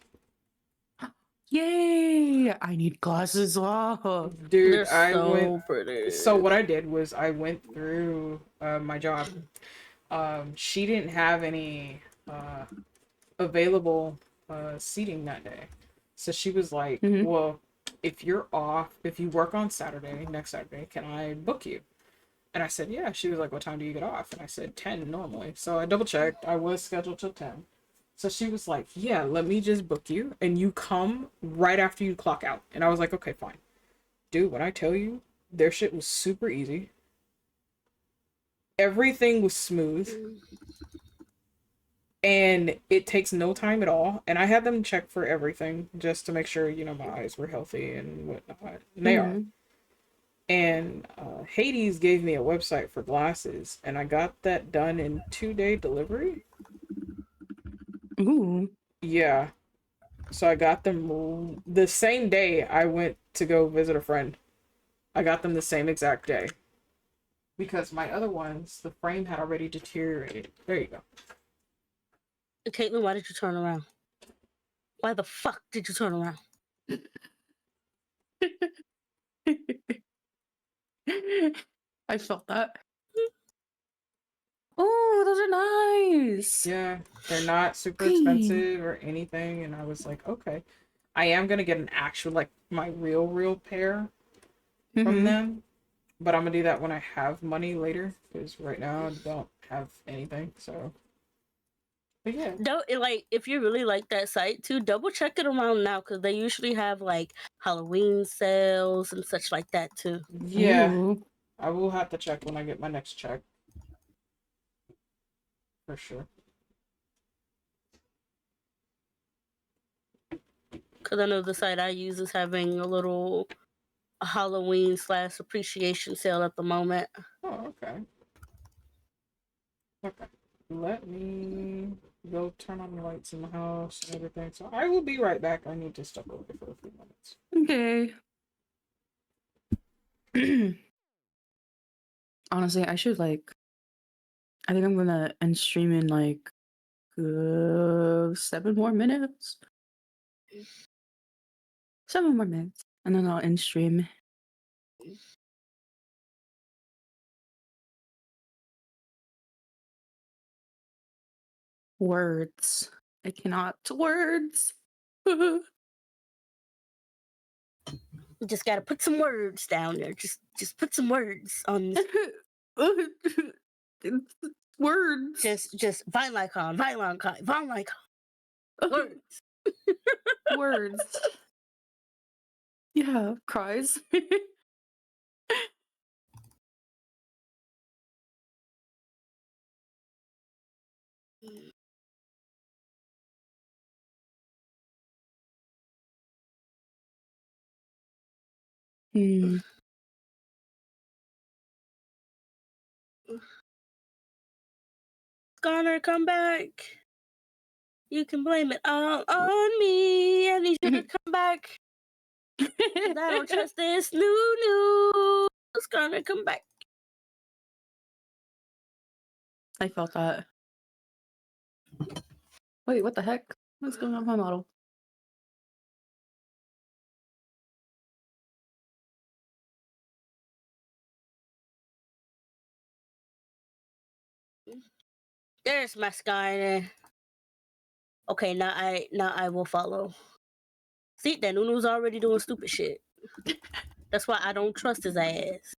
Yay! I need glasses. Wow. Dude, They're so pretty. So what I did was I went through my job. She didn't have any available seating that day. So she was like, well, if you're off, if you work on next Saturday, can I book you? And I said, yeah. She was like, what time do you get off? And I said 10 normally. So I double checked. I was scheduled till 10. So she was like, yeah, let me just book you and you come right after you clock out. And I was like, okay, fine. Dude, when I tell you, their shit was super easy. Everything was smooth. And it takes no time at all. And I had them check for everything just to make sure, my eyes were healthy and whatnot. And they are. And Hades gave me a website for glasses. And I got that done in 2-day delivery. Ooh. Yeah. So I got them the same day I went to go visit a friend. I got them the same exact day. Because my other ones, the frame had already deteriorated. There you go. Caitlin, why did you turn around? Why the fuck did you turn around? I felt that. Oh, those are nice. Yeah, they're not super expensive or anything. And I was like, okay. I am going to get an actual, like, my real pair from them. But I'm going to do that when I have money later. Because right now I don't have anything, so... But yeah. If you really like that site too, double check it around now because they usually have like Halloween sales and such like that too. Yeah. Ooh. I will have to check when I get my next check. For sure. Because I know the site I use is having a little Halloween / appreciation sale at the moment. Oh, okay. Okay. Let me go turn on the lights in the house and everything. So I will be right back. I need to step away for a few minutes. Okay. Honestly, I think I'm gonna end stream in like 7 more minutes. 7 more minutes. And then I'll end stream. Words. I cannot. Words. You just gotta put some words down there. Just put some words on this. Words. Just Vinylicon. Words. Words. Yeah, cries. Hmm. Connor, come back. You can blame it all on me. I need you to come back. I don't trust this new. Connor, come back. I felt that. Wait, what the heck? What's going on with my model? There's my Skyner. Okay, now I will follow. See, that Nunu's already doing stupid shit. That's why I don't trust his ass.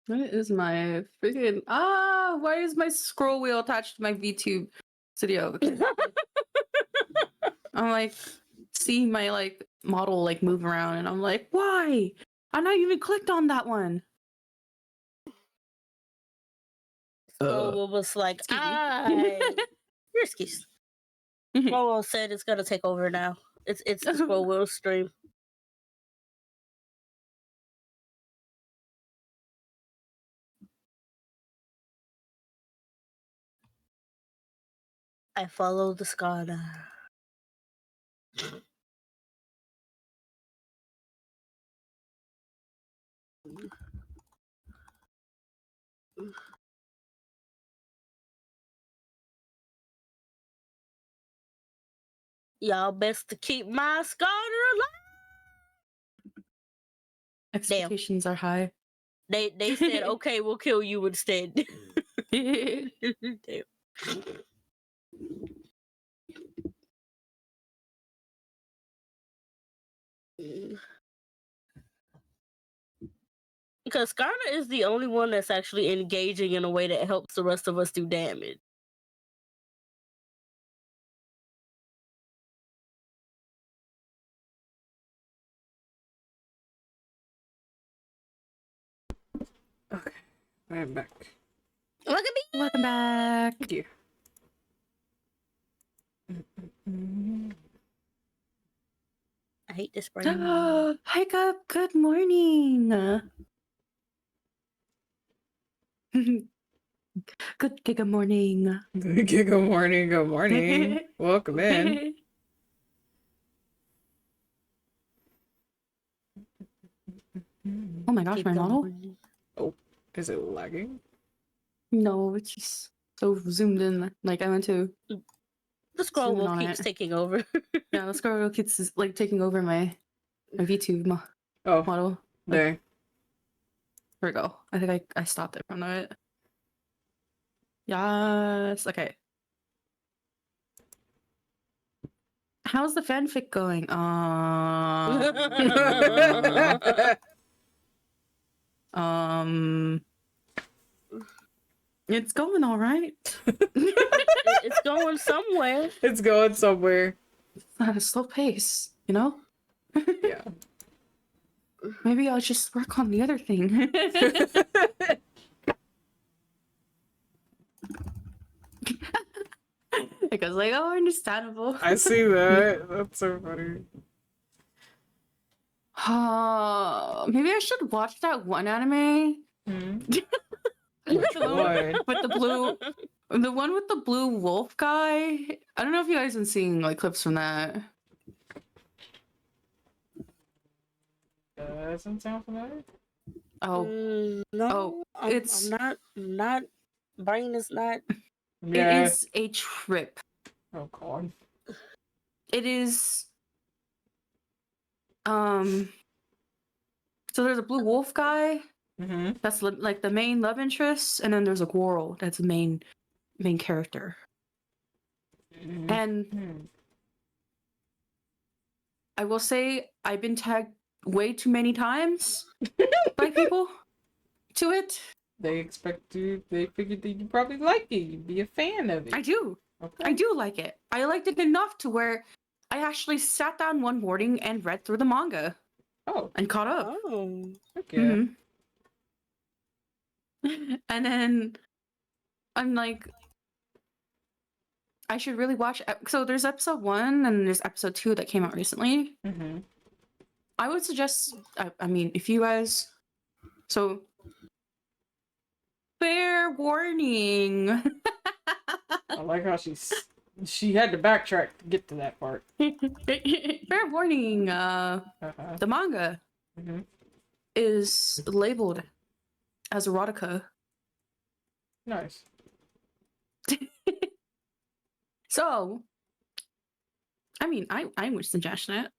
What is my freaking why is my scroll wheel attached to my VTube studio? I'm like seeing my like model like move around and I'm like, why? I'm not even clicked on that one. Scroll was like, your excuse. Scroll said it's gonna take over now. It's the Scroll Wheel stream. I follow the Skana. Y'all best to keep my Skana alive. Expectations are high. They said, okay, we'll kill you instead. Damn. Because Skarna is the only one that's actually engaging in a way that helps the rest of us do damage. Okay, I'm back. Look at me! Welcome back. Thank you. I hate this brain. Hi, good morning. Good morning. Good morning, good morning. Welcome in. Oh my gosh, my model? Oh, is it lagging? No, it's just so zoomed in. Like I went to The Scroll zoom in Wheel on keeps it. taking over. Yeah, the scroll wheel keeps like taking over my VTube model. There. Here we go. I think I stopped it from it. Yes. Okay. How's the fanfic going? It's going all right. It's going somewhere. It's going somewhere. It's at a slow pace, you know? Yeah. Maybe I'll just work on the other thing. It goes like, oh, understandable. I see that. That's so funny. Maybe I should watch that one anime. Which one? With the one with the blue wolf guy. I don't know if you guys have been seeing like clips from that. Doesn't sound familiar. Oh, no. it's I'm not. Brain is not. Yeah. It is a trip. Oh God. It is. So there's a blue wolf guy. Mm-hmm. That's like the main love interest, and then there's a Goro that's the main character. Mm-hmm. And I will say I've been tagged way too many times by people to it. They figured that you probably like it. You'd be a fan of it. I do. Okay. I do like it. I liked it enough to where I actually sat down one morning and read through the manga. Oh. And caught up. Oh. Okay. Mm-hmm. And then I'm like, I should really watch. So there's episode 1 and there's episode 2 that came out recently. Mm-hmm. I would suggest, I mean, if you guys, so fair warning. I like how she had to backtrack to get to that part. Fair warning. The manga is labeled as erotica. Nice. So, I mean, I would suggest that.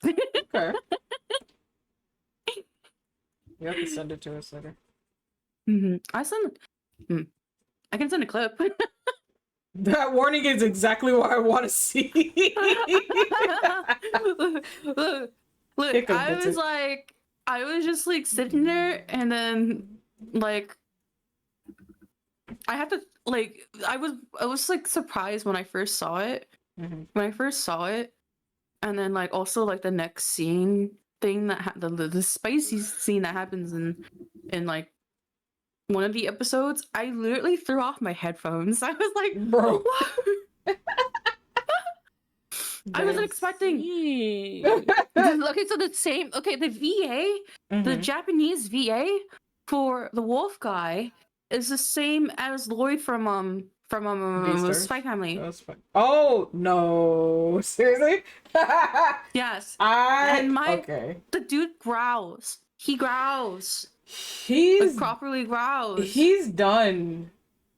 Okay. You have to send it to us later. I can send a clip. That warning is exactly what I want to see. Look, I was just like sitting there, and then like I had to like I was like surprised when I first saw it. Mm-hmm. When I first saw it, and then like also like the next scene thing that the spicy scene that happens in like one of the episodes, I literally threw off my headphones. I was like, bro. What? I wasn't expecting. Okay, so the VA, the Japanese VA for the wolf guy is the same as Lloyd from Spy Family. Oh no! Seriously? Yes. And the dude growls. He growls. He's like, properly growls. He's done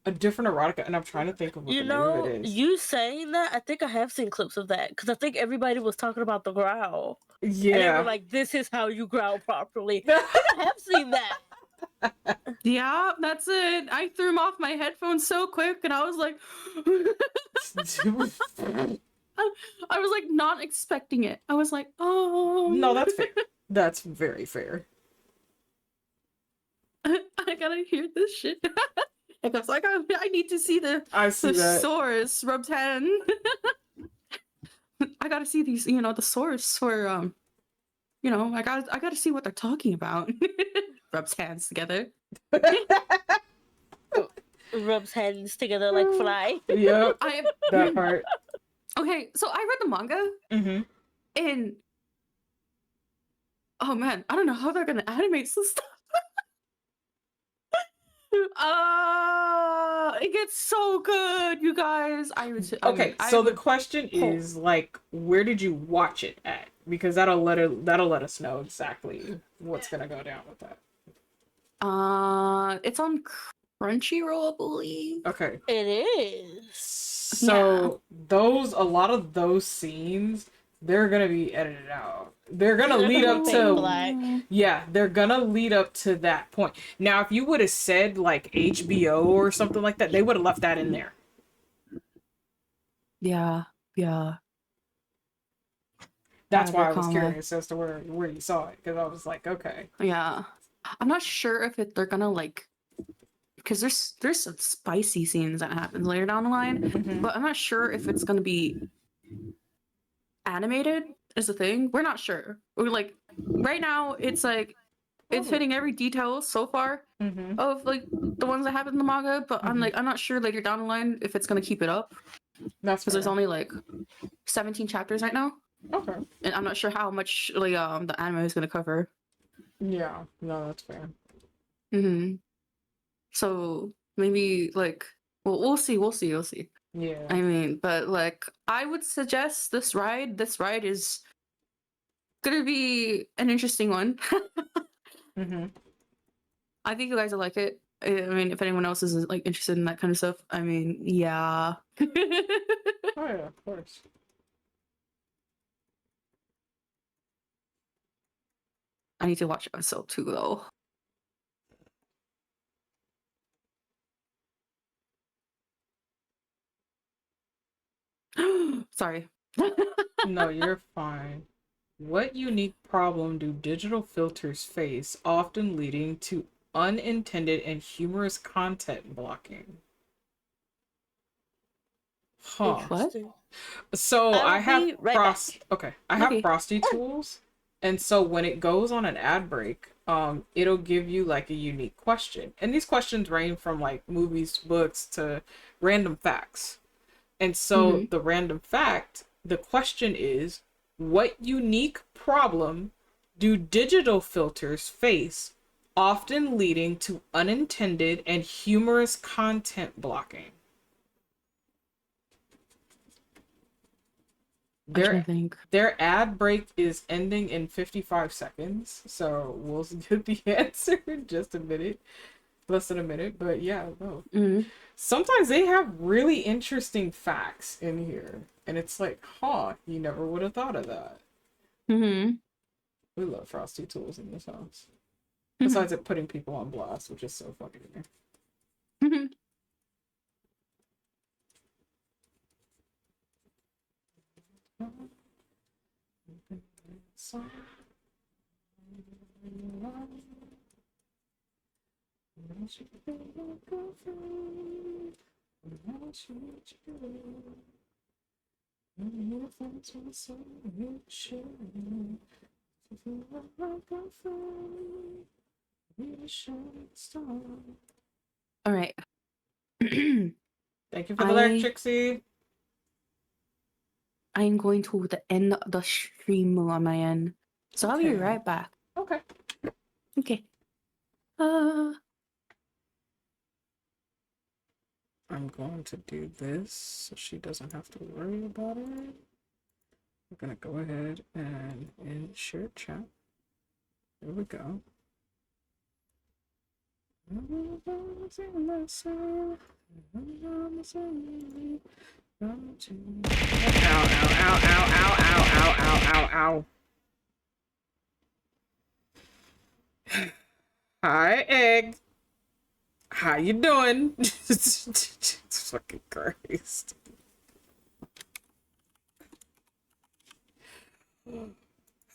a different erotica, and I'm trying to think of what the name of it is. You saying that, I think I have seen clips of that, because I think everybody was talking about the growl. Yeah. And they were like, this is how you growl properly. I have seen that. Yeah, that's it. I threw him off my headphones so quick, and I was like, I was like not expecting it. I was like, oh. No, that's fair. That's very fair. I gotta hear this shit. I was like, I need to see the source rubbed hand. I gotta see these, the source where, I gotta see what they're talking about. Rubs hands together. Rubs hands together like fly. Yep. That part. Okay, so I read the manga. And oh man, I don't know how they're gonna animate some stuff. It gets so good, you guys. So the question is, like, where did you watch it at? Because that'll let us know exactly what's gonna go down with that. It's on Crunchyroll, I believe. Okay. It is. So a lot of those scenes, they're gonna be edited out. They're gonna lead up to they're gonna lead up to that point. Now, if you would have said like HBO or something like that, they would have left that in there. Yeah. That's why I was curious as to where you saw it, because I was like, okay. Yeah, I'm not sure if they're gonna like, because there's some spicy scenes that happen later down the line, but I'm not sure if it's gonna be animated is the thing. We're not sure. We're like, right now it's like it's hitting every detail so far of like the ones that happen in the manga, but I'm not sure later down the line if it's gonna keep it up. That's because there's only like 17 chapters right now. Okay. And I'm not sure how much like the anime is gonna cover. Yeah, no, that's fair. So maybe like we'll see. Yeah. I mean, but like I would suggest this ride. This ride is gonna be an interesting one. I think you guys will like it. I mean, if anyone else is like interested in that kind of stuff, I mean, yeah. Oh yeah, of course. I need to watch episode 2 though. Sorry. No, you're fine. What unique problem do digital filters face, often leading to unintended and humorous content blocking? Huh. Interesting. So I I'll have be right back. I have Okay. Frosty tools, and so when it goes on an ad break, it'll give you like a unique question, and these questions range from like movies, books, to random facts. And so the random fact, the question is, what unique problem do digital filters face, often leading to unintended and humorous content blocking? I'm trying to think. Their ad break is ending in 55 seconds, so we'll get the answer in just a minute. Less than a minute, but yeah, no. Sometimes they have really interesting facts in here, and it's like, huh, you never would have thought of that. We love Frosty tools in this house. Besides it putting people on blast, which is so fucking weird. All right. Thank you for the like, Trixie. I'm going to end the stream on my end, so I'll be right back. Okay. Okay. I'm going to do this so she doesn't have to worry about it. I'm gonna go ahead and share chat. There we go. Ow. Hi, Egg. How you doing? Fucking Christ.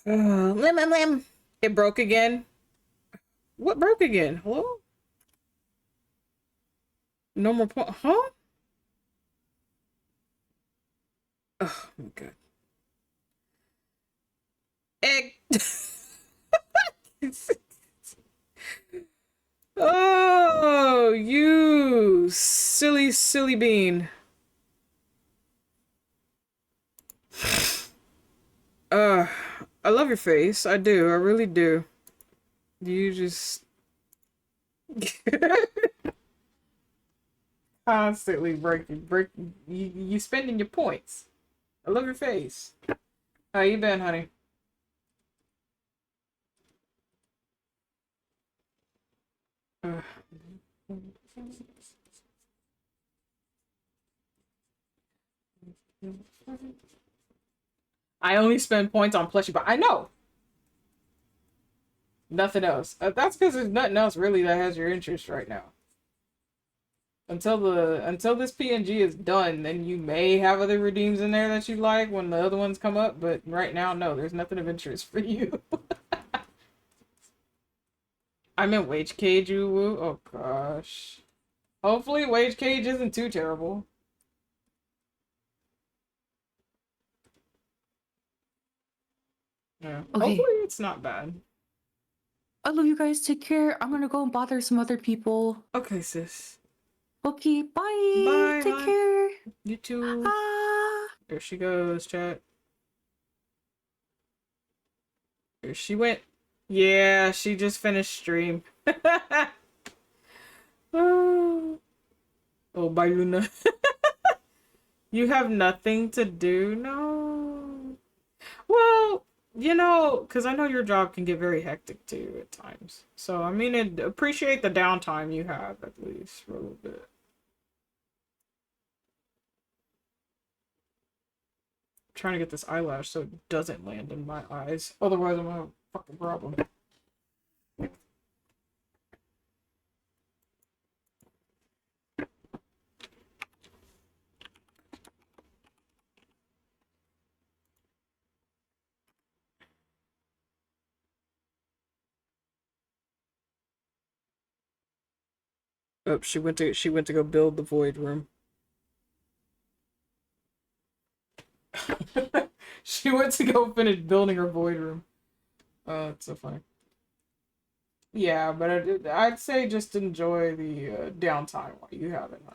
Lim. It broke again. What broke again? Hello? No more point. Huh? Oh my god. Egg. Oh, you silly bean. I love your face. I do. I really do. You just constantly breaking. You spending your points. I love your face. How you been, honey? I only spend points on plushie, but I know. Nothing else. That's because there's nothing else really that has your interest right now. Until this PNG is done, then you may have other redeems in there that you like when the other ones come up, but right now, no, there's nothing of interest for you. I'm in Wage Cage, woo. Oh gosh. Hopefully Wage Cage isn't too terrible. Yeah. Okay. Hopefully it's not bad. I love you guys. Take care. I'm gonna go and bother some other people. Okay, sis. Okay, bye. Bye. Take care. You too. There she goes, chat. There she went. Yeah, she just finished stream. Oh, bye, Luna. You have nothing to do? No. Well, you know, because I know your job can get very hectic too at times. So, I mean, appreciate the downtime you have, at least, for a little bit. Trying to get this eyelash so it doesn't land in my eyes. Otherwise, I'm gonna have a fucking problem. Oh, she went to go build the void room. She went to go finish building her void room. Oh, it's so funny. Yeah, but I'd say just enjoy the downtime while you have it on.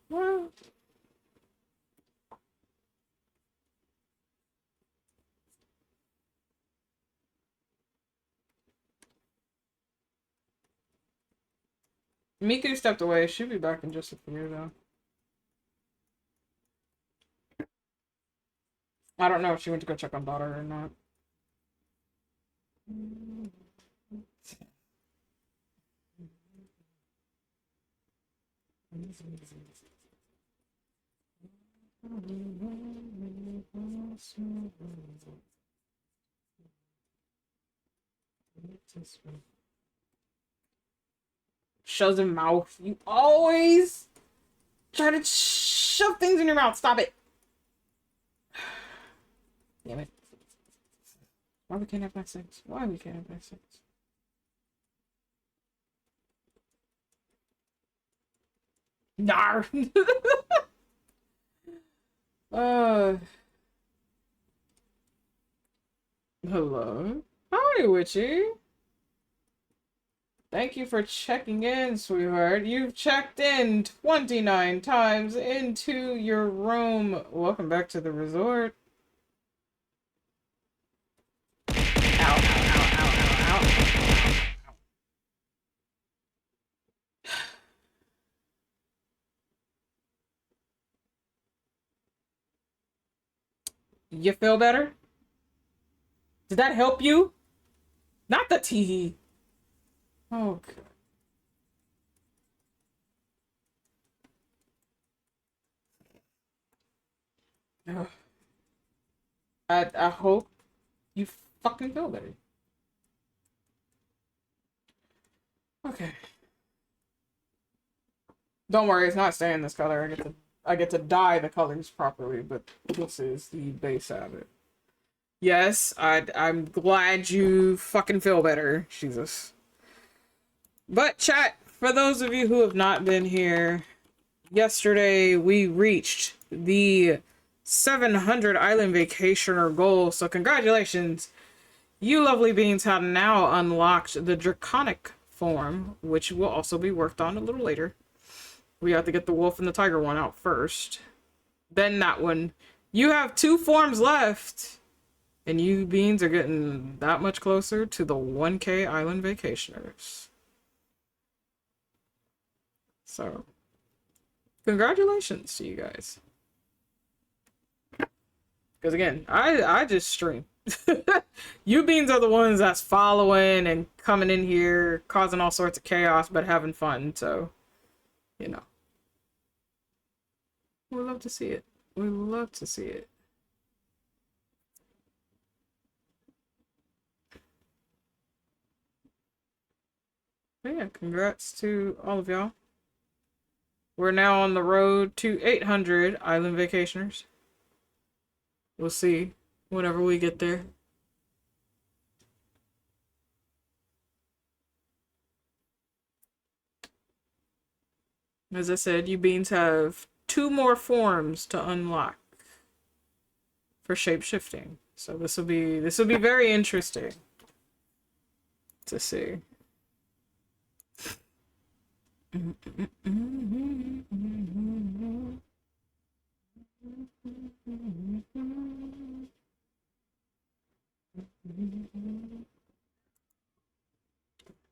Well, Miku stepped away. She'll be back in just a few, though. I don't know if she went to go check on daughter or not. Shows him mouth. You always try to shove things in your mouth. Stop it. Damn it. Why we can't have nice things? Why we can't have nice things? Nar. uh. Hello. Hi, Witchy. Thank you for checking in, sweetheart. You've checked in 29 times into your room. Welcome back to the resort. Ow, ow, ow, ow, ow, ow. You feel better? Did that help you? Not the tea. Oh, God. I hope you fucking feel better. Okay. Don't worry, it's not staying this color. I get to dye the colors properly, but this is the base of it. Yes, I'm glad you fucking feel better. Jesus. But chat, for those of you who have not been here, yesterday we reached the 700 island vacationer goal, so congratulations. You lovely beings have now unlocked the draconic form, which will also be worked on a little later. We have to get the wolf and the tiger one out first. Then that one. You have 2 forms left. And you beings are getting that much closer to the 1K island vacationers. So, congratulations to you guys. Because again, I just stream. You beings are the ones that's following and coming in here, causing all sorts of chaos, but having fun. So, you know. We love to see it. We love to see it. But yeah, congrats to all of y'all. We're now on the road to 800 island vacationers. We'll see whenever we get there. As I said, you beans have 2 more forms to unlock for shape-shifting. So this will be very interesting to see.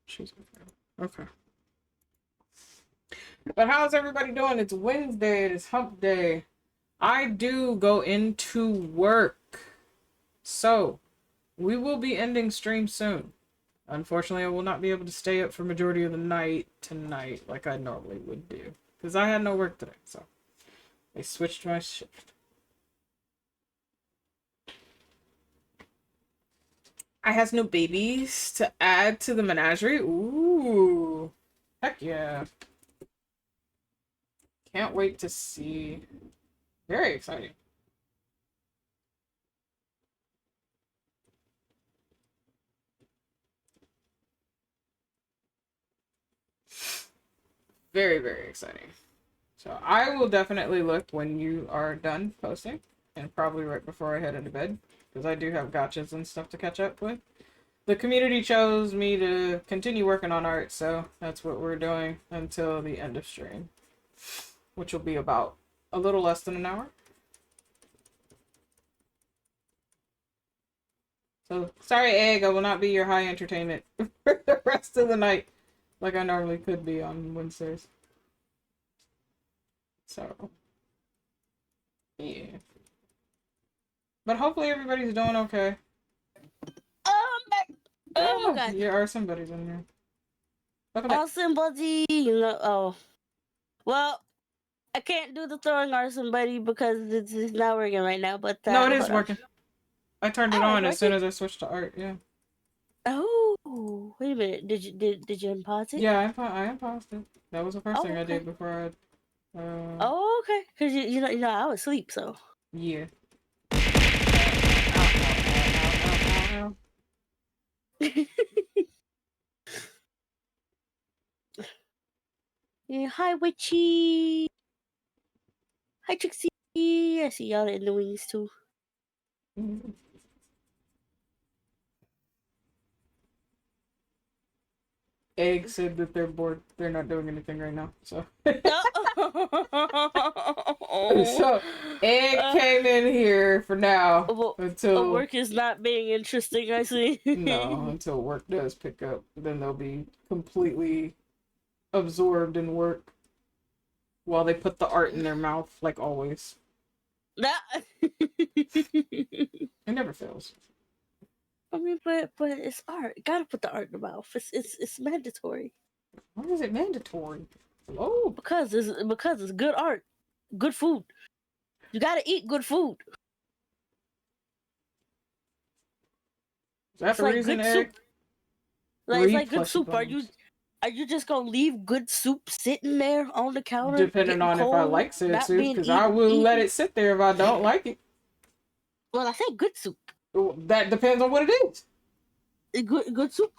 She's okay. But how's everybody doing? It's Wednesday. It is hump day. I do go into work. So, we will be ending stream soon. Unfortunately, I will not be able to stay up for majority of the night tonight like I normally would do. Because I had no work today, so I switched my shift. I has no babies to add to the menagerie. Ooh. Heck yeah. Can't wait to see. Very exciting. Very, very exciting. So I will definitely look when you are done posting, and probably right before I head into bed, because I do have gotchas and stuff to catch up with. The community chose me to continue working on art, so that's what we're doing until the end of stream, which will be about a little less than an hour. So, sorry, Egg, I will not be your high entertainment for the rest of the night, like I normally could be on Wednesdays. So, yeah. But hopefully everybody's doing okay. Oh, I'm back. Oh my god. There are somebody's in here. Welcome back. Awesome buddy. You know, oh. Well, I can't do the throwing awesome buddy because it's not working right now, but No, it is hold on. working. I turned it Oh, on it's as soon working? as I switched to art, yeah. Oh, wait a minute. Did you unpause it? Yeah, I unpaused it. That was the first thing I okay. did before I Oh, okay. Because you know I was asleep, so. yeah. Ow. Yeah, hi Witchy. Hi Trixie. I see y'all in the wings too. Egg said that they're bored. They're not doing anything right now. So so Egg came in here for now until work is not being interesting, I see. no, until work does pick up. Then they'll be completely absorbed in work while they put the art in their mouth, like always. It never fails. I mean, but it's art. You gotta put the art in the mouth. It's mandatory. Why is it mandatory? Oh, because it's good art, good food. You gotta eat good food. Is that It's the like reason, good Egg? soup. Like it's like good Plushy soup. Are you just gonna leave good soup sitting there on the counter, depending getting on cold, if I like said not soup, being because I will let it sit there if I don't like it. Well, I said good soup. That depends on what it is. Good soup.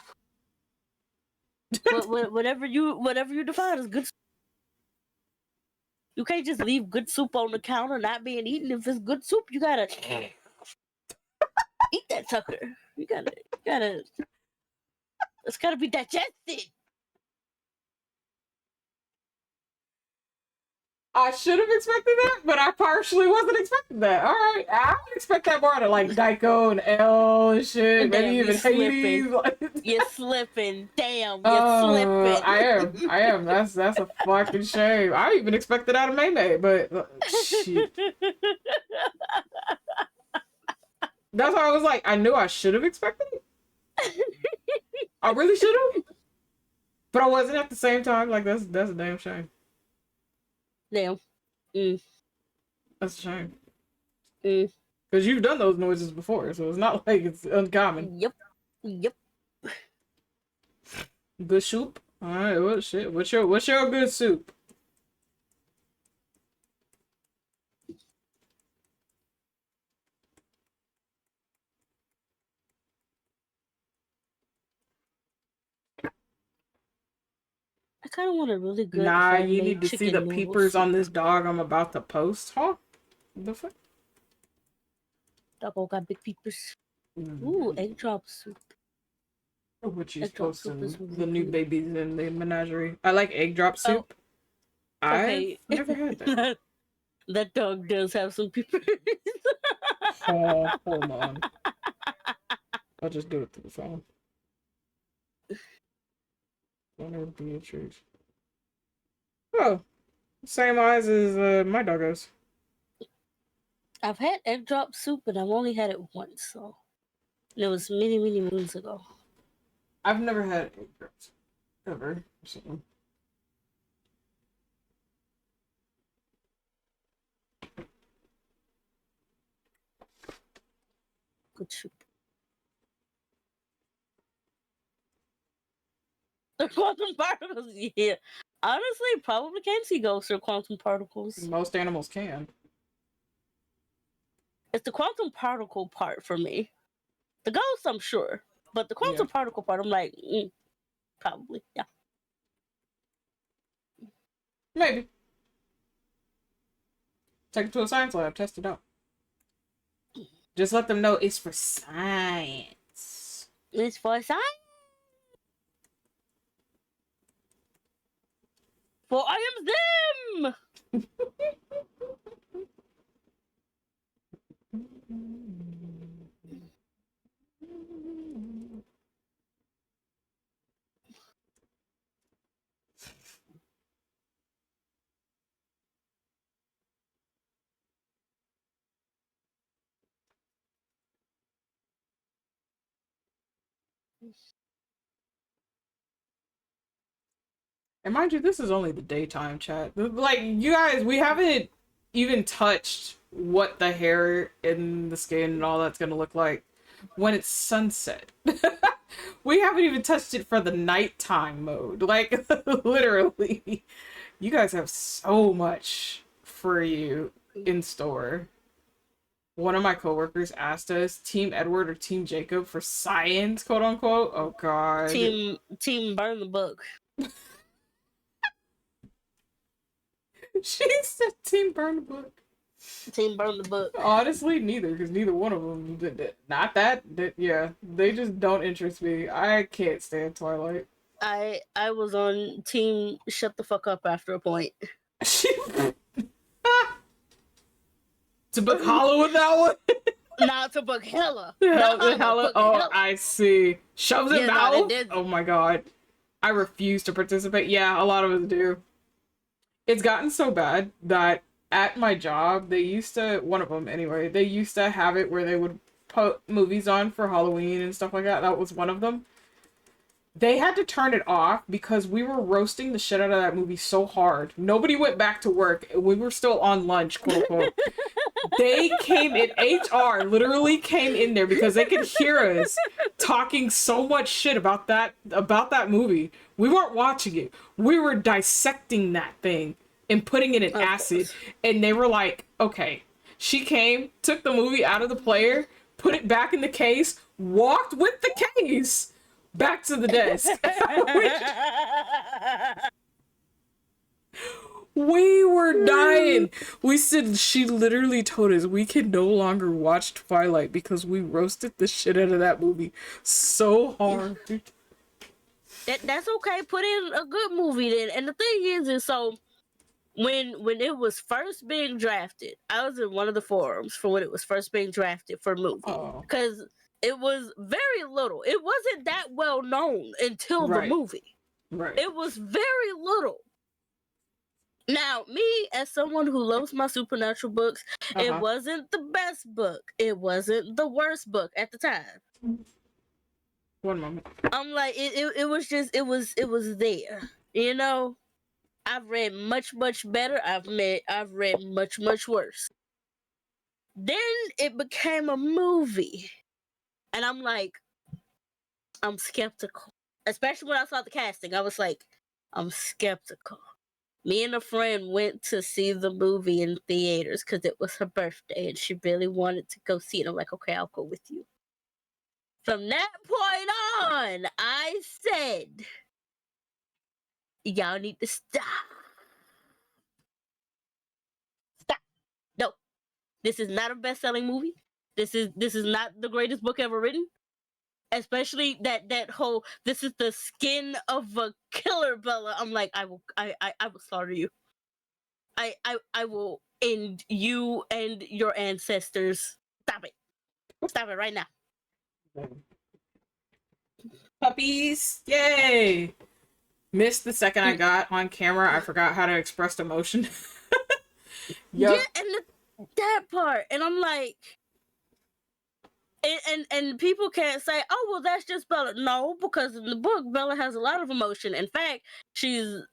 whatever you define as good soup. You can't just leave good soup on the counter not being eaten. If it's good soup, you gotta eat that sucker. You gotta. It's gotta be digested. I should have expected that, but I partially wasn't expecting that. All right, I would expect that more out of like Daiko and L and shit. Damn, maybe even Hades. You're slipping. Damn, you're slipping. I am. That's a fucking shame. I even expected out of May, but shit. That's why I was like, I knew I should have expected it. I really should have, but I wasn't at the same time. Like that's a damn shame. Damn. That's a shame. Because you've done those noises before, so it's not like it's uncommon. Yep. Good soup. All right. What shit? What's your good soup? I kind of want a really good. Nah, you need to see the noodle peepers soup. on this dog I'm about to post, huh? The fuck? Doggo got big peepers. Ooh, egg drop soup. Which is posting the new babies in the menagerie. I like egg drop soup. Okay. I've never had that. That dog does have some peepers. Oh, hold on. I'll just do it through the phone. Beatrice. Oh, same eyes as my doggos. I've had egg drop soup, but I've only had it once, so it was many moons ago. I've never had egg drops ever. So. Good soup. The quantum particles, yeah. Honestly, probably can see ghosts or quantum particles. Most animals can. It's the quantum particle part for me. The ghosts, I'm sure. But the quantum particle part, I'm like, probably, yeah. Maybe. Take it to a science lab, test it out. Just let them know it's for science. It's for science. For I am them. And mind you, this is only the daytime chat. Like, you guys, we haven't even touched what the hair and the skin and all that's gonna look like when it's sunset. We haven't even touched it for the nighttime mode. Like, literally. You guys have so much for you in store. One of my coworkers asked us, Team Edward or Team Jacob for science, quote unquote. Oh god. Team burn the book. She said Team burn the book. Team burn the book. Honestly, neither, because neither one of them did. Not that, yeah, they just don't interest me. I can't stand Twilight. I was on team shut the fuck up after a point. To book Hollow with that one? Not to book Hella. Hella. Oh, Hella. I see. Shoves it mouth? No, oh my god. I refuse to participate. Yeah, a lot of us do. It's gotten so bad that at my job, they used to, one of them anyway, they used to have it where they would put movies on for Halloween and stuff like that. That was one of them. They had to turn it off because we were roasting the shit out of that movie so hard. Nobody went back to work. We were still on lunch, quote unquote. They came in, HR literally came in there because they could hear us talking so much shit about that movie. We weren't watching it. We were dissecting that thing and putting it in acid. And they were like, okay. She came, took the movie out of the player, put it back in the case, walked with the case back to the desk. We were dying. We said, she literally told us we can no longer watch Twilight because we roasted the shit out of that movie so hard. That's okay. Put in a good movie then. And the thing is so when it was first being drafted, I was in one of the forums for when it was first being drafted for a movie. Because it was very little. It wasn't that well known until the movie. Right. It was very little. Now, me, as someone who loves my supernatural books, it wasn't the best book. It wasn't the worst book at the time. One moment. I'm like, it was just, it was there. You know? I've read much, much better. I've read much, much worse. Then it became a movie. And I'm like, I'm skeptical. Especially when I saw the casting. I was like, I'm skeptical. Me and a friend went to see the movie in theaters because it was her birthday and she really wanted to go see it. I'm like, okay, I'll go with you. From that point on, I said, y'all need to stop. Stop. No. This is not a best-selling movie. This is not the greatest book ever written. Especially that whole, this is the skin of a killer, Bella. I'm like, I will slaughter you. I will end you and your ancestors. Stop it. Stop it right now. Puppies. Yay. Missed the second I got on camera. I forgot how to express emotion. Yep. Yeah, and that part. And I'm like, and people can't say, oh, well, that's just Bella. No, because in the book, Bella has a lot of emotion. In fact, she's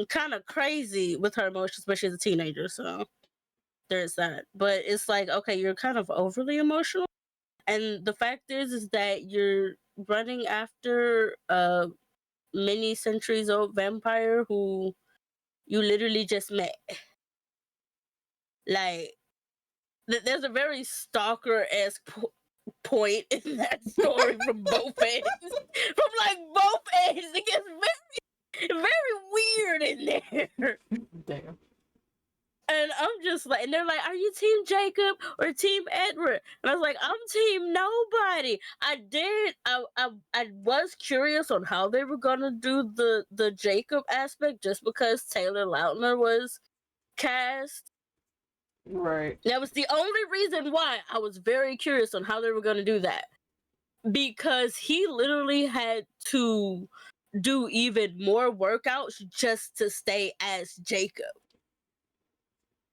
kind of crazy with her emotions, but she's a teenager, so there's that. But it's like, okay, you're kind of overly emotional. And the fact is that you're running after a many centuries old vampire who you literally just met. Like, there's a very stalker-esque point in that story from both ends. From like both ends, it gets very, very weird in there. just like, and they're like, "Are you Team Jacob or Team Edward?" And I was like, "I'm Team Nobody." I was curious on how they were gonna do the Jacob aspect, just because Taylor Lautner was cast. Right. That was the only reason why I was very curious on how they were gonna do that, because he literally had to do even more workouts just to stay as Jacob.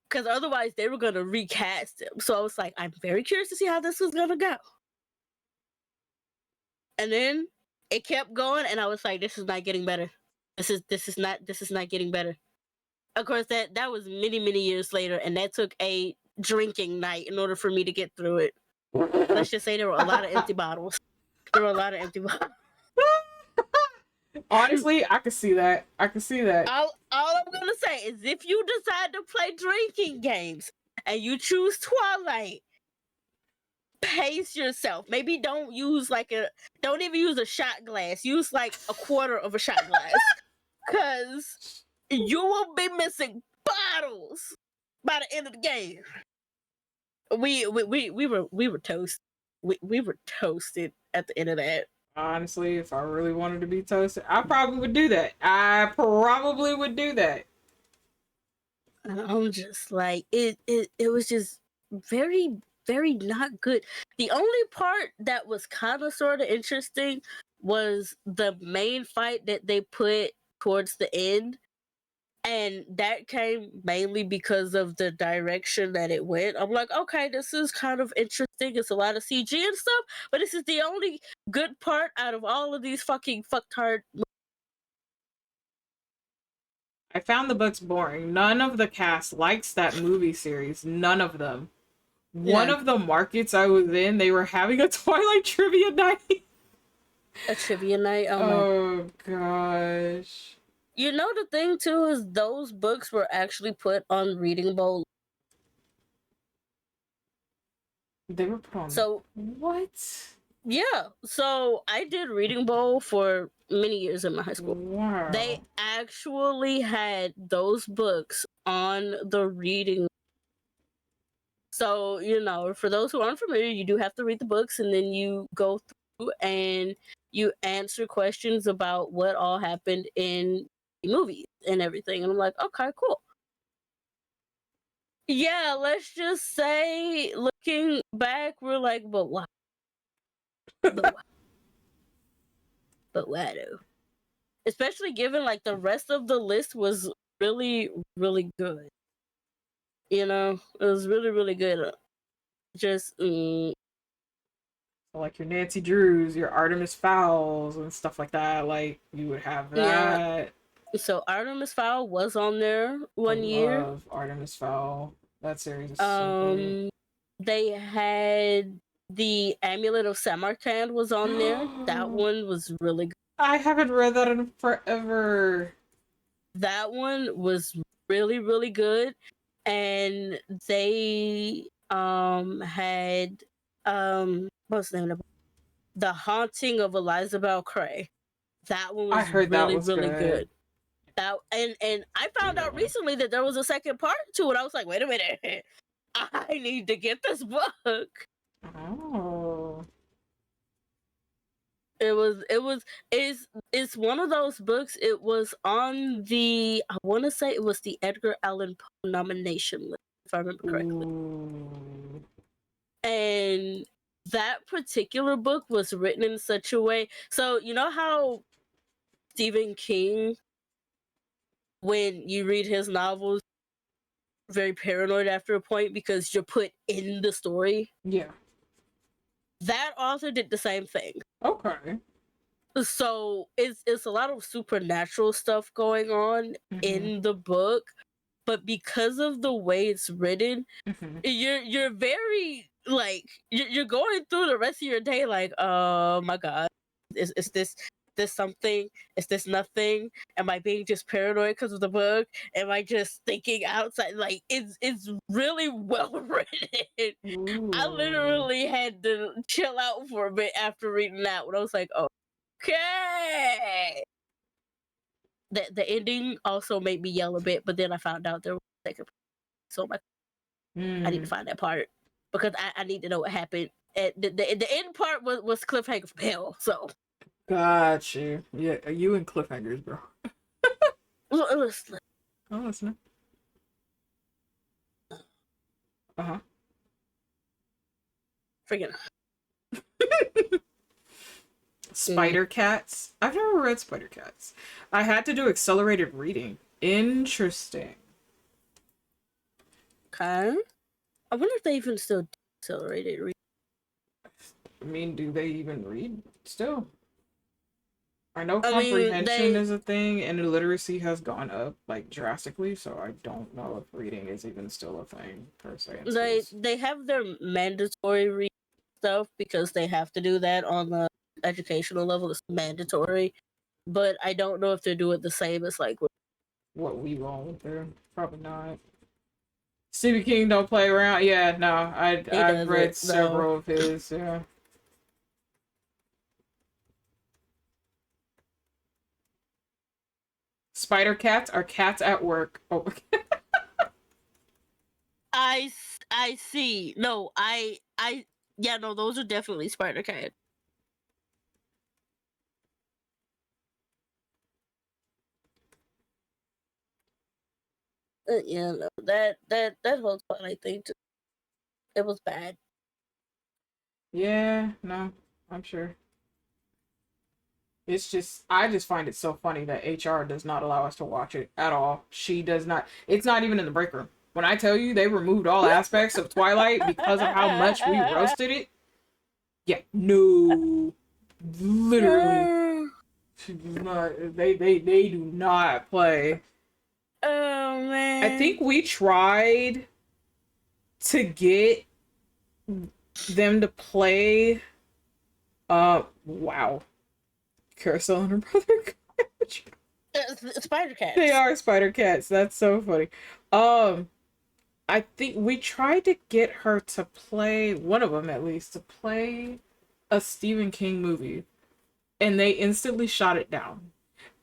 Because otherwise they were going to recast him. So I was like, I'm very curious to see how this was going to go. And then it kept going, and I was like, this is not getting better. This is not getting better. Of course, that was many years later, and that took a drinking night in order for me to get through it. Let's just say there were a lot of empty bottles. There were a lot of empty bottles. Honestly, I can see that. I can see that. All I'm gonna say is, if you decide to play drinking games and you choose Twilight, pace yourself. Maybe don't even use a shot glass. Use like a quarter of a shot glass, cause you will be missing bottles by the end of the game. We were toast. We were toasted at the end of that. Honestly, if I really wanted to be toasted, I probably would do that. I probably would do that. I'm just like, it was just very not good. The only part that was kind of sort of interesting was the main fight that they put towards the end, and that came mainly because of the direction that it went. I'm like, okay, this is kind of interesting. It's a lot of CG and stuff, but this is the only good part out of all of these fucking fucktard. I found the books boring. None of the cast likes that movie series. None of them. One of the markets I was in, they were having a Twilight trivia night. A trivia night? Oh gosh. You know, the thing too is those books were actually put on Reading Bowl. They were put on. So what? Yeah. So I did Reading Bowl for many years in my high school. Wow. They actually had those books on the reading. So, you know, for those who aren't familiar, you do have to read the books, and then you go through and you answer questions about what all happened in the movies and everything. And I'm like, okay, cool. Yeah, let's just say, looking back, we're like, but why? But why? But why though? Especially given like the rest of the list was really good. You know, it was really good. Just like your Nancy Drews, your Artemis Fowls, and stuff like that. Like you would have that. Yeah. So Artemis Fowl was on there one year. I love Artemis Fowl. That series is so good. They had the Amulet of Samarkand was on there. That one was really good. I haven't read that in forever. That one was really good. And they had what's the name of it? The Haunting of Elizabeth Cray. That one was I heard really that was good. That and I found out recently that there was a second part to it. I was like, wait a minute, I need to get this book. Oh. It's one of those books. It was on the, I want to say it was the Edgar Allan Poe nomination list, if I remember correctly. Ooh. And that particular book was written in such a way. So you know how Stephen King, when you read his novels, very paranoid after a point because you're put in the story. Yeah. That author did the same thing. Okay. So it's a lot of supernatural stuff going on in the book, but because of the way it's written, you're very like you're going through the rest of your day like, oh my god, is this something? Is this nothing? Am I being just paranoid because of the book? Am I just thinking outside? Like it's really well written. I literally had to chill out for a bit after reading that when I was like, okay. The ending also made me yell a bit, but then I found out there was a second. So I need to find that part because I need to know what happened. The end part was cliffhanger from hell. So Got you. Yeah, you and cliffhangers, bro. listen, Oh, listening. Uh-huh. freaking Spider Cats. I've never read Spider Cats. I had to do accelerated reading. Interesting. okay. I wonder if they even still accelerated. I mean, do they even read still? I know I mean, comprehension is a thing, and illiteracy has gone up like drastically. So I don't know if reading is even still a thing per se. In schools. they have their mandatory read stuff because they have to do that on the educational level. It's mandatory, but I don't know if they do it the same as like What we want with there? Probably not. Stephen King don't play around. Yeah, no, I've read several of his. Yeah. Spider cats are cats at work. Oh, I see. No, yeah, no, those are definitely spider cat. Yeah, no, that whole Twilight thing, it was bad. yeah, no, I'm sure. It's just, I just find it so funny that HR does not allow us to watch it at all. She does not. It's not even in the break room. When I tell you they removed all aspects of Twilight because of how much we roasted it, yeah, no, literally, she does not. They do not play. Oh man! I think we tried to get them to play. Wow. Carousel and her brother. Spider cats. They are spider cats. That's so funny. I think we tried to get her to play, one of them at least, to play a Stephen King movie, and they instantly shot it down.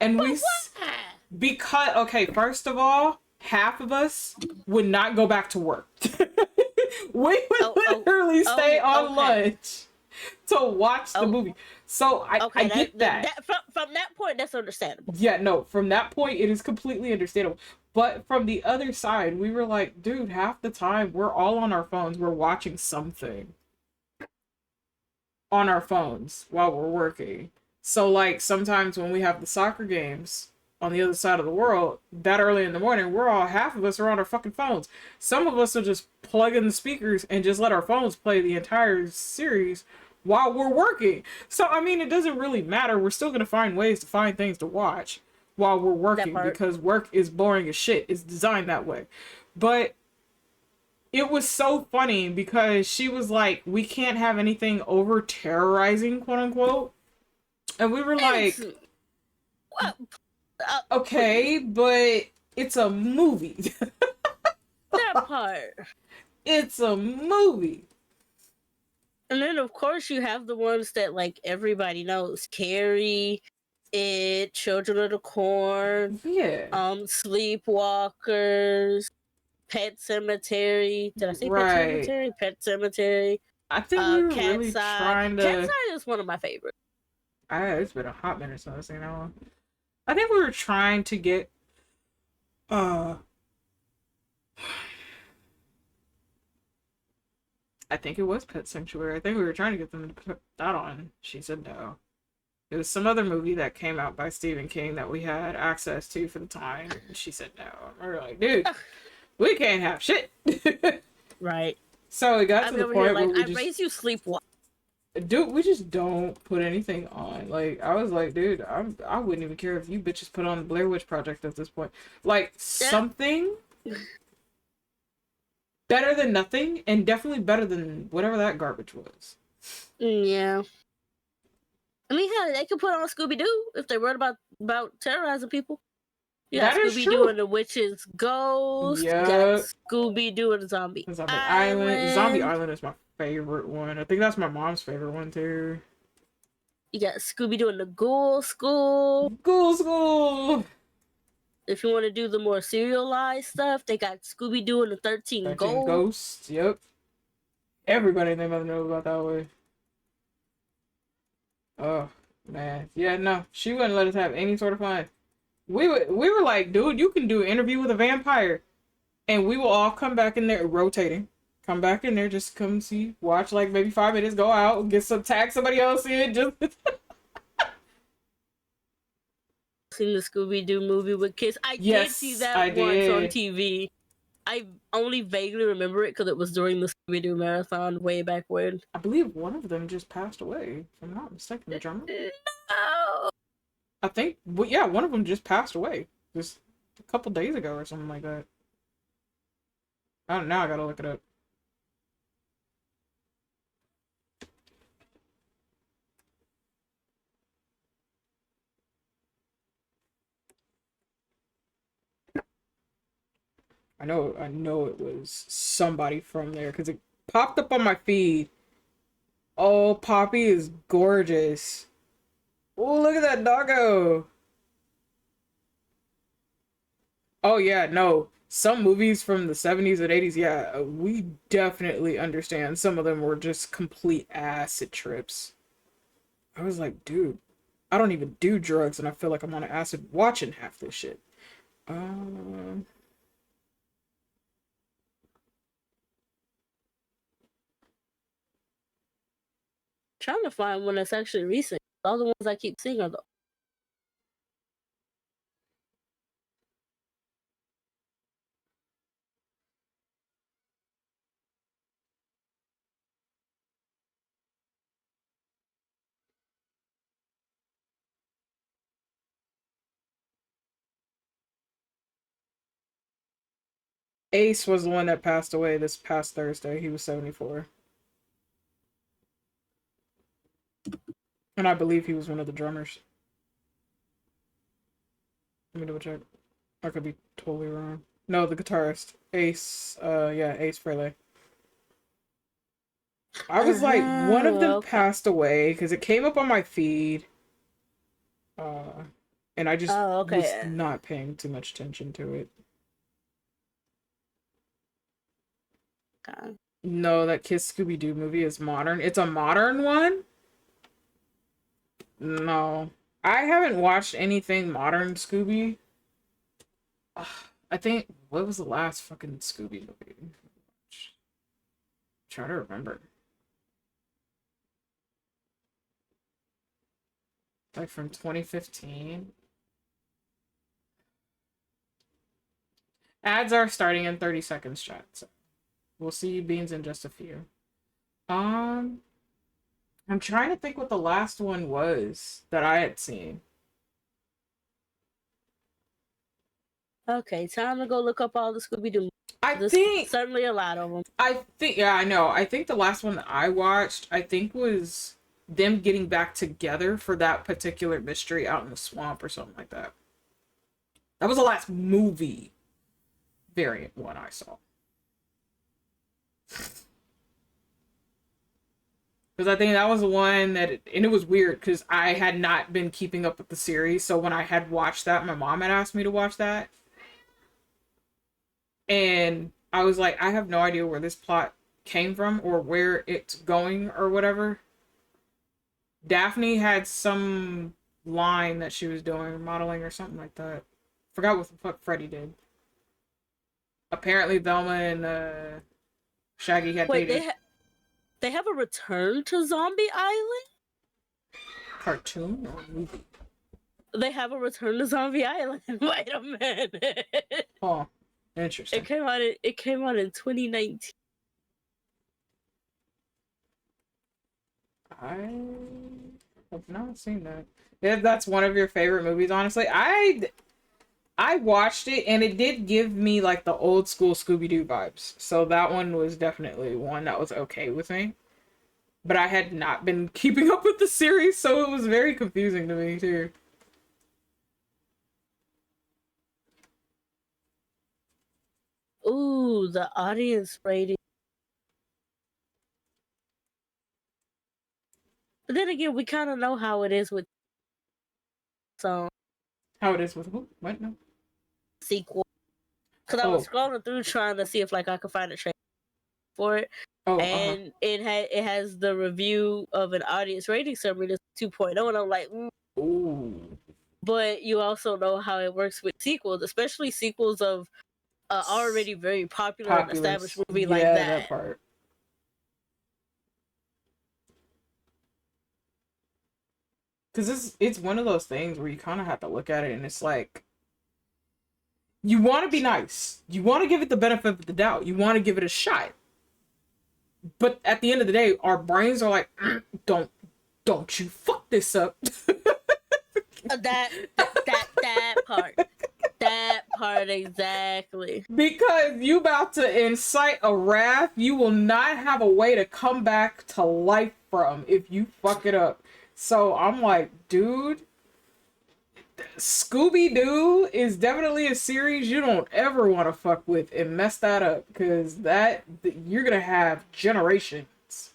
And because, okay, first of all, half of us would not go back to work. We would literally stay on lunch to watch the movie. So I get that. From that point, that's understandable. Yeah, no, from that point, it is completely understandable. But from the other side, we were like, dude, half the time we're all on our phones. We're watching something on our phones while we're working. So, like, sometimes when we have the soccer games on the other side of the world, that early in the morning, half of us are on our fucking phones. Some of us will just plug in the speakers and just let our phones play the entire series while we're working. So, I mean, it doesn't really matter. We're still going to find ways to find things to watch while we're working because work is boring as shit. It's designed that way. But it was so funny because she was like, we can't have anything over terrorizing, quote unquote. And we were like, okay, but it's a movie. That part. It's a movie. And then, of course, you have the ones that, like, everybody knows. Carrie, It, Children of the Corn, Sleepwalkers, Pet Cemetery. Did I say Pet Cemetery? Pet Cemetery. I think we were Cat's really Eye. trying to... Cat's Eye is one of my favorites. It's been a hot minute since I've seen that one. I think we were trying to get... I think it was Pet Sanctuary. I think we were trying to get them to put that on. She said no. It was some other movie that came out by Stephen King that we had access to for the time. And she said no. And we were like, dude, we can't have shit. Right. So it got to the point where we I raised you sleepwalk. Dude, we just don't put anything on. Like, I was like, dude, I wouldn't even care if you bitches put on the Blair Witch Project at this point. Like, something better than nothing, and definitely better than whatever that garbage was. Yeah. I mean, hell, they could put on Scooby-Doo if they worried about terrorizing people. You got Scooby-Doo and the Witch's Ghost. Yep. You got Scooby-Doo and the Zombie Island. Zombie Island is my favorite one. I think that's my mom's favorite one, too. You got Scooby-Doo and the Ghoul School. Ghoul School! if you want to do the more serialized stuff, they got Scooby Doo and the 13 13 Ghosts. Yep. Everybody and their mother knows about that way. Oh man, yeah, no, she wouldn't let us have any sort of fun. We were like, dude, you can do an interview with a vampire, and we will all come back in there rotating. Come back in there, just come see, watch like maybe 5 minutes, go out, get some tag somebody else in. Just Seen the Scooby Doo movie with kids. I did see yes, that I once on did. TV. I only vaguely remember it because it was during the Scooby Doo marathon way back when. I believe one of them just passed away, if I'm not mistaken. The drummer. No. I think, well, yeah, one of them just passed away just a couple days ago or something like that. I don't know. I gotta look it up. I know it was somebody from there because it popped up on my feed. Oh, Poppy is gorgeous. Oh, look at that doggo. Oh yeah, no. Some movies from the 70s and 80s, yeah, we definitely understand. Some of them were just complete acid trips. I was like, dude, I don't even do drugs and I feel like I'm on acid watching half this shit. Um, Trying to find one that's actually recent. All the ones I keep seeing are the Ace was the one that passed away this past Thursday. He was 74. And I believe he was one of the drummers. Let me double check. I could be totally wrong. No, the guitarist. Ace, yeah, Ace Frehley. I was like, one of them okay. passed away because it came up on my feed. And I just was not paying too much attention to it. Okay. No, that Kiss Scooby-Doo movie is modern. It's a modern one? No. I haven't watched anything modern Scooby. I think, what was the last fucking Scooby movie? Try to remember. Like from 2015. Ads are starting in 30 seconds, chat. So we'll see you beans in just a few. I'm trying to think what the last one was that I had seen. Okay, time to go look up all the Scooby Doo. I think certainly a lot of them. I think, yeah, I know. I think the last one that I watched, I think was them getting back together for that particular mystery out in the swamp or something like that. That was the last movie variant one I saw. Because I think that was the one that, and it was weird because I had not been keeping up with the series. So when I had watched that, my mom had asked me to watch that. And I was like, I have no idea where this plot came from or where it's going or whatever. Daphne had some line that she was doing, modeling or something like that. Forgot what the fuck Freddy did. Apparently Velma and Shaggy had dated. They have a Return to Zombie Island? Cartoon or movie? They have a Return to Zombie Island. Wait a minute. Oh, interesting. It came out in 2019. I have not seen that. If that's one of your favorite movies, honestly, I watched it and it did give me like the old school Scooby-Doo vibes. So that one was definitely one that was okay with me. But I had not been keeping up with the series, so it was very confusing to me too. Ooh, the audience rating. But then again, we kind of know how it is with. So. How it is with who? What? No. sequel. Because I was scrolling through trying to see if like I could find a trailer for it. And it has the review of an audience rating summary that's 2.0, and I'm like, Ooh. But you also know how it works with sequels, especially sequels of already very popular and established movie like that. Yeah, that part. Because it's one of those things where you kind of have to look at it and it's like, you want to be nice. You want to give it the benefit of the doubt. You want to give it a shot. But at the end of the day, our brains are like, don't you fuck this up. That part. That part exactly. Because you about to incite a wrath you will not have a way to come back to life from if you fuck it up. So I'm like, dude, Scooby-Doo is definitely a series you don't ever want to fuck with and mess that up, because you're gonna have generations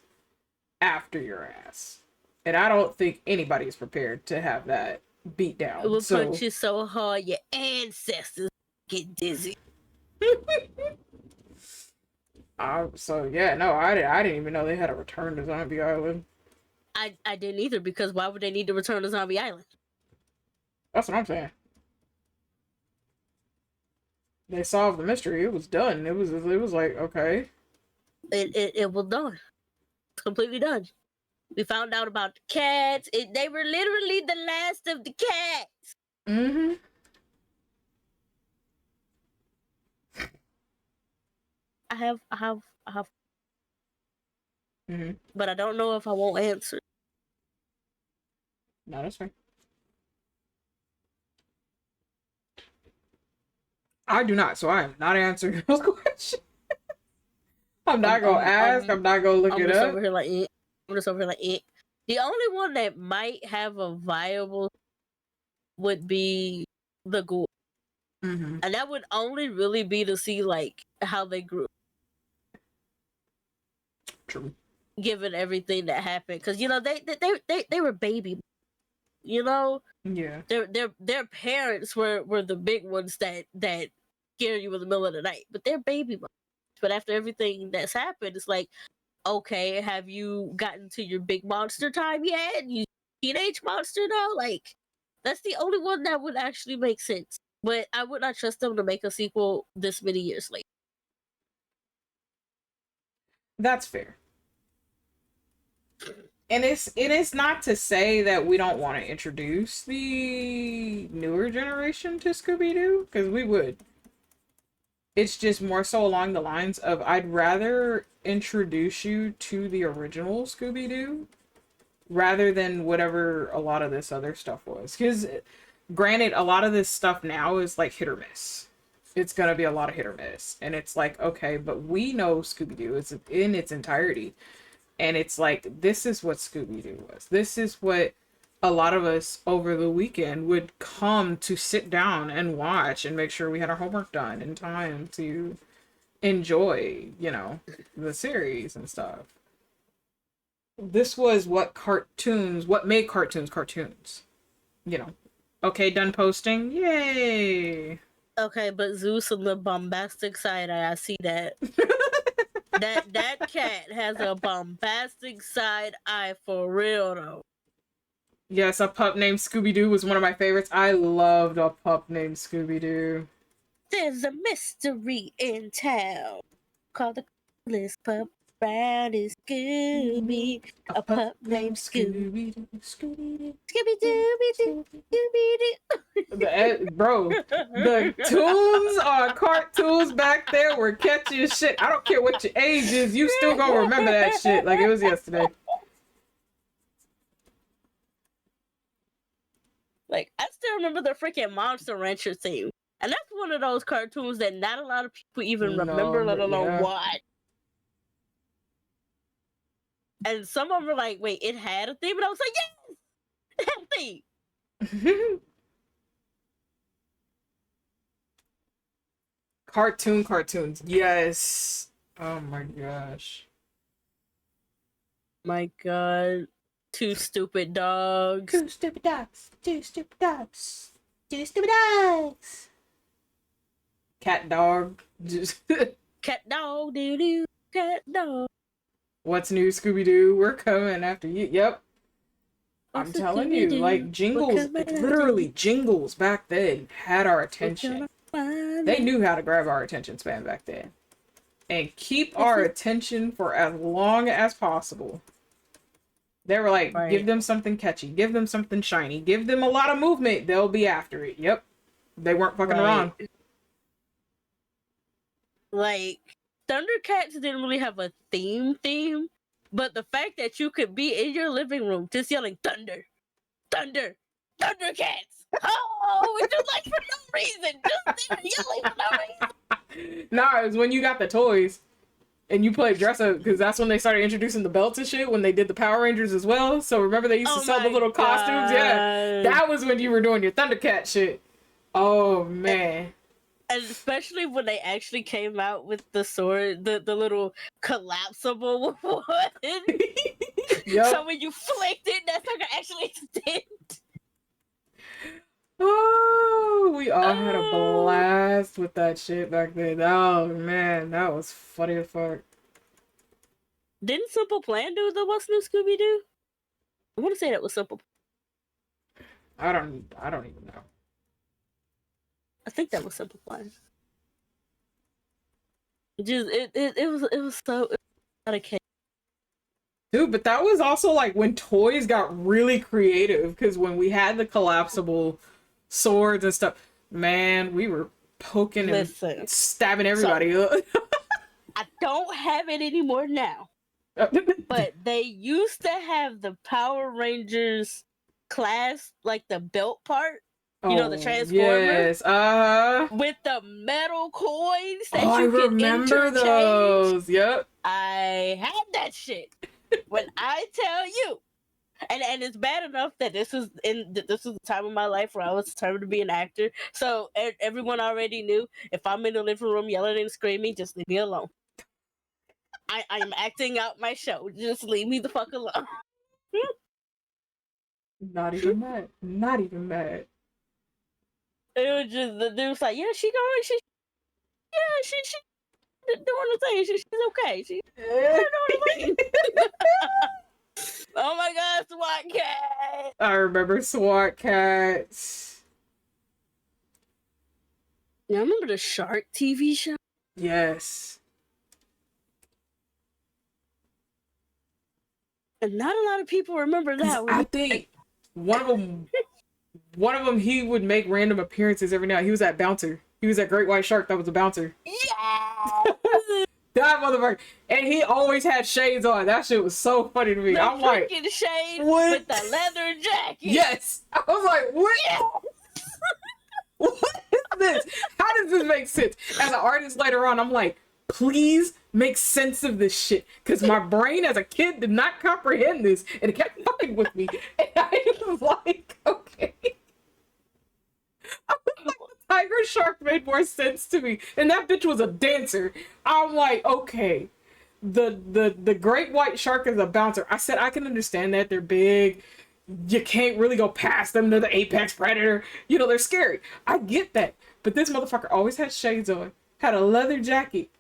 after your ass, and I don't think anybody is prepared to have that beat down. It will punch you so hard your ancestors get dizzy. So yeah, no, I didn't even know they had a Return to Zombie Island. I didn't either, because why would they need to return to Zombie Island? That's what I'm saying. They solved the mystery. It was done. It was like, okay. It was done. It's completely done. We found out about the cats. They were literally the last of the cats. Mm-hmm. I have. Mm-hmm. But I don't know if I won't answer. No, that's fine. I do not, so I am not answering those questions. I'm not gonna ask. I'm not gonna look it up. I'm just over here like, eh. The only one that might have a viable would be the Ghoul. Mm-hmm. And that would only really be to see like how they grew. True. Given everything that happened, because you know they were baby, you know. Yeah. Their parents were the big ones that scare you in the middle of the night, but they're baby moms. But after everything that's happened, it's like, okay, have you gotten to your big monster time yet? You teenage monster now? Like, that's the only one that would actually make sense. But I would not trust them to make a sequel this many years later. That's fair. And it's not to say that we don't want to introduce the newer generation to Scooby-Doo, because we would. It's just more so along the lines of, I'd rather introduce you to the original Scooby-Doo rather than whatever a lot of this other stuff was. Because, granted, a lot of this stuff now is like hit or miss. It's gonna be a lot of hit or miss. And it's like, okay, but we know Scooby-Doo. It's in its entirety. And it's like, this is what Scooby-Doo was. This is what a lot of us over the weekend would come to sit down and watch and make sure we had our homework done in time to enjoy, you know, the series and stuff. This was what made cartoons, you know. Okay, done posting. Yay! Okay, but Zeus on the bombastic side, I see that. that cat has a bombastic side eye for real though. Yes, a pup named Scooby-Doo was one of my favorites. I loved a pup named Scooby-Doo. There's a mystery in town called the coolest pup around is Scooby. A pup named Scooby-Doo. Scooby-Doo. Scooby-Doo. Scooby-Doo. Bro, the tunes on cartoons back there were catchy as shit. I don't care what your age is, you still gonna remember that shit like it was yesterday. Like, I still remember the freaking Monster Rancher theme. And that's one of those cartoons that not a lot of people even remember, let alone watch. And some of them were like, wait, it had a theme? And I was like, yes! It had a theme! Cartoons. Yes. Oh my gosh. My god. Two stupid dogs. Two stupid dogs. Two stupid dogs. Two stupid dogs. cat dog. Just Cat dog, doo doo, cat dog. what's new, Scooby Doo? We're coming after you. Yep. I'm What's a telling you, Scooby-Doo? like We're jingles, coming after literally you. jingles back then had our We're attention. gonna find They you. knew how to grab our attention span back then. And keep our attention for as long as possible. They were like, Right. give them something catchy, give them something shiny, give them a lot of movement, they'll be after it. Yep. They weren't fucking around. Like, Thundercats didn't really have a theme, but the fact that you could be in your living room just yelling thunder, thunder, Thundercats. Oh, it's just like for no reason, just there yelling for no reason. Nah, it was when you got the toys and you played dress up, because that's when they started introducing the belts and shit when they did the Power Rangers as well. So remember they used to sell the little costumes? Yeah. That was when you were doing your Thundercat shit. Oh man. And especially when they actually came out with the sword, the little collapsible one. Yep. So when you flicked it, that sucker actually extended. Oh, we all had a blast with that shit back then. Oh man, that was funny as fuck. Didn't Simple Plan do the What's New Scooby Doo? I want to say that was Simple. I don't even know. I think that was Simple Plan. Just it was so out of cake. Dude, but that was also like when toys got really creative, because when we had the collapsible swords and stuff, man, we were poking and stabbing everybody up. I don't have it anymore now. But they used to have the Power Rangers class, like the belt part. You know, the Transformers? Yes, with the metal coins that I you can remember interchange. those. Yep. I had that shit. When I tell you, and it's bad enough that this was the time of my life where I was determined to be an actor. So everyone already knew if I'm in the living room yelling and screaming, just leave me alone. I am acting out my show. Just leave me the fuck alone. Not even mad. Not even mad. It was just the dude was like, yeah, she doing the thing. She's okay. She's doing the thing. Oh my god, SWAT cat! I remember SWAT cats. Yeah, I remember the Shark TV show. Yes. And not a lot of people remember that one. I think one of them, he would make random appearances every now. He was that bouncer. He was that great white shark that was a bouncer. Yeah! That motherfucker. And he always had shades on. That shit was so funny to me. I'm like, shade what? With the leather jacket. Yes. I was like, what? Yes. What is this? How does this make sense? As an artist later on, I'm like, please make sense of this shit. Because my brain as a kid did not comprehend this. And it kept fucking with me. And I was like, okay. I was like, the tiger shark made more sense to me. And that bitch was a dancer. I'm like, okay. The great white shark is a bouncer. I said, I can understand that. They're big. You can't really go past them. They're the apex predator. You know, they're scary. I get that. But this motherfucker always had shades on. Had a leather jacket.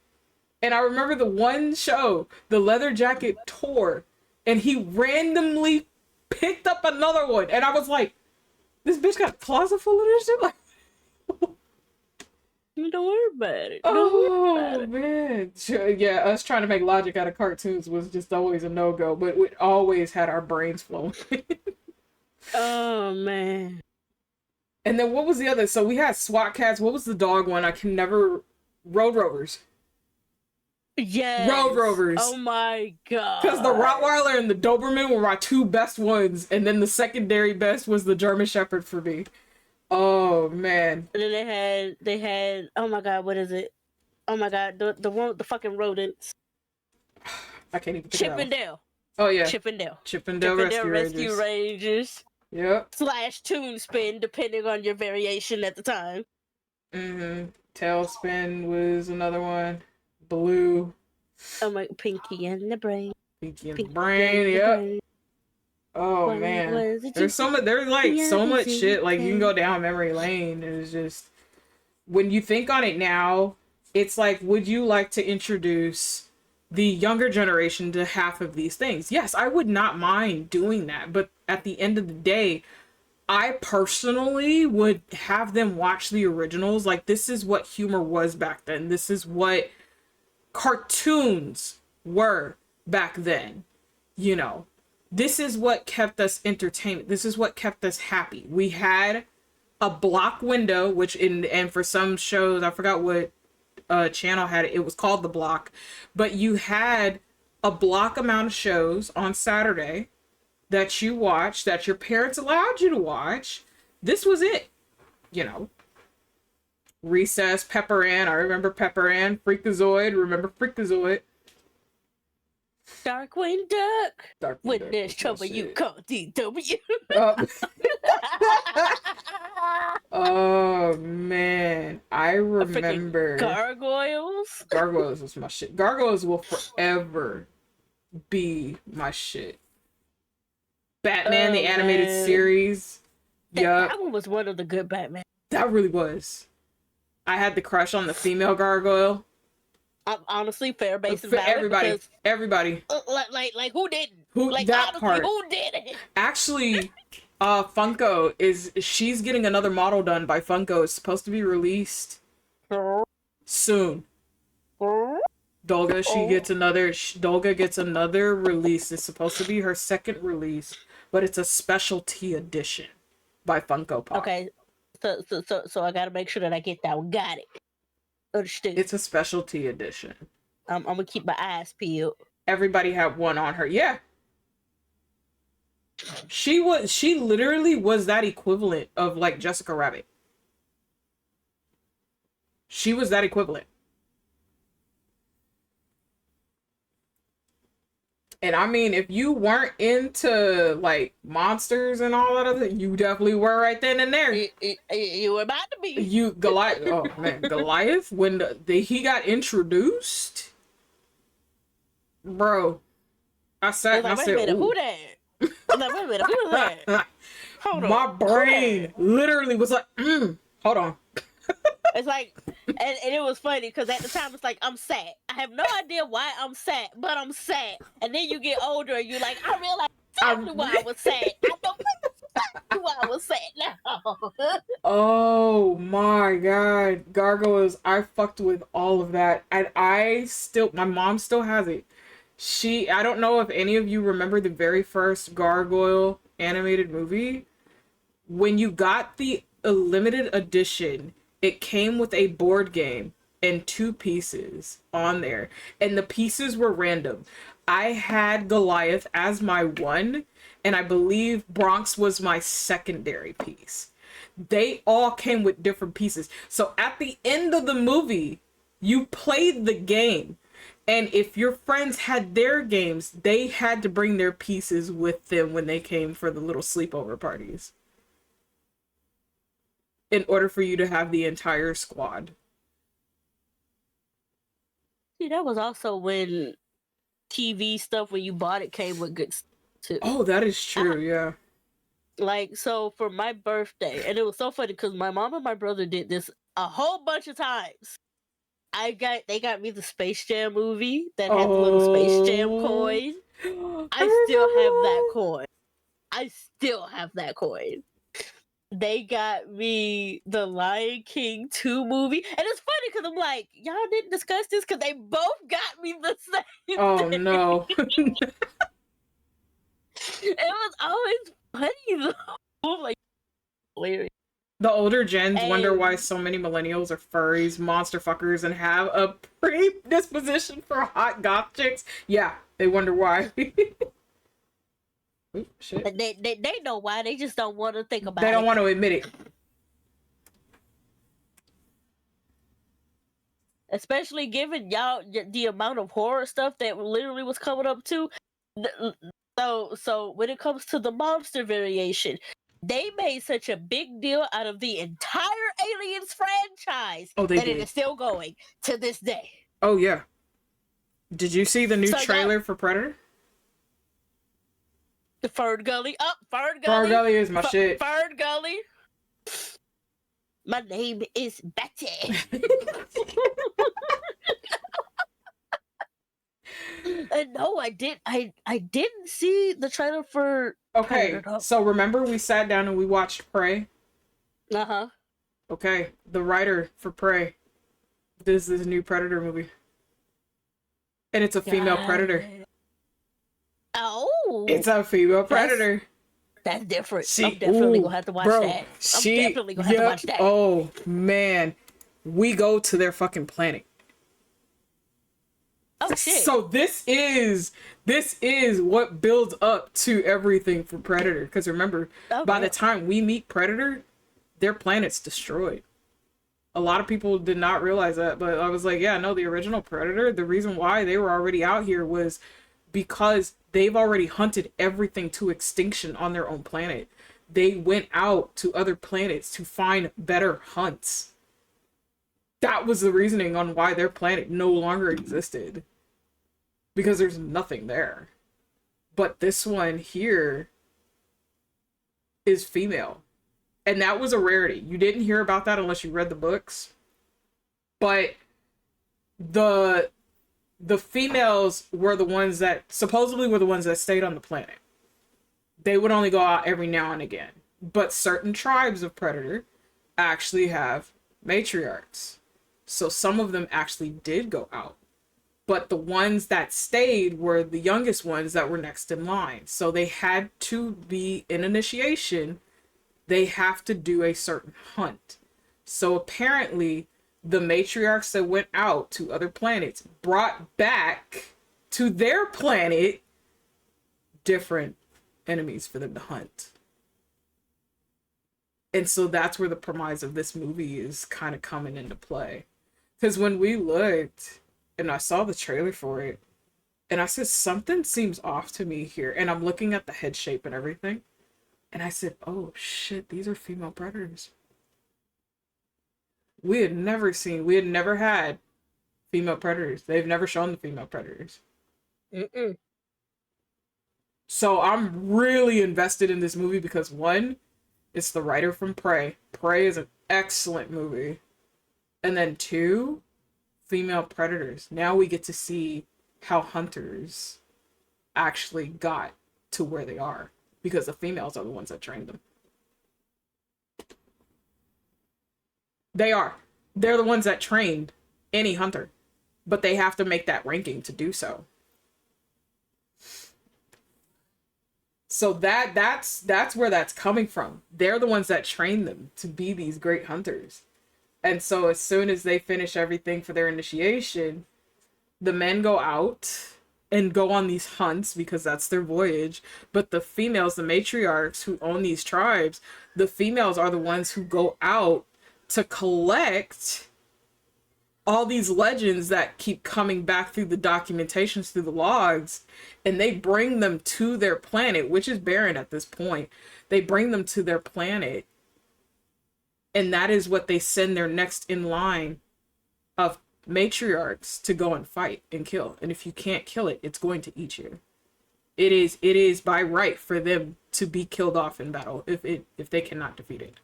And I remember the one show, the leather jacket tore. And he randomly picked up another one. And I was like, this bitch got a closet full of this shit? Like, don't worry about it. Oh, man. Yeah, us trying to make logic out of cartoons was just always a no-go. But we always had our brains flowing. Oh, man. And then what was the other? So we had SWAT cats. What was the dog one? I can never... Road Rovers. Yes. Road Rovers. Oh my god. Because the Rottweiler and the Doberman were my two best ones. And then the secondary best was the German Shepherd for me. Oh, man. And then they had, oh my god, what is it? Oh my god, the one with the fucking rodents. I can't even think Chip of and Dale. Oh, yeah. Chippendale Rescue Rangers. Yep. / Toon Spin, depending on your variation at the time. Mm-hmm. Tailspin was another one. Blue. Oh my, Pinky and the Brain. Pinky and the Brain, yep. Oh man. There's like so much shit. Like you can go down memory lane. It's just when you think on it now, it's like, would you like to introduce the younger generation to half of these things? Yes, I would not mind doing that. But at the end of the day, I personally would have them watch the originals. Like, this is what humor was back then. This is what cartoons were back then. You know, this is what kept us entertained. This is what kept us happy. We had a block window, which and for some shows, I forgot what channel had it. It was called The Block. But you had a block amount of shows on Saturday that you watched, that your parents allowed you to watch. This was it. You know, Recess, Pepper Ann. I remember Pepper Ann. Freakazoid. Remember Freakazoid. Darkwing Duck. Darkwing When Duck there's was my trouble, you shit. call DW. Oh man, I remember Gargoyles. Gargoyles was my shit. Gargoyles will forever be my shit. Batman, the animated series. That one was one of the good Batman. That really was. I had the crush on the female gargoyle. Honestly, fair base and For valid. everybody. Like who didn't? Who Like that honestly, part? who did it? Actually, Funko she's getting another model done by Funko. It's supposed to be released soon. Dolga, Dolga gets another release. It's supposed to be her second release, but it's a specialty edition by Funko Pop. Okay, so I gotta make sure that I get that one. Got it. Understood. It's a specialty edition. I'm gonna keep my eyes peeled. Everybody had one on her. Yeah. She literally was that equivalent of like Jessica Rabbit. She was that equivalent. And I mean, if you weren't into like monsters and all that other, you definitely were right then and there. You were about to be. Goliath. Oh man, Goliath. When he got introduced, bro, I sat and I said, "Who that?" I'm like, wait a minute, who that? Hold on. My brain literally was like, hold on. It's like, and it was funny because at the time it's like, I'm sad. I have no idea why I'm sad, but I'm sad. And then you get older and you're like, I realize exactly why I was sad. I know exactly why I was sad now. Oh my god. Gargoyles, I fucked with all of that. And my mom still has it. I don't know if any of you remember the very first Gargoyle animated movie. When you got the limited edition, it came with a board game and 2 pieces on there. And the pieces were random. I had Goliath as my one, and I believe Bronx was my secondary piece. They all came with different pieces. So at the end of the movie, you played the game. And if your friends had their games, they had to bring their pieces with them when they came for the little sleepover parties, in order for you to have the entire squad. See, that was also when TV stuff, when you bought it, came with good stuff too. Oh, that is true, yeah. Like, so for my birthday, and it was so funny because my mom and my brother did this a whole bunch of times. They got me the Space Jam movie that had the little Space Jam coin. I still have that coin. They got me the Lion King 2 movie. And it's funny because I'm like, y'all didn't discuss this because they both got me the same thing. No. It was always funny though. I'm like, hilarious. The older gens wonder why so many millennials are furries, monster fuckers, and have a predisposition for hot goth chicks. Yeah, they wonder why. Ooh, shit. They know why. They just don't want to think about it. They don't want to admit it. Especially given y'all the amount of horror stuff that literally was coming up too. So when it comes to the monster variation, they made such a big deal out of the entire Aliens franchise that it is still going to this day. Oh yeah. Did you see the new trailer for Predator? The Fern Gully. Fern Gully. Fern Gully is my shit. Fern Gully. My name is Betty. No, I did. I didn't see the trailer for Okay, Predator. Though. so remember we sat down and we watched Prey? Uh-huh. Okay, the writer for Prey. This is a new Predator movie. And it's a female predator. Oh. It's a female predator. That's different. I'm definitely gonna have to watch that. I'm definitely gonna have to watch that. Oh man. We go to their fucking planet. Oh shit. So this is what builds up to everything for Predator. Because remember, by the time we meet Predator, their planet's destroyed. A lot of people did not realize that, but I was like, yeah, no, the original Predator, the reason why they were already out here was because they've already hunted everything to extinction on their own planet. They went out to other planets to find better hunts. That was the reasoning on why their planet no longer existed. Because there's nothing there. But this one here is female. And that was a rarity. You didn't hear about that unless you read the books. But the females were the ones that supposedly were the ones that stayed on the planet. They would only go out every now and again. But certain tribes of Predator actually have matriarchs. So some of them actually did go out. But the ones that stayed were the youngest ones that were next in line. So they had to be in initiation. They have to do a certain hunt. So apparently the matriarchs that went out to other planets brought back to their planet different enemies for them to hunt. And so that's where the premise of this movie is kind of coming into play. Because when we looked and I saw the trailer for it, and I said, something seems off to me here. And I'm looking at the head shape and everything. And I said, oh shit, these are female predators. We had never had female predators. They've never shown the female predators. Mm-mm. So I'm really invested in this movie because one, it's the writer from Prey. Prey is an excellent movie. And then two, female predators. Now we get to see how hunters actually got to where they are. Because the females are the ones that trained them. They are. They're the ones that trained any hunter. But they have to make that ranking to do so. So that's where that's coming from. They're the ones that train them to be these great hunters. And so as soon as they finish everything for their initiation, the men go out and go on these hunts because that's their voyage. But the females, the matriarchs who own these tribes, the females are the ones who go out to collect all these legends that keep coming back through the documentations, through the logs, and they bring them to their planet, which is barren at this point. They bring them to their planet, and that is what they send their next in line of matriarchs to go and fight and kill. And if you can't kill it, it's going to eat you. It is by right for them to be killed off in battle if they cannot defeat it.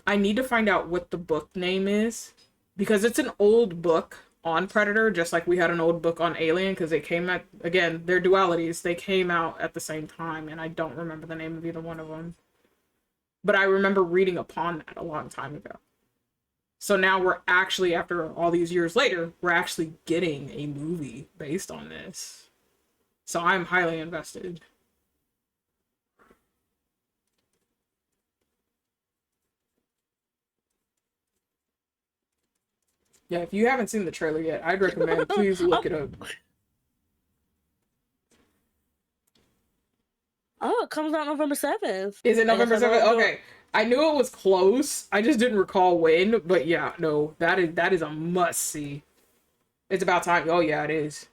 I need to find out what the book name is because it's an old book on Predator, just like we had an old book on Alien, because they came at, again, their dualities, they came out at the same time, and I don't remember the name of either one of them. But I remember reading upon that a long time ago. So now we're actually, after all these years later, we're actually getting a movie based on this. So I'm highly invested. Yeah, if you haven't seen the trailer yet, I'd recommend please look it up. Oh, it comes out November 7th. Is it November 7th? Okay. I knew it was close. I just didn't recall when, but yeah, no, that is a must see. It's about time. Oh yeah, it is.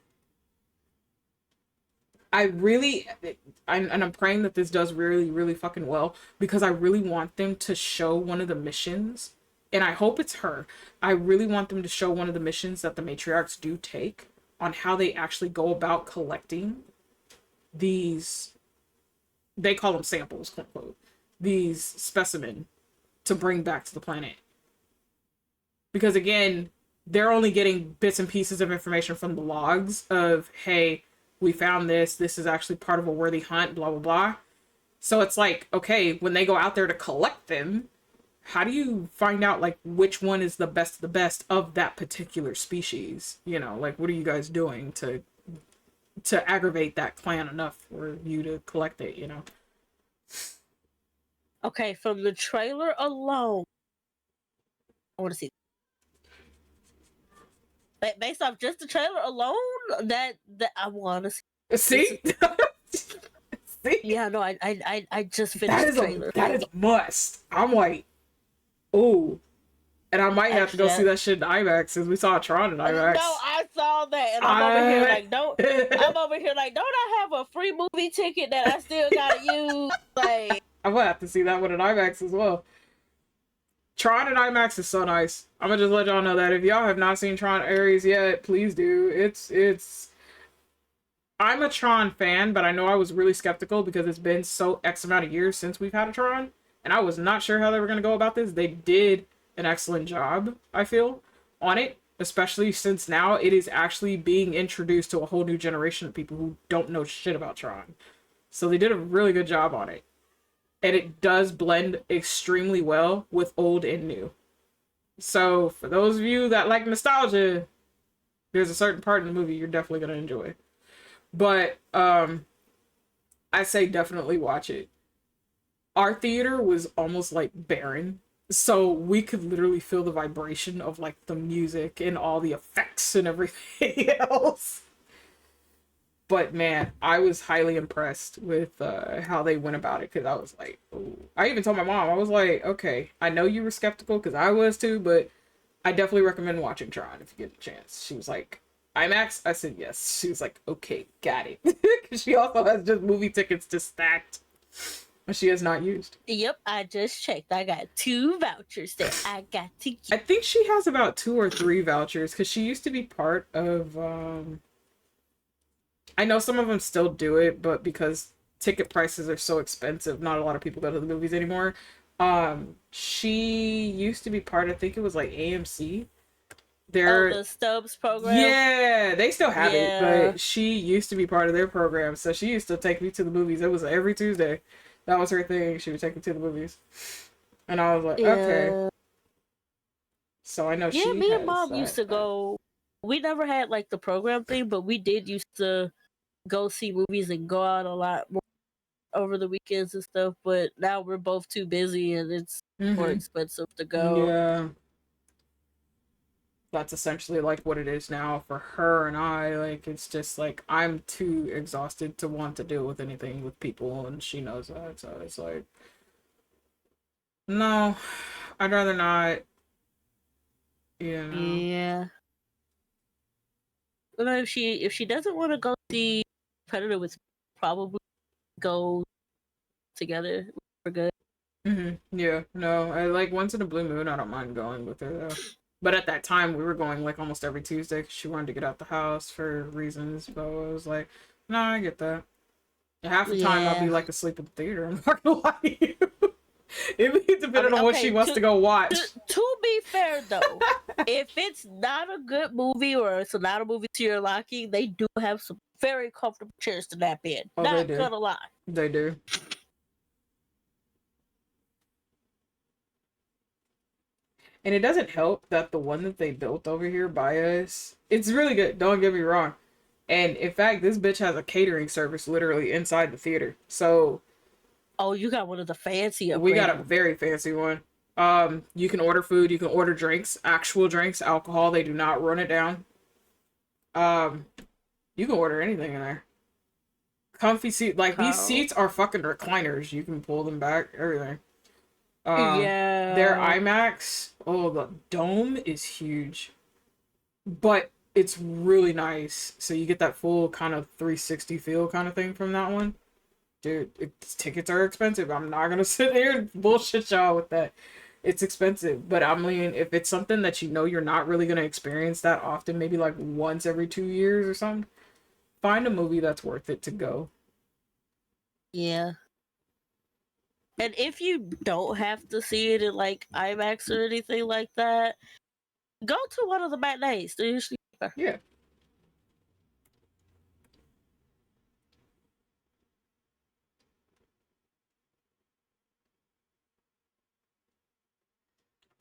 I'm praying that this does really, really fucking well because I really want them to show one of the missions, and I hope it's her. I really want them to show one of the missions that the matriarchs do take on how they actually go about collecting these, they call them samples, quote unquote, these specimen to bring back to the planet. Because again, they're only getting bits and pieces of information from the logs of, hey, we found this. This is actually part of a worthy hunt, blah, blah, blah. So it's like, okay, when they go out there to collect them, how do you find out, like, which one is the best of that particular species? You know, like, what are you guys doing to aggravate that clan enough for you to collect it, you know? Okay, from the trailer alone, I want to see. Based off just the trailer alone, that I want to see. See? See? Yeah, no, I just finished the trailer. That is a must. I'm like, oh. And I might have to go see that shit in IMAX since we saw Tron in IMAX. No, I saw that, and I'm over here like, don't I have a free movie ticket that I still gotta use? Like, I'm gonna have to see that one in IMAX as well. Tron in IMAX is so nice. I'm gonna just let y'all know that if y'all have not seen Tron Ares yet, please do. It's. I'm a Tron fan, but I know I was really skeptical because it's been so X amount of years since we've had a Tron, and I was not sure how they were gonna go about this. They did an excellent job, I feel, on it, especially since now it is actually being introduced to a whole new generation of people who don't know shit about Tron. So they did a really good job on it. And it does blend extremely well with old and new. So for those of you that like nostalgia, there's a certain part in the movie you're definitely going to enjoy. But I say definitely watch it. Our theater was almost like barren. So we could literally feel the vibration of like the music and all the effects and everything else. But man, I was highly impressed with how they went about it, because I was like, ooh. I even told my mom, I was like, okay, I know you were skeptical because I was too, but I definitely recommend watching Tron if you get a chance. She was like, IMAX? I said yes. She was like, okay, got it. Because she also has just movie tickets just stacked. She has not used. Yep, I just checked. I got 2 vouchers that I got to get. I think she has about 2 or 3 vouchers because she used to be part of. I know some of them still do it, but because ticket prices are so expensive, not a lot of people go to the movies anymore. She used to be part. I think it was like AMC. The Stubbs program. Yeah, they still have it, but she used to be part of their program, so she used to take me to the movies. It was every Tuesday. That was her thing. She would take me to the movies. And I was like, okay. So I know she me and Mom used to go. We never had like the program thing, but we did used to go see movies and go out a lot more over the weekends and stuff. But now we're both too busy and it's more expensive to go. Yeah. That's essentially like what it is now for her and I. Like, it's just like I'm too exhausted to want to deal with anything with people, and she knows that. So it's like, no, I'd rather not. You know. Yeah. But if she doesn't want to go see Predator with me, probably go together. We're good. Yeah. No, I like once in a blue moon. I don't mind going with her though. But at that time, we were going like almost every Tuesday because she wanted to get out the house for reasons. But I was like, no, I get that. Half the time, I'll be like asleep in the theater. I'm not gonna lie to you. It be depending on what she wants to go watch. To be fair, though, if it's not a good movie or it's not a movie to your liking, they do have some very comfortable chairs to nap in. Oh, not they do. gonna lie. They do. And it doesn't help that the one that they built over here by us, it's really good. Don't get me wrong. And in fact, this bitch has a catering service literally inside the theater. So. Oh, you got one of the fancy. We got a very fancy one. You can order food. You can order drinks, actual drinks, alcohol. They do not run it down. You can order anything in there. Comfy seat. Like, these seats are fucking recliners. You can pull them back. Everything. Their IMAX, the dome is huge, but it's really nice. So you get that full kind of 360 feel kind of thing from that one. Dude, tickets are expensive. I'm not gonna sit here and bullshit y'all with that. It's expensive, but I mean, if it's something that you know you're not really gonna experience that often, maybe like once every 2 years or something, find a movie that's worth it to go. Yeah. And if you don't have to see it in like IMAX or anything like that, go to one of the matinees. They're usually cheaper. Yeah.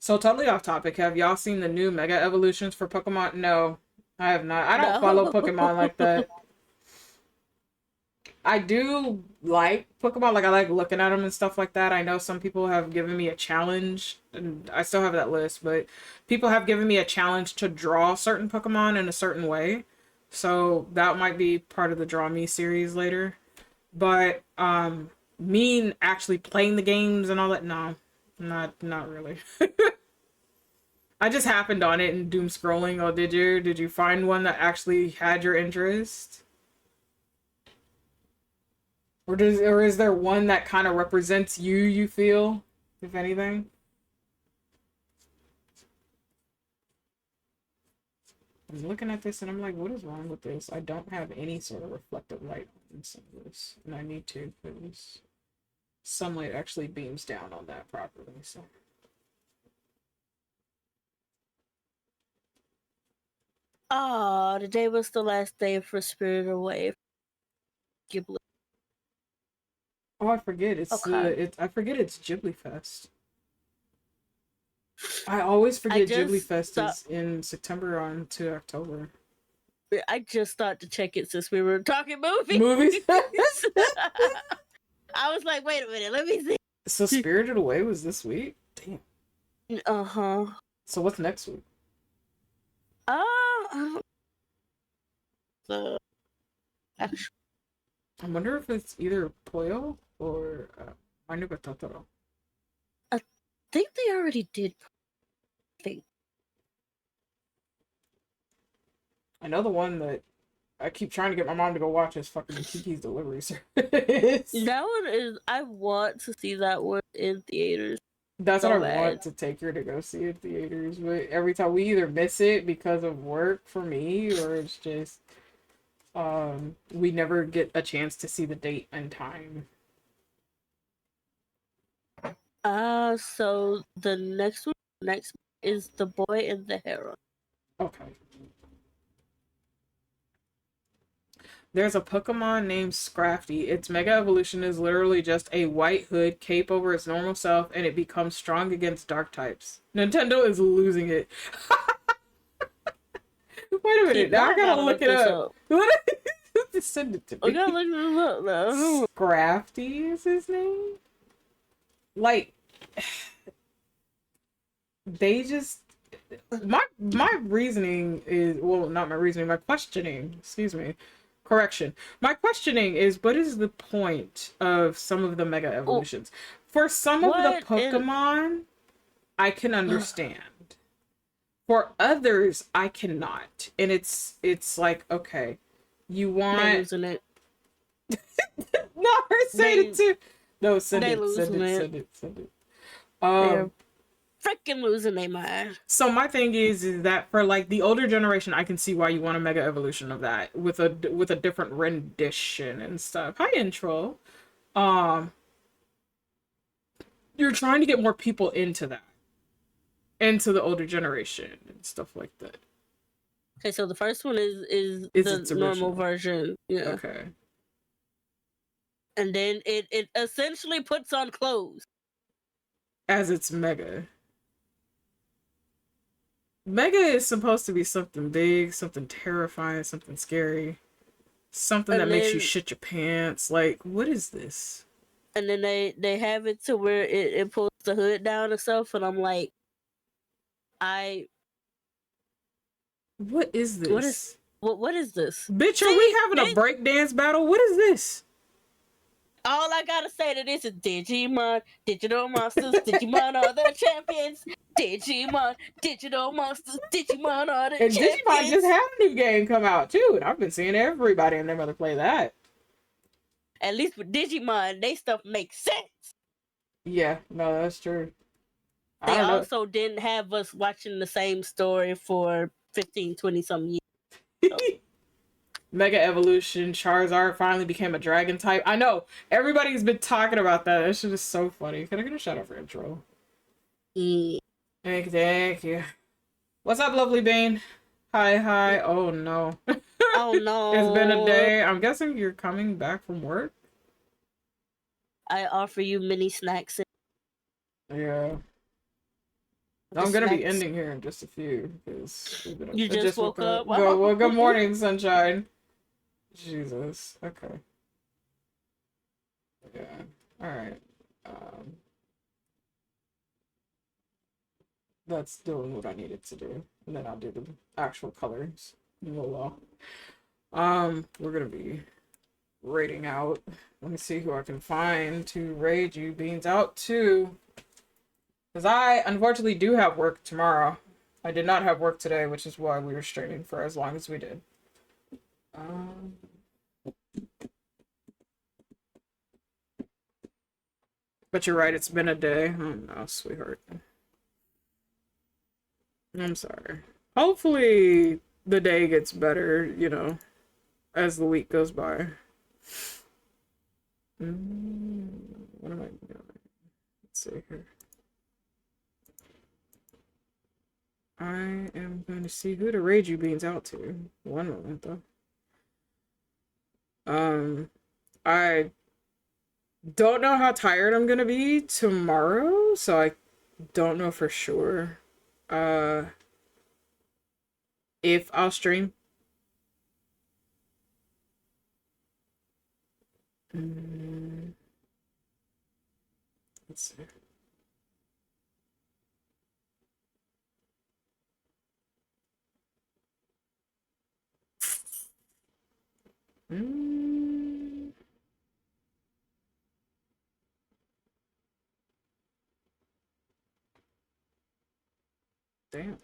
So totally off topic. Have y'all seen the new Mega Evolutions for Pokemon? No, I have not. I don't follow Pokemon like that. I do like Pokemon. Like, I like looking at them and stuff like that. I know some people have given me a challenge, and I still have that list, but people have given me a challenge to draw certain Pokemon in a certain way. So that might be part of the Draw Me series later. But me actually playing the games and all that, no, not really. I just happened on it and doom scrolling. Oh, did you? Did you find one that actually had your interest? Or is there one that kind of represents you feel, if anything? I'm looking at this and I'm like, what is wrong with this? I don't have any sort of reflective light in some of this. And I need to, because sunlight actually beams down on that properly, so. Oh, today was the last day for Spirited Away. Ghibli. Oh, I forget. Okay. I forget it's Ghibli Fest. I always forget Ghibli Fest is in September on to October. I just thought to check it since we were talking movies. Movies? I was like, wait a minute, let me see. So Spirited Away was this week? Damn. Uh-huh. So what's next week? Actually, I wonder if it's either Poyo or Mainu ga Totoro. I think they already did. I know the one that I keep trying to get my mom to go watch is fucking Kiki's Delivery Service. That one is. I want to see that one in theaters. That's so what I bad. want to take her to go see in theaters, but every time we either miss it because of work for me, or it's just we never get a chance to see the date and time. So the next is The Boy and the Heron. Okay. There's a Pokemon named Scrafty. Its Mega Evolution is literally just a white hood cape over its normal self, and it becomes strong against dark types. Nintendo is losing it. Wait a minute, now I gotta look it up. Just send it to me. I gotta look it up now. Scrafty is his name? Like, they just... My reasoning is... Well, not my reasoning, my questioning. Excuse me. Correction. My questioning is, what is the point of some of the Mega Evolutions? For some of the Pokemon, I can understand. For others, I cannot. And it's like, okay, you want... They're losing it. No, her saying it too. No, send it. They're freaking losing their mind. So my thing is that for like the older generation, I can see why you want a Mega Evolution of that with a different rendition and stuff. Hi, intro. You're trying to get more people into that, into the older generation and stuff like that. Okay, so the first one is the normal version. Yeah. Okay. And then it essentially puts on clothes. As it's Mega. Mega is supposed to be something big, something terrifying, something scary. Something that makes you shit your pants. Like, what is this? And then they have it to where it pulls the hood down and stuff, and I'm like, what is this? What is this? Bitch, are we having a breakdance battle? What is this? All I gotta say to this is Digimon, digital monsters, Digimon are the champions. Digimon, digital monsters, Digimon are the champions. And Digimon just had a new game come out too, and I've been seeing everybody and their mother play that. At least with Digimon, they stuff makes sense. Yeah, no, that's true. They also didn't have us watching the same story for 15, 20 some years. So. Mega Evolution, Charizard finally became a dragon type. I know. Everybody's been talking about that. That shit is so funny. Can I get a shout out for intro? Thank you. What's up, lovely Bane? Hi. Oh, no. Oh no. It's been a day. I'm guessing you're coming back from work? I offer you mini snacks. Yeah. I'm gonna be ending here in just a few because you just woke up. Well, good morning, sunshine. Jesus. Okay. Yeah. All right. That's doing what I needed to do, and then I'll do the actual colors. Voila. We're gonna be raiding out. Let me see who I can find to raid you beans out to. Because I, unfortunately, do have work tomorrow. I did not have work today, which is why we were streaming for as long as we did. But you're right, it's been a day. Oh no, sweetheart. I'm sorry. Hopefully the day gets better, you know, as the week goes by. What am I doing? Let's see here. I am going to see who to raid you beans out to. One moment though. I don't know how tired I'm gonna be tomorrow, so I don't know for sure if I'll stream. Let's see. Damn.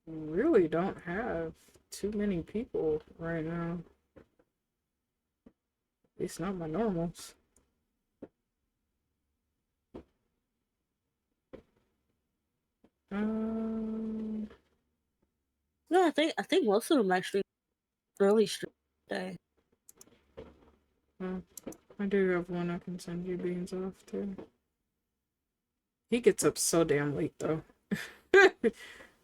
Really don't have too many people right now. At least not my normals. No, I think most of them actually early stream today. I do have one I can send you beans off to. He gets up so damn late though.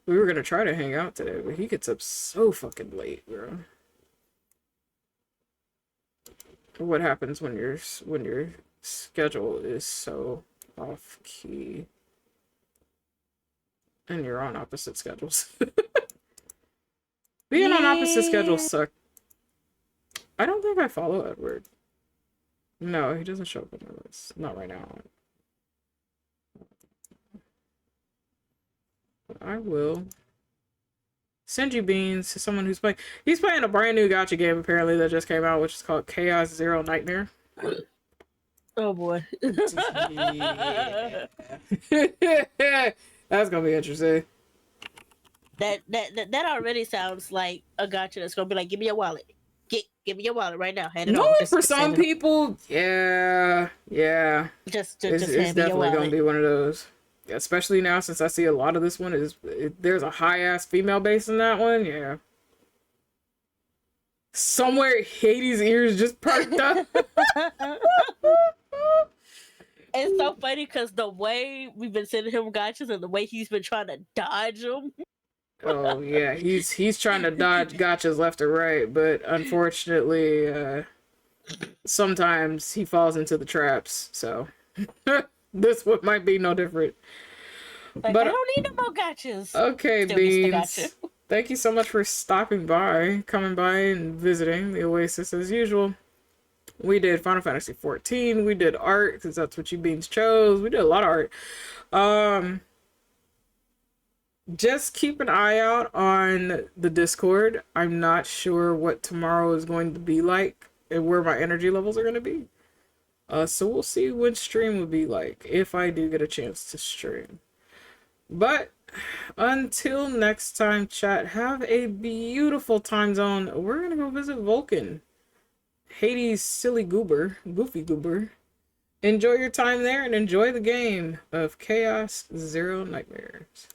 We were gonna try to hang out today, but he gets up so fucking late, bro. What happens when your schedule is so off key and you're on opposite schedules? Being on opposite schedules suck. I don't think I follow Edward. No, he doesn't show up on my list. Not right now. But I will send you beans to someone who's playing. He's playing a brand new gacha game apparently that just came out, which is called Chaos Zero Nightmare. Oh boy. That's gonna be interesting. That already sounds like a gacha that's gonna be like, give me your wallet. Give me your wallet right now. Hand it No, over. for some people, yeah. Just It's hand me your definitely gonna wallet. be one of those. Especially now since I see a lot of this one there's a high ass female base in that one. Yeah. Somewhere Hades' ears just perked up. It's so funny because the way we've been sending him gotchas and the way he's been trying to dodge them. Oh yeah, he's trying to dodge gotchas left or right, but unfortunately, sometimes he falls into the traps. So this one might be no different. Like, But I don't need no more gotchas. okay, Still gets the Beans. gotcha. Thank you so much for stopping by, coming by and visiting the Oasis as usual. We did Final Fantasy 14. We did art because that's what you Beans chose. We did a lot of art. Just keep an eye out on the Discord. I'm not sure what tomorrow is going to be like and where my energy levels are going to be. So we'll see what stream will be like if I do get a chance to stream. But until next time, chat, have a beautiful time zone. We're going to go visit Vulcan. Hades' silly goofy goober. Enjoy your time there and enjoy the game of Chaos Zero Nightmares.